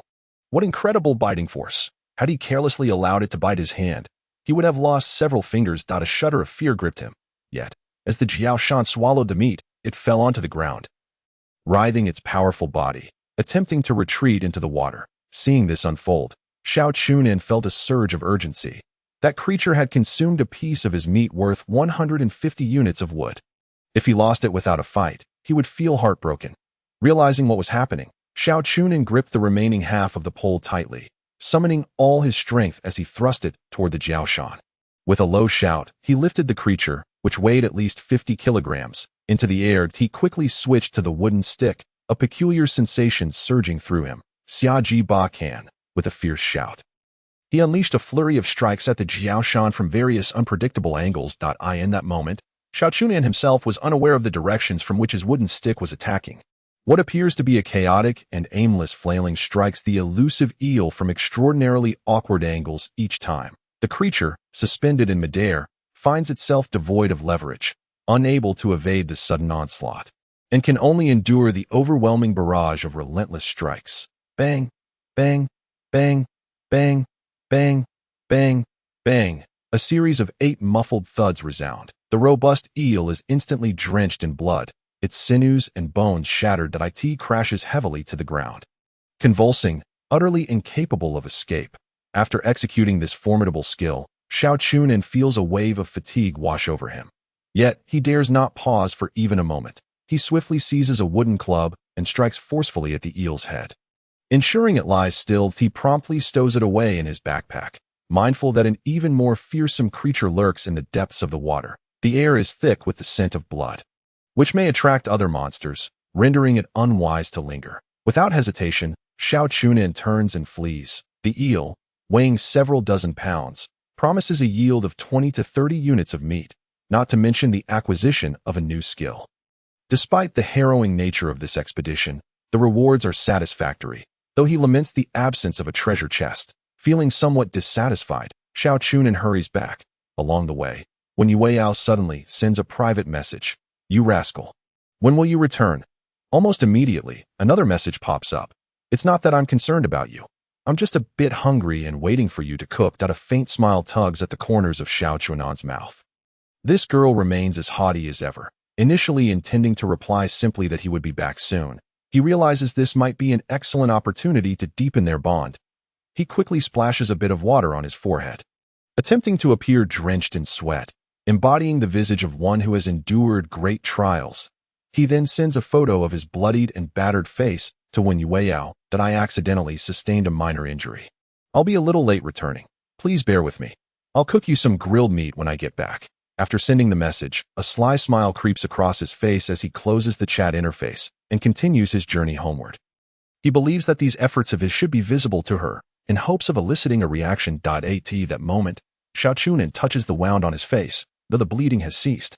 What incredible biting force! Had he carelessly allowed it to bite his hand, he would have lost several fingers. A shudder of fear gripped him. Yet, as the Jiao Shan swallowed the meat, it fell onto the ground, writhing its powerful body, attempting to retreat into the water. Seeing this unfold, Xiao Chu Nan felt a surge of urgency. That creature had consumed a piece of his meat worth 150 units of wood. If he lost it without a fight, he would feel heartbroken. Realizing what was happening, Xiao Chu Nan gripped the remaining half of the pole tightly, summoning all his strength as he thrust it toward the Jiao Shan. With a low shout, he lifted the creature, which weighed at least 50 kilograms, into the air. He quickly switched to the wooden stick, a peculiar sensation surging through him. Can, with a fierce shout, he unleashed a flurry of strikes at the Jiao Shan from various unpredictable angles. In that moment, Xiao Chu Nan himself was unaware of the directions from which his wooden stick was attacking. What appears to be a chaotic and aimless flailing strikes the elusive eel from extraordinarily awkward angles each time. The The creature, suspended in midair, finds itself devoid of leverage, unable to evade the sudden onslaught, and can only endure the overwhelming barrage of relentless strikes. Bang, bang, bang, bang, bang, bang, bang. A series of 8 muffled thuds resound. The robust eel is instantly drenched in blood, its sinews and bones shattered. It crashes heavily to the ground. Convulsing, utterly incapable of escape, after executing this formidable skill, Xiao Chu Nan feels a wave of fatigue wash over him. Yet, he dares not pause for even a moment. He swiftly seizes a wooden club and strikes forcefully at the eel's head. Ensuring it lies still, he promptly stows it away in his backpack, mindful that an even more fearsome creature lurks in the depths of the water. The air is thick with the scent of blood, which may attract other monsters, rendering it unwise to linger. Without hesitation, Xiao Chu Nan turns and flees. The eel, weighing several dozen pounds, promises a yield of 20 to 30 units of meat, not to mention the acquisition of a new skill. Despite the harrowing nature of this expedition, the rewards are satisfactory, though he laments the absence of a treasure chest. Feeling somewhat dissatisfied, Xiao Chu Nan hurries back. Along the way, Wen Yueyao suddenly sends a private message. "You rascal. When will you return?" Almost immediately, another message pops up. "It's not that I'm concerned about you. I'm just a bit hungry and waiting for you to cook." A faint smile tugs at the corners of Xiao Chu Nan's mouth. This girl remains as haughty as ever. Initially intending to reply simply that he would be back soon, he realizes this might be an excellent opportunity to deepen their bond. He quickly splashes a bit of water on his forehead, attempting to appear drenched in sweat, embodying the visage of one who has endured great trials. He then sends a photo of his bloodied and battered face to Wen Yueyao. "That I accidentally sustained a minor injury. I'll be a little late returning. Please bear with me. I'll cook you some grilled meat when I get back." After sending the message, a sly smile creeps across his face as he closes the chat interface and continues his journey homeward. He believes that these efforts of his should be visible to her, in hopes of eliciting a reaction. At that moment, Xiao Chu Nan touches the wound on his face, though the bleeding has ceased.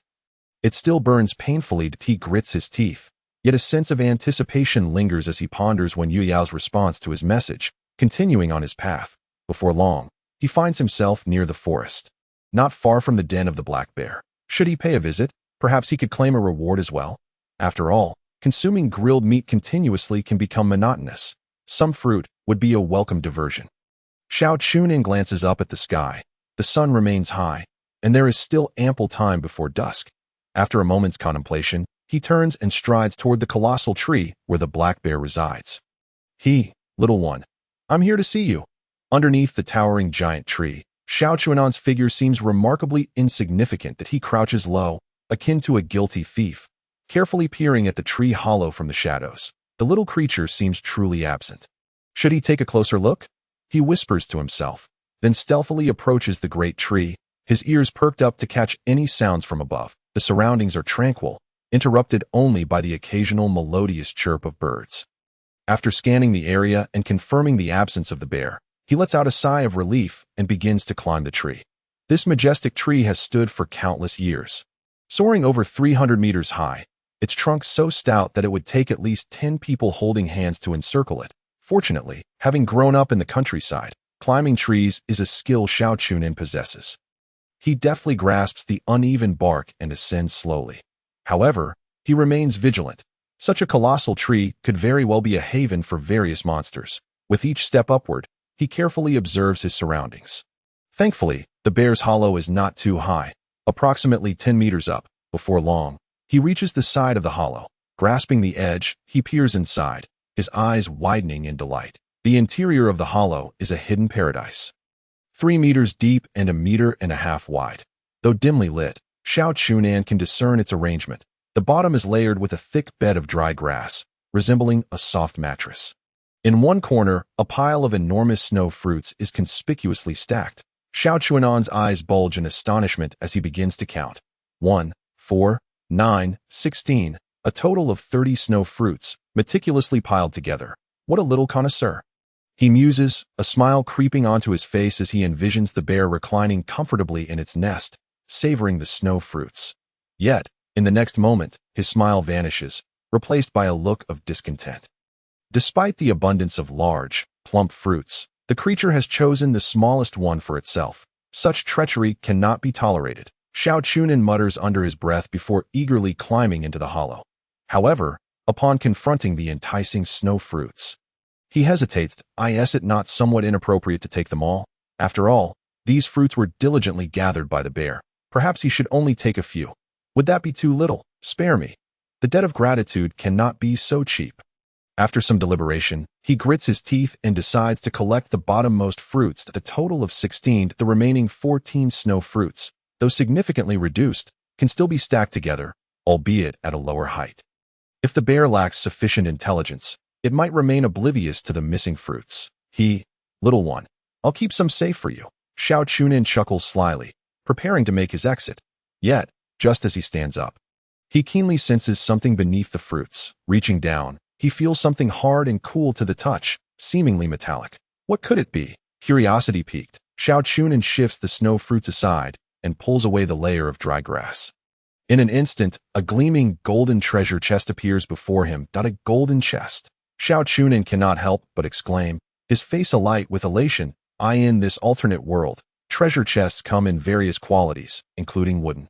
It still burns painfully. He grits his teeth, yet a sense of anticipation lingers as he ponders Wen Yueyao's response to his message. Continuing on his path, before long, he finds himself near the forest, not far from the den of the black bear. Should he pay a visit? Perhaps he could claim a reward as well. After all, consuming grilled meat continuously can become monotonous. Some fruit would be a welcome diversion. Xiao Chu Nan glances up at the sky. The sun remains high, and there is still ample time before dusk. After a moment's contemplation, he turns and strides toward the colossal tree where the black bear resides. "Little one, I'm here to see you." Underneath the towering giant tree, Xiao Chu Nan's figure seems remarkably insignificant. That he crouches low, akin to a guilty thief, carefully peering at the tree hollow from the shadows. The little creature seems truly absent. Should he take a closer look? He whispers to himself, then stealthily approaches the great tree, his ears perked up to catch any sounds from above. The surroundings are tranquil, interrupted only by the occasional melodious chirp of birds. After scanning the area and confirming the absence of the bear, he lets out a sigh of relief and begins to climb the tree. This majestic tree has stood for countless years, soaring over 300 meters high, its trunk so stout that it would take at least 10 people holding hands to encircle it. Fortunately, having grown up in the countryside, climbing trees is a skill Xiao Chu Nan possesses. He deftly grasps the uneven bark and ascends slowly. However, he remains vigilant. Such a colossal tree could very well be a haven for various monsters. With each step upward, he carefully observes his surroundings. Thankfully, the bear's hollow is not too high, approximately 10 meters up. Before long, he reaches the side of the hollow. Grasping the edge, he peers inside, his eyes widening in delight. The interior of the hollow is a hidden paradise, 3 meters deep and 1.5 meters wide. Though dimly lit, Xiao Chu Nan can discern its arrangement. The bottom is layered with a thick bed of dry grass, resembling a soft mattress. In one corner, a pile of enormous snow fruits is conspicuously stacked. Xiao Chu Nan's eyes bulge in astonishment as he begins to count. 1, 4, 9, 16, a total of 30 snow fruits, meticulously piled together. What a little connoisseur. He muses, a smile creeping onto his face as he envisions the bear reclining comfortably in its nest, savoring the snow fruits. Yet, in the next moment, his smile vanishes, replaced by a look of discontent. Despite the abundance of large, plump fruits, the creature has chosen the smallest one for itself. Such treachery cannot be tolerated. Xiao Chu Nan mutters under his breath before eagerly climbing into the hollow. However, upon confronting the enticing snow fruits, he hesitates. Is it not somewhat inappropriate to take them all? After all, these fruits were diligently gathered by the bear. Perhaps he should only take a few. Would that be too little? Spare me. The debt of gratitude cannot be so cheap. After some deliberation, he grits his teeth and decides to collect the bottommost fruits, at a total of 16. The remaining 14 snow fruits, though significantly reduced, can still be stacked together, albeit at a lower height. If the bear lacks sufficient intelligence, it might remain oblivious to the missing fruits. Little one, I'll keep some safe for you. Xiao Chu Nan chuckles slyly, preparing to make his exit. Yet, just as he stands up, he keenly senses something beneath the fruits. Reaching down, he feels something hard and cool to the touch, seemingly metallic. What could it be? Curiosity piqued, Xiao Chu Nan shifts the snow fruits aside and pulls away the layer of dry grass. In an instant, a gleaming golden treasure chest appears before him. A golden chest. Xiao Chu Nan cannot help but exclaim, his face alight with elation. In this alternate world, treasure chests come in various qualities, including wooden,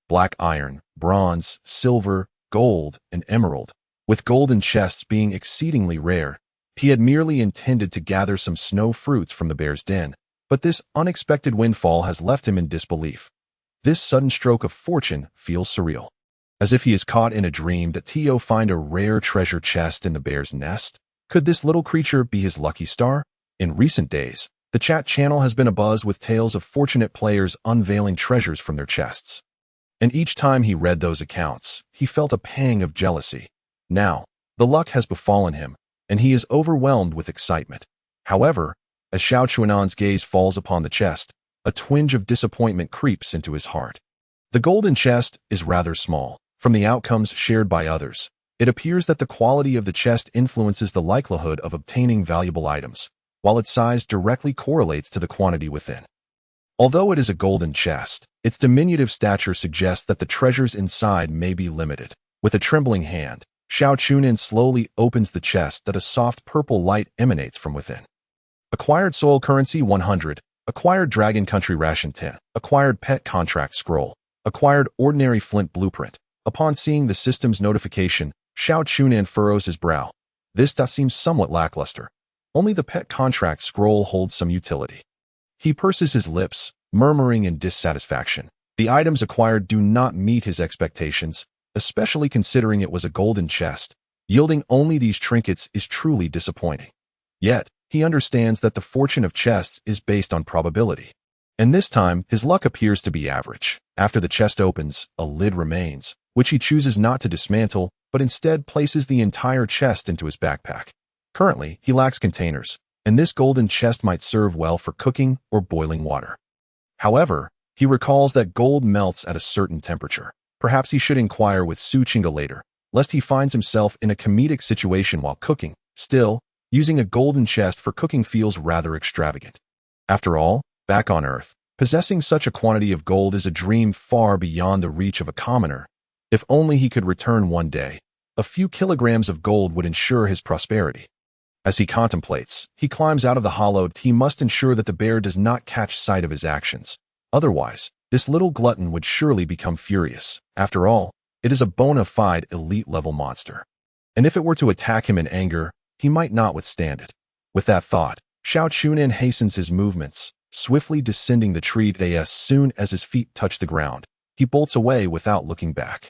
black iron, bronze, silver, gold, and emerald, with golden chests being exceedingly rare. He had merely intended to gather some snow fruits from the bear's den, but this unexpected windfall has left him in disbelief. This sudden stroke of fortune feels surreal, as if he is caught in a dream. Did Tio find a rare treasure chest in the bear's nest? Could this little creature be his lucky star? In recent days, the chat channel has been abuzz with tales of fortunate players unveiling treasures from their chests. And each time he read those accounts, he felt a pang of jealousy. Now, the luck has befallen him, and he is overwhelmed with excitement. However, as Xiao Chu Nan's gaze falls upon the chest, a twinge of disappointment creeps into his heart. The golden chest is rather small. From the outcomes shared by others, it appears that the quality of the chest influences the likelihood of obtaining valuable items, while its size directly correlates to the quantity within. Although it is a golden chest, its diminutive stature suggests that the treasures inside may be limited. With a trembling hand, Xiao Chu Nan slowly opens the chest. That a soft purple light emanates from within. Acquired soil currency 100, acquired dragon country ration 10, acquired pet contract scroll, acquired ordinary flint blueprint. Upon seeing the system's notification, Xiao Chu Nan furrows his brow. This seems somewhat lackluster. Only the pet contract scroll holds some utility. He purses his lips, murmuring in dissatisfaction. The items acquired do not meet his expectations, especially considering it was a golden chest. Yielding only these trinkets is truly disappointing. Yet, he understands that the fortune of chests is based on probability. And this time, his luck appears to be average. After the chest opens, a lid remains, which he chooses not to dismantle, but instead places the entire chest into his backpack. Currently, he lacks containers, and this golden chest might serve well for cooking or boiling water. However, he recalls that gold melts at a certain temperature. Perhaps he should inquire with Su Chinga later, lest he finds himself in a comedic situation while cooking. Still, using a golden chest for cooking feels rather extravagant. After all, back on Earth, possessing such a quantity of gold is a dream far beyond the reach of a commoner. If only he could return one day, a few kilograms of gold would ensure his prosperity. As he contemplates, he climbs out of the hollow. He must ensure that the bear does not catch sight of his actions. Otherwise, this little glutton would surely become furious. After all, it is a bona fide elite-level monster. And if it were to attack him in anger, he might not withstand it. With that thought, Xiao Chu Nan hastens his movements, swiftly descending the tree. As soon as his feet touch the ground, he bolts away without looking back.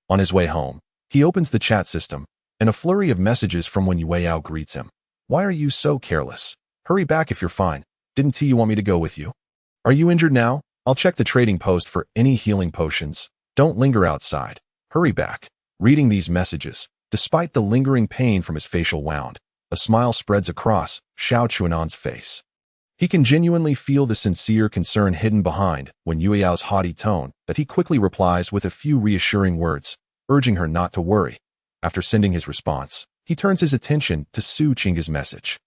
On his way home, he opens the chat system, and a flurry of messages from Wen Yueyao greets him. Why are you so careless? Hurry back if you're fine. Didn't you want me to go with you? Are you injured now? I'll check the trading post for any healing potions. Don't linger outside. Hurry back. Reading these messages, despite the lingering pain from his facial wound, a smile spreads across Xiao Chu Nan's face. He can genuinely feel the sincere concern hidden behind Wen Yueyao's haughty tone, that he quickly replies with a few reassuring words, urging her not to worry. After sending his response, he turns his attention to Su Chinga's message.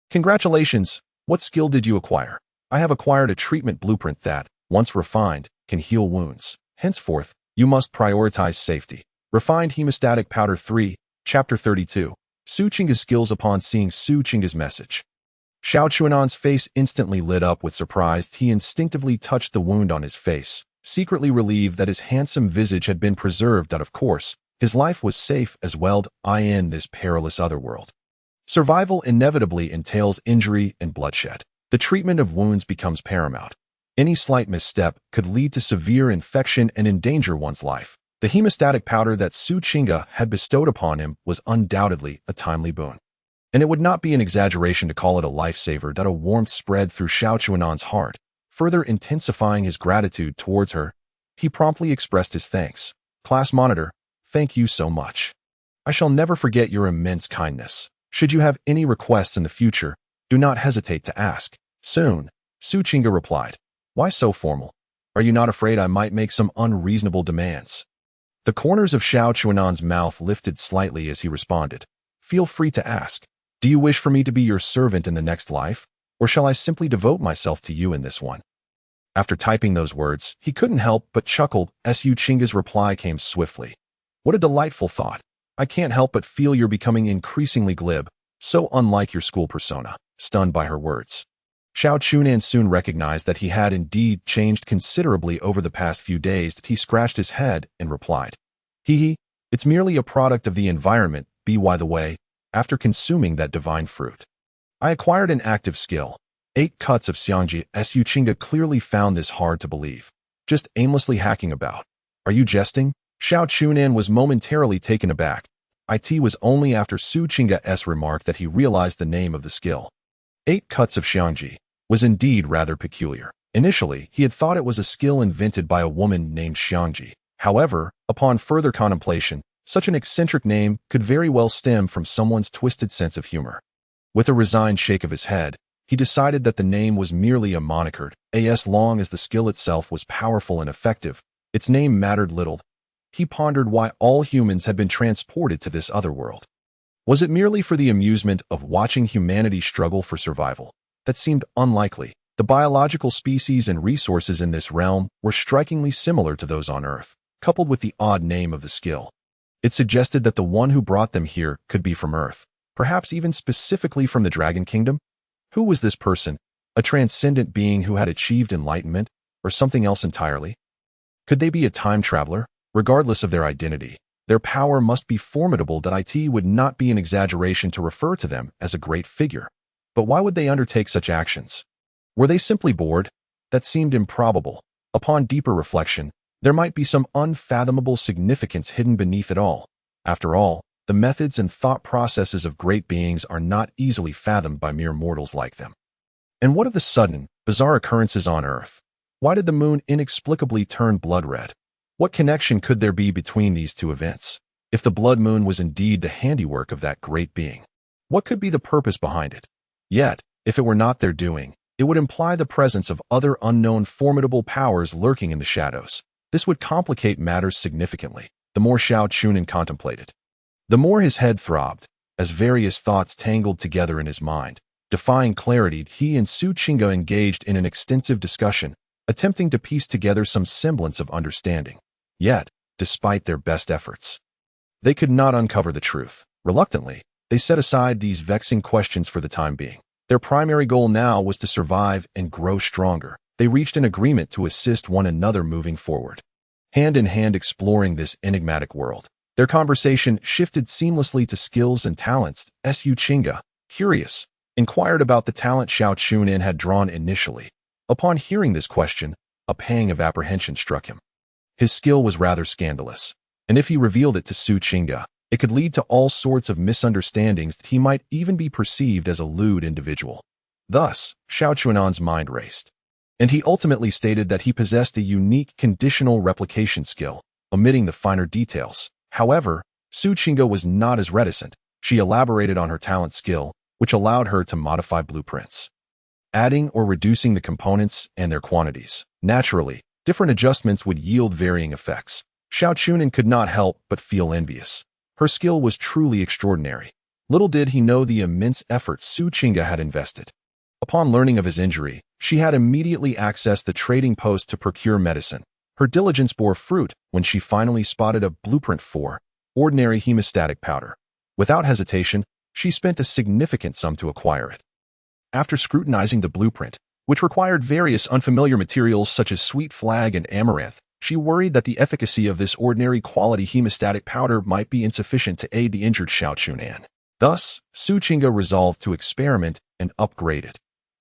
Congratulations! What skill did you acquire? I have acquired a treatment blueprint that, once refined, can heal wounds. Henceforth, you must prioritize safety. Refined Hemostatic Powder 3, Chapter 32. Su Chinga's skills. Upon seeing Su Chinga's message, Xiao Chu Nan's face instantly lit up with surprise. He instinctively touched the wound on his face, secretly relieved that his handsome visage had been preserved. That, of course, his life was safe as well in this perilous otherworld. Survival inevitably entails injury and bloodshed. The treatment of wounds becomes paramount. Any slight misstep could lead to severe infection and endanger one's life. The hemostatic powder that Su Qingge had bestowed upon him was undoubtedly a timely boon. And it would not be an exaggeration to call it a lifesaver. A warmth spread through Xiao Chu Nan's heart, further intensifying his gratitude towards her. He promptly expressed his thanks. Class monitor, thank you so much. I shall never forget your immense kindness. Should you have any requests in the future, do not hesitate to ask. Soon, Su Qingge replied. Why so formal? Are you not afraid I might make some unreasonable demands? The corners of Xiao Chu Nan's mouth lifted slightly as he responded. Feel free to ask. Do you wish for me to be your servant in the next life, or shall I simply devote myself to you in this one? After typing those words, he couldn't help but chuckle as Su Qingge's reply came swiftly. What a delightful thought. I can't help but feel you're becoming increasingly glib, so unlike your school persona. Stunned by her words, Xiao Chu Nan soon recognized that he had indeed changed considerably over the past few days. He scratched his head and replied, Hee, it's merely a product of the environment. By the way, after consuming that divine fruit, I acquired an active skill. 8 cuts of Xiangji. Su Qingge clearly found this hard to believe. Just aimlessly hacking about. Are you jesting? Xiao Chu Nan was momentarily taken aback. It was only after Su Qingge's remark that he realized the name of the skill. 8 cuts of Xiangji was indeed rather peculiar. Initially, he had thought it was a skill invented by a woman named Xiangji. However, upon further contemplation, such an eccentric name could very well stem from someone's twisted sense of humor. With a resigned shake of his head, he decided that the name was merely a moniker. As long as the skill itself was powerful and effective, its name mattered little. He pondered why all humans had been transported to this other world. Was it merely for the amusement of watching humanity struggle for survival? That seemed unlikely. The biological species and resources in this realm were strikingly similar to those on Earth, coupled with the odd name of the skill. It suggested that the one who brought them here could be from Earth, perhaps even specifically from the Dragon Kingdom. Who was this person? A transcendent being who had achieved enlightenment, or something else entirely? Could they be a time traveler? Regardless of their identity, their power must be formidable. It would not be an exaggeration to refer to them as a great figure. But why would they undertake such actions? Were they simply bored? That seemed improbable. Upon deeper reflection, there might be some unfathomable significance hidden beneath it all. After all, the methods and thought processes of great beings are not easily fathomed by mere mortals like them. And what of the sudden, bizarre occurrences on Earth? Why did the moon inexplicably turn blood red? What connection could there be between these two events? If the blood moon was indeed the handiwork of that great being, what could be the purpose behind it? Yet, if it were not their doing, it would imply the presence of other unknown formidable powers lurking in the shadows. This would complicate matters significantly. The more Xiao Chu Nan contemplated, the more his head throbbed, as various thoughts tangled together in his mind. Defying clarity, he and Su Qingge engaged in an extensive discussion, attempting to piece together some semblance of understanding. Yet, despite their best efforts, they could not uncover the truth. Reluctantly, they set aside these vexing questions for the time being. Their primary goal now was to survive and grow stronger. They reached an agreement to assist one another moving forward, hand in hand exploring this enigmatic world. Their conversation shifted seamlessly to skills and talents. Su Qingge, curious, inquired about the talent Xiao Chu Nan had drawn initially. Upon hearing this question, a pang of apprehension struck him. His skill was rather scandalous, and if he revealed it to Su Qingge, it could lead to all sorts of misunderstandings. He might even be perceived as a lewd individual. Thus, Xiao Chu Nan's mind raced, and he ultimately stated that he possessed a unique conditional replication skill, omitting the finer details. However, Su Qingge was not as reticent. She elaborated on her talent skill, which allowed her to modify blueprints, adding or reducing the components and their quantities. Naturally, different adjustments would yield varying effects. Xiao Chu Nan could not help but feel envious. Her skill was truly extraordinary. Little did he know the immense effort Su Qingge had invested. Upon learning of his injury, she had immediately accessed the trading post to procure medicine. Her diligence bore fruit when she finally spotted a blueprint for ordinary hemostatic powder. Without hesitation, she spent a significant sum to acquire it. After scrutinizing the blueprint, which required various unfamiliar materials such as sweet flag and amaranth, she worried that the efficacy of this ordinary quality hemostatic powder might be insufficient to aid the injured Xiao Chu Nan. Thus, Su Qingge resolved to experiment and upgrade it.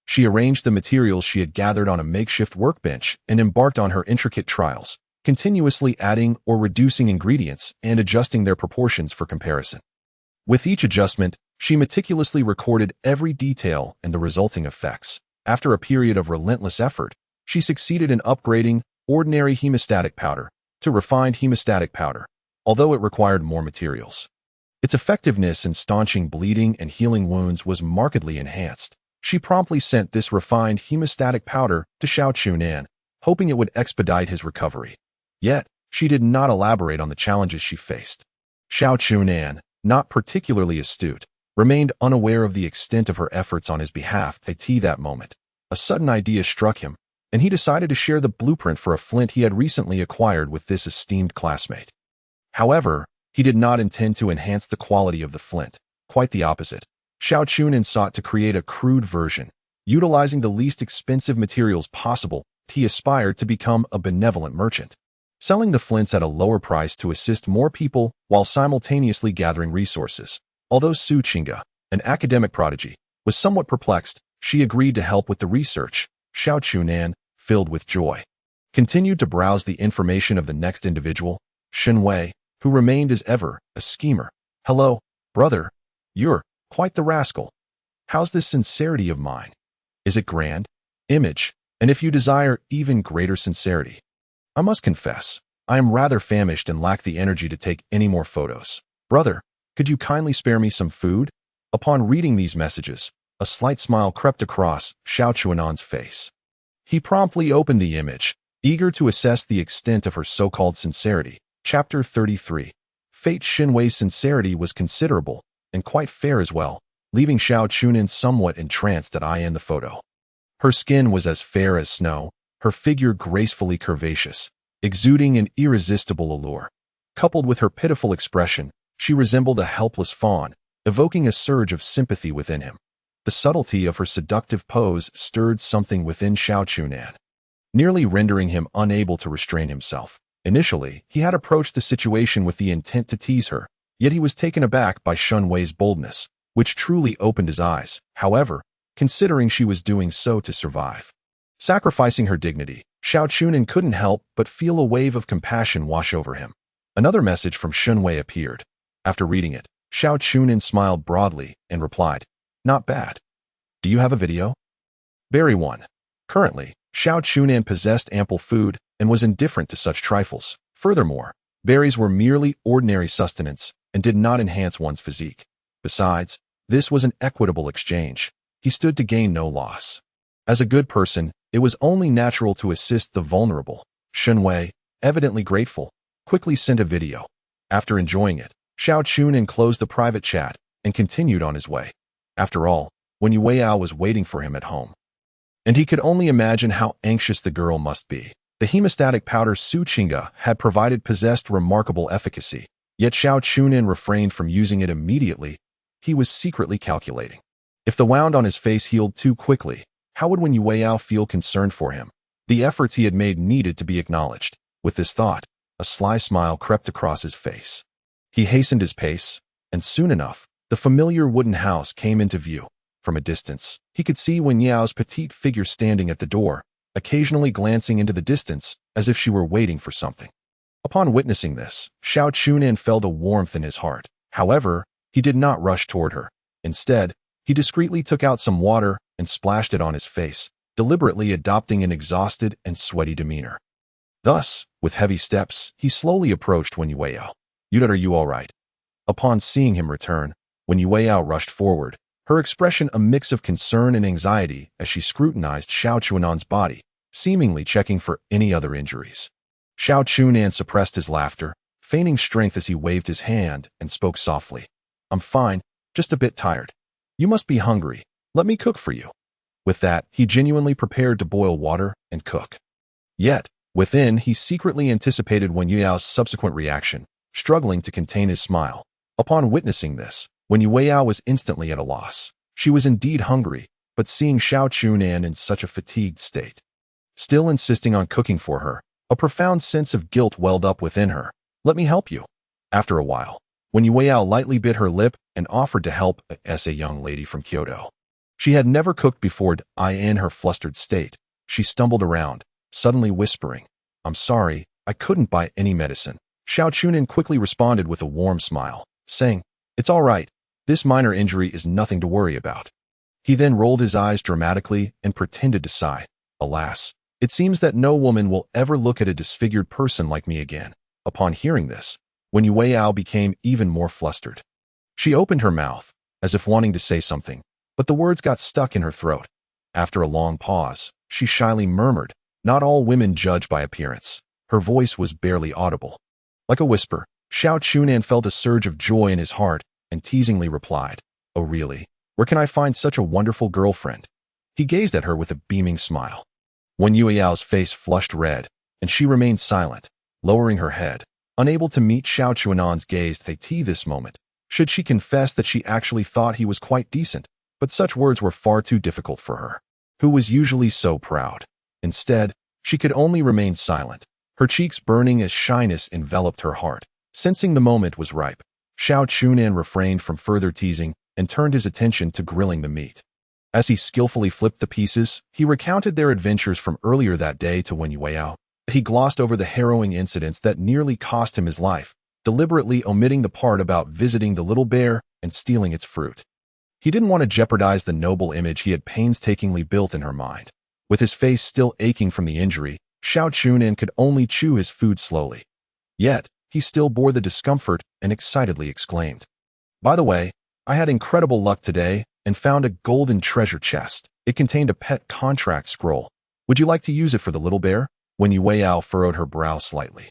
She arranged the materials she had gathered on a makeshift workbench and embarked on her intricate trials, continuously adding or reducing ingredients and adjusting their proportions for comparison. With each adjustment, she meticulously recorded every detail and the resulting effects. After a period of relentless effort, she succeeded in upgrading ordinary hemostatic powder to refined hemostatic powder, although it required more materials. Its effectiveness in staunching bleeding and healing wounds was markedly enhanced. She promptly sent this refined hemostatic powder to Xiao Chu Nan, hoping it would expedite his recovery. Yet, she did not elaborate on the challenges she faced. Xiao Chu Nan, not particularly astute, remained unaware of the extent of her efforts on his behalf. At that moment, a sudden idea struck him, and he decided to share the blueprint for a flint he had recently acquired with this esteemed classmate. However, he did not intend to enhance the quality of the flint. Quite the opposite. Xiao Chu Nan sought to create a crude version, utilizing the least expensive materials possible. He aspired to become a benevolent merchant, selling the flints at a lower price to assist more people while simultaneously gathering resources. Although Su Qingge, an academic prodigy, was somewhat perplexed, she agreed to help with the research. Xiao Chu Nan, filled with joy, continued to browse the information of the next individual, Shen Wei, who remained as ever a schemer. "Hello, brother. You're quite the rascal. How's this sincerity of mine? Is it grand? Image, and if you desire even greater sincerity. I must confess, I am rather famished and lack the energy to take any more photos. Brother, could you kindly spare me some food?" Upon reading these messages, a slight smile crept across Xiao Chu Nan's face. He promptly opened the image, eager to assess the extent of her so-called sincerity. Chapter 33. Fate. Shen Wei's sincerity was considerable, and quite fair as well, leaving Xiao Chu Nan somewhat entranced at in the photo. Her skin was as fair as snow, her figure gracefully curvaceous, exuding an irresistible allure. Coupled with her pitiful expression, she resembled a helpless fawn, evoking a surge of sympathy within him. The subtlety of her seductive pose stirred something within Xiao Chu Nan, nearly rendering him unable to restrain himself. Initially, he had approached the situation with the intent to tease her, yet he was taken aback by Shen Wei's boldness, which truly opened his eyes. However, considering she was doing so to survive, sacrificing her dignity, Xiao Chu Nan couldn't help but feel a wave of compassion wash over him. Another message from Shen Wei appeared. After reading it, Xiao Chu Nan smiled broadly and replied, "Not bad. Do you have a video?" Berry 1. Currently, Xiao Chu Nan possessed ample food and was indifferent to such trifles. Furthermore, berries were merely ordinary sustenance and did not enhance one's physique. Besides, this was an equitable exchange. He stood to gain no loss. As a good person, it was only natural to assist the vulnerable. Shen Wei, evidently grateful, quickly sent a video. After enjoying it, Xiao Chu Nan closed the private chat and continued on his way. After all, Wen Yueyao was waiting for him at home, and he could only imagine how anxious the girl must be. The hemostatic powder Su Qingge had provided possessed remarkable efficacy, yet Xiao Chu Nan refrained from using it immediately. He was secretly calculating. If the wound on his face healed too quickly, how would Wen Yueyao feel concerned for him? The efforts he had made needed to be acknowledged. With this thought, a sly smile crept across his face. He hastened his pace, and soon enough, the familiar wooden house came into view. From a distance, he could see Wen Yao's petite figure standing at the door, occasionally glancing into the distance as if she were waiting for something. Upon witnessing this, Xiao Chu Nan felt a warmth in his heart. However, he did not rush toward her. Instead, he discreetly took out some water and splashed it on his face, deliberately adopting an exhausted and sweaty demeanor. Thus, with heavy steps, he slowly approached Wen Yueyao. "Are you all right?" Upon seeing him return, Wen Yueyao rushed forward, her expression a mix of concern and anxiety as she scrutinized Xiao Chu Nan's body, seemingly checking for any other injuries. Xiao Chu Nan suppressed his laughter, feigning strength as he waved his hand and spoke softly. "I'm fine, just a bit tired. You must be hungry. Let me cook for you." With that, he genuinely prepared to boil water and cook. Yet, within, he secretly anticipated Wen Yueyao's subsequent reaction, struggling to contain his smile. Upon witnessing this, Wen Yueyao was instantly at a loss. She was indeed hungry, but seeing Xiao Chu Nan in such a fatigued state, still insisting on cooking for her, a profound sense of guilt welled up within her. "Let me help you." After a while, Wen Yueyao lightly bit her lip and offered to help as a young lady from Kyoto. She had never cooked before. In her flustered state, she stumbled around, suddenly whispering, "I'm sorry, I couldn't buy any medicine." Xiao Chu Nan quickly responded with a warm smile, saying, "It's all right. This minor injury is nothing to worry about." He then rolled his eyes dramatically and pretended to sigh. "Alas, it seems that no woman will ever look at a disfigured person like me again." Upon hearing this, Wen Yueyao became even more flustered. She opened her mouth, as if wanting to say something, but the words got stuck in her throat. After a long pause, she shyly murmured, "Not all women judge by appearance." Her voice was barely audible. Like a whisper, Xiao Chu Nan felt a surge of joy in his heart and teasingly replied, "Oh really? Where can I find such a wonderful girlfriend?" He gazed at her with a beaming smile. Wen Yueyao's face flushed red, and she remained silent, lowering her head, unable to meet Xiao Chu Nan's gaze. This moment, should she confess that she actually thought he was quite decent? But such words were far too difficult for her, who was usually so proud. Instead, she could only remain silent, her cheeks burning as shyness enveloped her heart. Sensing the moment was ripe, Xiao Chu Nan refrained from further teasing and turned his attention to grilling the meat. As he skillfully flipped the pieces, he recounted their adventures from earlier that day to Wen Yueyao. He glossed over the harrowing incidents that nearly cost him his life, deliberately omitting the part about visiting the little bear and stealing its fruit. He didn't want to jeopardize the noble image he had painstakingly built in her mind. With his face still aching from the injury, Xiao Chu Nan could only chew his food slowly. Yet, he still bore the discomfort and excitedly exclaimed, "By the way, I had incredible luck today and found a golden treasure chest. It contained a pet contract scroll. Would you like to use it for the little bear?" Wen Yueyao furrowed her brow slightly,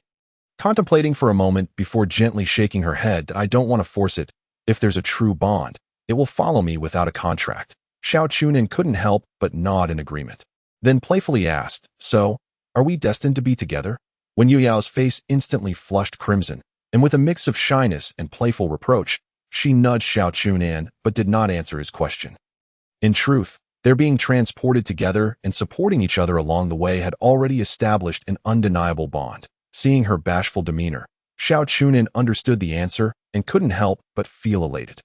contemplating for a moment before gently shaking her head. "I don't want to force it. If there's a true bond, it will follow me without a contract." Xiao Chu Nan couldn't help but nod in agreement, then playfully asked, "So, are we destined to be together?" Wen Yueyao's face instantly flushed crimson, and with a mix of shyness and playful reproach, she nudged Xiao Chu Nan but did not answer his question. In truth, their being transported together and supporting each other along the way had already established an undeniable bond. Seeing her bashful demeanor, Xiao Chu Nan understood the answer and couldn't help but feel elated.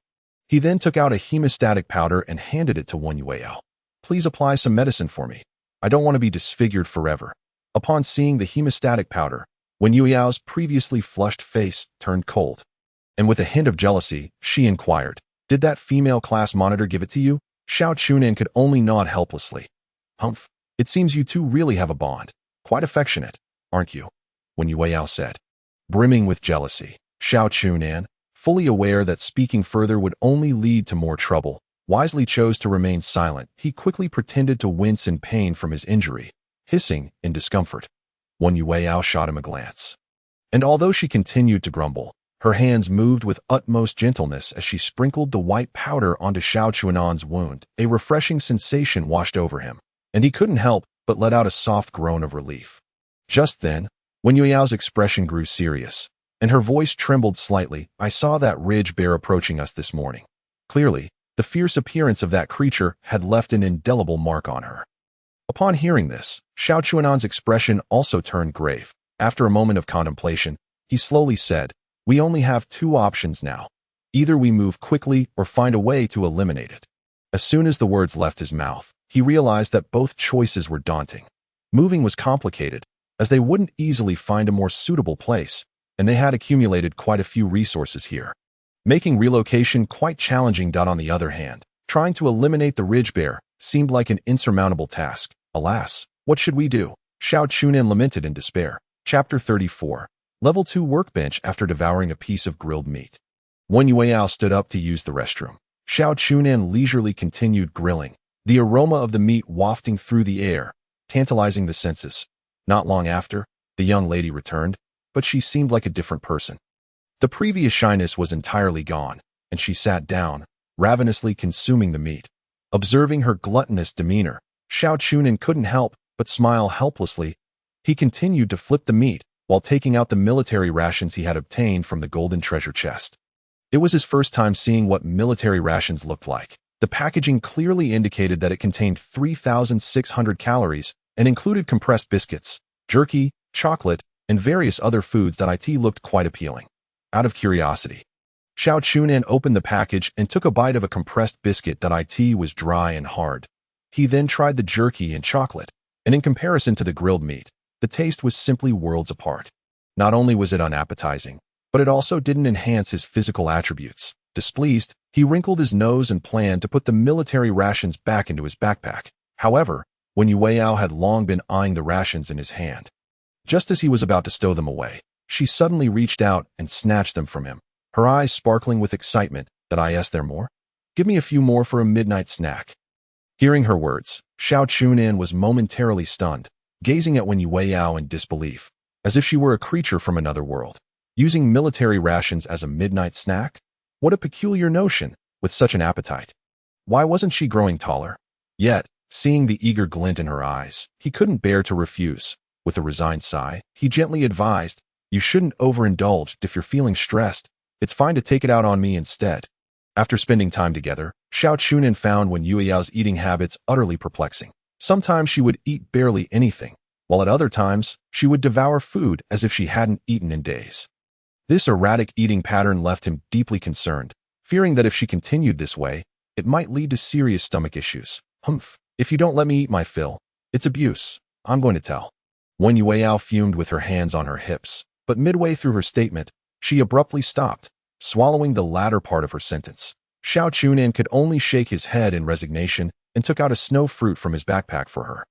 He then took out a hemostatic powder and handed it to Wen Yueyao. "Please apply some medicine for me. I don't want to be disfigured forever." Upon seeing the hemostatic powder, Wen Yueyao's previously flushed face turned cold. And with a hint of jealousy, she inquired, "Did that female class monitor give it to you?" Xiao Chu Nan could only nod helplessly. "Humph, it seems you two really have a bond. Quite affectionate, aren't you?" Wen Yueyao said. Brimming with jealousy, Xiao Chu Nan, fully aware that speaking further would only lead to more trouble, wisely chose to remain silent. He quickly pretended to wince in pain from his injury, hissing in discomfort. Wen Yueyao shot him a glance. And although she continued to grumble, her hands moved with utmost gentleness as she sprinkled the white powder onto Xiao Chu Nan's wound. A refreshing sensation washed over him, and he couldn't help but let out a soft groan of relief. Just then, Wen Yueyao's expression grew serious, and her voice trembled slightly. "I saw that ridge bear approaching us this morning. Clearly, the fierce appearance of that creature had left an indelible mark on her." Upon hearing this, Xiao Chu Nan's expression also turned grave. After a moment of contemplation, he slowly said, "We only have two options now. Either we move quickly or find a way to eliminate it." As soon as the words left his mouth, he realized that both choices were daunting. Moving was complicated, as they wouldn't easily find a more suitable place, and they had accumulated quite a few resources here, making relocation quite challenging. On the other hand, trying to eliminate the ridge bear seemed like an insurmountable task. "Alas, what should we do?" Xiao Chu Nan lamented in despair. Chapter 34. Level 2 Workbench. After devouring a piece of grilled meat, Wen Yueyao stood up to use the restroom. Xiao Chu Nan leisurely continued grilling, the aroma of the meat wafting through the air, tantalizing the senses. Not long after, the young lady returned, but she seemed like a different person. The previous shyness was entirely gone, and she sat down, ravenously consuming the meat. Observing her gluttonous demeanor, Xiao Chu Nan couldn't help but smile helplessly. He continued to flip the meat while taking out the military rations he had obtained from the golden treasure chest. It was his first time seeing what military rations looked like, The packaging clearly indicated that it contained 3,600 calories and included compressed biscuits, jerky, chocolate, and various other foods that it looked quite appealing. Out of curiosity, Xiao Chu Nan opened the package and took a bite of a compressed biscuit that was dry and hard. He then tried the jerky and chocolate, and in comparison to the grilled meat, the taste was simply worlds apart. Not only was it unappetizing, but it also didn't enhance his physical attributes. Displeased, he wrinkled his nose and planned to put the military rations back into his backpack. However, Wen Yueyao had long been eyeing the rations in his hand. Just as he was about to stow them away, she suddenly reached out and snatched them from him, her eyes sparkling with excitement. "Did I ask there more? Give me a few more for a midnight snack." Hearing her words, Xiao Chu Nan was momentarily stunned, gazing at Wen Yueyao in disbelief, as if she were a creature from another world. Using military rations as a midnight snack? What a peculiar notion, with such an appetite. Why wasn't she growing taller? Yet, seeing the eager glint in her eyes, he couldn't bear to refuse. With a resigned sigh, he gently advised, "You shouldn't overindulge. If you're feeling stressed, it's fine to take it out on me instead." After spending time together, Xiao Chu Nan found Wen Yueyao's eating habits utterly perplexing. Sometimes she would eat barely anything, while at other times, she would devour food as if she hadn't eaten in days. This erratic eating pattern left him deeply concerned, fearing that if she continued this way, it might lead to serious stomach issues. "Humph, if you don't let me eat my fill, it's abuse. I'm going to tell." Wen Yueyao fumed with her hands on her hips, but midway through her statement, she abruptly stopped, swallowing the latter part of her sentence. Xiao Chu Nan could only shake his head in resignation and took out a snow fruit from his backpack for her.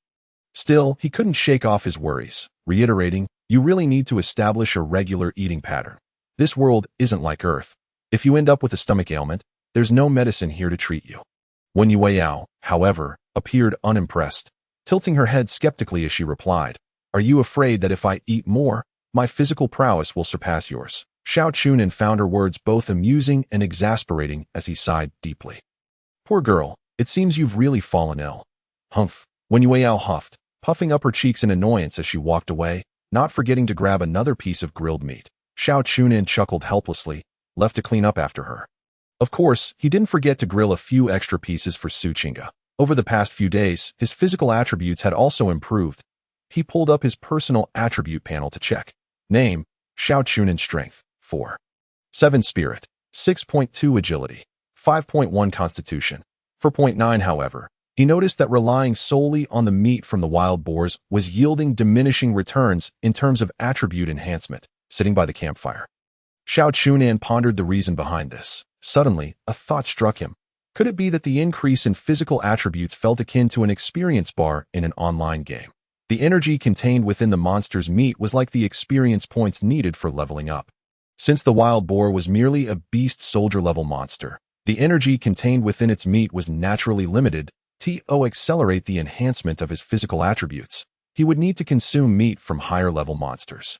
Still, he couldn't shake off his worries, reiterating, "You really need to establish a regular eating pattern. This world isn't like Earth. If you end up with a stomach ailment, there's no medicine here to treat you." Wen Yueyao, however, appeared unimpressed, tilting her head skeptically as she replied, "Are you afraid that if I eat more, my physical prowess will surpass yours?" Xiao Chu Nan found her words both amusing and exasperating as he sighed deeply. "Poor girl, it seems you've really fallen ill." "Humph," Wen Yueyao huffed, puffing up her cheeks in annoyance as she walked away, not forgetting to grab another piece of grilled meat. Xiao Chu Nan chuckled helplessly, left to clean up after her. Of course, he didn't forget to grill a few extra pieces for Su Qingge. Over the past few days, his physical attributes had also improved. He pulled up his personal attribute panel to check. Name, Xiao Chu Nan. Strength, 4. 7 Spirit, 6.2 Agility, 5.1 Constitution, 4.9. However, he noticed that relying solely on the meat from the wild boars was yielding diminishing returns in terms of attribute enhancement. Sitting by the campfire, Xiao Chu Nan pondered the reason behind this. Suddenly, a thought struck him. Could it be that the increase in physical attributes felt akin to an experience bar in an online game? The energy contained within the monster's meat was like the experience points needed for leveling up. Since the wild boar was merely a beast soldier-level monster, the energy contained within its meat was naturally limited to accelerate the enhancement of his physical attributes. He would need to consume meat from higher-level monsters.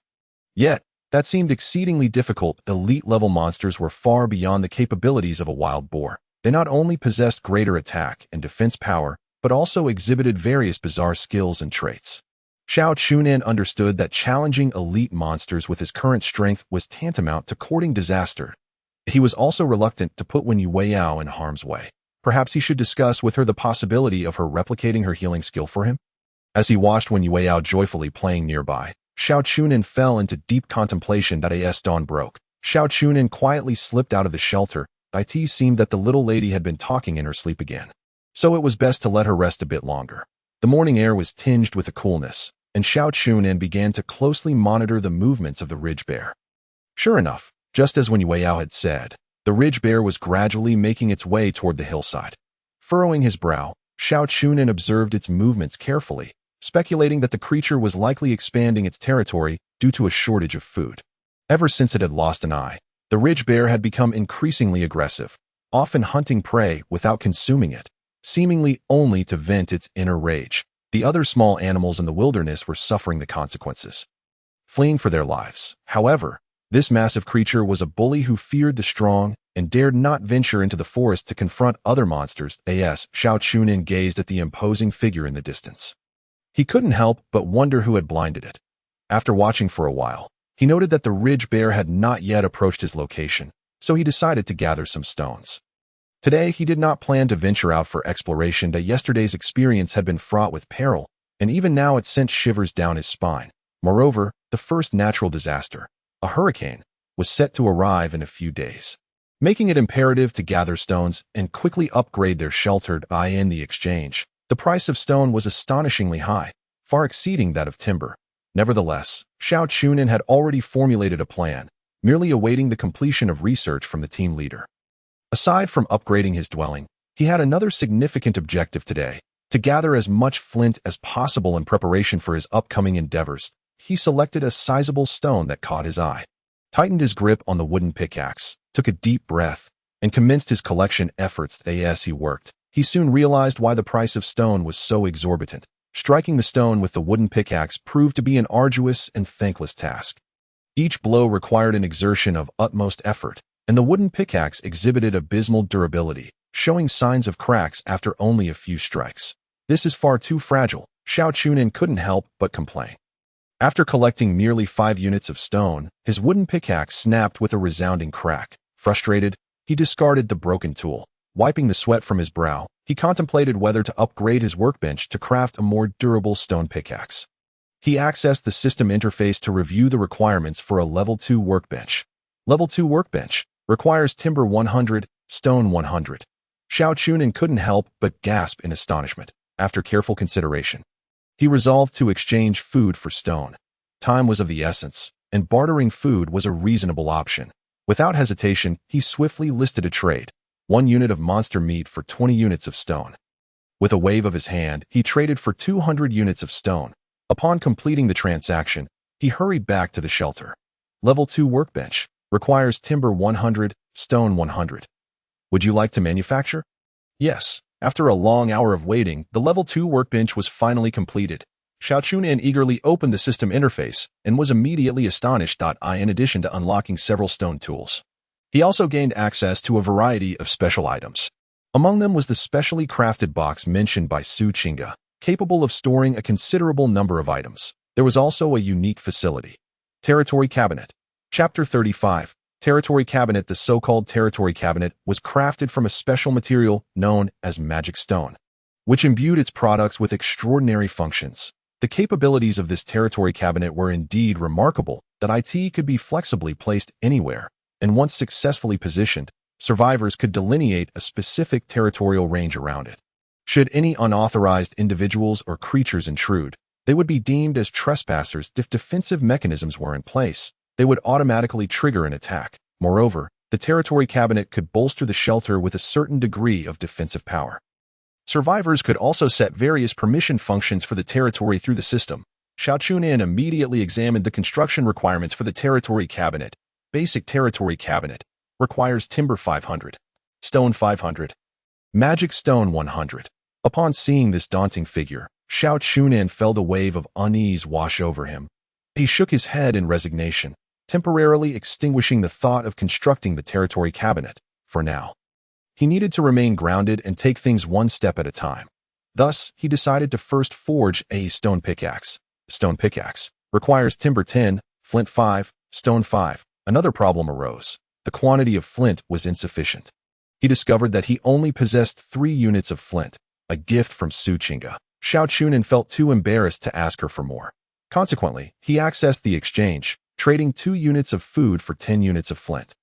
Yet, that seemed exceedingly difficult. Elite-level monsters were far beyond the capabilities of a wild boar. They not only possessed greater attack and defense power, but also exhibited various bizarre skills and traits. Xiao Chu Nan understood that challenging elite monsters with his current strength was tantamount to courting disaster. He was also reluctant to put Wen Yueyao in harm's way. Perhaps he should discuss with her the possibility of her replicating her healing skill for him? As he watched Wen Yueyao joyfully playing nearby, Xiao Chu Nan fell into deep contemplation. As dawn broke, Xiao Chu Nan quietly slipped out of the shelter. It seemed that the little lady had been talking in her sleep again. So it was best to let her rest a bit longer. The morning air was tinged with a coolness, and Xiao Chu Nan began to closely monitor the movements of the ridge bear. Sure enough, just as Wen Yueyao had said, the ridge bear was gradually making its way toward the hillside. Furrowing his brow, Xiao Chu Nan observed its movements carefully, speculating that the creature was likely expanding its territory due to a shortage of food. Ever since it had lost an eye, the ridge bear had become increasingly aggressive, often hunting prey without consuming it, seemingly only to vent its inner rage. The other small animals in the wilderness were suffering the consequences, fleeing for their lives. However, this massive creature was a bully who feared the strong and dared not venture into the forest to confront other monsters. Xiao Chu Nan gazed at the imposing figure in the distance. He couldn't help but wonder who had blinded it. After watching for a while, he noted that the ridge bear had not yet approached his location, so he decided to gather some stones. Today, he did not plan to venture out for exploration. That yesterday's experience had been fraught with peril, and even now it sent shivers down his spine. Moreover, the first natural disaster, a hurricane, was set to arrive in a few days, making it imperative to gather stones and quickly upgrade their sheltered in the exchange. The price of stone was astonishingly high, far exceeding that of timber. Nevertheless, Xiao Chu Nan had already formulated a plan, merely awaiting the completion of research from the team leader. Aside from upgrading his dwelling, he had another significant objective today: to gather as much flint as possible in preparation for his upcoming endeavors. He selected a sizable stone that caught his eye, tightened his grip on the wooden pickaxe, took a deep breath, and commenced his collection efforts. As he worked, he soon realized why the price of stone was so exorbitant. Striking the stone with the wooden pickaxe proved to be an arduous and thankless task. Each blow required an exertion of utmost effort, and the wooden pickaxe exhibited abysmal durability, showing signs of cracks after only a few strikes. "This is far too fragile," Xiao Chu Nan couldn't help but complain. After collecting merely 5 units of stone, his wooden pickaxe snapped with a resounding crack. Frustrated, he discarded the broken tool. Wiping the sweat from his brow, he contemplated whether to upgrade his workbench to craft a more durable stone pickaxe. He accessed the system interface to review the requirements for a Level 2 workbench. Level 2 workbench requires timber 100, stone 100. Xiao Chu Nan couldn't help but gasp in astonishment. After careful consideration, he resolved to exchange food for stone. Time was of the essence, and bartering food was a reasonable option. Without hesitation, he swiftly listed a trade: 1 unit of monster meat for 20 units of stone. With a wave of his hand, he traded for 200 units of stone. Upon completing the transaction, he hurried back to the shelter. Level 2 workbench requires timber 100, stone 100. Would you like to manufacture? Yes. After a long hour of waiting, the Level 2 workbench was finally completed. Xiao Chu Nan eagerly opened the system interface and was immediately astonished. In addition to unlocking several stone tools, he also gained access to a variety of special items. Among them was the specially crafted box mentioned by Su Qingge, capable of storing a considerable number of items. There was also a unique facility: Territory Cabinet. Chapter 35. Territory Cabinet. The so-called Territory Cabinet was crafted from a special material known as magic stone, which imbued its products with extraordinary functions. The capabilities of this Territory Cabinet were indeed remarkable. That it could be flexibly placed anywhere, and once successfully positioned, survivors could delineate a specific territorial range around it. Should any unauthorized individuals or creatures intrude, they would be deemed as trespassers. If defensive mechanisms were in place, they would automatically trigger an attack. Moreover, the Territory Cabinet could bolster the shelter with a certain degree of defensive power. Survivors could also set various permission functions for the territory through the system. Xiao Chu Nan immediately examined the construction requirements for the Territory Cabinet. Basic Territory Cabinet requires timber 500, stone 500, magic stone 100. Upon seeing this daunting figure, Xiao Chu Nan felt a wave of unease wash over him. He shook his head in resignation, temporarily extinguishing the thought of constructing the Territory Cabinet. For now, he needed to remain grounded and take things one step at a time. Thus, he decided to first forge a stone pickaxe. Stone pickaxe requires timber 10, flint 5, stone 5. Another problem arose: the quantity of flint was insufficient. He discovered that he only possessed 3 units of flint, a gift from Su Qingge. Xiao Chu Nan felt too embarrassed to ask her for more. Consequently, he accessed the exchange, trading 2 units of food for 10 units of flint.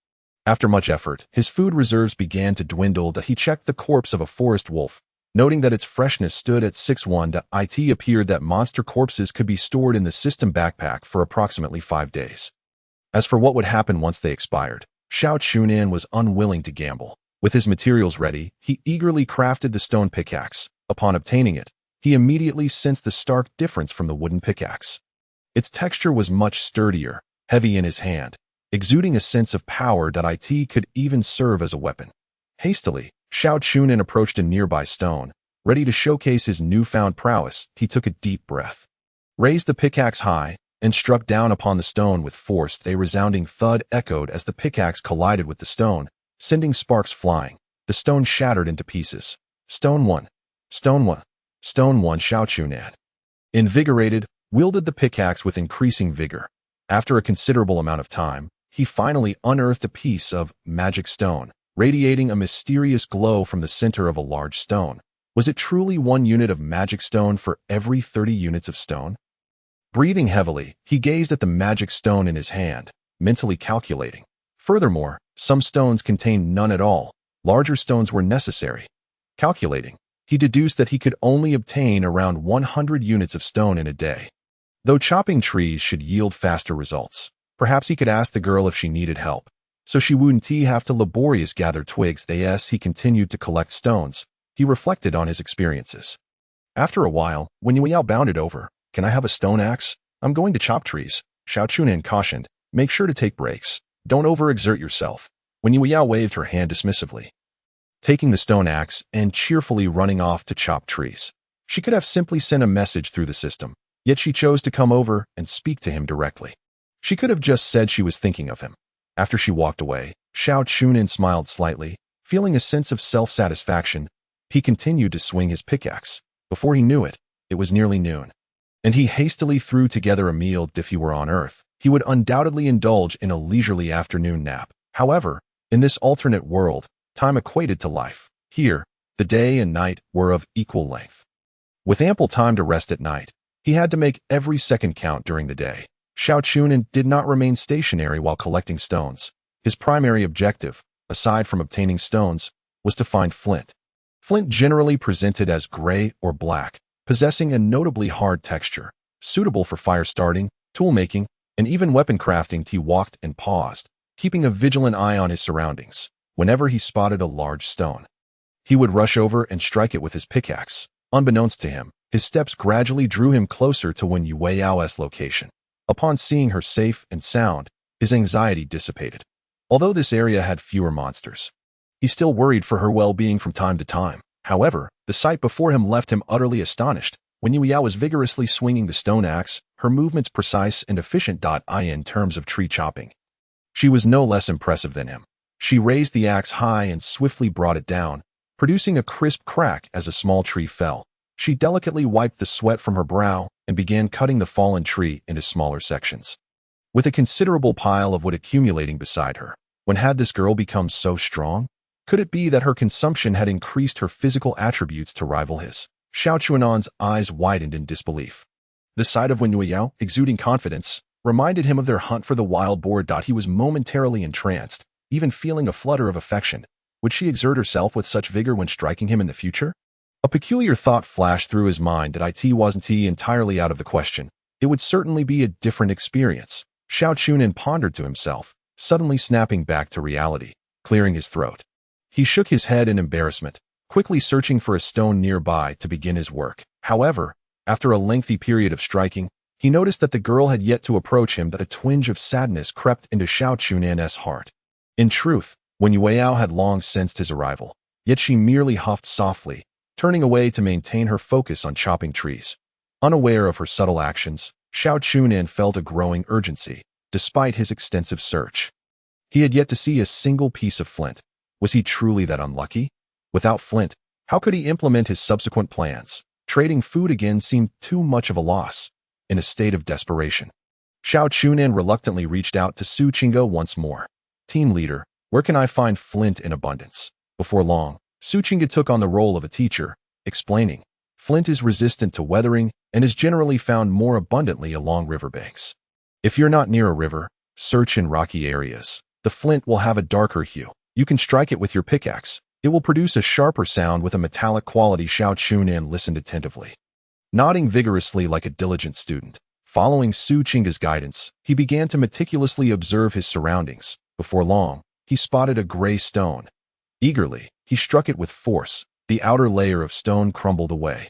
After much effort, his food reserves began to dwindle. He checked the corpse of a forest wolf, noting that its freshness stood at 6-1. It appeared that monster corpses could be stored in the system backpack for approximately 5 days. As for what would happen once they expired, Xiao Chu Nan was unwilling to gamble. With his materials ready, he eagerly crafted the stone pickaxe. Upon obtaining it, he immediately sensed the stark difference from the wooden pickaxe. Its texture was much sturdier, heavy in his hand, exuding a sense of power. It could even serve as a weapon. Hastily, Xiao Chu Nan approached a nearby stone. Ready to showcase his newfound prowess, he took a deep breath, raised the pickaxe high, and struck down upon the stone with force. A resounding thud echoed as the pickaxe collided with the stone, sending sparks flying. The stone shattered into pieces. Stone 1. Stone 1. Stone 1. Xiao Chu Nan, invigorated, wielded the pickaxe with increasing vigor. After a considerable amount of time, he finally unearthed a piece of magic stone. radiating a mysterious glow from the center of a large stone. Was it truly 1 unit of magic stone for every 30 units of stone? Breathing heavily, he gazed at the magic stone in his hand, mentally calculating. Furthermore, some stones contained none at all. Larger stones were necessary. Calculating, he deduced that he could only obtain around 100 units of stone in a day. Though chopping trees should yield faster results, perhaps he could ask the girl if she needed help. So she wouldn't have to laborious gather twigs. As he continued to collect stones, he reflected on his experiences. After a while, when Yao bounded over, "Can I have a stone axe? I'm going to chop trees," Xiao Chu Nan cautioned. "Make sure to take breaks. Don't overexert yourself." When Yao waved her hand dismissively, taking the stone axe and cheerfully running off to chop trees. She could have simply sent a message through the system, yet she chose to come over and speak to him directly. She could have just said she was thinking of him. After she walked away, Xiao Chu Nan smiled slightly, feeling a sense of self-satisfaction. He continued to swing his pickaxe. Before he knew it, it was nearly noon, and he hastily threw together a meal. If he were on Earth, he would undoubtedly indulge in a leisurely afternoon nap. However, in this alternate world, time equated to life. Here, the day and night were of equal length. With ample time to rest at night, he had to make every second count during the day. Xiao Chu Nan did not remain stationary while collecting stones. His primary objective, aside from obtaining stones, was to find flint. Flint generally presented as gray or black, possessing a notably hard texture, suitable for fire starting, tool making, and even weapon crafting. He walked and paused, keeping a vigilant eye on his surroundings. Whenever he spotted a large stone, he would rush over and strike it with his pickaxe. Unbeknownst to him, his steps gradually drew him closer to Yao's location. Upon seeing her safe and sound, his anxiety dissipated. Although this area had fewer monsters, he still worried for her well-being from time to time. However, the sight before him left him utterly astonished. When Yao was vigorously swinging the stone axe, her movements precise and efficient. In terms of tree chopping, she was no less impressive than him. She raised the axe high and swiftly brought it down, producing a crisp crack as a small tree fell. She delicately wiped the sweat from her brow and began cutting the fallen tree into smaller sections, with a considerable pile of wood accumulating beside her. When had this girl become so strong? Could it be that her consumption had increased her physical attributes to rival his? Xiao Chu Nan's eyes widened in disbelief. The sight of Yao, exuding confidence, reminded him of their hunt for the wild boar. He was momentarily entranced, even feeling a flutter of affection. Would she exert herself with such vigor when striking him in the future? A peculiar thought flashed through his mind. Wasn't he entirely out of the question? It would certainly be a different experience. Xiao Chu Nan pondered to himself, suddenly snapping back to reality, clearing his throat. He shook his head in embarrassment, quickly searching for a stone nearby to begin his work. However, after a lengthy period of striking, he noticed that the girl had yet to approach him. A twinge of sadness crept into Xiao Chu Nan's heart. In truth, Yao had long sensed his arrival, yet she merely huffed softly, turning away to maintain her focus on chopping trees. Unaware of her subtle actions, Xiao Chu Nan felt a growing urgency, despite his extensive search. He had yet to see a single piece of flint. Was he truly that unlucky? Without flint, how could he implement his subsequent plans? Trading food again seemed too much of a loss. In a state of desperation, Xiao Chu Nan reluctantly reached out to Su Qingge once more. "Team leader, where can I find flint in abundance?" Before long, Su Qingge took on the role of a teacher, explaining, "Flint is resistant to weathering and is generally found more abundantly along riverbanks. If you're not near a river, search in rocky areas. The flint will have a darker hue. You can strike it with your pickaxe. It will produce a sharper sound with a metallic quality." Xiao Chu Nan listened attentively, nodding vigorously like a diligent student. Following Su Qingge's guidance, he began to meticulously observe his surroundings. Before long, he spotted a gray stone. Eagerly, he struck it with force. The outer layer of stone crumbled away,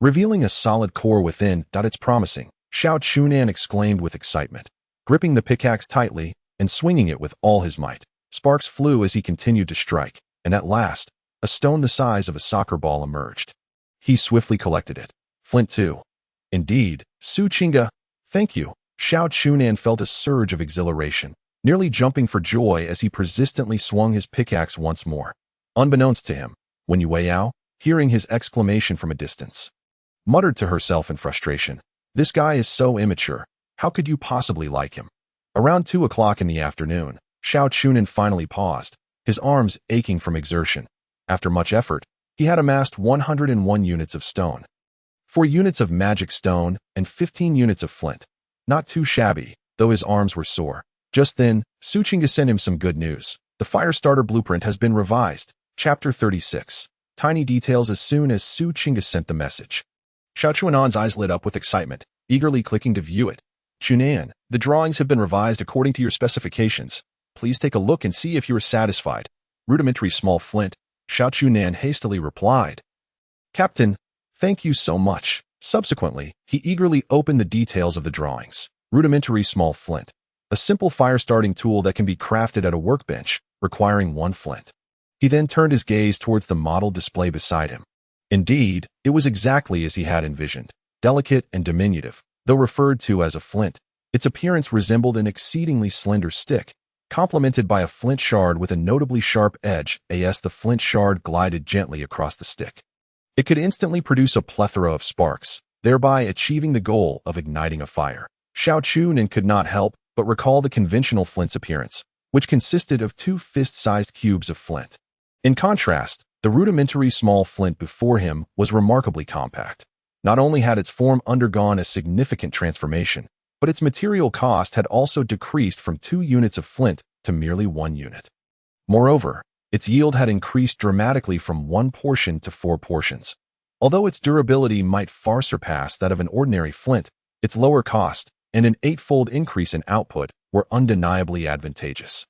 revealing a solid core within. "It's promising," Xiao Chu Nan exclaimed with excitement, gripping the pickaxe tightly and swinging it with all his might. Sparks flew as he continued to strike, and at last, a stone the size of a soccer ball emerged. He swiftly collected it. "Flint too." "Indeed, Su Qingge, thank you." Xiao Chu Nan felt a surge of exhilaration, nearly jumping for joy as he persistently swung his pickaxe once more. Unbeknownst to him, Yao, hearing his exclamation from a distance, muttered to herself in frustration, "This guy is so immature. How could you possibly like him?" Around 2 o'clock in the afternoon, Xiao Chu Nan finally paused, his arms aching from exertion. After much effort, he had amassed 101 units of stone, 4 units of magic stone, and 15 units of flint. Not too shabby, though his arms were sore. Just then, Su Qingge sent him some good news. The fire starter blueprint has been revised. Chapter 36. Tiny details. As soon as Su Qingge sent the message, Xiao Chu Nan's eyes lit up with excitement, eagerly clicking to view it. Chu Nan, the drawings have been revised according to your specifications. Please take a look and see if you are satisfied. Rudimentary small flint, Xiao Chu Nan hastily replied. Captain, thank you so much. Subsequently, he eagerly opened the details of the drawings. Rudimentary small flint, a simple fire-starting tool that can be crafted at a workbench, requiring 1 flint. He then turned his gaze towards the model display beside him. Indeed, it was exactly as he had envisioned. Delicate and diminutive, though referred to as a flint, its appearance resembled an exceedingly slender stick, complemented by a flint shard with a notably sharp edge. As the flint shard glided gently across the stick, it could instantly produce a plethora of sparks, thereby achieving the goal of igniting a fire. Xiao Chu Nan could not help but recall the conventional flint's appearance, which consisted of 2 fist-sized cubes of flint. In contrast, the rudimentary small flint before him was remarkably compact. Not only had its form undergone a significant transformation, but its material cost had also decreased from 2 units of flint to merely 1 unit. Moreover, its yield had increased dramatically from 1 portion to 4 portions. Although its durability might far surpass that of an ordinary flint, its lower cost and an 8-fold increase in output were undeniably advantageous.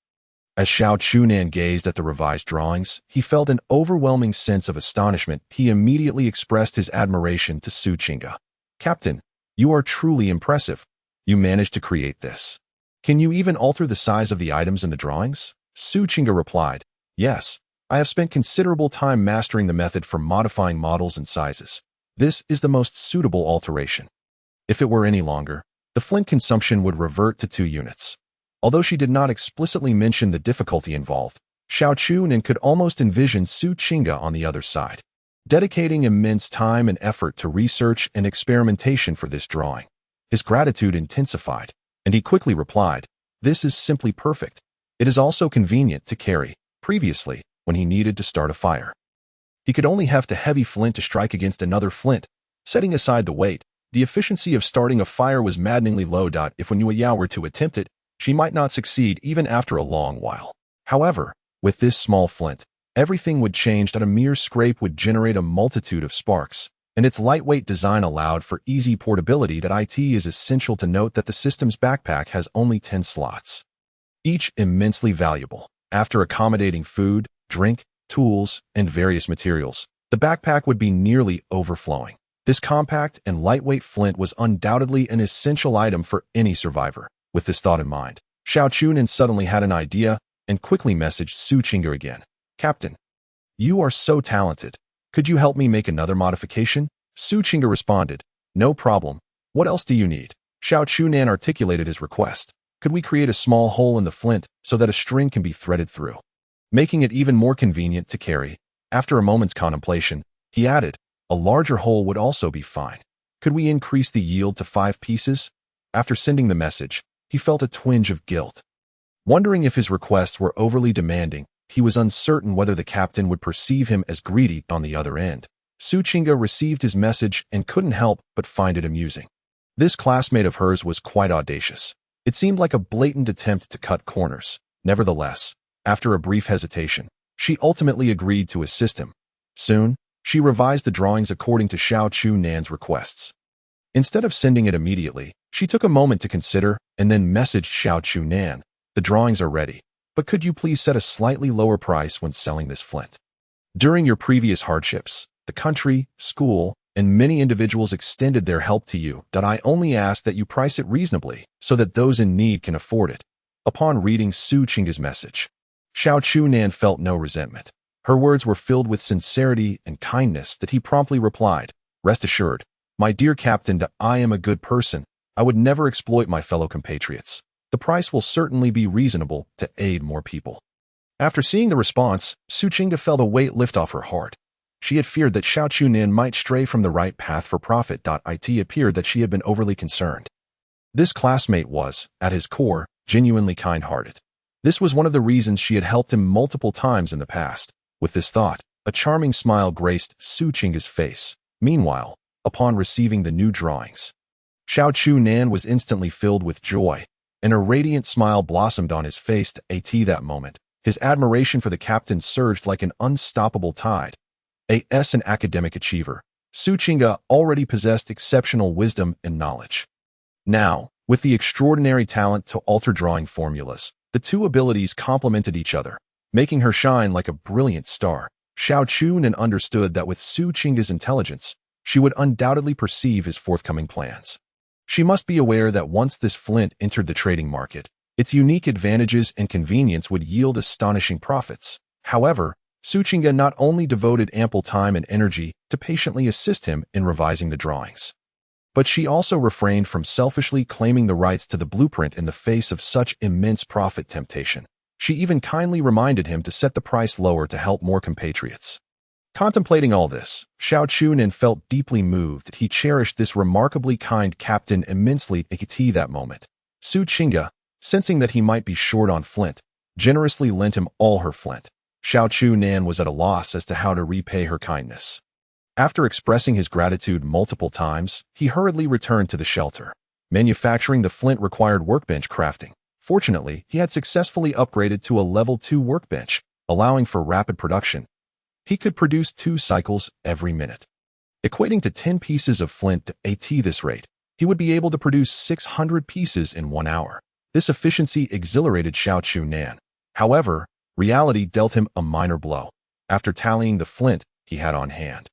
As Xiao Chu Nan gazed at the revised drawings, he felt an overwhelming sense of astonishment. He immediately expressed his admiration to Su Qingge. Captain, you are truly impressive. You managed to create this. Can you even alter the size of the items in the drawings? Su Qingge replied, Yes, I have spent considerable time mastering the method for modifying models and sizes. This is the most suitable alteration. If it were any longer, the flint consumption would revert to 2 units. Although she did not explicitly mention the difficulty involved, Xiao Chu Nan could almost envision Su Qingge on the other side, dedicating immense time and effort to research and experimentation for this drawing. His gratitude intensified, and he quickly replied, This is simply perfect. It is also convenient to carry. Previously, when he needed to start a fire, he could only have to heavy flint to strike against another flint. Setting aside the weight, the efficiency of starting a fire was maddeningly low. If when Yao were to attempt it, she might not succeed even after a long while. However, with this small flint, everything would change. A mere scrape would generate a multitude of sparks, and its lightweight design allowed for easy portability. It is essential to note that the system's backpack has only 10 slots, each immensely valuable. After accommodating food, drink, tools, and various materials, the backpack would be nearly overflowing. This compact and lightweight flint was undoubtedly an essential item for any survivor. With this thought in mind, Xiao Chu Nan suddenly had an idea and quickly messaged Su Qingge again. Captain, you are so talented. Could you help me make another modification? Su Qingge responded, No problem. What else do you need? Xiao Chu Nan articulated his request. Could we create a small hole in the flint so that a string can be threaded through, making it even more convenient to carry? After a moment's contemplation, he added, A larger hole would also be fine. Could we increase the yield to 5 pieces? After sending the message, he felt a twinge of guilt. Wondering if his requests were overly demanding, he was uncertain whether the captain would perceive him as greedy. On the other end, Su Qingge received his message and couldn't help but find it amusing. This classmate of hers was quite audacious. It seemed like a blatant attempt to cut corners. Nevertheless, after a brief hesitation, she ultimately agreed to assist him. Soon, she revised the drawings according to Xiao Chu Nan's requests. Instead of sending it immediately, she took a moment to consider and then messaged Xiao Chu Nan. The drawings are ready, but could you please set a slightly lower price when selling this flint? During your previous hardships, the country, school, and many individuals extended their help to you. I only ask that you price it reasonably so that those in need can afford it. Upon reading Su Qingge's message, Xiao Chu Nan felt no resentment. Her words were filled with sincerity and kindness that he promptly replied, Rest assured, my dear captain, I am a good person. I would never exploit my fellow compatriots. The price will certainly be reasonable to aid more people. After seeing the response, Su Qingge felt a weight lift off her heart. She had feared that Xiao Chu Nan might stray from the right path for profit. It appeared that she had been overly concerned. This classmate was, at his core, genuinely kind-hearted. This was one of the reasons she had helped him multiple times in the past. With this thought, a charming smile graced Su Qingge's face. Meanwhile, upon receiving the new drawings, Xiao Chu Nan was instantly filled with joy, and a radiant smile blossomed on his face. At that moment, his admiration for the captain surged like an unstoppable tide. As an academic achiever, Su Qingge already possessed exceptional wisdom and knowledge. Now, with the extraordinary talent to alter drawing formulas, the two abilities complemented each other, making her shine like a brilliant star. Xiao Chu Nan understood that with Su Qingge's intelligence, she would undoubtedly perceive his forthcoming plans. She must be aware that once this flint entered the trading market, its unique advantages and convenience would yield astonishing profits. However, Su Qingge not only devoted ample time and energy to patiently assist him in revising the drawings, but she also refrained from selfishly claiming the rights to the blueprint in the face of such immense profit temptation. She even kindly reminded him to set the price lower to help more compatriots. Contemplating all this, Xiao Chu Nan felt deeply moved that he cherished this remarkably kind captain immensely. At that moment, Su Qingge, sensing that he might be short on flint, generously lent him all her flint. Xiao Chu Nan was at a loss as to how to repay her kindness. After expressing his gratitude multiple times, he hurriedly returned to the shelter. Manufacturing the flint required workbench crafting. Fortunately, he had successfully upgraded to a level 2 workbench, allowing for rapid production. He could produce 2 cycles every minute, equating to 10 pieces of flint. At this rate, he would be able to produce 600 pieces in 1 hour. This efficiency exhilarated Xiao Chu Nan. However, reality dealt him a minor blow. After tallying the flint he had on hand,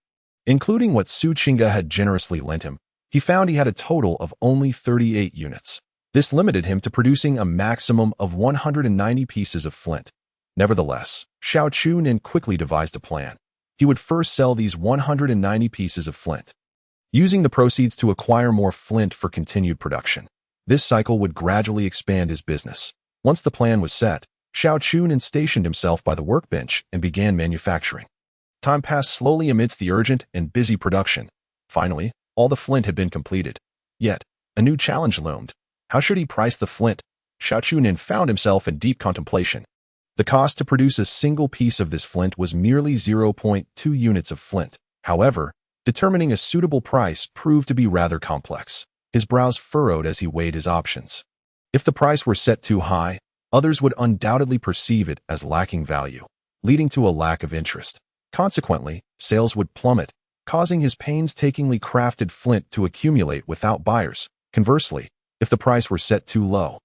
including what Su Qingge had generously lent him, he found he had a total of only 38 units. This limited him to producing a maximum of 190 pieces of flint. Nevertheless, Xiao Chu Nan quickly devised a plan. He would first sell these 190 pieces of flint, using the proceeds to acquire more flint for continued production. This cycle would gradually expand his business. Once the plan was set, Xiao Chu Nan stationed himself by the workbench and began manufacturing. Time passed slowly amidst the urgent and busy production. Finally, all the flint had been completed. Yet, a new challenge loomed. How should he price the flint? Xiao Chu Nan found himself in deep contemplation. The cost to produce a single piece of this flint was merely 0.2 units of flint. However, determining a suitable price proved to be rather complex. His brows furrowed as he weighed his options. If the price were set too high, others would undoubtedly perceive it as lacking value, leading to a lack of interest. Consequently, sales would plummet, causing his painstakingly crafted flint to accumulate without buyers. Conversely, if the price were set too low,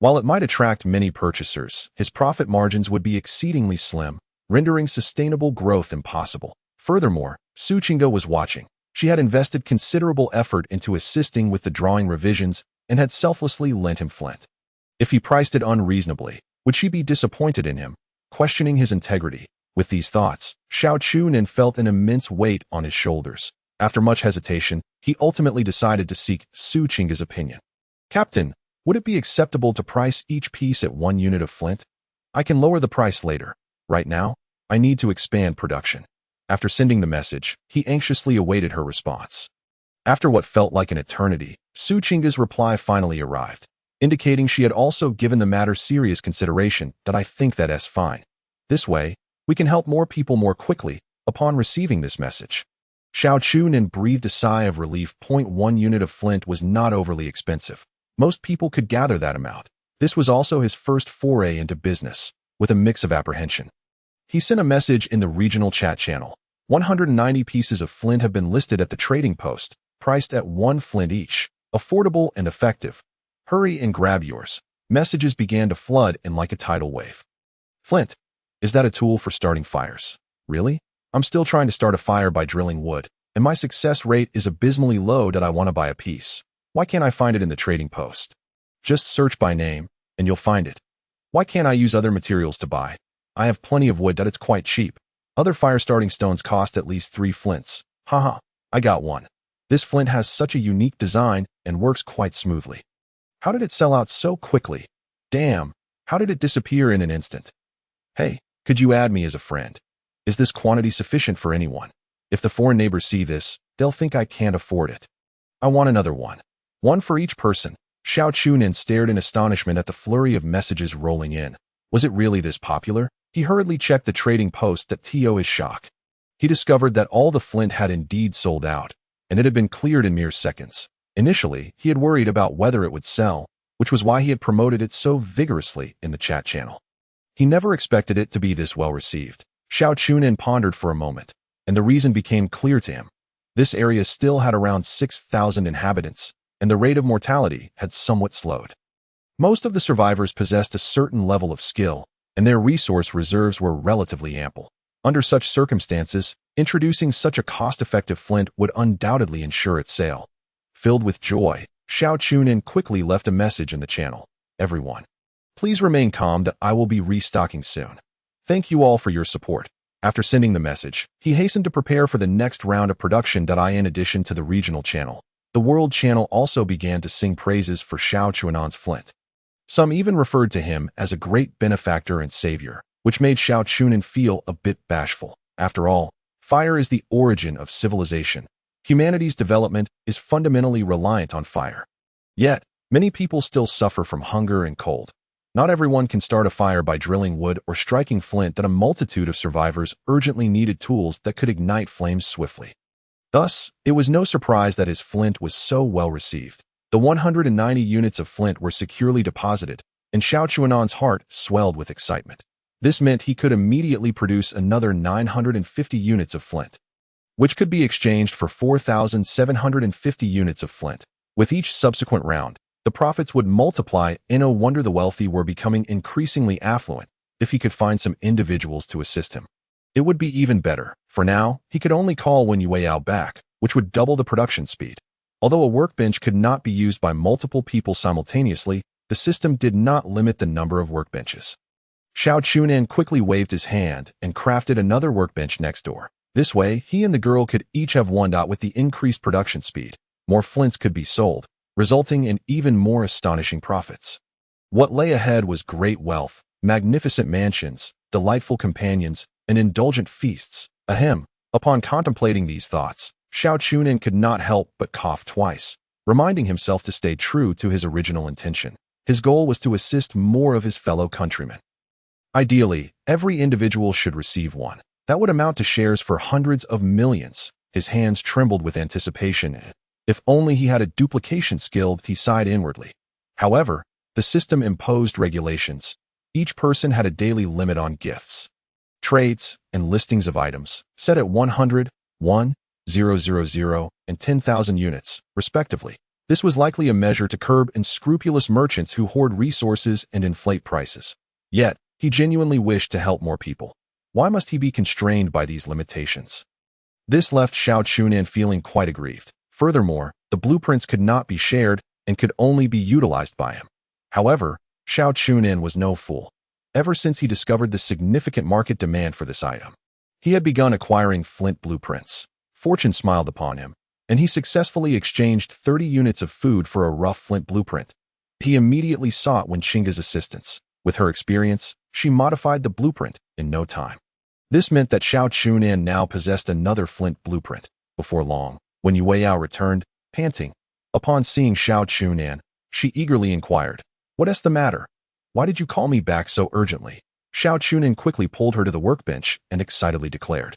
while it might attract many purchasers, his profit margins would be exceedingly slim, rendering sustainable growth impossible. Furthermore, Su Qingge was watching. She had invested considerable effort into assisting with the drawing revisions and had selflessly lent him flint. If he priced it unreasonably, would she be disappointed in him, questioning his integrity? With these thoughts, Xiao Chu Nan felt an immense weight on his shoulders. After much hesitation, he ultimately decided to seek Su Qingge's opinion. "Captain, would it be acceptable to price each piece at 1 unit of flint? I can lower the price later. Right now, I need to expand production." After sending the message, he anxiously awaited her response. After what felt like an eternity, Su Qingge's reply finally arrived, indicating she had also given the matter serious consideration. "That I think that's fine. This way, we can help more people more quickly." Upon receiving this message, Xiao Chu Nan breathed a sigh of relief. 1 unit of flint was not overly expensive. Most people could gather that amount. This was also his first foray into business, with a mix of apprehension. He sent a message in the regional chat channel. 190 pieces of flint have been listed at the trading post, priced at 1 flint each. Affordable and effective. Hurry and grab yours. Messages began to flood in like a tidal wave. "Flint? Is that a tool for starting fires? Really? I'm still trying to start a fire by drilling wood, and my success rate is abysmally low that I want to buy a piece. Why can't I find it in the trading post? Just search by name, and you'll find it. Why can't I use other materials to buy? I have plenty of wood that it's quite cheap. Other fire-starting stones cost at least 3 flints. Haha, I got one. This flint has such a unique design and works quite smoothly. How did it sell out so quickly? Damn, how did it disappear in an instant? Hey, could you add me as a friend? Is this quantity sufficient for anyone? If the foreign neighbors see this, they'll think I can't afford it. I want another one. One for each person." Xiao Chu Nan stared in astonishment at the flurry of messages rolling in. Was it really this popular? He hurriedly checked the trading post. To his shock, he discovered that all the flint had indeed sold out, and it had been cleared in mere seconds. Initially, he had worried about whether it would sell, which was why he had promoted it so vigorously in the chat channel. He never expected it to be this well received. Xiao Chu Nan pondered for a moment, and the reason became clear to him. This area still had around 6,000 inhabitants, and the rate of mortality had somewhat slowed. Most of the survivors possessed a certain level of skill, and their resource reserves were relatively ample. Under such circumstances, introducing such a cost-effective flint would undoubtedly ensure its sale. Filled with joy, Xiao Chu Nan quickly left a message in the channel. Everyone, please remain calm. I will be restocking soon. Thank you all for your support. After sending the message, he hastened to prepare for the next round of production. In addition to the regional channel, the world channel also began to sing praises for Xiao Chu Nan's flint. Some even referred to him as a great benefactor and savior, which made Xiao Chu Nan feel a bit bashful. After all, fire is the origin of civilization. Humanity's development is fundamentally reliant on fire. Yet, many people still suffer from hunger and cold. Not everyone can start a fire by drilling wood or striking flint. A multitude of survivors urgently needed tools that could ignite flames swiftly. Thus, it was no surprise that his flint was so well received. The 190 units of flint were securely deposited, and Xiao Chu Nan's heart swelled with excitement. This meant he could immediately produce another 950 units of flint, which could be exchanged for 4,750 units of flint. With each subsequent round, the profits would multiply. No wonder the wealthy were becoming increasingly affluent. If he could find some individuals to assist him, it would be even better. For now, he could only call Wen Yueyao back, which would double the production speed. Although a workbench could not be used by multiple people simultaneously, the system did not limit the number of workbenches. Xiao Chu Nan quickly waved his hand and crafted another workbench next door. This way, he and the girl could each have one. With the increased production speed, more flints could be sold, resulting in even more astonishing profits. What lay ahead was great wealth, magnificent mansions, delightful companions, and indulgent feasts. Ahem. Upon contemplating these thoughts, Xiao Chu Nan could not help but cough twice, reminding himself to stay true to his original intention. His goal was to assist more of his fellow countrymen. Ideally, every individual should receive one. That would amount to shares for hundreds of millions. His hands trembled with anticipation. If only he had a duplication skill, he sighed inwardly. However, the system imposed regulations. Each person had a daily limit on gifts, trades, and listings of items, set at 100, 1,000, and 10,000 units, respectively. This was likely a measure to curb unscrupulous merchants who hoard resources and inflate prices. Yet, he genuinely wished to help more people. Why must he be constrained by these limitations? This left Xiao Chu Nan feeling quite aggrieved. Furthermore, the blueprints could not be shared and could only be utilized by him. However, Xiao Chu Nan was no fool. Ever since he discovered the significant market demand for this item, he had begun acquiring flint blueprints. Fortune smiled upon him, and he successfully exchanged 30 units of food for a rough flint blueprint. He immediately sought Wen Qingge's assistance. With her experience, she modified the blueprint in no time. This meant that Xiao Chu Nan now possessed another flint blueprint. Before long, Wen Yueyao returned, panting. Upon seeing Xiao Chu Nan, she eagerly inquired, "What's the matter? Why did you call me back so urgently?" Xiao Chu Nan quickly pulled her to the workbench and excitedly declared,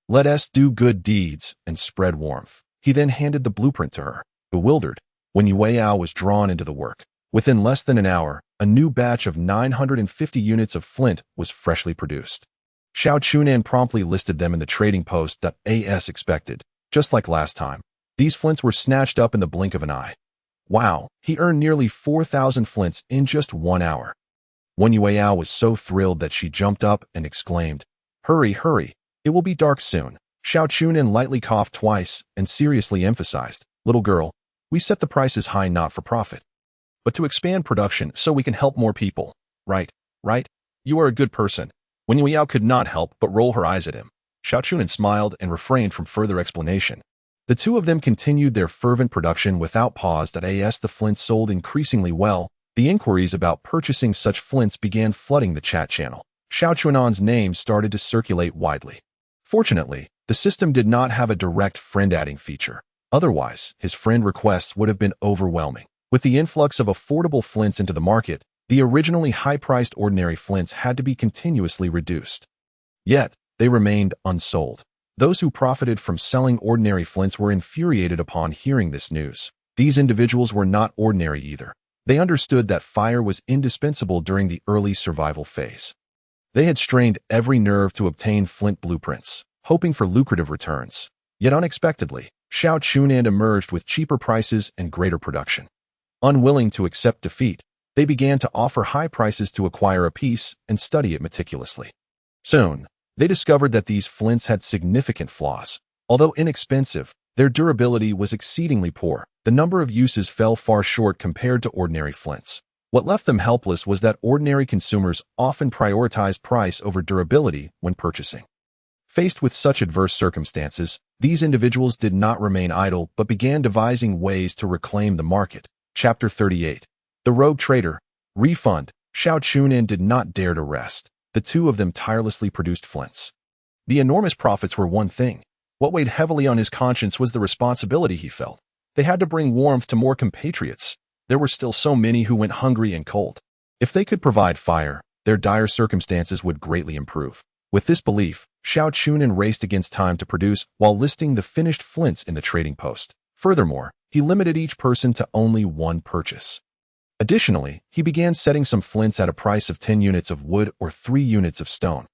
"Let us do good deeds and spread warmth." He then handed the blueprint to her. Bewildered, Wen Yueyao was drawn into the work. Within less than an hour, a new batch of 950 units of flint was freshly produced. Xiao Chu Nan promptly listed them in the trading post. As expected, just like last time, these flints were snatched up in the blink of an eye. Wow, he earned nearly 4,000 flints in just 1 hour. Wen Yueyao was so thrilled that she jumped up and exclaimed, "Hurry, hurry, it will be dark soon." Xiao Chu Nan lightly coughed twice and seriously emphasized, "Little girl, we set the prices high not for profit, but to expand production so we can help more people. Right, right? You are a good person." Wen Yueyao could not help but roll her eyes at him. Xiao Chu Nan smiled and refrained from further explanation. The two of them continued their fervent production without pause. As the flints sold increasingly well, the inquiries about purchasing such flints began flooding the chat channel. Xiao Chu Nan's name started to circulate widely. Fortunately, the system did not have a direct friend-adding feature. Otherwise, his friend requests would have been overwhelming. With the influx of affordable flints into the market, The originally high-priced ordinary flints had to be continuously reduced. Yet, they remained unsold. Those who profited from selling ordinary flints were infuriated upon hearing this news. These individuals were not ordinary either. They understood that fire was indispensable during the early survival phase. They had strained every nerve to obtain flint blueprints, hoping for lucrative returns. Yet unexpectedly, Xiao Chu Nan emerged with cheaper prices and greater production. Unwilling to accept defeat, they began to offer high prices to acquire a piece and study it meticulously. Soon, they discovered that these flints had significant flaws. Although inexpensive, their durability was exceedingly poor. The number of uses fell far short compared to ordinary flints. What left them helpless was that ordinary consumers often prioritize price over durability when purchasing. Faced with such adverse circumstances, these individuals did not remain idle but began devising ways to reclaim the market. Chapter 38. The Rogue Trader. Refund. Xiao Chu Nan did not dare to rest. The two of them tirelessly produced flints. The enormous profits were one thing. What weighed heavily on his conscience was the responsibility he felt. They had to bring warmth to more compatriots. There were still so many who went hungry and cold. If they could provide fire, their dire circumstances would greatly improve. With this belief, Xiao Chu Nan raced against time to produce while listing the finished flints in the trading post. Furthermore, he limited each person to only one purchase. Additionally, he began setting some flints at a price of 10 units of wood or 3 units of stone.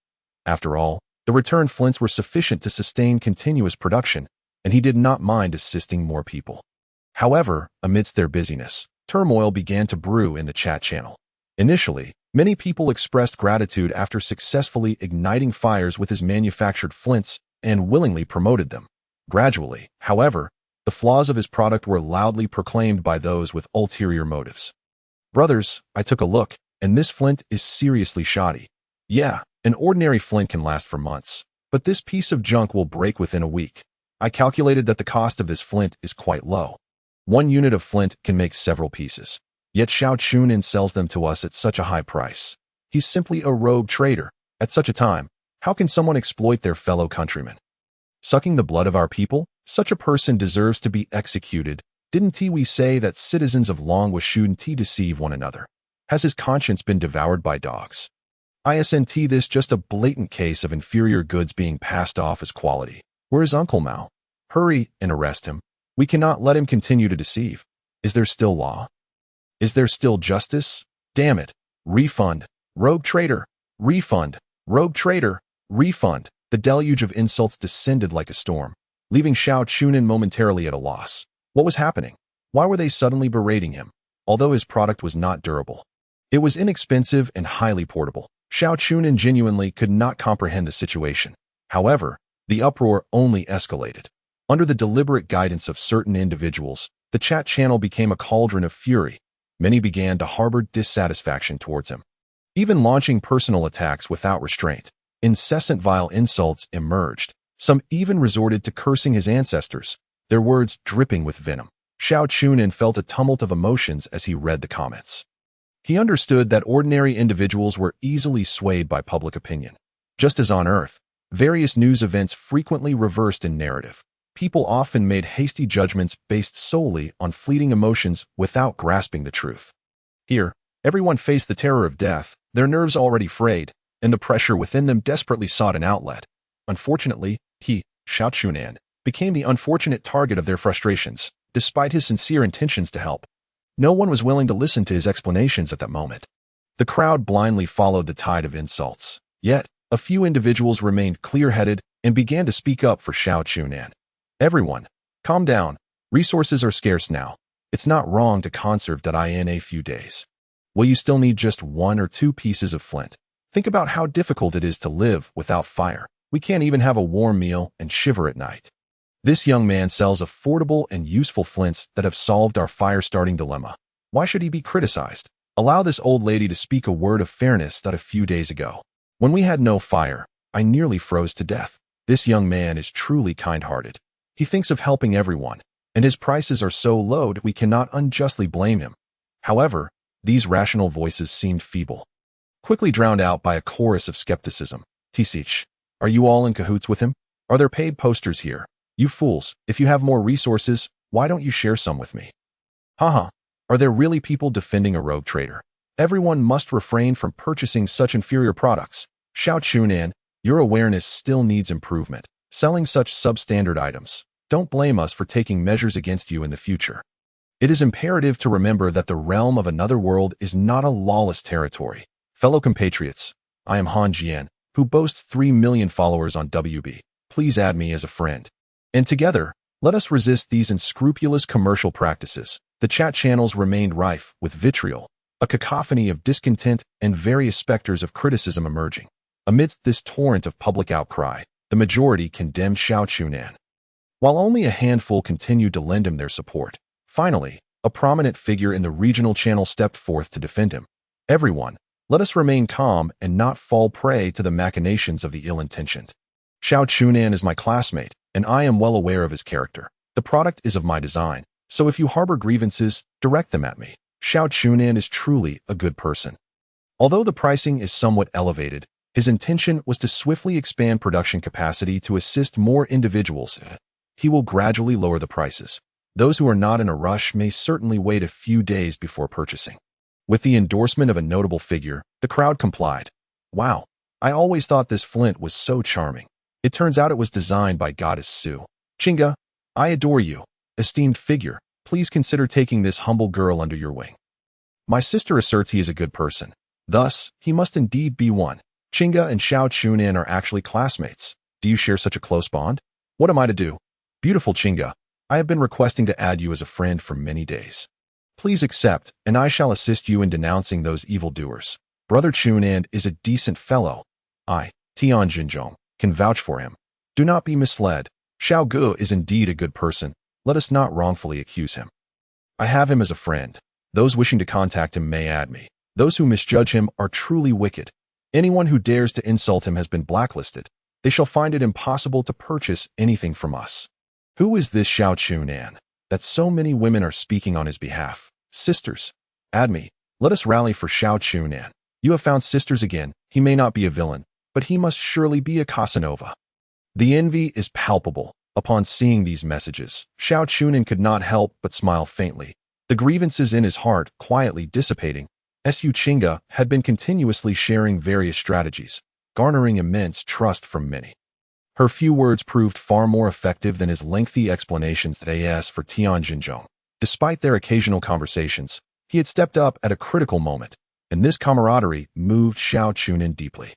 After all, the returned flints were sufficient to sustain continuous production, and he did not mind assisting more people. However, amidst their busyness, turmoil began to brew in the chat channel. Initially, many people expressed gratitude after successfully igniting fires with his manufactured flints and willingly promoted them. Gradually, however, the flaws of his product were loudly proclaimed by those with ulterior motives. Brothers, I took a look, and this flint is seriously shoddy. Yeah, an ordinary flint can last for months, but this piece of junk will break within a week. I calculated that the cost of this flint is quite low. 1 unit of flint can make several pieces. Yet Xiao Chu Nan sells them to us at such a high price. He's simply a rogue trader. At such a time, how can someone exploit their fellow countrymen? Sucking the blood of our people? Such a person deserves to be executed. Didn't we say that citizens of Long shouldn't deceive one another? Has his conscience been devoured by dogs? Isn't this just a blatant case of inferior goods being passed off as quality? Where is Uncle Mao? Hurry and arrest him. We cannot let him continue to deceive. Is there still law? Is there still justice? Damn it. Refund. Rogue trader. Refund. Rogue trader. Refund. The deluge of insults descended like a storm, leaving Xiao Chu Nan momentarily at a loss. What was happening? Why were they suddenly berating him? Although his product was not durable, it was inexpensive and highly portable. Xiao Chu Nan genuinely could not comprehend the situation. However, the uproar only escalated. Under the deliberate guidance of certain individuals, the chat channel became a cauldron of fury. Many began to harbor dissatisfaction towards him, even launching personal attacks without restraint. Incessant vile insults emerged. Some even resorted to cursing his ancestors, their words dripping with venom. Xiao Chu Nan felt a tumult of emotions as he read the comments. He understood that ordinary individuals were easily swayed by public opinion. Just as on Earth, various news events frequently reversed in narrative. People often made hasty judgments based solely on fleeting emotions without grasping the truth. Here, everyone faced the terror of death, their nerves already frayed, and the pressure within them desperately sought an outlet. Unfortunately, he, Xiao Chu Nan, became the unfortunate target of their frustrations, despite his sincere intentions to help. No one was willing to listen to his explanations at that moment. The crowd blindly followed the tide of insults. Yet, a few individuals remained clear-headed and began to speak up for Xiao Chu Nan. Everyone, calm down. Resources are scarce now. It's not wrong to conserve that in a few days. Will you still need just 1 or 2 pieces of flint? Think about how difficult it is to live without fire. We can't even have a warm meal and shiver at night. This young man sells affordable and useful flints that have solved our fire-starting dilemma. Why should he be criticized? Allow this old lady to speak a word of fairness that a few days ago, when we had no fire, I nearly froze to death. This young man is truly kind-hearted. He thinks of helping everyone, and his prices are so low that we cannot unjustly blame him. However, these rational voices seemed feeble, quickly drowned out by a chorus of skepticism. Tisich, are you all in cahoots with him? Are there paid posters here? You fools, if you have more resources, why don't you share some with me? Haha, are there really people defending a rogue trader? Everyone must refrain from purchasing such inferior products. Xiao Chu Nan, your awareness still needs improvement. Selling such substandard items. Don't blame us for taking measures against you in the future. It is imperative to remember that the realm of another world is not a lawless territory. Fellow compatriots, I am Han Jian, who boasts 3 million followers on WB. Please add me as a friend. And together, let us resist these unscrupulous commercial practices. The chat channels remained rife with vitriol, a cacophony of discontent and various specters of criticism emerging. Amidst this torrent of public outcry, the majority condemned Xiao Chu Nan, while only a handful continued to lend him their support. Finally, a prominent figure in the regional channel stepped forth to defend him. Everyone, let us remain calm and not fall prey to the machinations of the ill-intentioned. Xiao Chu Nan is my classmate, and I am well aware of his character. The product is of my design, so if you harbor grievances, direct them at me. Xiao Chu Nan is truly a good person. Although the pricing is somewhat elevated, his intention was to swiftly expand production capacity to assist more individuals. He will gradually lower the prices. Those who are not in a rush may certainly wait a few days before purchasing. With the endorsement of a notable figure, the crowd complied. Wow, I always thought this flint was so charming. It turns out it was designed by Goddess Su. Chinga, I adore you. Esteemed figure, please consider taking this humble girl under your wing. My sister asserts he is a good person. Thus, he must indeed be one. Chinga and Xiao Chu Nan are actually classmates. Do you share such a close bond? What am I to do? Beautiful Chinga, I have been requesting to add you as a friend for many days. Please accept, and I shall assist you in denouncing those evildoers. Brother Chu Nan is a decent fellow. I, Tian Jinzhong, can vouch for him. Do not be misled. Xiao Gu is indeed a good person. Let us not wrongfully accuse him. I have him as a friend. Those wishing to contact him may add me. Those who misjudge him are truly wicked. Anyone who dares to insult him has been blacklisted. They shall find it impossible to purchase anything from us. Who is this Xiao Chu Nan, that so many women are speaking on his behalf? Sisters, add me. Let us rally for Xiao Chu Nan. You have found sisters again. He may not be a villain, but he must surely be a Casanova. The envy is palpable. Upon seeing these messages, Xiao Chu Nan could not help but smile faintly. The grievances in his heart quietly dissipating. Su Chinga had been continuously sharing various strategies, garnering immense trust from many. Her few words proved far more effective than his lengthy explanations that as for Tian Jinzhong. Despite their occasional conversations, he had stepped up at a critical moment, and this camaraderie moved Xiao Chu Nan deeply.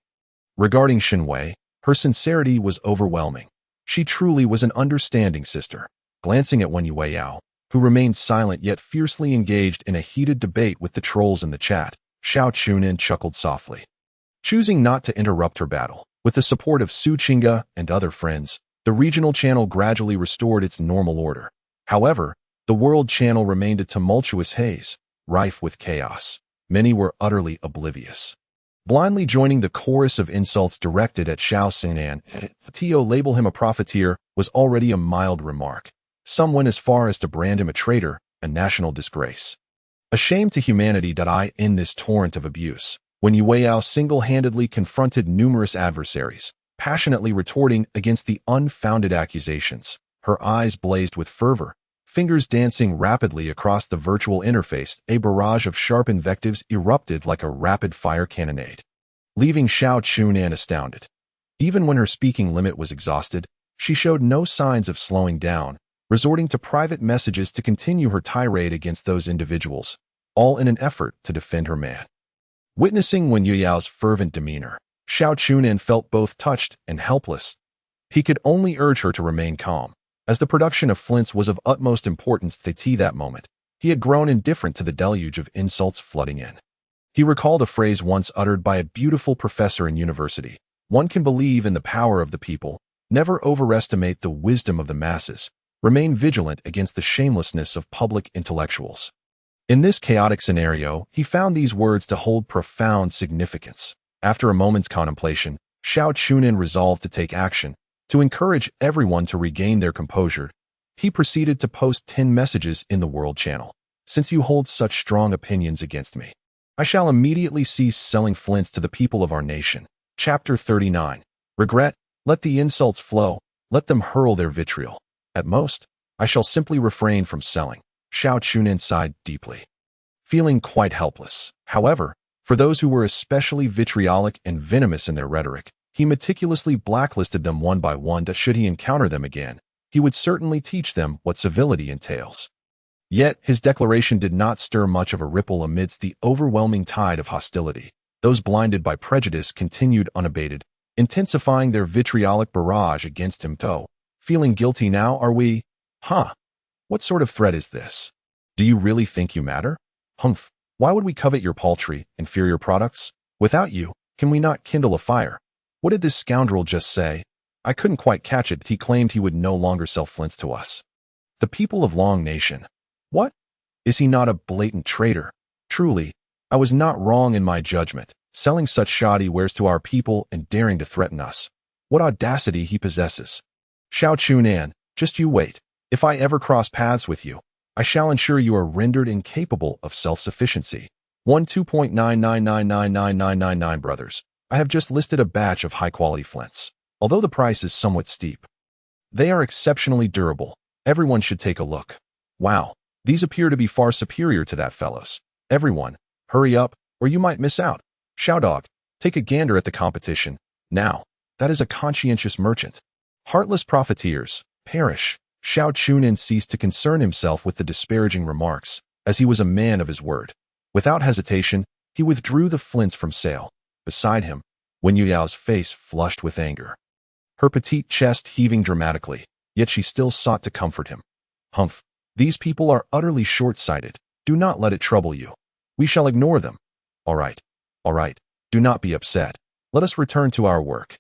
Regarding Xinwei, her sincerity was overwhelming. She truly was an understanding sister. Glancing at Wen Yueyao, who remained silent yet fiercely engaged in a heated debate with the trolls in the chat, Xiao Chu Nan chuckled softly. Choosing not to interrupt her battle, with the support of Su Chinga and other friends, the regional channel gradually restored its normal order. However, the world channel remained a tumultuous haze, rife with chaos. Many were utterly oblivious. Blindly joining the chorus of insults directed at Xiao Chu Nan, to label him a profiteer was already a mild remark. Some went as far as to brand him a traitor, a national disgrace. A shame to humanity that I end this torrent of abuse. When Yueyao single-handedly confronted numerous adversaries, passionately retorting against the unfounded accusations, her eyes blazed with fervor, fingers dancing rapidly across the virtual interface. A barrage of sharp invectives erupted like a rapid-fire cannonade, leaving Xiao Chu Nan astounded. Even when her speaking limit was exhausted, she showed no signs of slowing down, resorting to private messages to continue her tirade against those individuals, all in an effort to defend her man. Witnessing Wen Yuyao's fervent demeanor, Xiao Chu Nan felt both touched and helpless. He could only urge her to remain calm, as the production of flints was of utmost importance to that moment. He had grown indifferent to the deluge of insults flooding in. He recalled a phrase once uttered by a beautiful professor in university. One can believe in the power of the people, never overestimate the wisdom of the masses, remain vigilant against the shamelessness of public intellectuals. In this chaotic scenario, he found these words to hold profound significance. After a moment's contemplation, Xiao Chu Nan resolved to take action. To encourage everyone to regain their composure, he proceeded to post 10 messages in the World Channel. Since you hold such strong opinions against me, I shall immediately cease selling flints to the people of our nation. Chapter 39. Regret, let the insults flow, let them hurl their vitriol. At most, I shall simply refrain from selling. Xiao Chu Nan sighed deeply. feeling quite helpless. However, for those who were especially vitriolic and venomous in their rhetoric, he meticulously blacklisted them one by one that should he encounter them again, he would certainly teach them what civility entails. Yet, his declaration did not stir much of a ripple amidst the overwhelming tide of hostility. Those blinded by prejudice continued unabated, intensifying their vitriolic barrage against him. Feeling guilty now, are we? Huh? What sort of threat is this? Do you really think you matter? Humph. Why would we covet your paltry, inferior products? Without you, can we not kindle a fire? What did this scoundrel just say? I couldn't quite catch it. He claimed he would no longer sell flints to us. The people of Long Nation. What? Is he not a blatant traitor? Truly, I was not wrong in my judgment, selling such shoddy wares to our people and daring to threaten us. What audacity he possesses. Xiao Chu Nan, just you wait. If I ever cross paths with you, I shall ensure you are rendered incapable of self-sufficiency. 1.2.9999999 brothers. I have just listed a batch of high-quality flints. Although the price is somewhat steep, they are exceptionally durable. Everyone should take a look. Wow, these appear to be far superior to that fellow's. Everyone, hurry up, or you might miss out. Xiaodog, take a gander at the competition. Now, that is a conscientious merchant. Heartless profiteers, perish. Xiao Chu Nan ceased to concern himself with the disparaging remarks, as he was a man of his word. Without hesitation, he withdrew the flints from sale. Beside him, Wen Yuyao's face flushed with anger, her petite chest heaving dramatically, yet she still sought to comfort him. Humph, these people are utterly short-sighted. Do not let it trouble you. We shall ignore them. All right, do not be upset. Let us return to our work.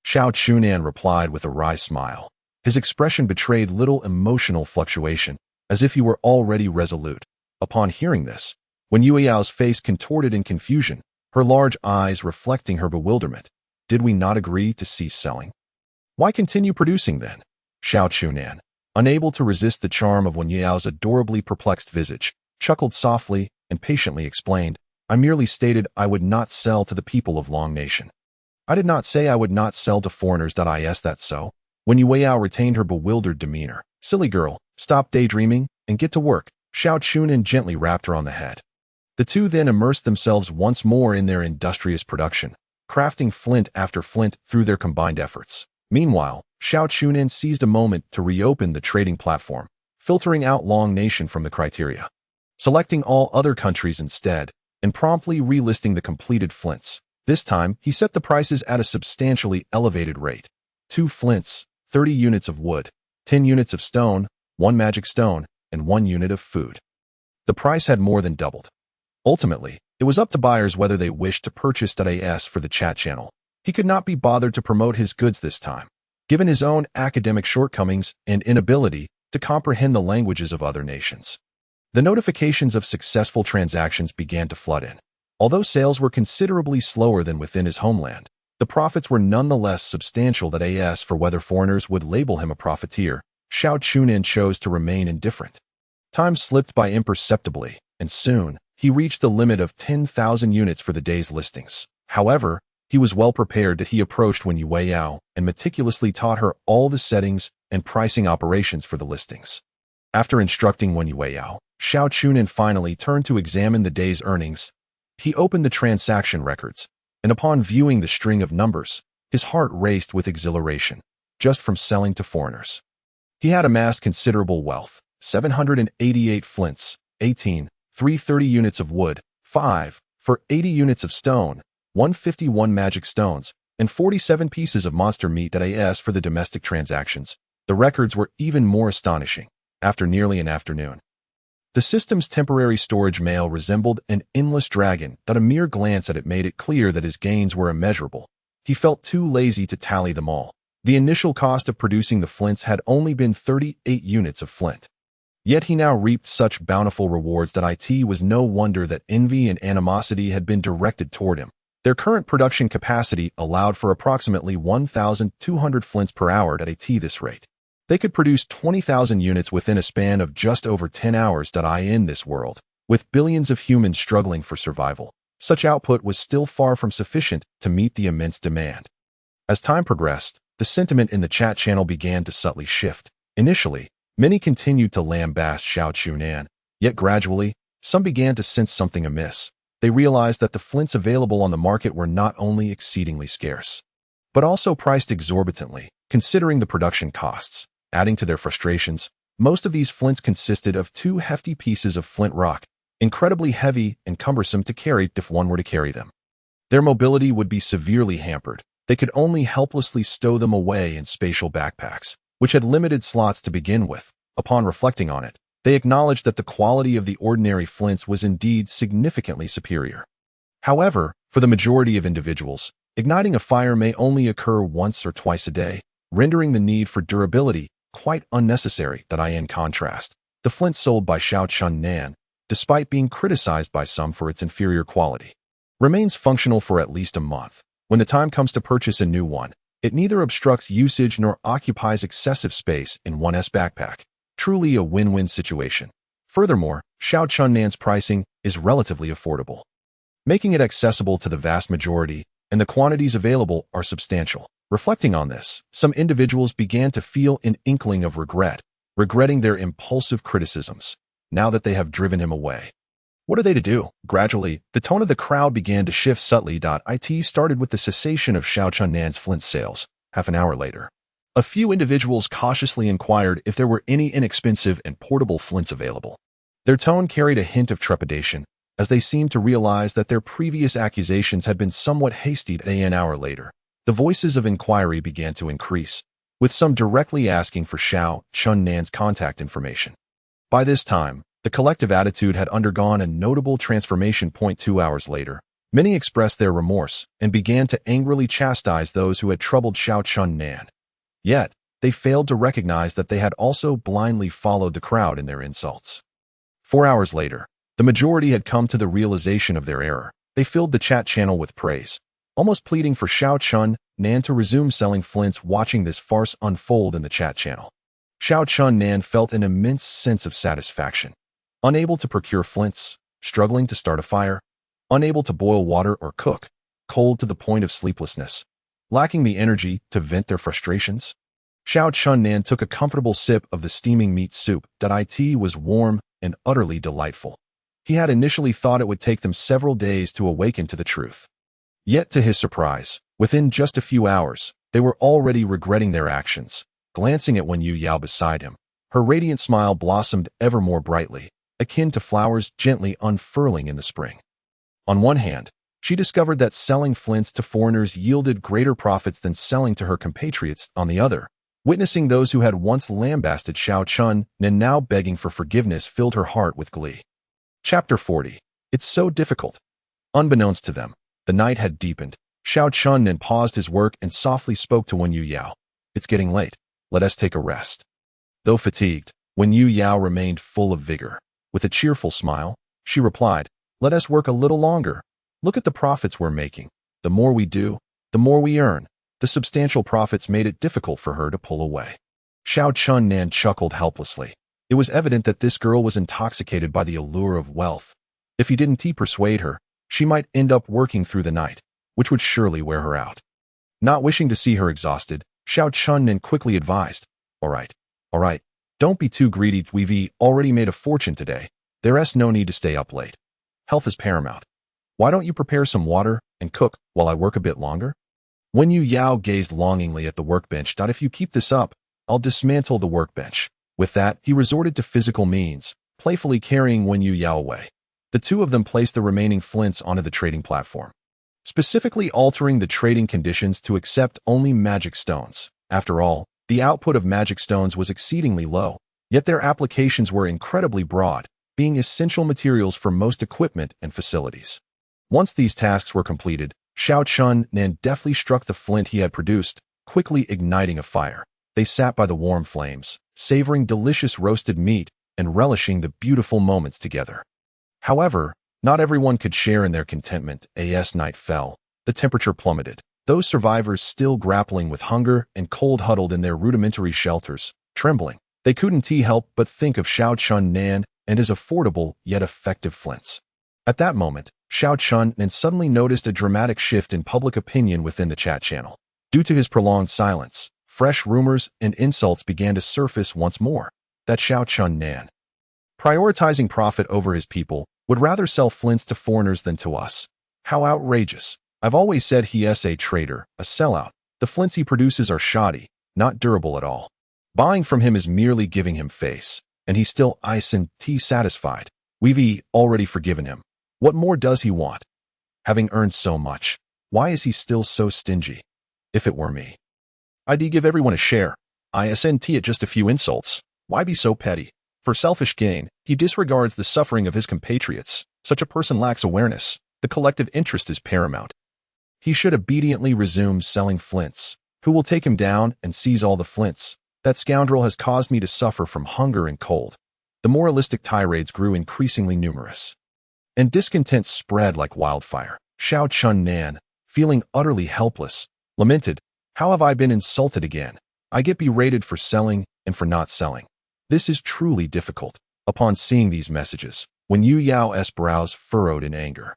Xiao Chu Nan replied with a wry smile. His expression betrayed little emotional fluctuation, as if he were already resolute. Upon hearing this, Wen Yuyao's face contorted in confusion, her large eyes reflecting her bewilderment. Did we not agree to cease selling? Why continue producing then? Xiao Chu Nan, unable to resist the charm of Wen Yuyao's adorably perplexed visage, chuckled softly and patiently explained, I merely stated I would not sell to the people of Long Nation. I did not say I would not sell to foreigners. Is that so? Wen Yueyao retained her bewildered demeanor. Silly girl, stop daydreaming and get to work. Xiao Chu Nan gently rapped her on the head. The two then immersed themselves once more in their industrious production, crafting flint after flint through their combined efforts. Meanwhile, Xiao Chu Nan seized a moment to reopen the trading platform, filtering out Long Nation from the criteria, selecting all other countries instead, and promptly relisting the completed flints. This time, he set the prices at a substantially elevated rate. 2 flints, 30 units of wood, 10 units of stone, 1 magic stone, and 1 unit of food. The price had more than doubled. Ultimately, it was up to buyers whether they wished to purchase .As for the chat channel. He could not be bothered to promote his goods this time, given his own academic shortcomings and inability to comprehend the languages of other nations. The notifications of successful transactions began to flood in. Although sales were considerably slower than within his homeland, the profits were nonetheless substantial. As for whether foreigners would label him a profiteer, Xiao Chu Nan chose to remain indifferent. Time slipped by imperceptibly, and soon, he reached the limit of 10,000 units for the day's listings. However, he was well prepared that he approached Wen Yueyao and meticulously taught her all the settings and pricing operations for the listings. After instructing Wen Yueyao, Xiao Chu Nan finally turned to examine the day's earnings. He opened the transaction records, and upon viewing the string of numbers, his heart raced with exhilaration, just from selling to foreigners. He had amassed considerable wealth: 788 flints, 18, 330 units of wood, 5, for 80 units of stone, 151 magic stones, and 47 pieces of monster meat. As for the domestic transactions, the records were even more astonishing. After nearly an afternoon, the system's temporary storage mail resembled an endless dragon. A mere glance at it made it clear that his gains were immeasurable. He felt too lazy to tally them all. The initial cost of producing the flints had only been 38 units of flint. Yet he now reaped such bountiful rewards that it was no wonder that envy and animosity had been directed toward him. Their current production capacity allowed for approximately 1,200 flints per hour at this rate. They could produce 20,000 units within a span of just over 10 hours. In this world, with billions of humans struggling for survival, such output was still far from sufficient to meet the immense demand. As time progressed, the sentiment in the chat channel began to subtly shift. Initially, many continued to lambaste Xiao Chu Nan, yet gradually, some began to sense something amiss. They realized that the flints available on the market were not only exceedingly scarce, but also priced exorbitantly, considering the production costs. Adding to their frustrations, most of these flints consisted of 2 hefty pieces of flint rock, incredibly heavy and cumbersome to carry if one were to carry them. Their mobility would be severely hampered. They could only helplessly stow them away in spatial backpacks, which had limited slots to begin with. Upon reflecting on it, they acknowledged that the quality of the ordinary flints was indeed significantly superior. However, for the majority of individuals, igniting a fire may only occur once or twice a day, rendering the need for durability quite unnecessary. In contrast, the flint sold by Xiao Chu Nan, despite being criticized by some for its inferior quality, remains functional for at least a month. When the time comes to purchase a new one, it neither obstructs usage nor occupies excessive space in one's backpack. Truly a win-win situation. Furthermore, Xiao Chu Nan's pricing is relatively affordable, making it accessible to the vast majority, and the quantities available are substantial. Reflecting on this, some individuals began to feel an inkling of regretting their impulsive criticisms, now that they have driven him away. What are they to do? Gradually, the tone of the crowd began to shift subtly. It started with the cessation of Xiao Chu Nan's flint sales. Half an hour later, a few individuals cautiously inquired if there were any inexpensive and portable flints available. Their tone carried a hint of trepidation, as they seemed to realize that their previous accusations had been somewhat hasty. An hour later, the voices of inquiry began to increase, with some directly asking for Xiao Chu Nan's contact information. By this time, the collective attitude had undergone a notable transformation. 2 hours later, many expressed their remorse and began to angrily chastise those who had troubled Xiao Chu Nan. Yet, they failed to recognize that they had also blindly followed the crowd in their insults. 4 hours later, the majority had come to the realization of their error. They filled the chat channel with praise, almost pleading for Xiao Chu Nan to resume selling flints. Watching this farce unfold in the chat channel, Xiao Chu Nan felt an immense sense of satisfaction. Unable to procure flints, struggling to start a fire, unable to boil water or cook, cold to the point of sleeplessness, lacking the energy to vent their frustrations, Xiao Chu Nan took a comfortable sip of the steaming meat soup. It was warm and utterly delightful. He had initially thought it would take them several days to awaken to the truth. Yet to his surprise, within just a few hours, they were already regretting their actions. Glancing at Wen Yao beside him, her radiant smile blossomed ever more brightly, akin to flowers gently unfurling in the spring. On one hand, she discovered that selling flints to foreigners yielded greater profits than selling to her compatriots. On the other, witnessing those who had once lambasted Xiao Chu Nan now begging for forgiveness filled her heart with glee. Chapter 40. It's so difficult. Unbeknownst to them, the night had deepened. Xiao Chu Nan paused his work and softly spoke to Wen Yao. It's getting late. Let us take a rest. Though fatigued, Wen Yao remained full of vigor. With a cheerful smile, she replied, let us work a little longer. Look at the profits we're making. The more we do, the more we earn. The substantial profits made it difficult for her to pull away. Xiao Chu Nan chuckled helplessly. It was evident that this girl was intoxicated by the allure of wealth. If he didn't persuade her, she might end up working through the night, which would surely wear her out. Not wishing to see her exhausted, Xiao Chu Nan quickly advised, all right, don't be too greedy. We've already made a fortune today. There's no need to stay up late. Health is paramount. Why don't you prepare some water and cook while I work a bit longer? Wen Yao gazed longingly at the workbench. If you keep this up, I'll dismantle the workbench. With that, he resorted to physical means, playfully carrying Wen Yao away. The two of them placed the remaining flints onto the trading platform, specifically altering the trading conditions to accept only magic stones. After all, the output of magic stones was exceedingly low, yet their applications were incredibly broad, being essential materials for most equipment and facilities. Once these tasks were completed, Xiao Chu Nan deftly struck the flint he had produced, quickly igniting a fire. They sat by the warm flames, savoring delicious roasted meat and relishing the beautiful moments together. However, not everyone could share in their contentment. As night fell, the temperature plummeted. Those survivors still grappling with hunger and cold huddled in their rudimentary shelters, trembling. They couldn't help but think of Xiao Chu Nan and his affordable yet effective flints. At that moment, Xiao Chu Nan suddenly noticed a dramatic shift in public opinion within the chat channel. Due to his prolonged silence, fresh rumors and insults began to surface once more. That Xiao Chu Nan, prioritizing profit over his people, Would rather sell flints to foreigners than to us. How outrageous. I've always said he is a traitor, a sellout. The flints he produces are shoddy, not durable at all. Buying from him is merely giving him face, and he's still isn't satisfied. We've already forgiven him. What more does he want? Having earned so much, why is he still so stingy? If it were me, I'd give everyone a share. Isn't it just a few insults? Why be so petty? For selfish gain, he disregards the suffering of his compatriots. Such a person lacks awareness. The collective interest is paramount. He should obediently resume selling flints. Who will take him down and seize all the flints? That scoundrel has caused me to suffer from hunger and cold. The moralistic tirades grew increasingly numerous, and discontent spread like wildfire. Xiao Chu Nan, feeling utterly helpless, lamented, "How have I been insulted again? I get berated for selling and for not selling. This is truly difficult." Upon seeing these messages, Wen Yuyao's brows furrowed in anger.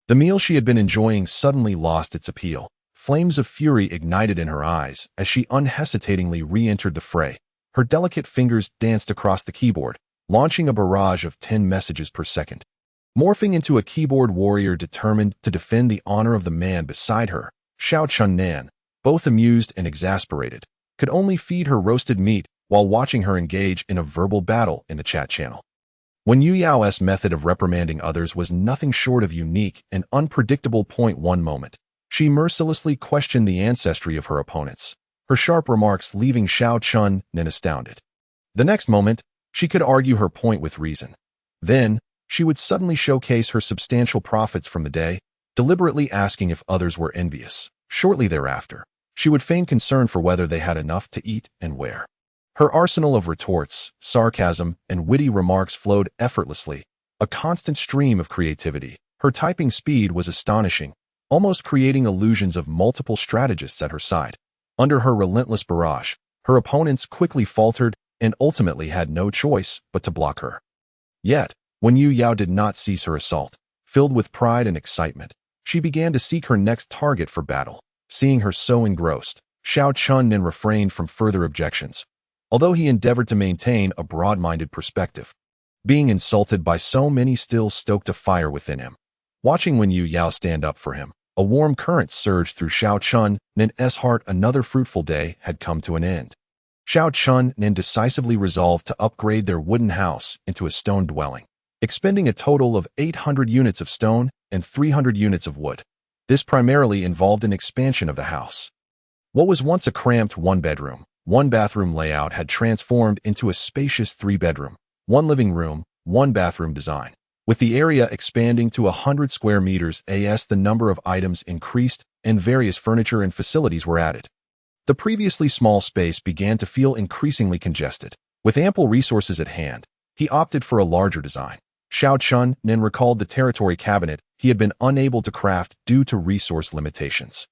The meal she had been enjoying suddenly lost its appeal. Flames of fury ignited in her eyes as she unhesitatingly re-entered the fray. Her delicate fingers danced across the keyboard, launching a barrage of 10 messages per second. Morphing into a keyboard warrior determined to defend the honor of the man beside her, Xiao Chu Nan, both amused and exasperated, could only feed her roasted meat while watching her engage in a verbal battle in the chat channel. Wen Yuyao's method of reprimanding others was nothing short of unique and unpredictable. One moment, she mercilessly questioned the ancestry of her opponents, her sharp remarks leaving Xiao Chu Nan astounded. The next moment, she could argue her point with reason. Then, she would suddenly showcase her substantial profits from the day, deliberately asking if others were envious. Shortly thereafter, she would feign concern for whether they had enough to eat and wear. Her arsenal of retorts, sarcasm, and witty remarks flowed effortlessly, a constant stream of creativity. Her typing speed was astonishing, almost creating illusions of multiple strategists at her side. Under her relentless barrage, her opponents quickly faltered and ultimately had no choice but to block her. Yet, Wen Yuyao did not cease her assault. Filled with pride and excitement, she began to seek her next target for battle. Seeing her so engrossed, Xiao Chu Nan refrained from further objections, although he endeavored to maintain a broad-minded perspective. Being insulted by so many still stoked a fire within him. Watching Wen Yuyao stand up for him, a warm current surged through Xiao Chu Nan's heart. Another fruitful day had come to an end. Xiao Chu Nan decisively resolved to upgrade their wooden house into a stone dwelling, expending a total of 800 units of stone and 300 units of wood. This primarily involved an expansion of the house. What was once a cramped one-bedroom, one-bathroom layout had transformed into a spacious three-bedroom, one living room, one bathroom design. With the area expanding to 100 square meters, the number of items increased and various furniture and facilities were added. The previously small space began to feel increasingly congested. With ample resources at hand, he opted for a larger design. Xiao Chu Nan recalled the territory cabinet he had been unable to craft due to resource limitations.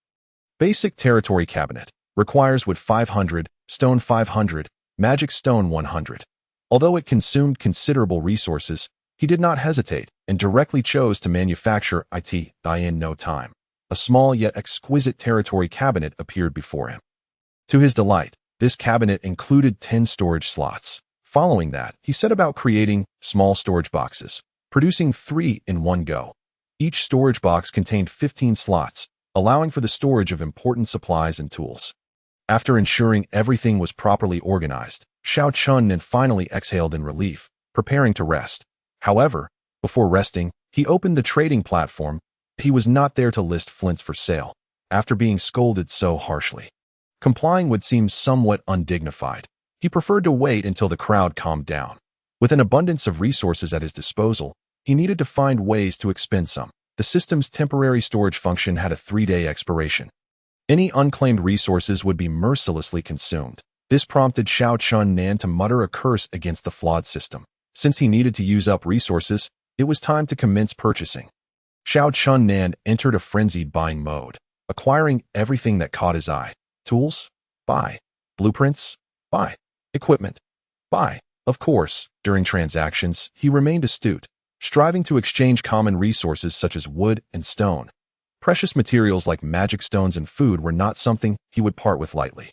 Basic territory cabinet requires wood 500, stone 500, magic stone 100. Although it consumed considerable resources, he did not hesitate and directly chose to manufacture it in no time. A small yet exquisite territory cabinet appeared before him. To his delight, this cabinet included 10 storage slots. Following that, he set about creating small storage boxes, producing 3 in one go. Each storage box contained 15 slots, allowing for the storage of important supplies and tools. After ensuring everything was properly organized, Xiao Chu Nan finally exhaled in relief, preparing to rest. However, before resting, he opened the trading platform. He was not there to list flints for sale, after being scolded so harshly. Complying would seem somewhat undignified. He preferred to wait until the crowd calmed down. With an abundance of resources at his disposal, he needed to find ways to expend some. The system's temporary storage function had a 3-day expiration. Any unclaimed resources would be mercilessly consumed. This prompted Xiao Chu Nan to mutter a curse against the flawed system. Since he needed to use up resources, it was time to commence purchasing. Xiao Chu Nan entered a frenzied buying mode, acquiring everything that caught his eye. Tools? Buy. Blueprints? Buy. Equipment? Buy. Of course, during transactions, he remained astute, striving to exchange common resources such as wood and stone. Precious materials like magic stones and food were not something he would part with lightly.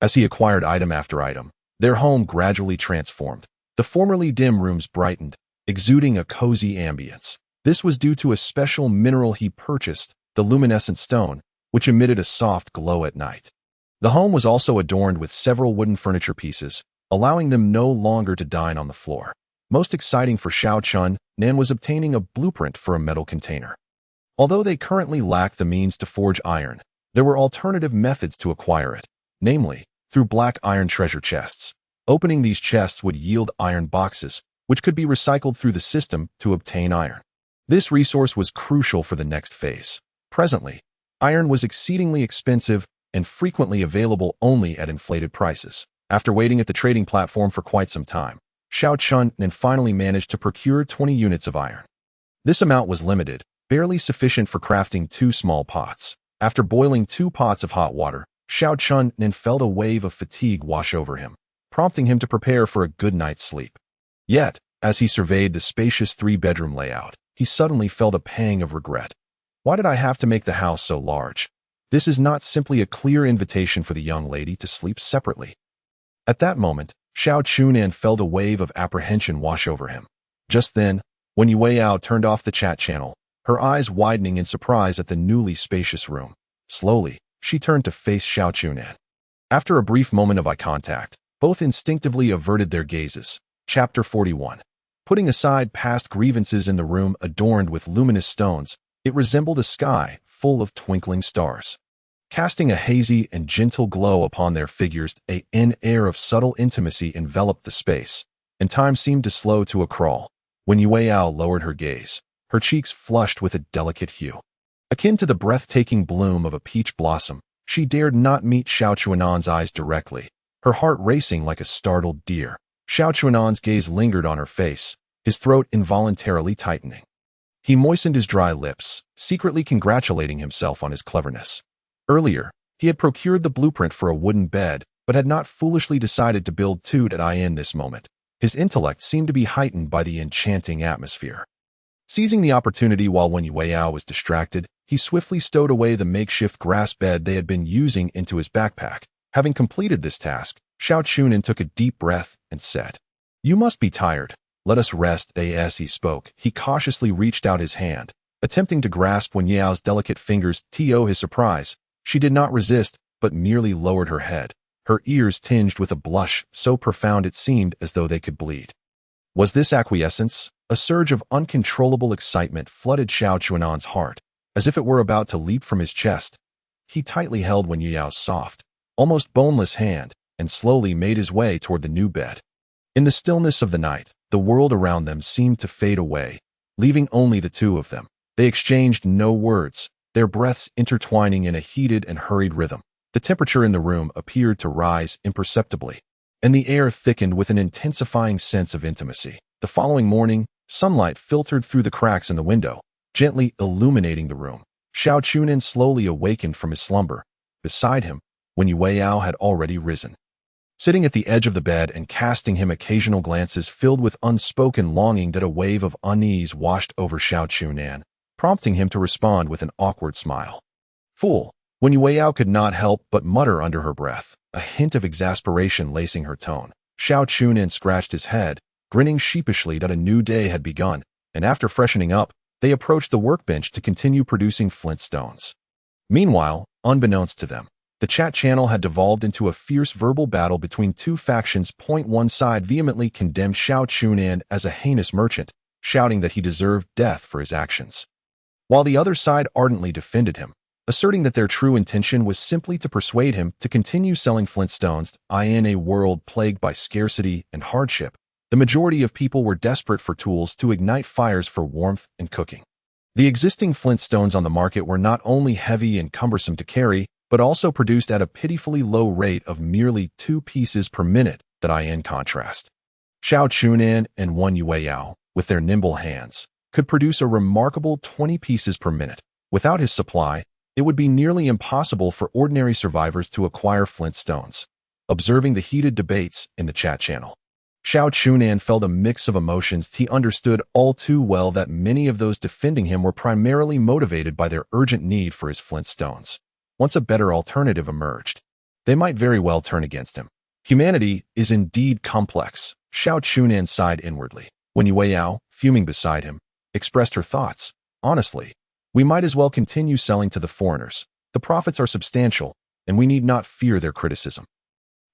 As he acquired item after item, their home gradually transformed. The formerly dim rooms brightened, exuding a cozy ambience. This was due to a special mineral he purchased, the luminescent stone, which emitted a soft glow at night. The home was also adorned with several wooden furniture pieces, allowing them no longer to dine on the floor. Most exciting for Xiao Chu Nan was obtaining a blueprint for a metal container. Although they currently lacked the means to forge iron, there were alternative methods to acquire it, namely, through black iron treasure chests. Opening these chests would yield iron boxes, which could be recycled through the system to obtain iron. This resource was crucial for the next phase. Presently, iron was exceedingly expensive and frequently available only at inflated prices. After waiting at the trading platform for quite some time, Xiao Chu Nan finally managed to procure 20 units of iron. This amount was limited, barely sufficient for crafting 2 small pots. After boiling 2 pots of hot water, Xiao Chu Nan felt a wave of fatigue wash over him, prompting him to prepare for a good night's sleep. Yet, as he surveyed the spacious 3-bedroom layout, he suddenly felt a pang of regret. Why did I have to make the house so large? This is not simply a clear invitation for the young lady to sleep separately. At that moment, Xiao Chu Nan felt a wave of apprehension wash over him. Just then, when Yao turned off the chat channel, her eyes widening in surprise at the newly spacious room. Slowly, she turned to face Xiao Chu Nan. After a brief moment of eye contact, both instinctively averted their gazes. Chapter 41. Putting aside past grievances in the room adorned with luminous stones, it resembled a sky full of twinkling stars. Casting a hazy and gentle glow upon their figures, an air of subtle intimacy enveloped the space, and time seemed to slow to a crawl. When Yao lowered her gaze, her cheeks flushed with a delicate hue. Akin to the breathtaking bloom of a peach blossom, she dared not meet Xiao Chu Nan's eyes directly, her heart racing like a startled deer. Xiao Chu Nan's gaze lingered on her face, his throat involuntarily tightening. He moistened his dry lips, secretly congratulating himself on his cleverness. Earlier, he had procured the blueprint for a wooden bed, but had not foolishly decided to build day.In this moment. His intellect seemed to be heightened by the enchanting atmosphere. Seizing the opportunity while Yao was distracted, he swiftly stowed away the makeshift grass bed they had been using into his backpack. Having completed this task, Xiao Chu Nan took a deep breath and said, "You must be tired. Let us rest." As he spoke, he cautiously reached out his hand, attempting to grasp Yao's delicate fingers. To his surprise, she did not resist, but merely lowered her head, her ears tinged with a blush so profound it seemed as though they could bleed. Was this acquiescence? A surge of uncontrollable excitement flooded Xiao Chu Nan's heart, as if it were about to leap from his chest. He tightly held Yao's soft, almost boneless hand, and slowly made his way toward the new bed. In the stillness of the night, the world around them seemed to fade away, leaving only the two of them. They exchanged no words, their breaths intertwining in a heated and hurried rhythm. The temperature in the room appeared to rise imperceptibly, and the air thickened with an intensifying sense of intimacy. The following morning, sunlight filtered through the cracks in the window, gently illuminating the room. Xiao Chu Nan slowly awakened from his slumber. Beside him, Yao had already risen. Sitting at the edge of the bed and casting him occasional glances filled with unspoken longing, that a wave of unease washed over Xiao Chu Nan, prompting him to respond with an awkward smile. "Fool." Yao could not help but mutter under her breath, a hint of exasperation lacing her tone. Xiao Chu Nan scratched his head, grinning sheepishly that a new day had begun, and after freshening up, they approached the workbench to continue producing flint stones. Meanwhile, unbeknownst to them, the chat channel had devolved into a fierce verbal battle between two factions. One side vehemently condemned Xiao Chu Nan as a heinous merchant, shouting that he deserved death for his actions, while the other side ardently defended him, asserting that their true intention was simply to persuade him to continue selling flintstones. In a world plagued by scarcity and hardship, the majority of people were desperate for tools to ignite fires for warmth and cooking. The existing flintstones on the market were not only heavy and cumbersome to carry, but also produced at a pitifully low rate of merely 2 pieces per minute. In contrast, Xiao Chu Nan and Yao, with their nimble hands, could produce a remarkable 20 pieces per minute. Without his supply, it would be nearly impossible for ordinary survivors to acquire flintstones. Observing the heated debates in the chat channel, Xiao Chu Nan felt a mix of emotions. He understood all too well that many of those defending him were primarily motivated by their urgent need for his flintstones. Once a better alternative emerged, they might very well turn against him. Humanity is indeed complex. Xiao Chu Nan sighed inwardly. Yao, fuming beside him, expressed her thoughts. Honestly, we might as well continue selling to the foreigners. The profits are substantial, and we need not fear their criticism.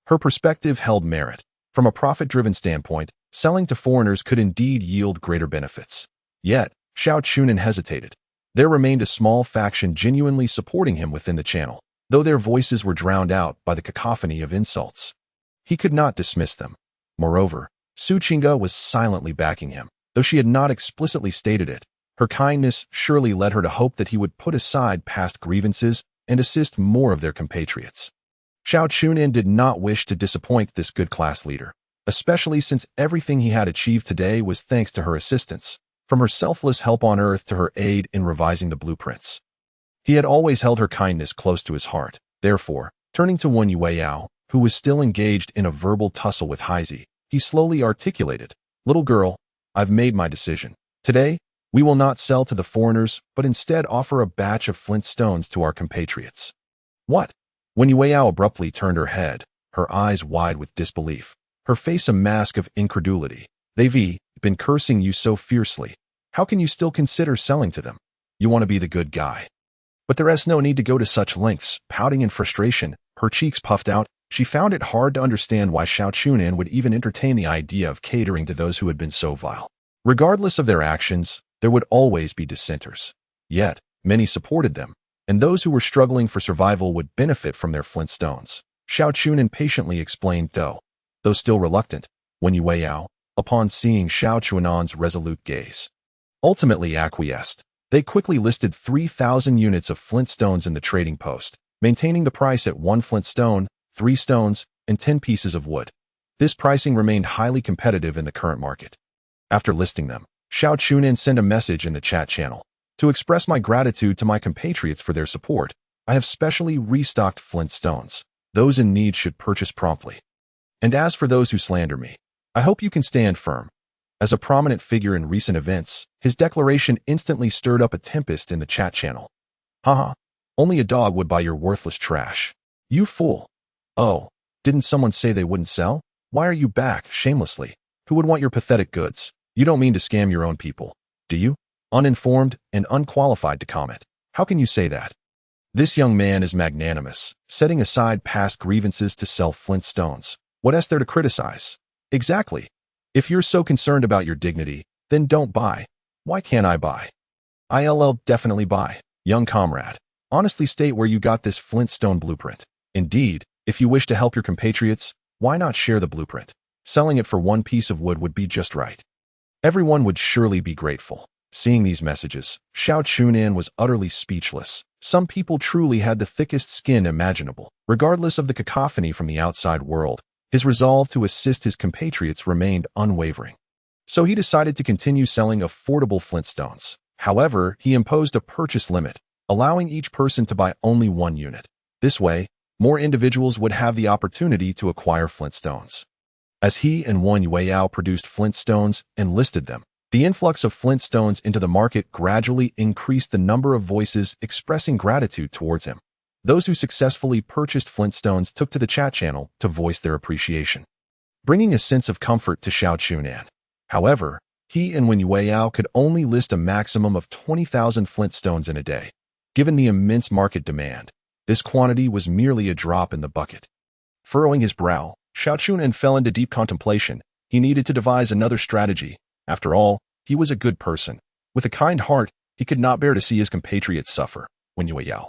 Her perspective held merit. From a profit-driven standpoint, selling to foreigners could indeed yield greater benefits. Yet, Xiao Chu Nan hesitated. There remained a small faction genuinely supporting him within the channel, though their voices were drowned out by the cacophony of insults. He could not dismiss them. Moreover, Su Qingge was silently backing him, though she had not explicitly stated it. Her kindness surely led her to hope that he would put aside past grievances and assist more of their compatriots. Xiao Chu Nan did not wish to disappoint this good class leader, especially since everything he had achieved today was thanks to her assistance, from her selfless help on earth to her aid in revising the blueprints. He had always held her kindness close to his heart. Therefore, turning to Wen Yueyao, who was still engaged in a verbal tussle with Haizi, he slowly articulated, "Little girl, I've made my decision. Today, we will not sell to the foreigners, but instead offer a batch of flint stones to our compatriots." What? Wen Yueyao abruptly turned her head, her eyes wide with disbelief, her face a mask of incredulity. "They've been cursing you so fiercely. How can you still consider selling to them? You want to be the good guy." But there is no need to go to such lengths. Pouting in frustration, her cheeks puffed out, she found it hard to understand why Xiao Chu Nan would even entertain the idea of catering to those who had been so vile. Regardless of their actions, there would always be dissenters. Yet, many supported them, and those who were struggling for survival would benefit from their flint stones. Xiao Chu Nan patiently explained though still reluctant, Wen Yueyao, upon seeing Xiao Chu Nan's resolute gaze, ultimately acquiesced. They quickly listed 3,000 units of flint stones in the trading post, maintaining the price at 1 flint stone, 3 stones, and 10 pieces of wood. This pricing remained highly competitive in the current market. After listing them, Xiao Chu Nan sent a message in the chat channel. "To express my gratitude to my compatriots for their support, I have specially restocked flint stones. Those in need should purchase promptly. And as for those who slander me, I hope you can stand firm." As a prominent figure in recent events, his declaration instantly stirred up a tempest in the chat channel. "Haha, only a dog would buy your worthless trash. You fool. Oh, didn't someone say they wouldn't sell? Why are you back, shamelessly? Who would want your pathetic goods? You don't mean to scam your own people, do you? Uninformed and unqualified to comment. How can you say that? This young man is magnanimous, setting aside past grievances to sell flint stones. What else there to criticize? Exactly. If you're so concerned about your dignity, then don't buy. Why can't I buy? I'll definitely buy. Young comrade, honestly state where you got this flintstone blueprint. Indeed, if you wish to help your compatriots, why not share the blueprint? Selling it for 1 piece of wood would be just right. Everyone would surely be grateful." Seeing these messages, Xiao Chu Nan was utterly speechless. Some people truly had the thickest skin imaginable. Regardless of the cacophony from the outside world, his resolve to assist his compatriots remained unwavering. So he decided to continue selling affordable flintstones. However, he imposed a purchase limit, allowing each person to buy only 1 unit. This way, more individuals would have the opportunity to acquire flintstones. As he and Wen Yueyao produced flintstones and listed them, the influx of flintstones into the market gradually increased the number of voices expressing gratitude towards him. Those who successfully purchased flintstones took to the chat channel to voice their appreciation, bringing a sense of comfort to Xiao Chu Nan. However, he and Wen Yueyao could only list a maximum of 20,000 flintstones in a day. Given the immense market demand, this quantity was merely a drop in the bucket. Furrowing his brow, Xiao Chu Nan fell into deep contemplation. He needed to devise another strategy. After all, he was a good person. With a kind heart, he could not bear to see his compatriots suffer. Wen Yueyao,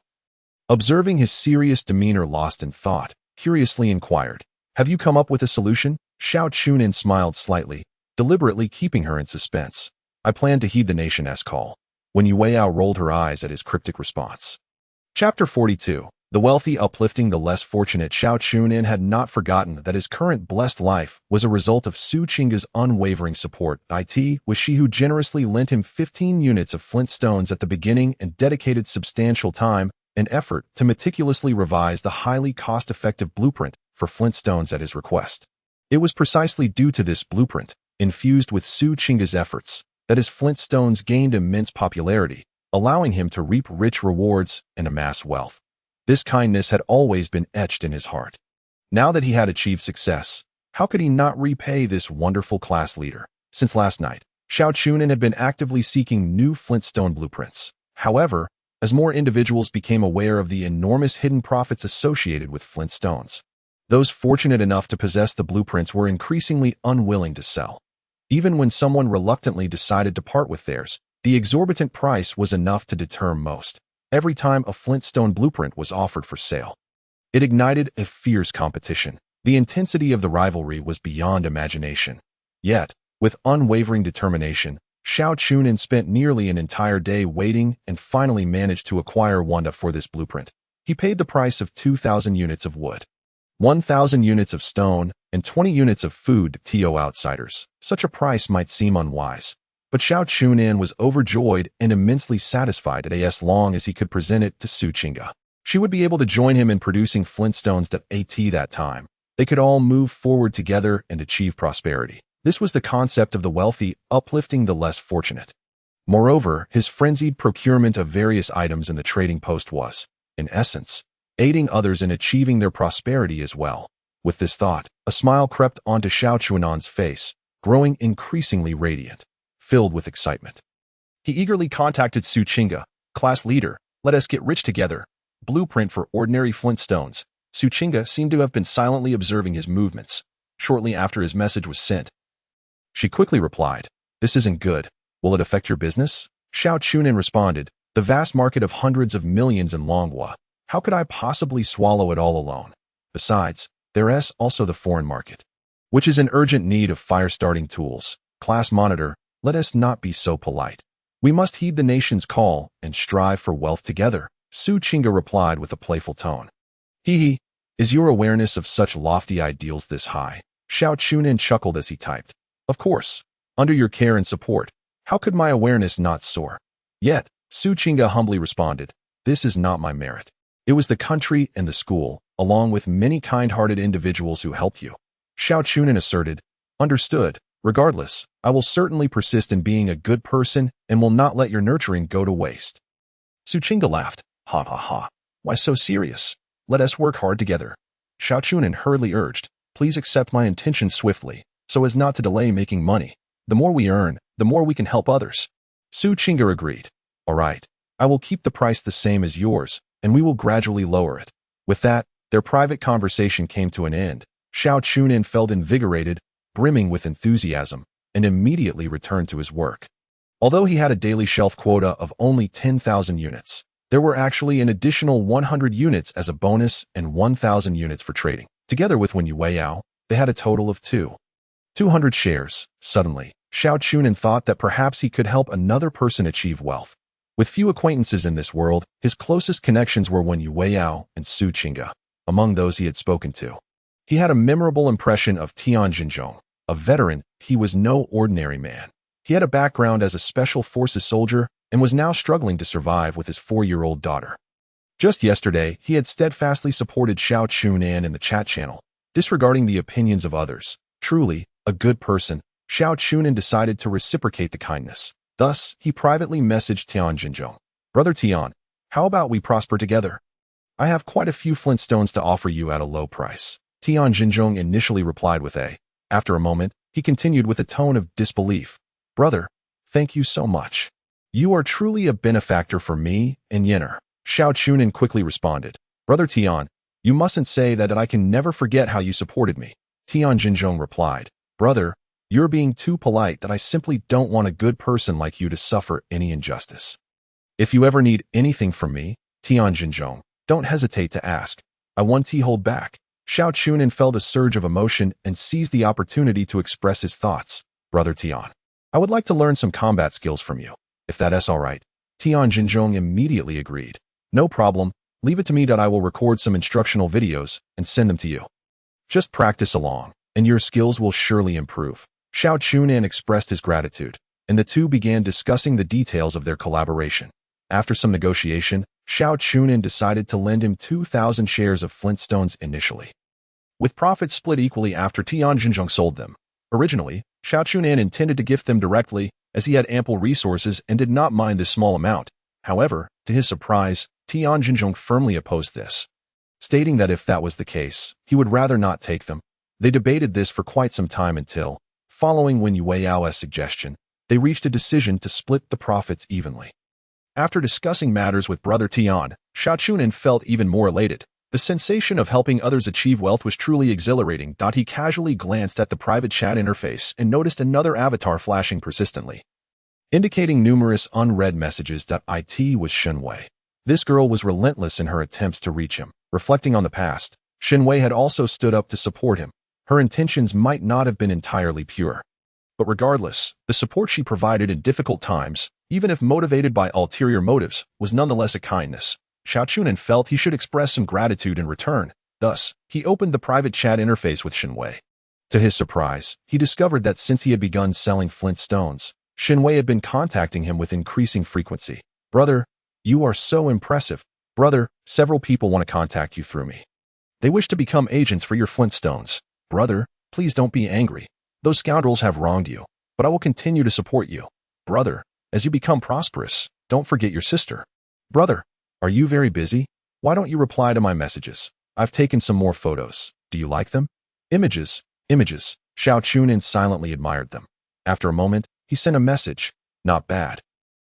observing his serious demeanor lost in thought, curiously inquired, "Have you come up with a solution?" Xiao Chu Nan smiled slightly, deliberately keeping her in suspense. "I plan to heed the nation's call." Wen Yueyao rolled her eyes at his cryptic response. Chapter 42. The wealthy uplifting the less fortunate. Xiao Chu Nan had not forgotten that his current blessed life was a result of Su Qingge's unwavering support. It was she who generously lent him 15 units of flint stones at the beginning and dedicated substantial time and effort to meticulously revise the highly cost-effective blueprint for flint stones at his request. It was precisely due to this blueprint, infused with Su Qingge's efforts, that his flint stones gained immense popularity, allowing him to reap rich rewards and amass wealth. This kindness had always been etched in his heart. Now that he had achieved success, how could he not repay this wonderful class leader? Since last night, Xiao Chu Nan had been actively seeking new flintstone blueprints. However, as more individuals became aware of the enormous hidden profits associated with flintstones, those fortunate enough to possess the blueprints were increasingly unwilling to sell. Even when someone reluctantly decided to part with theirs, the exorbitant price was enough to deter most. Every time a flintstone blueprint was offered for sale, it ignited a fierce competition. The intensity of the rivalry was beyond imagination. Yet, with unwavering determination, Xiao Chu Nan spent nearly an entire day waiting and finally managed to acquire Wanda for this blueprint. He paid the price of 2,000 units of wood, 1,000 units of stone, and 20 units of food to outsiders. Such a price might seem unwise, but Xiao Chu Nan was overjoyed and immensely satisfied as long as he could present it to Su Qingge. She would be able to join him in producing flintstones that time. They could all move forward together and achieve prosperity. This was the concept of the wealthy uplifting the less fortunate. Moreover, his frenzied procurement of various items in the trading post was, in essence, aiding others in achieving their prosperity as well. With this thought, a smile crept onto Xiao Chu Nan's face, growing increasingly radiant, filled with excitement. He eagerly contacted Su Qingge, class leader. Let us get rich together. Blueprint for ordinary flintstones. Su Qingge seemed to have been silently observing his movements. Shortly after his message was sent, she quickly replied, "This isn't good. Will it affect your business?" Xiao Chu Nan responded, "The vast market of hundreds of millions in Longhua. How could I possibly swallow it all alone? Besides, there's also the foreign market, which is in urgent need of fire-starting tools. Class monitor, let us not be so polite. We must heed the nation's call and strive for wealth together." Su Qingge replied with a playful tone. "Hee, is your awareness of such lofty ideals this high?" Xiao Chu Nan chuckled as he typed. "Of course, under your care and support, how could my awareness not soar?" Yet, Su Qingge humbly responded, "This is not my merit. It was the country and the school, along with many kind-hearted individuals who helped you." Xiao Chu Nan asserted, "Understood. Regardless, I will certainly persist in being a good person and will not let your nurturing go to waste." Su Qingge laughed. "Ha ha ha. Why so serious? Let us work hard together." Xiao Chu Nan hurriedly urged, "Please accept my intentions swiftly, so as not to delay making money. The more we earn, the more we can help others." Su Qingge agreed. "All right, I will keep the price the same as yours, and we will gradually lower it." With that, their private conversation came to an end. Xiao Chu Nan felt invigorated, brimming with enthusiasm, and immediately returned to his work. Although he had a daily shelf quota of only 10,000 units, there were actually an additional 100 units as a bonus and 1,000 units for trading. Together with Wen Yueyao, they had a total of 200 shares. Suddenly, Xiao Chu Nan thought that perhaps he could help another person achieve wealth. With few acquaintances in this world, his closest connections were Wen Yueyao and Su Qingge. Among those he had spoken to, he had a memorable impression of Tian Jinzhong. A veteran, he was no ordinary man. He had a background as a special forces soldier and was now struggling to survive with his 4-year-old daughter. Just yesterday, he had steadfastly supported Xiao Chu Nan in the chat channel, disregarding the opinions of others. Truly, a good person, Xiao Chu Nan decided to reciprocate the kindness. Thus, he privately messaged Tian Jinzhong. "Brother Tian, how about we prosper together? I have quite a few flintstones to offer you at a low price." Tian Jinzhong initially replied with a. After a moment, he continued with a tone of disbelief. "Brother, thank you so much. You are truly a benefactor for me and Yenner." Xiao Chu Nan quickly responded. "Brother Tian, you mustn't say that I can never forget how you supported me." Tian Jinzhong replied, "Brother, you're being too polite that I simply don't want a good person like you to suffer any injustice. If you ever need anything from me, Tian Jinzhong, don't hesitate to ask. I won't hold back." Xiao Chu Nan felt a surge of emotion and seized the opportunity to express his thoughts. "Brother Tian, I would like to learn some combat skills from you, if that's all right." Tian Jinzhong immediately agreed. "No problem, leave it to me. I will record some instructional videos and send them to you. Just practice along, and your skills will surely improve." Xiao Chu Nan expressed his gratitude, and the two began discussing the details of their collaboration. After some negotiation, Xiao Chu Nan decided to lend him 2,000 shares of flintstones initially, with profits split equally after Tian Jinzhong sold them. Originally, Xiao Chu Nan intended to gift them directly, as he had ample resources and did not mind this small amount. However, to his surprise, Tian Jinzhong firmly opposed this, stating that if that was the case, he would rather not take them. They debated this for quite some time until, following Wen Yueyao's suggestion, they reached a decision to split the profits evenly. After discussing matters with brother Tian, Xiao Chu Nan felt even more elated. The sensation of helping others achieve wealth was truly exhilarating. He casually glanced at the private chat interface and noticed another avatar flashing persistently, indicating numerous unread messages. It was Shenwei. This girl was relentless in her attempts to reach him. Reflecting on the past, Shenwei had also stood up to support him. Her intentions might not have been entirely pure. But regardless, the support she provided in difficult times, even if motivated by ulterior motives, was nonetheless a kindness. Xiao Chu Nan felt he should express some gratitude in return. Thus, he opened the private chat interface with Shenwei. To his surprise, he discovered that since he had begun selling flint stones, Shenwei had been contacting him with increasing frequency. "Brother, you are so impressive. Brother, several people want to contact you through me. They wish to become agents for your flint stones. Brother, please don't be angry. Those scoundrels have wronged you, but I will continue to support you. Brother, as you become prosperous, don't forget your sister. Brother, are you very busy? Why don't you reply to my messages? I've taken some more photos. Do you like them?" Images. Xiao Chu Nan silently admired them. After a moment, he sent a message. "Not bad.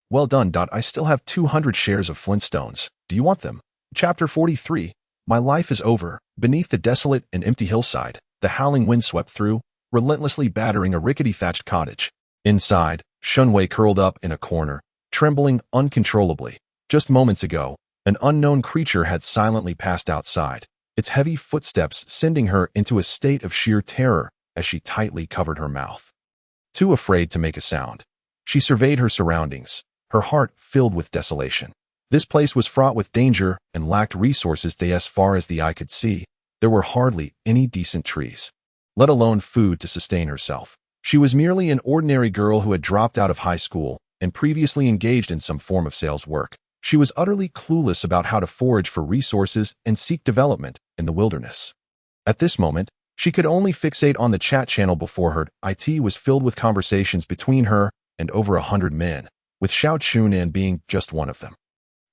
Well done. I still have 200 shares of flintstones. Do you want them?" Chapter 43. My life is over. Beneath the desolate and empty hillside, the howling wind swept through, relentlessly battering a rickety thatched cottage. Inside, Shenwei curled up in a corner, trembling uncontrollably. Just moments ago, an unknown creature had silently passed outside, its heavy footsteps sending her into a state of sheer terror as she tightly covered her mouth. Too afraid to make a sound, she surveyed her surroundings, her heart filled with desolation. This place was fraught with danger and lacked resources. As far as the eye could see, there were hardly any decent trees, let alone food to sustain herself. She was merely an ordinary girl who had dropped out of high school and previously engaged in some form of sales work. She was utterly clueless about how to forage for resources and seek development in the wilderness. At this moment, she could only fixate on the chat channel before her. It was filled with conversations between her and over 100 men, with Xiao Chu Nan being just one of them.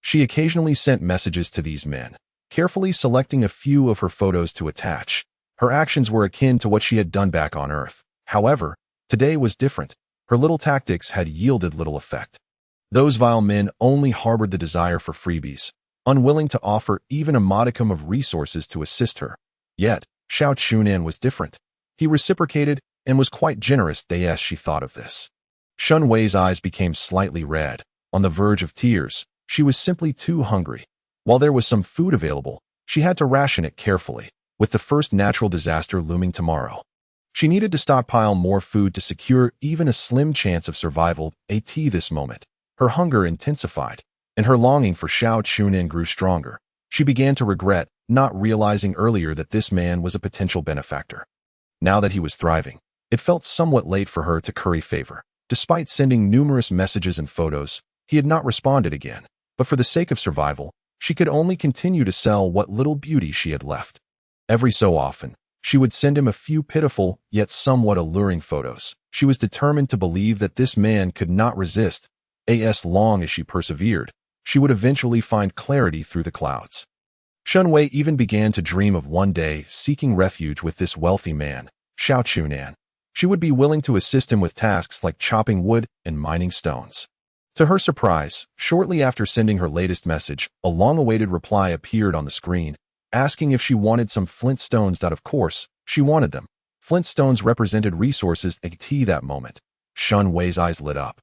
She occasionally sent messages to these men, carefully selecting a few of her photos to attach. Her actions were akin to what she had done back on Earth. However, today was different. Her little tactics had yielded little effect. Those vile men only harbored the desire for freebies, unwilling to offer even a modicum of resources to assist her. Yet, Xiao Chu Nan was different. He reciprocated and was quite generous. As she thought of this, Shenwei's eyes became slightly red. On the verge of tears, she was simply too hungry. While there was some food available, she had to ration it carefully, with the first natural disaster looming tomorrow. She needed to stockpile more food to secure even a slim chance of survival. This moment, her hunger intensified, and her longing for Xiao Chu Nan grew stronger. She began to regret not realizing earlier that this man was a potential benefactor. Now that he was thriving, it felt somewhat late for her to curry favor. Despite sending numerous messages and photos, he had not responded again. But for the sake of survival, she could only continue to sell what little beauty she had left. Every so often, she would send him a few pitiful, yet somewhat alluring photos. She was determined to believe that this man could not resist. As long as she persevered, she would eventually find clarity through the clouds. Shenwei even began to dream of one day seeking refuge with this wealthy man, Xiao Chu Nan. She would be willing to assist him with tasks like chopping wood and mining stones. To her surprise, shortly after sending her latest message, a long-awaited reply appeared on the screen, asking if she wanted some flint stones. Of course, she wanted them. Flint stones represented resources. At that moment, Shenwei's eyes lit up.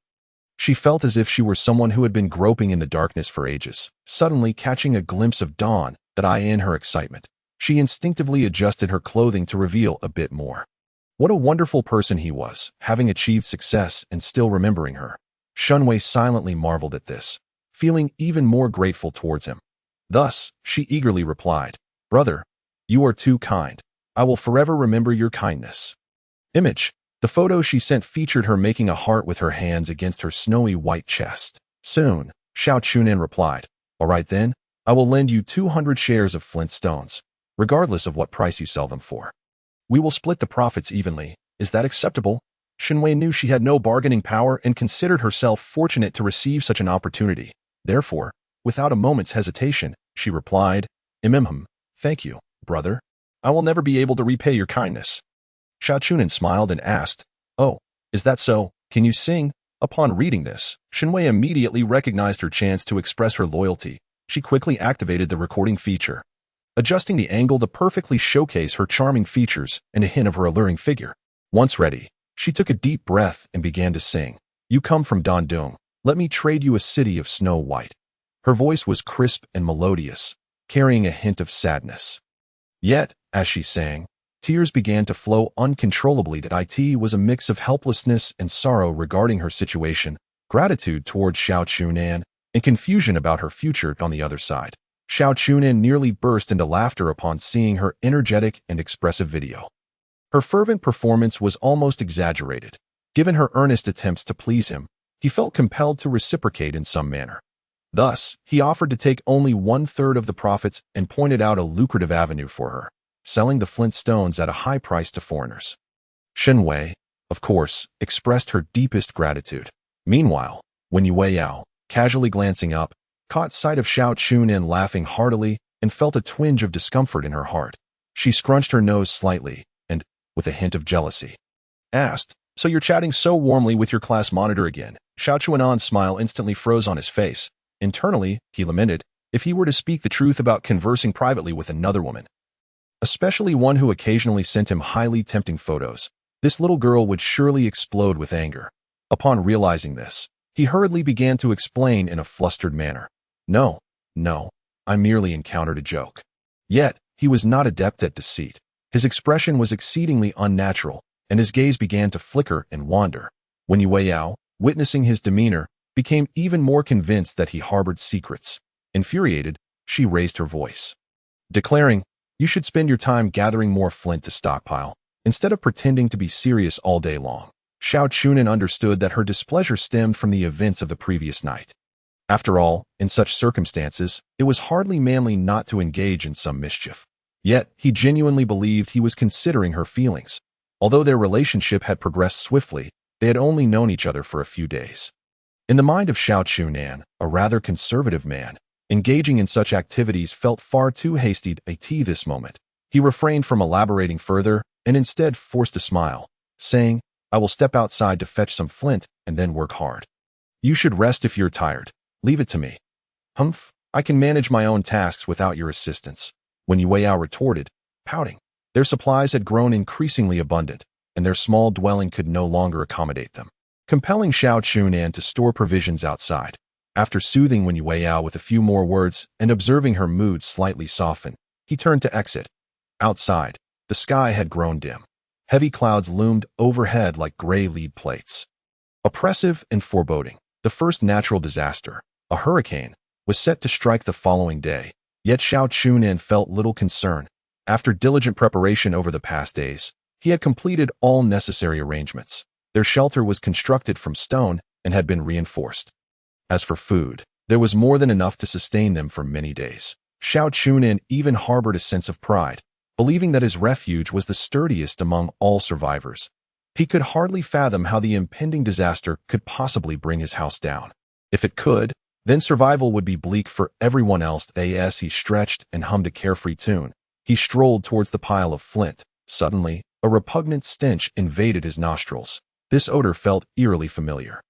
She felt as if she were someone who had been groping in the darkness for ages, suddenly catching a glimpse of dawn. In her excitement, she instinctively adjusted her clothing to reveal a bit more. What a wonderful person he was, having achieved success and still remembering her. Shenwei silently marveled at this, feeling even more grateful towards him. Thus, she eagerly replied, "Brother, you are too kind. I will forever remember your kindness." Image. The photo she sent featured her making a heart with her hands against her snowy white chest. Soon, Xiao Chu Nan replied, "All right then, I will lend you 200 shares of flint stones, regardless of what price you sell them for. We will split the profits evenly. Is that acceptable?" Shenwei knew she had no bargaining power and considered herself fortunate to receive such an opportunity. Therefore, without a moment's hesitation, she replied, Thank you, brother. I will never be able to repay your kindness." Xiao Chu Nan smiled and asked, "Oh, is that so? Can you sing?" Upon reading this, Shenwei immediately recognized her chance to express her loyalty. She quickly activated the recording feature, adjusting the angle to perfectly showcase her charming features and a hint of her alluring figure. Once ready, she took a deep breath and began to sing. You come from Dandong. Let me trade you a city of snow white. Her voice was crisp and melodious, carrying a hint of sadness. Yet, as she sang, tears began to flow uncontrollably. It was a mix of helplessness and sorrow regarding her situation, gratitude towards Xiao Chu Nan, and confusion about her future on the other side. Xiao Chu Nan nearly burst into laughter upon seeing her energetic and expressive video. Her fervent performance was almost exaggerated. Given her earnest attempts to please him, he felt compelled to reciprocate in some manner. Thus, he offered to take only 1/3 of the profits and pointed out a lucrative avenue for her, selling the flint stones at a high price to foreigners. Shenwei, of course, expressed her deepest gratitude. Meanwhile, when Yue Yao, casually glancing up, caught sight of Xiao Chu Nan laughing heartily and felt a twinge of discomfort in her heart. She scrunched her nose slightly and, with a hint of jealousy, asked, So you're chatting so warmly with your class monitor again? Xiao Chu Nan's smile instantly froze on his face. Internally, he lamented, if he were to speak the truth about conversing privately with another woman, especially one who occasionally sent him highly tempting photos, this little girl would surely explode with anger. Upon realizing this, he hurriedly began to explain in a flustered manner. No, I merely encountered a joke. Yet, he was not adept at deceit. His expression was exceedingly unnatural, and his gaze began to flicker and wander. When Yue Yao, witnessing his demeanor, became even more convinced that he harbored secrets. Infuriated, she raised her voice, declaring, You should spend your time gathering more flint to stockpile, instead of pretending to be serious all day long. Xiao Chu Nan understood that her displeasure stemmed from the events of the previous night. After all, in such circumstances, it was hardly manly not to engage in some mischief. Yet, he genuinely believed he was considering her feelings. Although their relationship had progressed swiftly, they had only known each other for a few days. In the mind of Xiao Chu Nan, a rather conservative man, engaging in such activities felt far too hasty at this moment. He refrained from elaborating further and instead forced a smile, saying, I will step outside to fetch some flint and then work hard. You should rest if you're tired. Leave it to me. Humph, I can manage my own tasks without your assistance. When Yue Yao retorted, pouting. Their supplies had grown increasingly abundant, and their small dwelling could no longer accommodate them, compelling Xiao Chu Nan to store provisions outside. After soothing Wen Yue Yao with a few more words and observing her mood slightly soften, he turned to exit. Outside, the sky had grown dim. Heavy clouds loomed overhead like gray lead plates. Oppressive and foreboding, the first natural disaster, a hurricane, was set to strike the following day. Yet Xiao Chu Nan felt little concern. After diligent preparation over the past days, he had completed all necessary arrangements. Their shelter was constructed from stone and had been reinforced. As for food, there was more than enough to sustain them for many days. Xiao Chu Nan even harbored a sense of pride, believing that his refuge was the sturdiest among all survivors. He could hardly fathom how the impending disaster could possibly bring his house down. If it could, then survival would be bleak for everyone else. As he stretched and hummed a carefree tune, he strolled towards the pile of flint. Suddenly, a repugnant stench invaded his nostrils. This odor felt eerily familiar,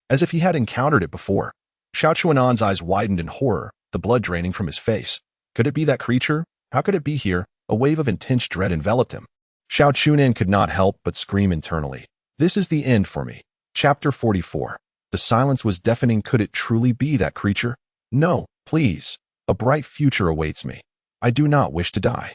as if he had encountered it before. Xiao Chu Nan's eyes widened in horror, the blood draining from his face. Could it be that creature? How could it be here? A wave of intense dread enveloped him. Xiao Chu Nan could not help but scream internally. This is the end for me. Chapter 44. The silence was deafening. Could it truly be that creature? No, please. A bright future awaits me. I do not wish to die.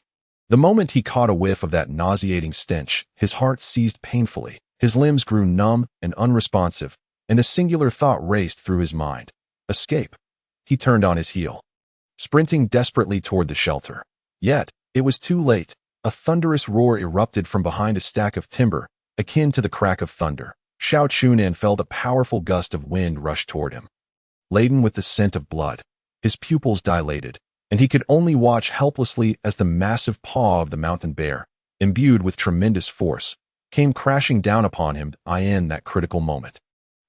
The moment he caught a whiff of that nauseating stench, his heart seized painfully. His limbs grew numb and unresponsive, and a singular thought raced through his mind. Escape. He turned on his heel, sprinting desperately toward the shelter. Yet, it was too late. A thunderous roar erupted from behind a stack of timber, akin to the crack of thunder. Xiao Chu Nan felt a powerful gust of wind rush toward him, laden with the scent of blood. His pupils dilated, and he could only watch helplessly as the massive paw of the mountain bear, imbued with tremendous force, came crashing down upon him in that critical moment.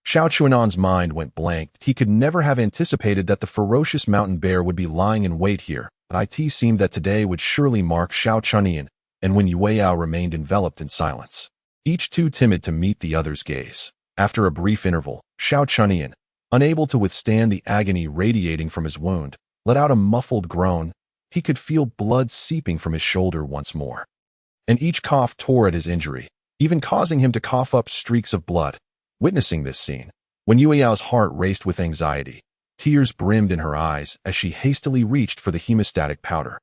Xiao Chu Nan's mind went blank. He could never have anticipated that the ferocious mountain bear would be lying in wait here. It seemed that today would surely mark Xiao Chu Nan, and when Yue Yao remained enveloped in silence, each too timid to meet the other's gaze. After a brief interval, Xiao Chu, unable to withstand the agony radiating from his wound, let out a muffled groan. He could feel blood seeping from his shoulder once more. And each cough tore at his injury, even causing him to cough up streaks of blood. Witnessing this scene, Wen Yueyao's heart raced with anxiety. Tears brimmed in her eyes as she hastily reached for the hemostatic powder,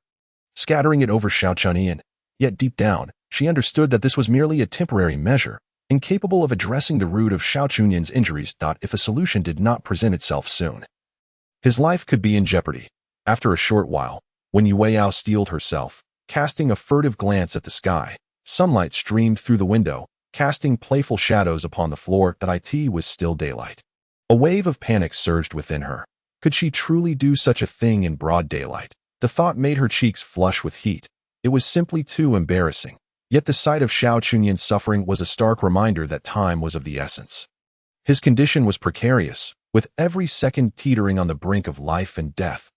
scattering it over Xiao Chu. Yet deep down, she understood that this was merely a temporary measure, incapable of addressing the root of Xiao Chunyan's injuries. If a solution did not present itself soon, his life could be in jeopardy. After a short while, Wen Yueyao steeled herself, casting a furtive glance at the sky. Sunlight streamed through the window, casting playful shadows upon the floor. It was still daylight. A wave of panic surged within her. Could she truly do such a thing in broad daylight? The thought made her cheeks flush with heat. It was simply too embarrassing. Yet the sight of Xiao Chunyan's suffering was a stark reminder that time was of the essence. His condition was precarious, with every second teetering on the brink of life and death.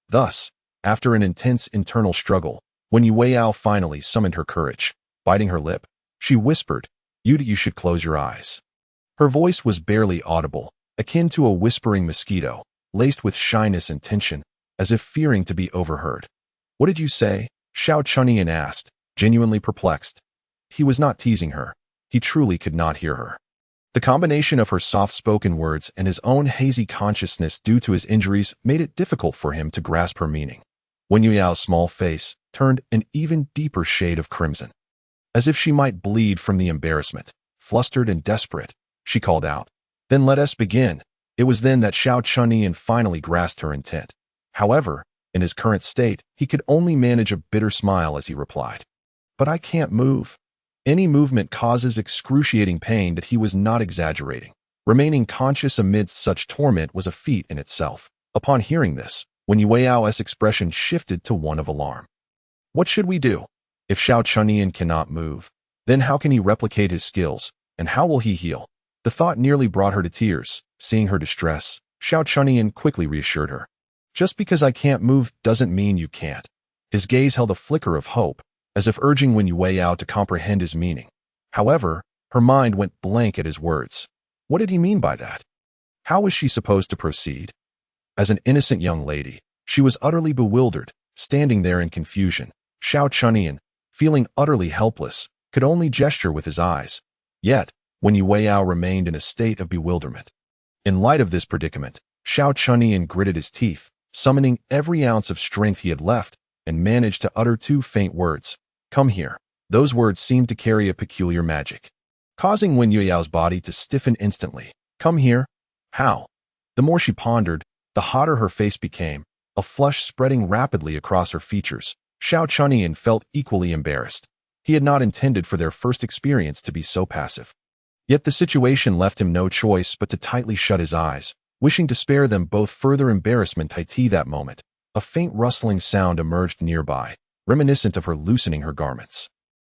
Thus, after an intense internal struggle, Wen Yueyao finally summoned her courage. Biting her lip, she whispered, You should close your eyes." Her voice was barely audible, akin to a whispering mosquito, laced with shyness and tension, as if fearing to be overheard. "What did you say?" Xiao Chunyan asked, genuinely perplexed. He was not teasing her. He truly could not hear her. The combination of her soft-spoken words and his own hazy consciousness due to his injuries made it difficult for him to grasp her meaning. Wen Yueyao's small face turned an even deeper shade of crimson. As if she might bleed from the embarrassment, flustered and desperate, she called out, "Then let us begin." It was then that Xiao Chunyan finally grasped her intent. However, in his current state, he could only manage a bitter smile as he replied, "But I can't move." Any movement causes excruciating pain. That he was not exaggerating. Remaining conscious amidst such torment was a feat in itself. Upon hearing this, Wen Yueyao's expression shifted to one of alarm. What should we do? If Xiao Chunyan cannot move, then how can he replicate his skills, and how will he heal? The thought nearly brought her to tears. Seeing her distress, Xiao Chunyan quickly reassured her. "Just because I can't move doesn't mean you can't." His gaze held a flicker of hope, as if urging Wen Yueyao to comprehend his meaning. However, her mind went blank at his words. What did he mean by that? How was she supposed to proceed? As an innocent young lady, she was utterly bewildered, standing there in confusion. Xiao Chunyan, feeling utterly helpless, could only gesture with his eyes. Yet, Wen Yueyao remained in a state of bewilderment. In light of this predicament, Xiao Chunyan gritted his teeth, summoning every ounce of strength he had left, and managed to utter two faint words. "Come here." Those words seemed to carry a peculiar magic, causing Wen Yueyao's body to stiffen instantly. "Come here? How?" The more she pondered, the hotter her face became, a flush spreading rapidly across her features. Xiao Chunyan felt equally embarrassed. He had not intended for their first experience to be so passive. Yet the situation left him no choice but to tightly shut his eyes, wishing to spare them both further embarrassment. That moment, a faint rustling sound emerged nearby, reminiscent of her loosening her garments.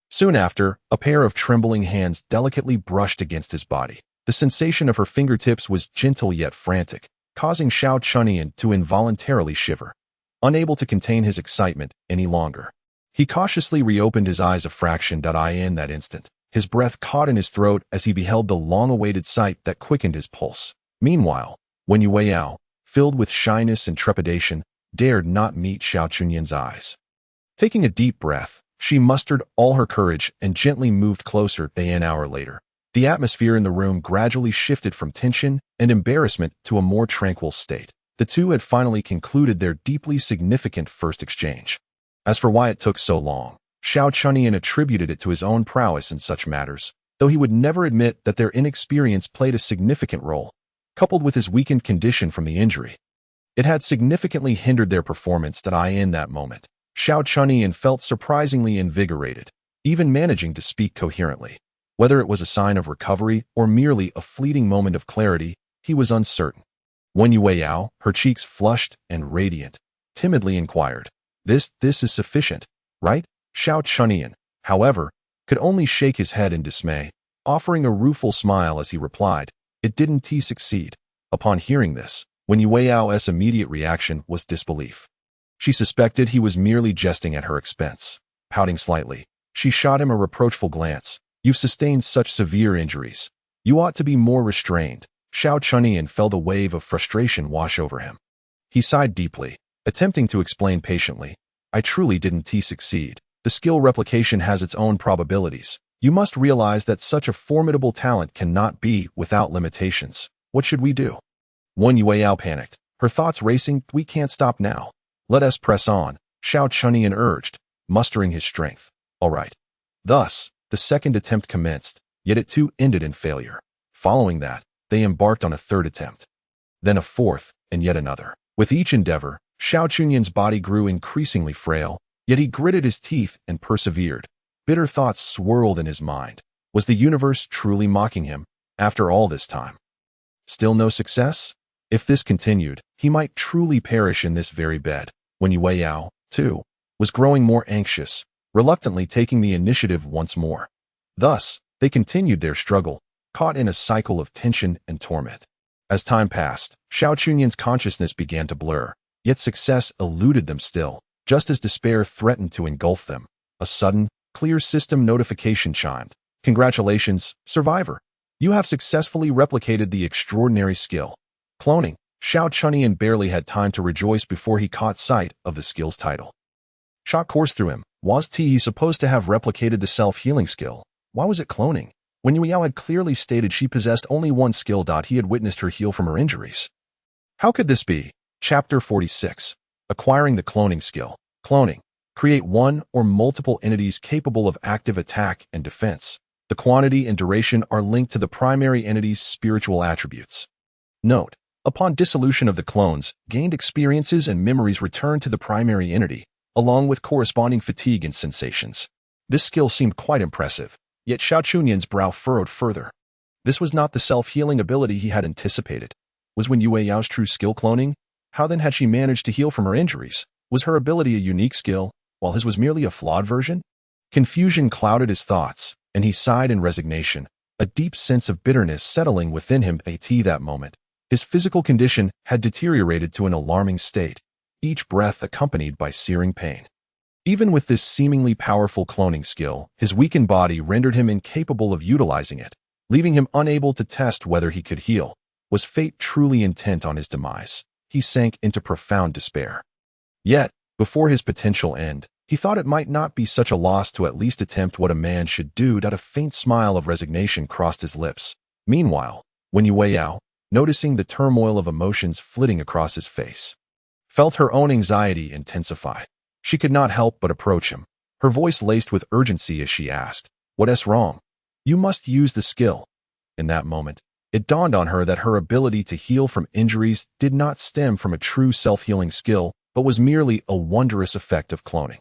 Soon after, a pair of trembling hands delicately brushed against his body. The sensation of her fingertips was gentle yet frantic, causing Xiao Chunyan to involuntarily shiver. Unable to contain his excitement any longer, he cautiously reopened his eyes a fraction. In that instant, his breath caught in his throat as he beheld the long-awaited sight that quickened his pulse. Meanwhile, Wen Yueyao, filled with shyness and trepidation, dared not meet Xiao Chunyan's eyes. Taking a deep breath, she mustered all her courage and gently moved closer. An hour later, the atmosphere in the room gradually shifted from tension and embarrassment to a more tranquil state. The two had finally concluded their deeply significant first exchange. As for why it took so long, Xiao Chunyan attributed it to his own prowess in such matters, though he would never admit that their inexperience played a significant role. Coupled with his weakened condition from the injury, it had significantly hindered their performance. In that moment, Xiao Chunyan felt surprisingly invigorated, even managing to speak coherently. Whether it was a sign of recovery or merely a fleeting moment of clarity, he was uncertain. Wen Yueyao, her cheeks flushed and radiant, timidly inquired, This is sufficient, right?" Xiao Chunyan, however, could only shake his head in dismay, offering a rueful smile as he replied, "It didn't succeed." Upon hearing this, Wen Yueyao's immediate reaction was disbelief. She suspected he was merely jesting at her expense. Pouting slightly, she shot him a reproachful glance. "You've sustained such severe injuries. You ought to be more restrained." Xiao Chu Nan felt a wave of frustration wash over him. He sighed deeply, attempting to explain patiently. I truly didn't succeed. The skill replication has its own probabilities. You must realize that such a formidable talent cannot be without limitations. What should we do? Wen Yueyao panicked, her thoughts racing. We can't stop now. Let us press on, Xiao Chu Nan urged, mustering his strength. All right. Thus, the second attempt commenced, yet it too ended in failure. Following that, they embarked on a third attempt. Then a fourth, and yet another. With each endeavor, Xiao Chu Nan's body grew increasingly frail, yet he gritted his teeth and persevered. Bitter thoughts swirled in his mind. Was the universe truly mocking him, after all this time? Still no success? If this continued, he might truly perish in this very bed. Wen Yueyao, too, was growing more anxious, reluctantly taking the initiative once more. Thus, they continued their struggle, caught in a cycle of tension and torment. As time passed, Xiao Chu Nan's consciousness began to blur, yet success eluded them still, just as despair threatened to engulf them. A sudden, clear system notification chimed. Congratulations, survivor! You have successfully replicated the extraordinary skill. Cloning. Xiao Chu Nan barely had time to rejoice before he caught sight of the skill's title. Shock coursed through him. Was he supposed to have replicated the self-healing skill? Why was it cloning? When Yueyao had clearly stated she possessed only one skill. He had witnessed her heal from her injuries. How could this be? Chapter 46. Acquiring the cloning skill. Cloning. Create one or multiple entities capable of active attack and defense. The quantity and duration are linked to the primary entity's spiritual attributes. Note: upon dissolution of the clones, gained experiences and memories return to the primary entity, along with corresponding fatigue and sensations. This skill seemed quite impressive, yet Xiao Chu Nan's brow furrowed further. This was not the self-healing ability he had anticipated. Was Wen Yueyao's true skill cloning? How then had she managed to heal from her injuries? Was her ability a unique skill, while his was merely a flawed version? Confusion clouded his thoughts, and he sighed in resignation, a deep sense of bitterness settling within him. At that moment, his physical condition had deteriorated to an alarming state, each breath accompanied by searing pain. Even with this seemingly powerful cloning skill, his weakened body rendered him incapable of utilizing it, leaving him unable to test whether he could heal. Was fate truly intent on his demise? He sank into profound despair. Yet, before his potential end, he thought it might not be such a loss to at least attempt what a man should do. A faint smile of resignation crossed his lips. Meanwhile, Wen Yueyao, noticing the turmoil of emotions flitting across his face, felt her own anxiety intensify. She could not help but approach him, her voice laced with urgency as she asked, "What's wrong? You must use the skill." In that moment, it dawned on her that her ability to heal from injuries did not stem from a true self-healing skill, but was merely a wondrous effect of cloning.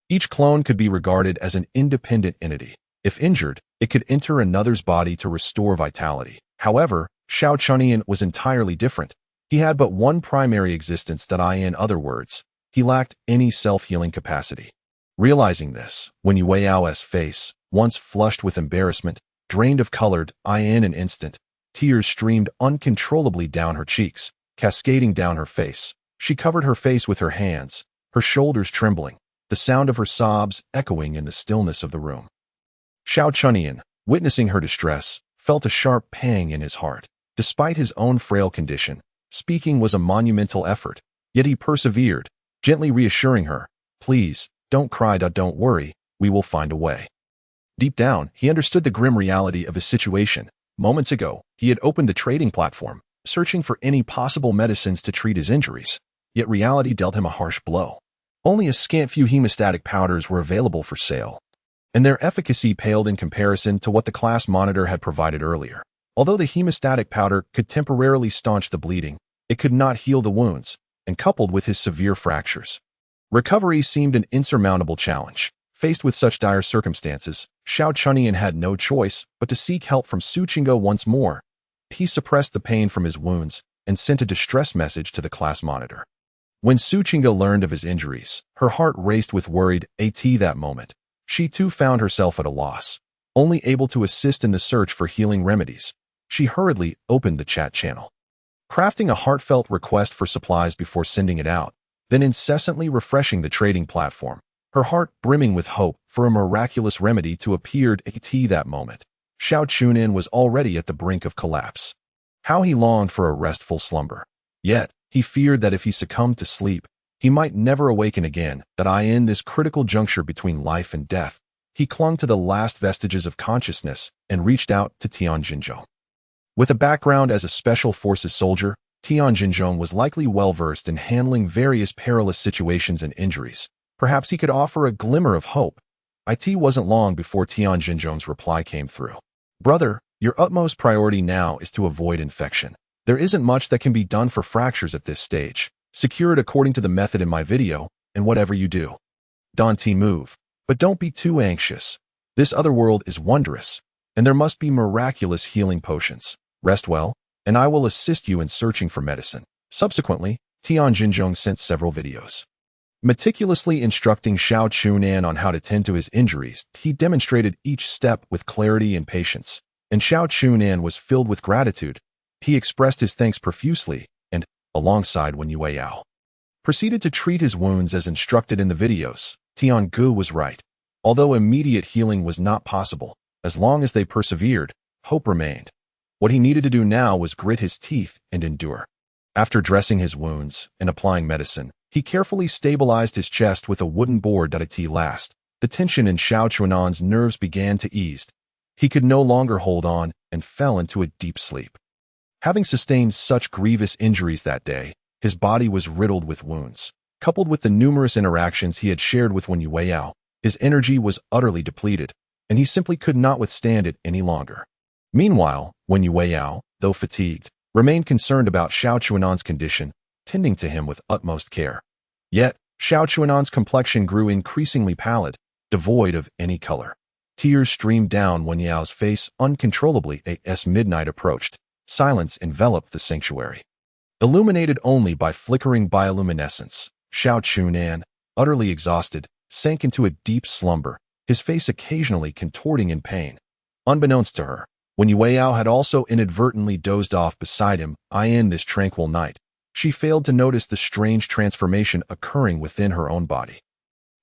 Each clone could be regarded as an independent entity. If injured, it could enter another's body to restore vitality. However, Xiao Chu Nan was entirely different. He had but one primary existence. In other words, he lacked any self-healing capacity. Realizing this, Wen Yueyao's face, once flushed with embarrassment, drained of color. In an instant, tears streamed uncontrollably down her cheeks, cascading down her face. She covered her face with her hands, her shoulders trembling, the sound of her sobs echoing in the stillness of the room. Xiao Chu Nan, witnessing her distress, felt a sharp pang in his heart. Despite his own frail condition, speaking was a monumental effort, yet he persevered, gently reassuring her, "Please, don't cry. Don't worry, we will find a way." Deep down, he understood the grim reality of his situation. Moments ago, he had opened the trading platform, searching for any possible medicines to treat his injuries. Yet reality dealt him a harsh blow. Only a scant few hemostatic powders were available for sale, and their efficacy paled in comparison to what the class monitor had provided earlier. Although the hemostatic powder could temporarily staunch the bleeding, it could not heal the wounds, and coupled with his severe fractures, recovery seemed an insurmountable challenge. Faced with such dire circumstances, Xiao Chu Nan had no choice but to seek help from Su Qinggo once more. He suppressed the pain from his wounds and sent a distress message to the class monitor. When Su Qinggo learned of his injuries, her heart raced with worried. That moment, she too found herself at a loss, only able to assist in the search for healing remedies. She hurriedly opened the chat channel, crafting a heartfelt request for supplies before sending it out, then incessantly refreshing the trading platform, her heart brimming with hope for a miraculous remedy to appear. That moment, Xiao Chu Nan was already at the brink of collapse. How he longed for a restful slumber. Yet, he feared that if he succumbed to sleep, he might never awaken again, in this critical juncture between life and death, he clung to the last vestiges of consciousness and reached out to Tianjinzhong. With a background as a special forces soldier, Tianjinzhong was likely well-versed in handling various perilous situations and injuries. Perhaps he could offer a glimmer of hope. It wasn't long before Tianjinzhong's reply came through. Brother, your utmost priority now is to avoid infection. There isn't much that can be done for fractures at this stage. Secure it according to the method in my video, and whatever you do, don't move. But don't be too anxious. This other world is wondrous, and there must be miraculous healing potions. Rest well, and I will assist you in searching for medicine. Subsequently, Tianjinzhong sent several videos. Meticulously instructing Xiao Chu Nan on how to tend to his injuries, he demonstrated each step with clarity and patience, and Xiao Chu Nan was filled with gratitude. He expressed his thanks profusely, and, alongside Wen Yueyao, proceeded to treat his wounds as instructed in the videos. Tian Gu was right. Although immediate healing was not possible, as long as they persevered, hope remained. What he needed to do now was grit his teeth and endure. After dressing his wounds and applying medicine, he carefully stabilized his chest with a wooden board. At last, the tension in Xiao Chu Nan's nerves began to ease. He could no longer hold on and fell into a deep sleep. Having sustained such grievous injuries that day, his body was riddled with wounds. Coupled with the numerous interactions he had shared with Wen Yueyao, his energy was utterly depleted, and he simply could not withstand it any longer. Meanwhile, Wen Yueyao, though fatigued, remained concerned about Xiao Chu Nan's condition, tending to him with utmost care. Yet, Xiao Chu Nan's complexion grew increasingly pallid, devoid of any color. Tears streamed down Wen Yao's face uncontrollably as midnight approached. Silence enveloped the sanctuary. Illuminated only by flickering bioluminescence, Xiao Chu Nan, utterly exhausted, sank into a deep slumber, his face occasionally contorting in pain. Unbeknownst to her, Wen Yueyao had also inadvertently dozed off beside him. In this tranquil night, she failed to notice the strange transformation occurring within her own body.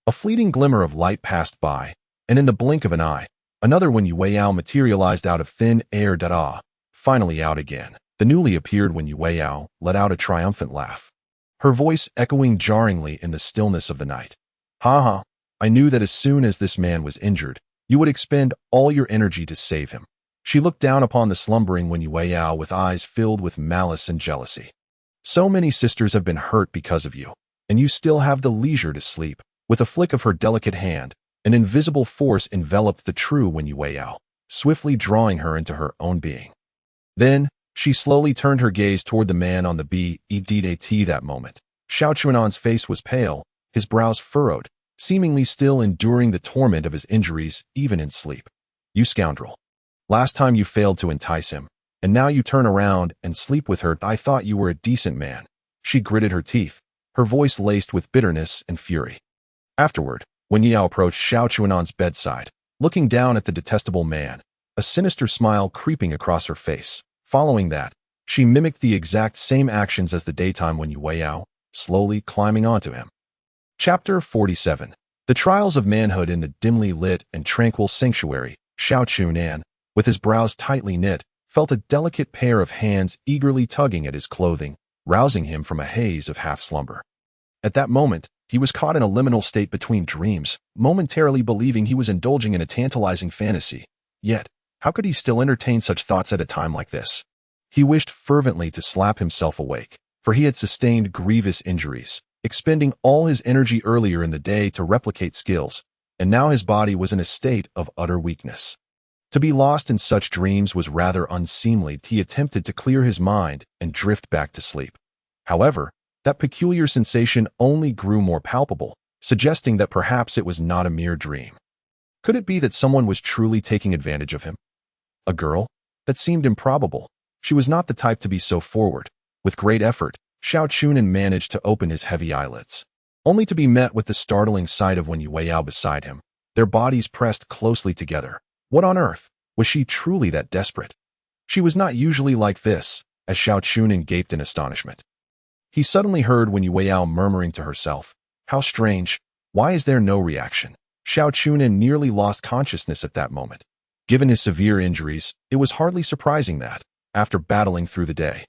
A fleeting glimmer of light passed by, and in the blink of an eye, another Wen Yueyao materialized out of thin air. Finally out again. The newly appeared Wen Yueyao let out a triumphant laugh, her voice echoing jarringly in the stillness of the night. Ha ha, I knew that as soon as this man was injured, you would expend all your energy to save him. She looked down upon the slumbering Wen Yueyao with eyes filled with malice and jealousy. So many sisters have been hurt because of you, and you still have the leisure to sleep. With a flick of her delicate hand, an invisible force enveloped the true Wen Yueyao, swiftly drawing her into her own being. Then, she slowly turned her gaze toward the man on the bed. That moment, Xiao Chu Nan's face was pale, his brows furrowed, seemingly still enduring the torment of his injuries even in sleep. You scoundrel. Last time you failed to entice him, and now you turn around and sleep with her. I thought you were a decent man. She gritted her teeth, her voice laced with bitterness and fury. Afterward, Wen Yao approached Xiao Chu Nan's bedside, looking down at the detestable man, a sinister smile creeping across her face. Following that, she mimicked the exact same actions as the daytime Wen Yueyao, slowly climbing onto him. Chapter 47. The Trials of Manhood. In the dimly lit and tranquil sanctuary, Xiao Chu Nan, with his brows tightly knit, felt a delicate pair of hands eagerly tugging at his clothing, rousing him from a haze of half-slumber. At that moment, he was caught in a liminal state between dreams, momentarily believing he was indulging in a tantalizing fantasy. Yet, how could he still entertain such thoughts at a time like this? He wished fervently to slap himself awake, for he had sustained grievous injuries, expending all his energy earlier in the day to replicate skills, and now his body was in a state of utter weakness. To be lost in such dreams was rather unseemly. He attempted to clear his mind and drift back to sleep. However, that peculiar sensation only grew more palpable, suggesting that perhaps it was not a mere dream. Could it be that someone was truly taking advantage of him? A girl? That seemed improbable. She was not the type to be so forward. With great effort, Xiao Chu Nan managed to open his heavy eyelids, only to be met with the startling sight of Wen Yueyao beside him, their bodies pressed closely together. What on earth? Was she truly that desperate? She was not usually like this, as Xiao Chu Nan gaped in astonishment. He suddenly heard Wen Yueyao murmuring to herself, "How strange, why is there no reaction?" Xiao Chu Nan nearly lost consciousness at that moment. Given his severe injuries, it was hardly surprising that, after battling through the day.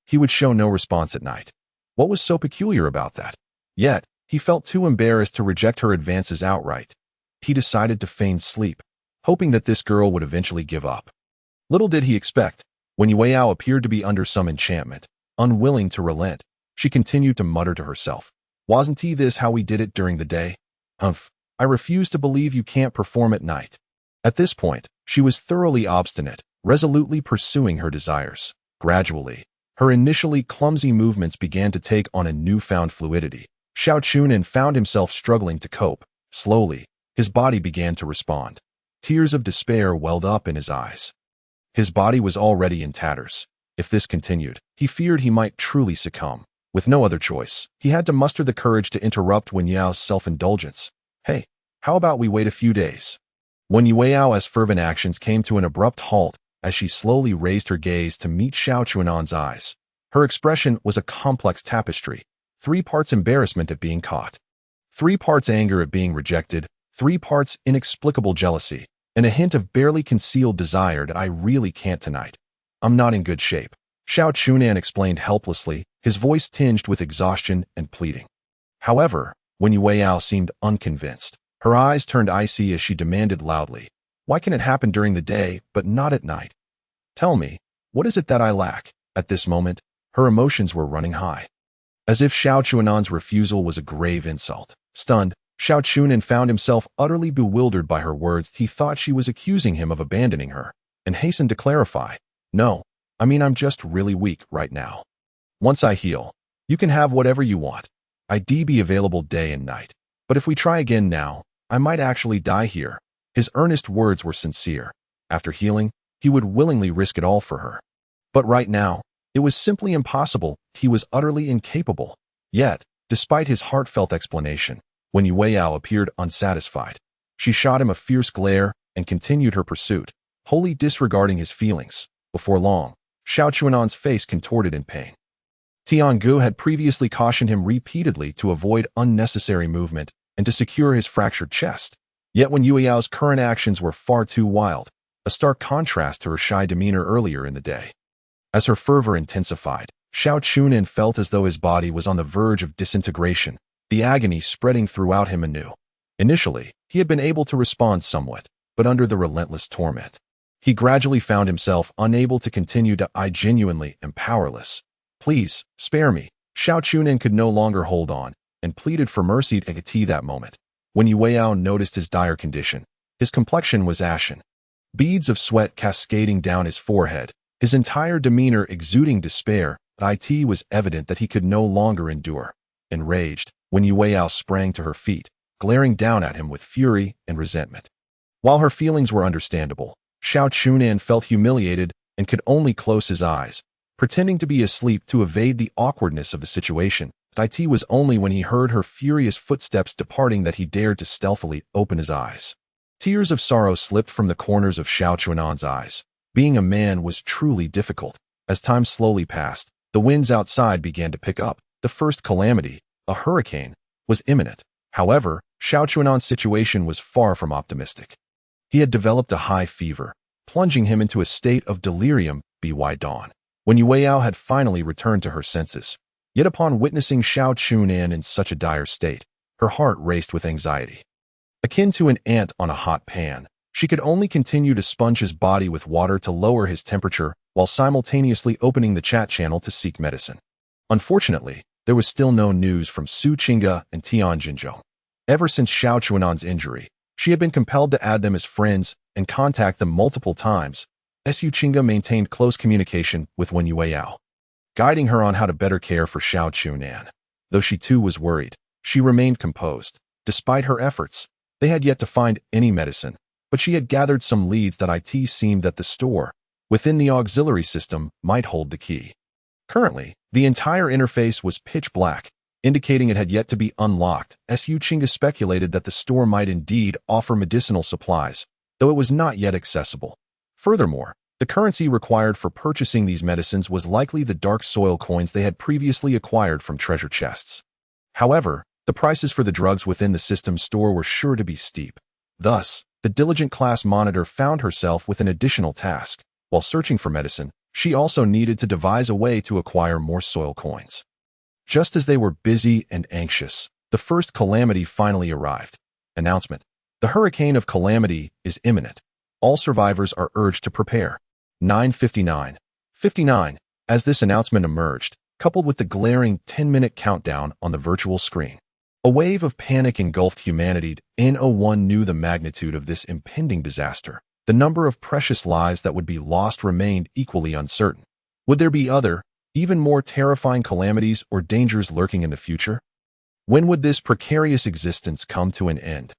He would show no response at night. What was so peculiar about that? Yet, he felt too embarrassed to reject her advances outright. He decided to feign sleep, hoping that this girl would eventually give up. Little did he expect, when Yueyao appeared to be under some enchantment, unwilling to relent, she continued to mutter to herself, "Wasn't this how we did it during the day? Humph, I refuse to believe you can't perform at night." At this point, she was thoroughly obstinate, resolutely pursuing her desires. Gradually, her initially clumsy movements began to take on a newfound fluidity. Xiao Chu Nan found himself struggling to cope. Slowly, his body began to respond. Tears of despair welled up in his eyes. His body was already in tatters. If this continued, he feared he might truly succumb. With no other choice, he had to muster the courage to interrupt Wenyao's self-indulgence. "Hey, how about we wait a few days?" When Yueyao's fervent actions came to an abrupt halt as she slowly raised her gaze to meet Xiao Chu Nan's eyes, her expression was a complex tapestry, 3 parts embarrassment at being caught, 3 parts anger at being rejected, 3 parts inexplicable jealousy, and a hint of barely concealed desire that "I really can't tonight. I'm not in good shape," Xiao Chu Nan explained helplessly, his voice tinged with exhaustion and pleading. However, when Yueyao seemed unconvinced, her eyes turned icy as she demanded loudly, "Why can it happen during the day, but not at night? Tell me, what is it that I lack?" At this moment, her emotions were running high. As if Xiao Chu Nan's refusal was a grave insult. Stunned, Xiao Chu Nan found himself utterly bewildered by her words. He thought she was accusing him of abandoning her, and hastened to clarify, "No, I mean I'm just really weak right now. Once I heal, you can have whatever you want. I'd be available day and night. But if we try again now, I might actually die here." His earnest words were sincere. After healing, he would willingly risk it all for her. But right now, it was simply impossible. He was utterly incapable. Yet, despite his heartfelt explanation, when Yueyao appeared unsatisfied, she shot him a fierce glare and continued her pursuit, wholly disregarding his feelings. Before long, Xiao Chu Nan's face contorted in pain. Tiangu had previously cautioned him repeatedly to avoid unnecessary movement and to secure his fractured chest. Yet when Yueyao's current actions were far too wild, a stark contrast to her shy demeanor earlier in the day. As her fervor intensified, Xiao Chu Nan felt as though his body was on the verge of disintegration, the agony spreading throughout him anew. Initially, he had been able to respond somewhat, but under the relentless torment, he gradually found himself unable to continue to "I genuinely am powerless. Please, spare me." Xiao Chu Nan could no longer hold on, and pleaded for mercy at that moment. When Yueyao noticed his dire condition, his complexion was ashen, beads of sweat cascading down his forehead, his entire demeanor exuding despair. It was evident that he could no longer endure. Enraged, when Yueyao sprang to her feet, glaring down at him with fury and resentment. While her feelings were understandable, Xiao Chu Nan felt humiliated and could only close his eyes, pretending to be asleep to evade the awkwardness of the situation. It was only when he heard her furious footsteps departing that he dared to stealthily open his eyes. Tears of sorrow slipped from the corners of Xiao Chu Nan's eyes. Being a man was truly difficult. As time slowly passed, the winds outside began to pick up. The first calamity, a hurricane, was imminent. However, Xiao Chu Nan's situation was far from optimistic. He had developed a high fever, plunging him into a state of delirium by dawn. When Yueyao had finally returned to her senses, yet upon witnessing Xiao Chu Nan in such a dire state, her heart raced with anxiety. Akin to an ant on a hot pan, she could only continue to sponge his body with water to lower his temperature while simultaneously opening the chat channel to seek medicine. Unfortunately, there was still no news from Su Qingge and Tian Jinzhou. Ever since Xiao Chu Nan's injury, she had been compelled to add them as friends and contact them multiple times. Su Qingge maintained close communication with Wen Yueyao, guiding her on how to better care for Xiao Chu Nan. Though she too was worried, she remained composed. Despite her efforts, they had yet to find any medicine, but she had gathered some leads that seemed that the store, within the auxiliary system, might hold the key. Currently, the entire interface was pitch black, indicating it had yet to be unlocked. Su Qingge speculated that the store might indeed offer medicinal supplies, though it was not yet accessible. Furthermore, the currency required for purchasing these medicines was likely the dark soil coins they had previously acquired from treasure chests. However, the prices for the drugs within the system store were sure to be steep. Thus, the diligent class monitor found herself with an additional task. While searching for medicine, she also needed to devise a way to acquire more soil coins. Just as they were busy and anxious, the first calamity finally arrived. Announcement: the hurricane of calamity is imminent. All survivors are urged to prepare. 9:59. As this announcement emerged, coupled with the glaring 10-minute countdown on the virtual screen, a wave of panic engulfed humanity. No one knew the magnitude of this impending disaster. The number of precious lives that would be lost remained equally uncertain. Would there be other, even more terrifying calamities or dangers lurking in the future? When would this precarious existence come to an end?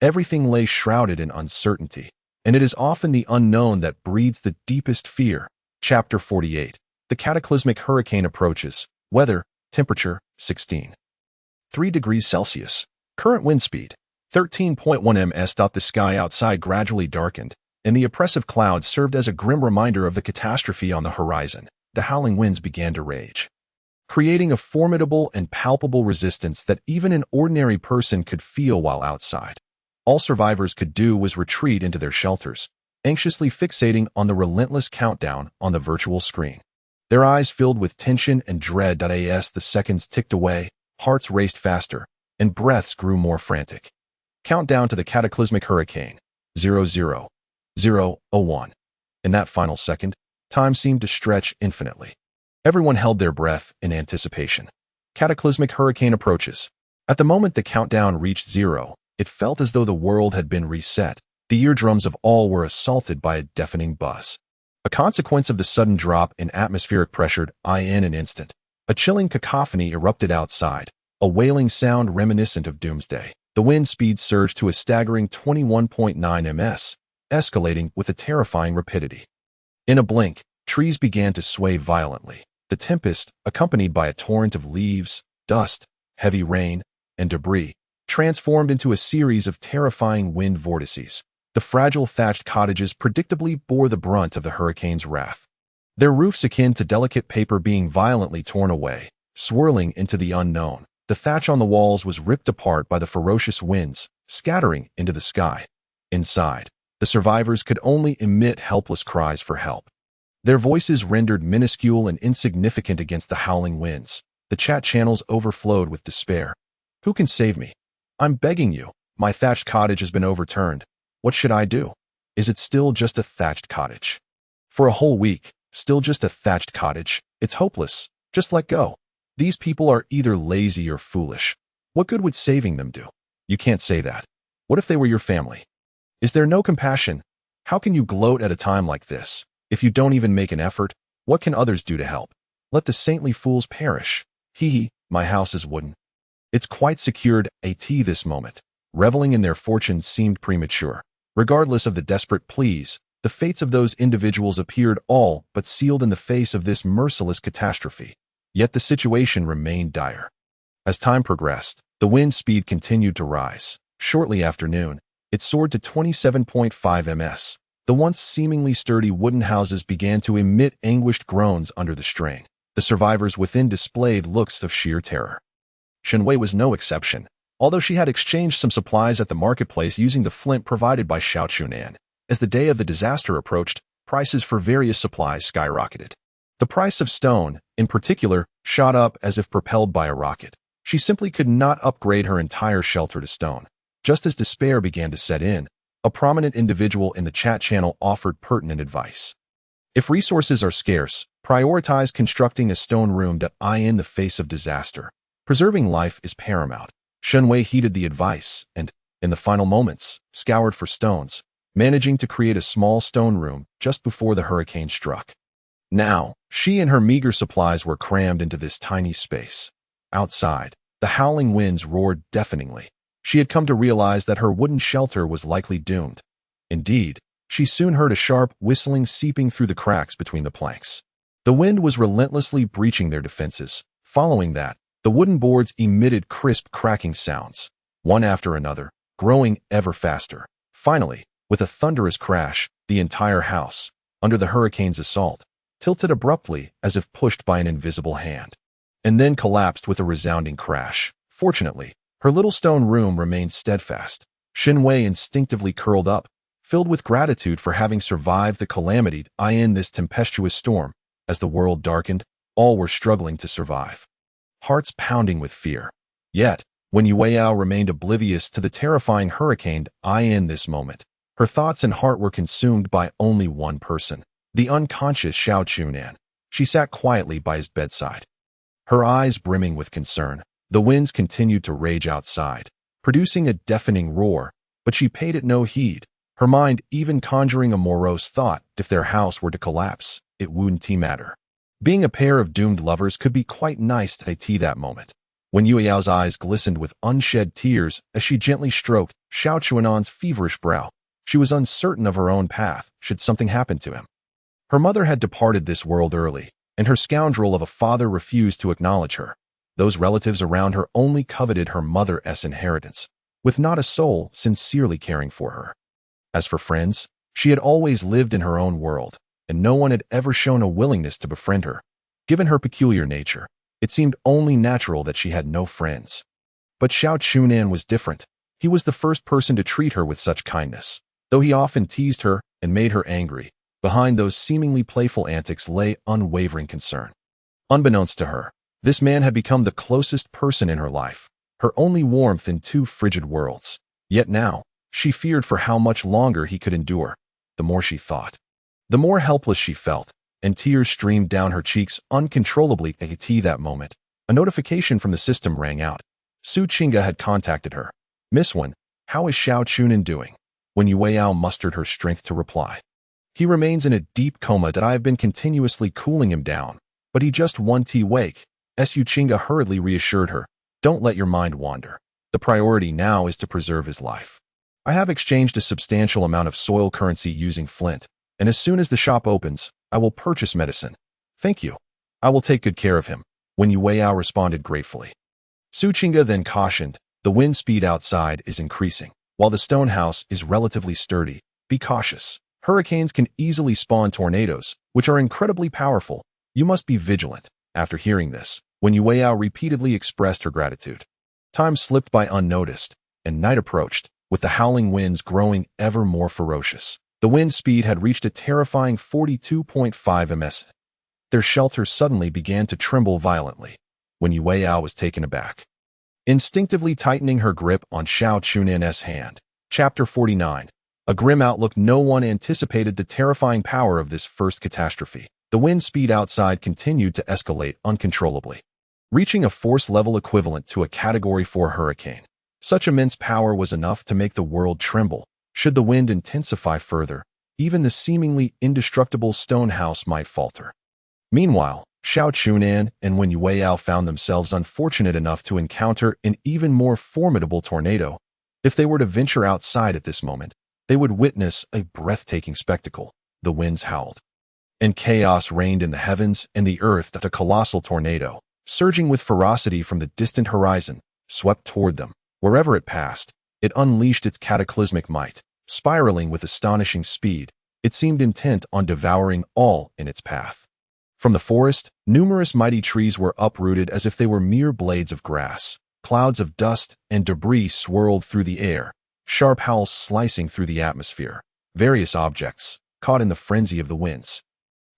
Everything lay shrouded in uncertainty, and it is often the unknown that breeds the deepest fear. Chapter 48. The cataclysmic hurricane approaches. Weather, temperature, 16.3 degrees Celsius. Current wind speed, 13.1 ms. The sky outside gradually darkened, and the oppressive clouds served as a grim reminder of the catastrophe on the horizon. The howling winds began to rage, creating a formidable and palpable resistance that even an ordinary person could feel while outside. All survivors could do was retreat into their shelters, anxiously fixating on the relentless countdown on the virtual screen. Their eyes filled with tension and dread. As the seconds ticked away, hearts raced faster, and breaths grew more frantic. Countdown to the cataclysmic hurricane. 00:01. In that final second, time seemed to stretch infinitely. Everyone held their breath in anticipation. Cataclysmic hurricane approaches. At the moment the countdown reached 0, it felt as though the world had been reset. The eardrums of all were assaulted by a deafening buzz. A consequence of the sudden drop in atmospheric pressure. In an instant, a chilling cacophony erupted outside, a wailing sound reminiscent of doomsday. The wind speed surged to a staggering 21.9 ms, escalating with a terrifying rapidity. In a blink, trees began to sway violently. The tempest, accompanied by a torrent of leaves, dust, heavy rain, and debris, transformed into a series of terrifying wind vortices. The fragile thatched cottages predictably bore the brunt of the hurricane's wrath, their roofs akin to delicate paper being violently torn away, swirling into the unknown. The thatch on the walls was ripped apart by the ferocious winds, scattering into the sky. Inside, the survivors could only emit helpless cries for help, their voices rendered minuscule and insignificant against the howling winds. The chat channels overflowed with despair. "Who can save me? I'm begging you. My thatched cottage has been overturned. What should I do? Is it still just a thatched cottage? For a whole week, still just a thatched cottage? It's hopeless. Just let go. These people are either lazy or foolish. What good would saving them do?" You can't say that. What if they were your family? Is there no compassion? How can you gloat at a time like this? If you don't even make an effort, what can others do to help? Let the saintly fools perish. My house is wooden. It's quite secured. This moment, reveling in their fortunes seemed premature. Regardless of the desperate pleas, the fates of those individuals appeared all but sealed in the face of this merciless catastrophe. Yet the situation remained dire. As time progressed, the wind speed continued to rise. Shortly after noon, it soared to 27.5 ms. The once seemingly sturdy wooden houses began to emit anguished groans under the strain. The survivors within displayed looks of sheer terror. Shenwei was no exception. Although she had exchanged some supplies at the marketplace using the flint provided by Xiao Chu Nan, as the day of the disaster approached, prices for various supplies skyrocketed. The price of stone, in particular, shot up as if propelled by a rocket. She simply could not upgrade her entire shelter to stone. Just as despair began to set in, a prominent individual in the chat channel offered pertinent advice. If resources are scarce, prioritize constructing a stone room. In the face of disaster, preserving life is paramount. Shenwei heeded the advice and, in the final moments, scoured for stones, managing to create a small stone room just before the hurricane struck. Now, she and her meager supplies were crammed into this tiny space. Outside, the howling winds roared deafeningly. She had come to realize that her wooden shelter was likely doomed. Indeed, she soon heard a sharp whistling seeping through the cracks between the planks. The wind was relentlessly breaching their defenses. Following that, the wooden boards emitted crisp cracking sounds, one after another, growing ever faster. Finally, with a thunderous crash, the entire house, under the hurricane's assault, tilted abruptly as if pushed by an invisible hand, and then collapsed with a resounding crash. Fortunately, her little stone room remained steadfast. Shenwei instinctively curled up, filled with gratitude for having survived the calamity.In this tempestuous storm. As the world darkened, all were struggling to survive, hearts pounding with fear. Yet, when Yueyao remained oblivious to the terrifying hurricane.In this moment, her thoughts and heart were consumed by only one person, the unconscious Xiao Chu Nan. She sat quietly by his bedside, her eyes brimming with concern. The winds continued to rage outside, producing a deafening roar, but she paid it no heed, her mind even conjuring a morose thought: if their house were to collapse, it wouldn't matter. Being a pair of doomed lovers could be quite nice at that moment. When Yueyao's eyes glistened with unshed tears as she gently stroked Xiao Chu Nan's feverish brow, she was uncertain of her own path should something happen to him. Her mother had departed this world early, and her scoundrel of a father refused to acknowledge her. Those relatives around her only coveted her mother's inheritance, with not a soul sincerely caring for her. As for friends, she had always lived in her own world, and no one had ever shown a willingness to befriend her. Given her peculiar nature, it seemed only natural that she had no friends. But Xiao Chu Nan was different. He was the first person to treat her with such kindness. Though he often teased her and made her angry, behind those seemingly playful antics lay unwavering concern. Unbeknownst to her, this man had become the closest person in her life, her only warmth in two frigid worlds. Yet now, she feared for how much longer he could endure. The more she thought, the more helpless she felt, and tears streamed down her cheeks uncontrollably. At that moment, a notification from the system rang out. Su Qingga had contacted her. "Miss Wen, how is Xiao Chu Nan doing?" When Yueyao mustered her strength to reply. "He remains in a deep coma that I have been continuously cooling him down, but he just won't wake." Su Qingga hurriedly reassured her. "Don't let your mind wander. The priority now is to preserve his life. I have exchanged a substantial amount of soil currency using flint, and as soon as the shop opens, I will purchase medicine. Thank you. I will take good care of him." When Yueyao responded gratefully. Su Qingga then cautioned, "The wind speed outside is increasing. While the stone house is relatively sturdy, be cautious. Hurricanes can easily spawn tornadoes, which are incredibly powerful. You must be vigilant." After hearing this, when Yueyao repeatedly expressed her gratitude, time slipped by unnoticed, and night approached, with the howling winds growing ever more ferocious. The wind speed had reached a terrifying 42.5 ms. Their shelter suddenly began to tremble violently, when Yueyao was taken aback. Instinctively tightening her grip on Xiao Chu Nan's hand. Chapter 49. A grim outlook. No one anticipated the terrifying power of this first catastrophe. The wind speed outside continued to escalate uncontrollably, reaching a force level equivalent to a Category 4 hurricane. Such immense power was enough to make the world tremble. Should the wind intensify further, even the seemingly indestructible stone house might falter. Meanwhile, Xiao Chu Nan and Wen Yueyao found themselves unfortunate enough to encounter an even more formidable tornado. If they were to venture outside at this moment, they would witness a breathtaking spectacle. The winds howled, and chaos reigned in the heavens and the earth. That a colossal tornado, surging with ferocity from the distant horizon, swept toward them. Wherever it passed, it unleashed its cataclysmic might. Spiraling with astonishing speed, it seemed intent on devouring all in its path. From the forest, numerous mighty trees were uprooted as if they were mere blades of grass. Clouds of dust and debris swirled through the air, sharp howls slicing through the atmosphere. Various objects, caught in the frenzy of the winds,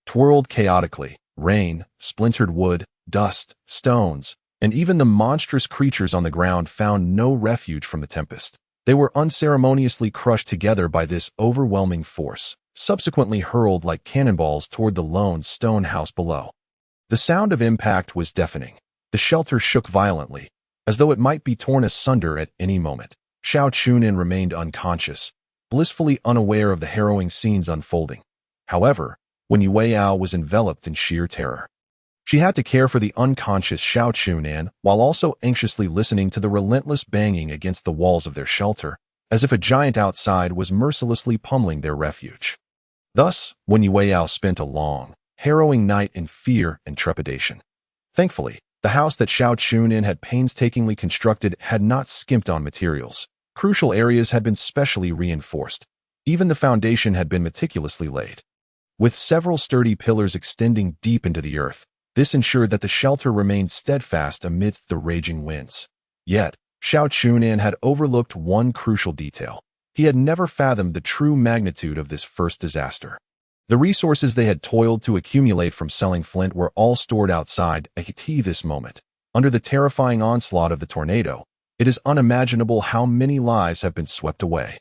twirled chaotically. Rain, splintered wood, dust, stones, and even the monstrous creatures on the ground found no refuge from the tempest. They were unceremoniously crushed together by this overwhelming force, subsequently hurled like cannonballs toward the lone stone house below. The sound of impact was deafening. The shelter shook violently, as though it might be torn asunder at any moment. Xiao Chu Nan remained unconscious, blissfully unaware of the harrowing scenes unfolding. However, when Yueyao was enveloped in sheer terror, she had to care for the unconscious Xiao Chu Nan while also anxiously listening to the relentless banging against the walls of their shelter, as if a giant outside was mercilessly pummeling their refuge. Thus, when Yueyao spent a long, harrowing night in fear and trepidation. Thankfully, the house that Xiao Chu Nan had painstakingly constructed had not skimped on materials. Crucial areas had been specially reinforced. Even the foundation had been meticulously laid, with several sturdy pillars extending deep into the earth. This ensured that the shelter remained steadfast amidst the raging winds. Yet, Xiao Chu Nan had overlooked one crucial detail. He had never fathomed the true magnitude of this first disaster. The resources they had toiled to accumulate from selling flint were all stored outside A.T. this moment. Under the terrifying onslaught of the tornado, it is unimaginable how many lives have been swept away.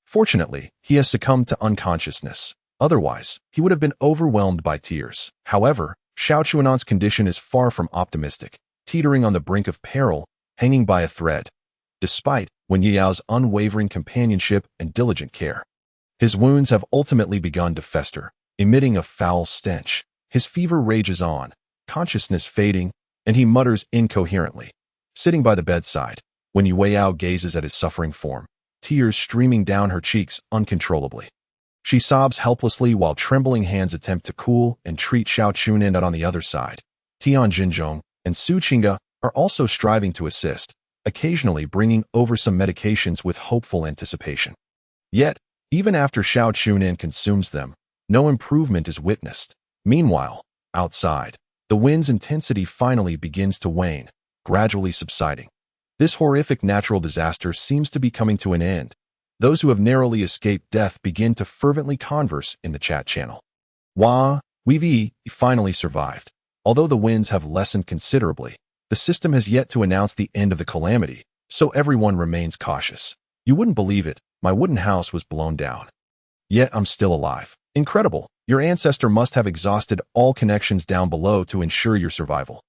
Fortunately, he has succumbed to unconsciousness. Otherwise, he would have been overwhelmed by tears. However, Xiao Chu Nan's condition is far from optimistic, teetering on the brink of peril, hanging by a thread. Despite Wen Yao's unwavering companionship and diligent care, his wounds have ultimately begun to fester, emitting a foul stench. His fever rages on, consciousness fading, and he mutters incoherently. Sitting by the bedside, Wen Yao gazes at his suffering form, tears streaming down her cheeks uncontrollably. She sobs helplessly while trembling hands attempt to cool and treat Xiao Chu Nan on the other side. Tian Jinzhong and Su Qingge are also striving to assist, occasionally bringing over some medications with hopeful anticipation. Yet, even after Xiao Chu Nan consumes them, no improvement is witnessed. Meanwhile, outside, the wind's intensity finally begins to wane, gradually subsiding. This horrific natural disaster seems to be coming to an end. Those who have narrowly escaped death begin to fervently converse in the chat channel. We've finally survived. Although the winds have lessened considerably, the system has yet to announce the end of the calamity, so everyone remains cautious. You wouldn't believe it, my wooden house was blown down. Yet I'm still alive. Incredible. Your ancestor must have exhausted all connections down below to ensure your survival.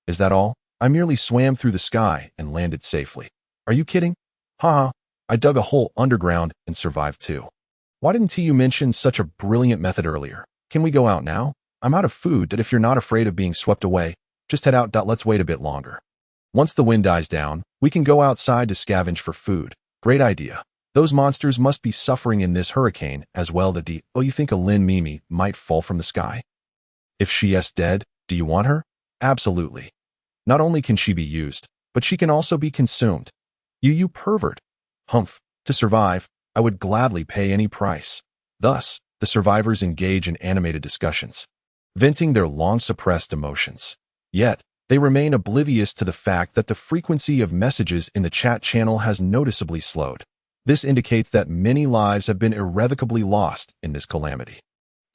Is that all? I merely swam through the sky and landed safely. Are you kidding? Haha, I dug a hole underground and survived too. Why didn't you mention such a brilliant method earlier? Can we go out now? I'm out of food, but if you're not afraid of being swept away, just head out. Let's wait a bit longer. Once the wind dies down, we can go outside to scavenge for food. Great idea. Those monsters must be suffering in this hurricane as well. You think a Lin Mimi might fall from the sky? If she is dead, do you want her? Absolutely. Not only can she be used, but she can also be consumed. You pervert. Humph. To survive, I would gladly pay any price. Thus, the survivors engage in animated discussions, venting their long-suppressed emotions. Yet, they remain oblivious to the fact that the frequency of messages in the chat channel has noticeably slowed. This indicates that many lives have been irrevocably lost in this calamity.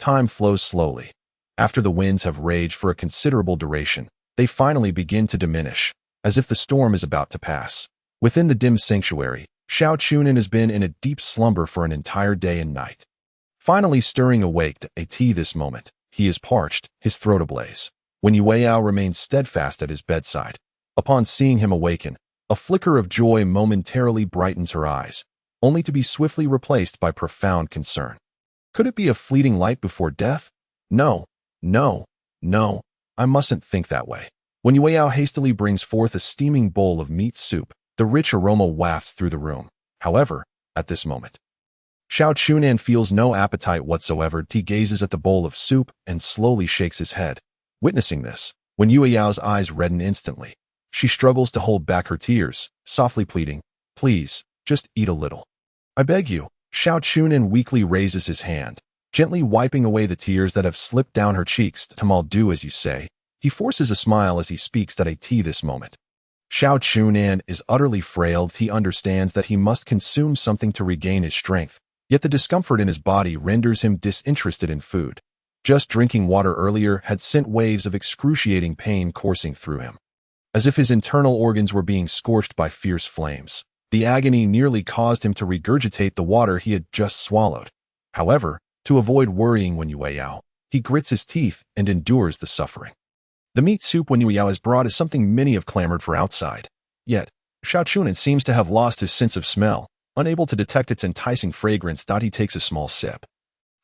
Time flows slowly. After the winds have raged for a considerable duration, they finally begin to diminish, as if the storm is about to pass. Within the dim sanctuary, Xiao Chu Nan has been in a deep slumber for an entire day and night. Finally stirring awake to A.T. this moment, he is parched, his throat ablaze. Wen Yao remains steadfast at his bedside. Upon seeing him awaken, a flicker of joy momentarily brightens her eyes, only to be swiftly replaced by profound concern. Could it be a fleeting light before death? No, I mustn't think that way. Wen Yao hastily brings forth a steaming bowl of meat soup. The rich aroma wafts through the room. However, at this moment, Xiao Chu Nan feels no appetite whatsoever. He gazes at the bowl of soup and slowly shakes his head. Witnessing this, Wen Yao's eyes redden instantly. She struggles to hold back her tears, softly pleading, "Please, just eat a little. I beg you." Xiao Chu Nan weakly raises his hand, gently wiping away the tears that have slipped down her cheeks. "I'll do as you say." He forces a smile as he speaks at A.T. this moment. Xiao Chu Nan is utterly frail. He understands that he must consume something to regain his strength, yet the discomfort in his body renders him disinterested in food. Just drinking water earlier had sent waves of excruciating pain coursing through him, as if his internal organs were being scorched by fierce flames. The agony nearly caused him to regurgitate the water he had just swallowed. However, to avoid worrying Wen Yao, he grits his teeth and endures the suffering. The meat soup Wen Yao has brought is something many have clamored for outside. Yet, Xiao Chu Nan seems to have lost his sense of smell, unable to detect its enticing fragrance. He takes a small sip,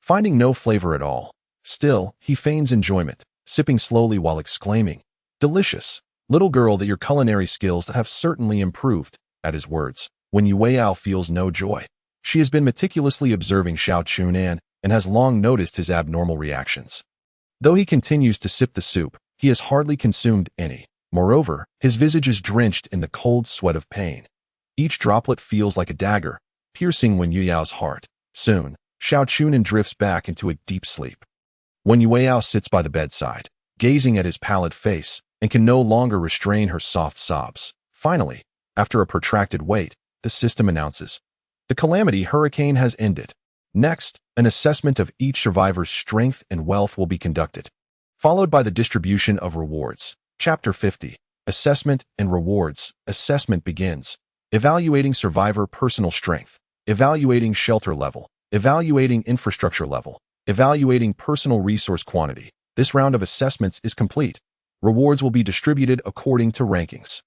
finding no flavor at all. Still, he feigns enjoyment, sipping slowly while exclaiming, "Delicious! Little girl, that your culinary skills have certainly improved." At his words, Wen Yao feels no joy. She has been meticulously observing Xiao Chu Nan and has long noticed his abnormal reactions. Though he continues to sip the soup, he has hardly consumed any. Moreover, his visage is drenched in the cold sweat of pain. Each droplet feels like a dagger, piercing Wen Yao's heart. Soon, Xiao Chu Nan drifts back into a deep sleep. Wen Yao sits by the bedside, gazing at his pallid face, and can no longer restrain her soft sobs. Finally, after a protracted wait, the system announces, The calamity hurricane has ended. Next, an assessment of each survivor's strength and wealth will be conducted, followed by the distribution of rewards. Chapter 50. Assessment and Rewards. Assessment begins. Evaluating survivor personal strength. Evaluating shelter level. Evaluating infrastructure level. Evaluating personal resource quantity. This round of assessments is complete. Rewards will be distributed according to rankings.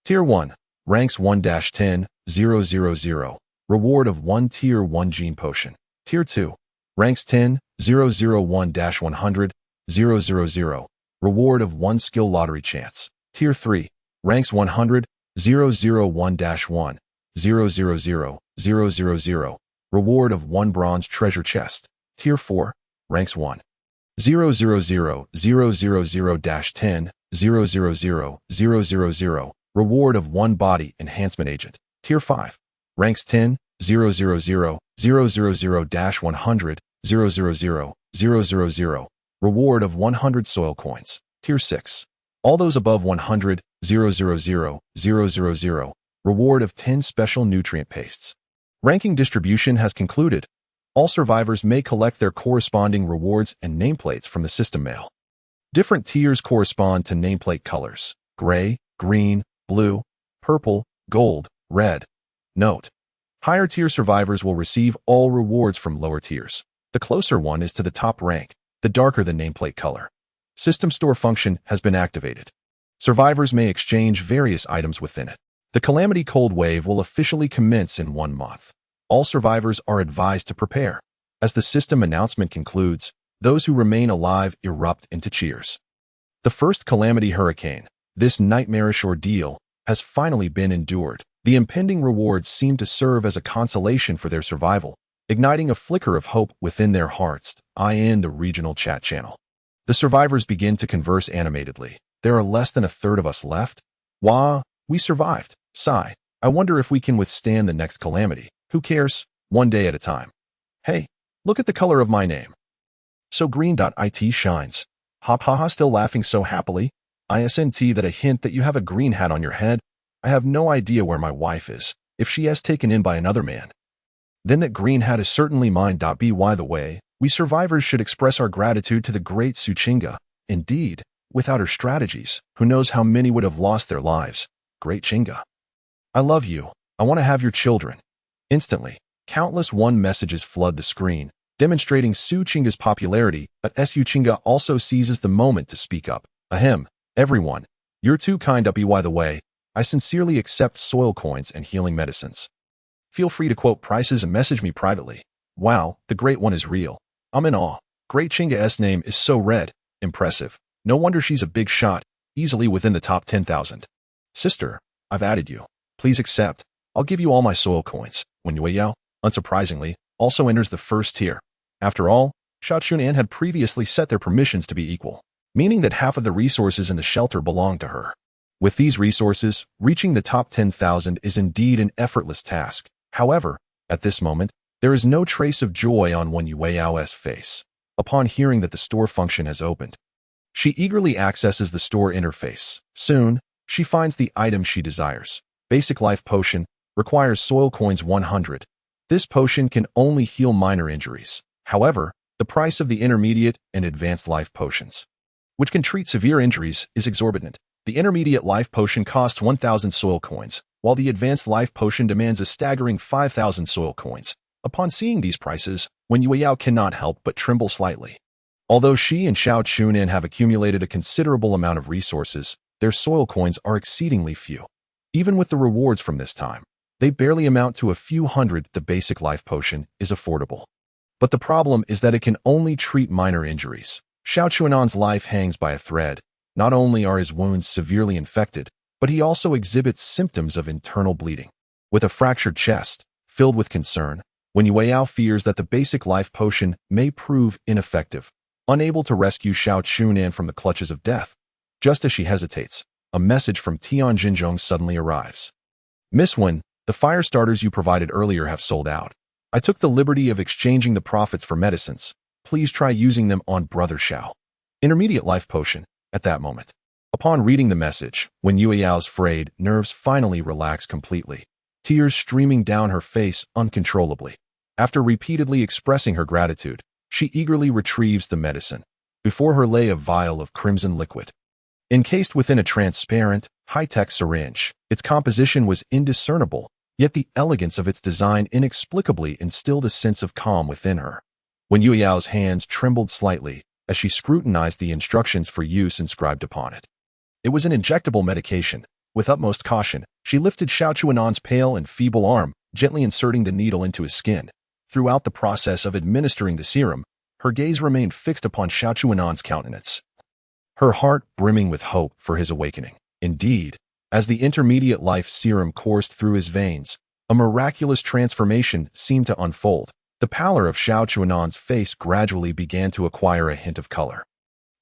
Tier 1. Ranks 1-10, 000. Reward of 1 Tier 1 Gene Potion. Tier 2. Ranks 10, 001-100, 000. Reward of 1 Skill Lottery Chance. Tier 3. Ranks 100, 001-1, 000, 000. Reward of 1 Bronze Treasure Chest. Tier 4. Ranks 1. 000-10, 000, 000. Reward of 1 Body Enhancement Agent. Tier 5. Ranks 10, 000-100, 000, Reward of 100 Soil Coins. Tier 6. All those above 100, 000, Reward of 10 Special Nutrient Pastes. Ranking distribution has concluded. All survivors may collect their corresponding rewards and nameplates from the system mail. Different tiers correspond to nameplate colors: gray, green, blue, purple, gold, red. Note: higher tier survivors will receive all rewards from lower tiers. The closer one is to the top rank, the darker the nameplate color. System store function has been activated. Survivors may exchange various items within it. The Calamity Cold Wave will officially commence in 1 month. All survivors are advised to prepare. As the system announcement concludes, those who remain alive erupt into cheers. The first Calamity Hurricane, this nightmarish ordeal, has finally been endured. The impending rewards seem to serve as a consolation for their survival, igniting a flicker of hope within their hearts. In the regional chat channel, the survivors begin to converse animatedly. There are less than a third of us left. Wah, we survived. Sigh. I wonder if we can withstand the next calamity. Who cares? One day at a time. Hey, look at the color of my name. So green.It shines. Ha ha ha, still laughing so happily. Isn't that a hint that you have a green hat on your head? I have no idea where my wife is, if she has taken in by another man. Then that green hat is certainly mine. By the way, we survivors should express our gratitude to the great Suchinga. Indeed, without her strategies, who knows how many would have lost their lives. Great Chinga. I love you. I want to have your children. Instantly, countless messages flood the screen, demonstrating Suchinga's popularity, but Suchinga also seizes the moment to speak up. Ahem, everyone, you're too kind. By the way, I sincerely accept soil coins and healing medicines. Feel free to quote prices and message me privately. Wow, the great one is real. I'm in awe. Great Chinga's name is so red. Impressive. No wonder she's a big shot, easily within the top 10,000. Sister, I've added you. Please accept. I'll give you all my soil coins. When Yue Yao, unsurprisingly, also enters the first tier. After all, Xiao Chu Nan had previously set their permissions to be equal, meaning that half of the resources in the shelter belonged to her. With these resources, reaching the top 10,000 is indeed an effortless task. However, at this moment, there is no trace of joy on Yue Yao's face. Upon hearing that the store function has opened, she eagerly accesses the store interface. Soon, she finds the item she desires. Basic Life Potion, requires soil coins 100. This potion can only heal minor injuries. However, the price of the intermediate and advanced life potions, which can treat severe injuries, is exorbitant. The intermediate life potion costs 1,000 soil coins, while the advanced life potion demands a staggering 5,000 soil coins. Upon seeing these prices, Yue Yao cannot help but tremble slightly. Although she and Xiao Chu Nan have accumulated a considerable amount of resources, their soil coins are exceedingly few. Even with the rewards from this time, they barely amount to a few hundred. The basic life potion is affordable, but the problem is that it can only treat minor injuries. Xiao Chu Nan's life hangs by a thread. Not only are his wounds severely infected, but he also exhibits symptoms of internal bleeding. With a fractured chest, filled with concern, Yue Yao fears that the basic life potion may prove ineffective. Unable to rescue Xiao Chu Nan from the clutches of death, just as she hesitates, a message from Tian Jinzhong suddenly arrives. Miss Wen, the fire starters you provided earlier have sold out. I took the liberty of exchanging the profits for medicines. Please try using them on Brother Xiao. Intermediate life potion. At that moment, upon reading the message, when Yue Yao's frayed nerves finally relax completely, tears streaming down her face uncontrollably. After repeatedly expressing her gratitude, she eagerly retrieves the medicine. Before her lay a vial of crimson liquid. Encased within a transparent, high-tech syringe, its composition was indiscernible, yet the elegance of its design inexplicably instilled a sense of calm within her. When Yuyao's hands trembled slightly as she scrutinized the instructions for use inscribed upon it. It was an injectable medication. With utmost caution, she lifted Xiao Chu Nan's pale and feeble arm, gently inserting the needle into his skin. Throughout the process of administering the serum, her gaze remained fixed upon Xiao Chu Nan's countenance, her heart brimming with hope for his awakening. Indeed, as the intermediate life serum coursed through his veins, a miraculous transformation seemed to unfold. The pallor of Xiao Chu Nan's face gradually began to acquire a hint of color.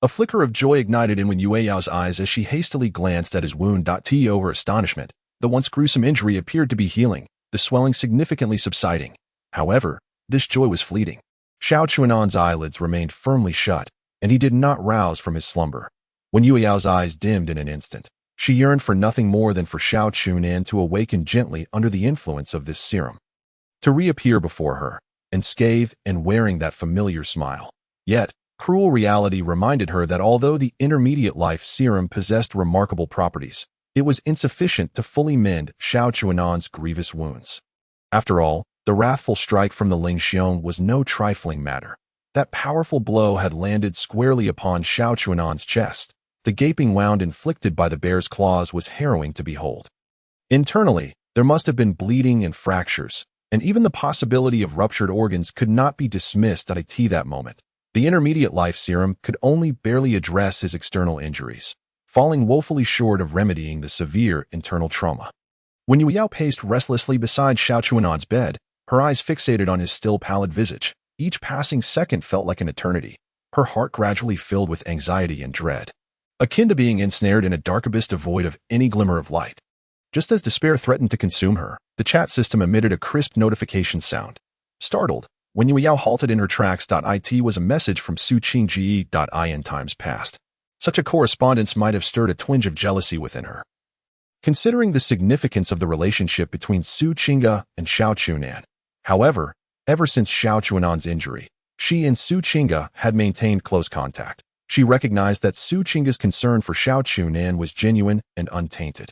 A flicker of joy ignited in Wen Yueyao's eyes as she hastily glanced at his wound. Over astonishment, the once gruesome injury appeared to be healing, the swelling significantly subsiding. However, this joy was fleeting. Xiao Chu Nan's eyelids remained firmly shut, and he did not rouse from his slumber. When Yueyao's eyes dimmed in an instant, she yearned for nothing more than for Xiao Chu Nan to awaken gently under the influence of this serum, to reappear before her, unscathed and wearing that familiar smile. Yet, cruel reality reminded her that although the intermediate life serum possessed remarkable properties, it was insufficient to fully mend Xiao Chu Nan's grievous wounds. After all, the wrathful strike from the Ling Xiong was no trifling matter. That powerful blow had landed squarely upon Xiao Chu Nan's chest. The gaping wound inflicted by the bear's claws was harrowing to behold. Internally, there must have been bleeding and fractures, and even the possibility of ruptured organs could not be dismissed at that moment. The intermediate life serum could only barely address his external injuries, falling woefully short of remedying the severe internal trauma. When Yueyao paced restlessly beside Xiao Chu Nan's bed, her eyes fixated on his still pallid visage. Each passing second felt like an eternity. Her heart gradually filled with anxiety and dread, akin to being ensnared in a dark abyss devoid of any glimmer of light. Just as despair threatened to consume her, the chat system emitted a crisp notification sound. Startled, Wen Yueyao halted in her tracks. It was a message from Su Qingji.In times past. Such a correspondence might have stirred a twinge of jealousy within her. Considering the significance of the relationship between Su Qingge and Xiao Chu Nan. However, ever since Xiao Chu Nan's injury, she and Su Qingge had maintained close contact. She recognized that Su Qingge's concern for Xiao Chu Nan was genuine and untainted.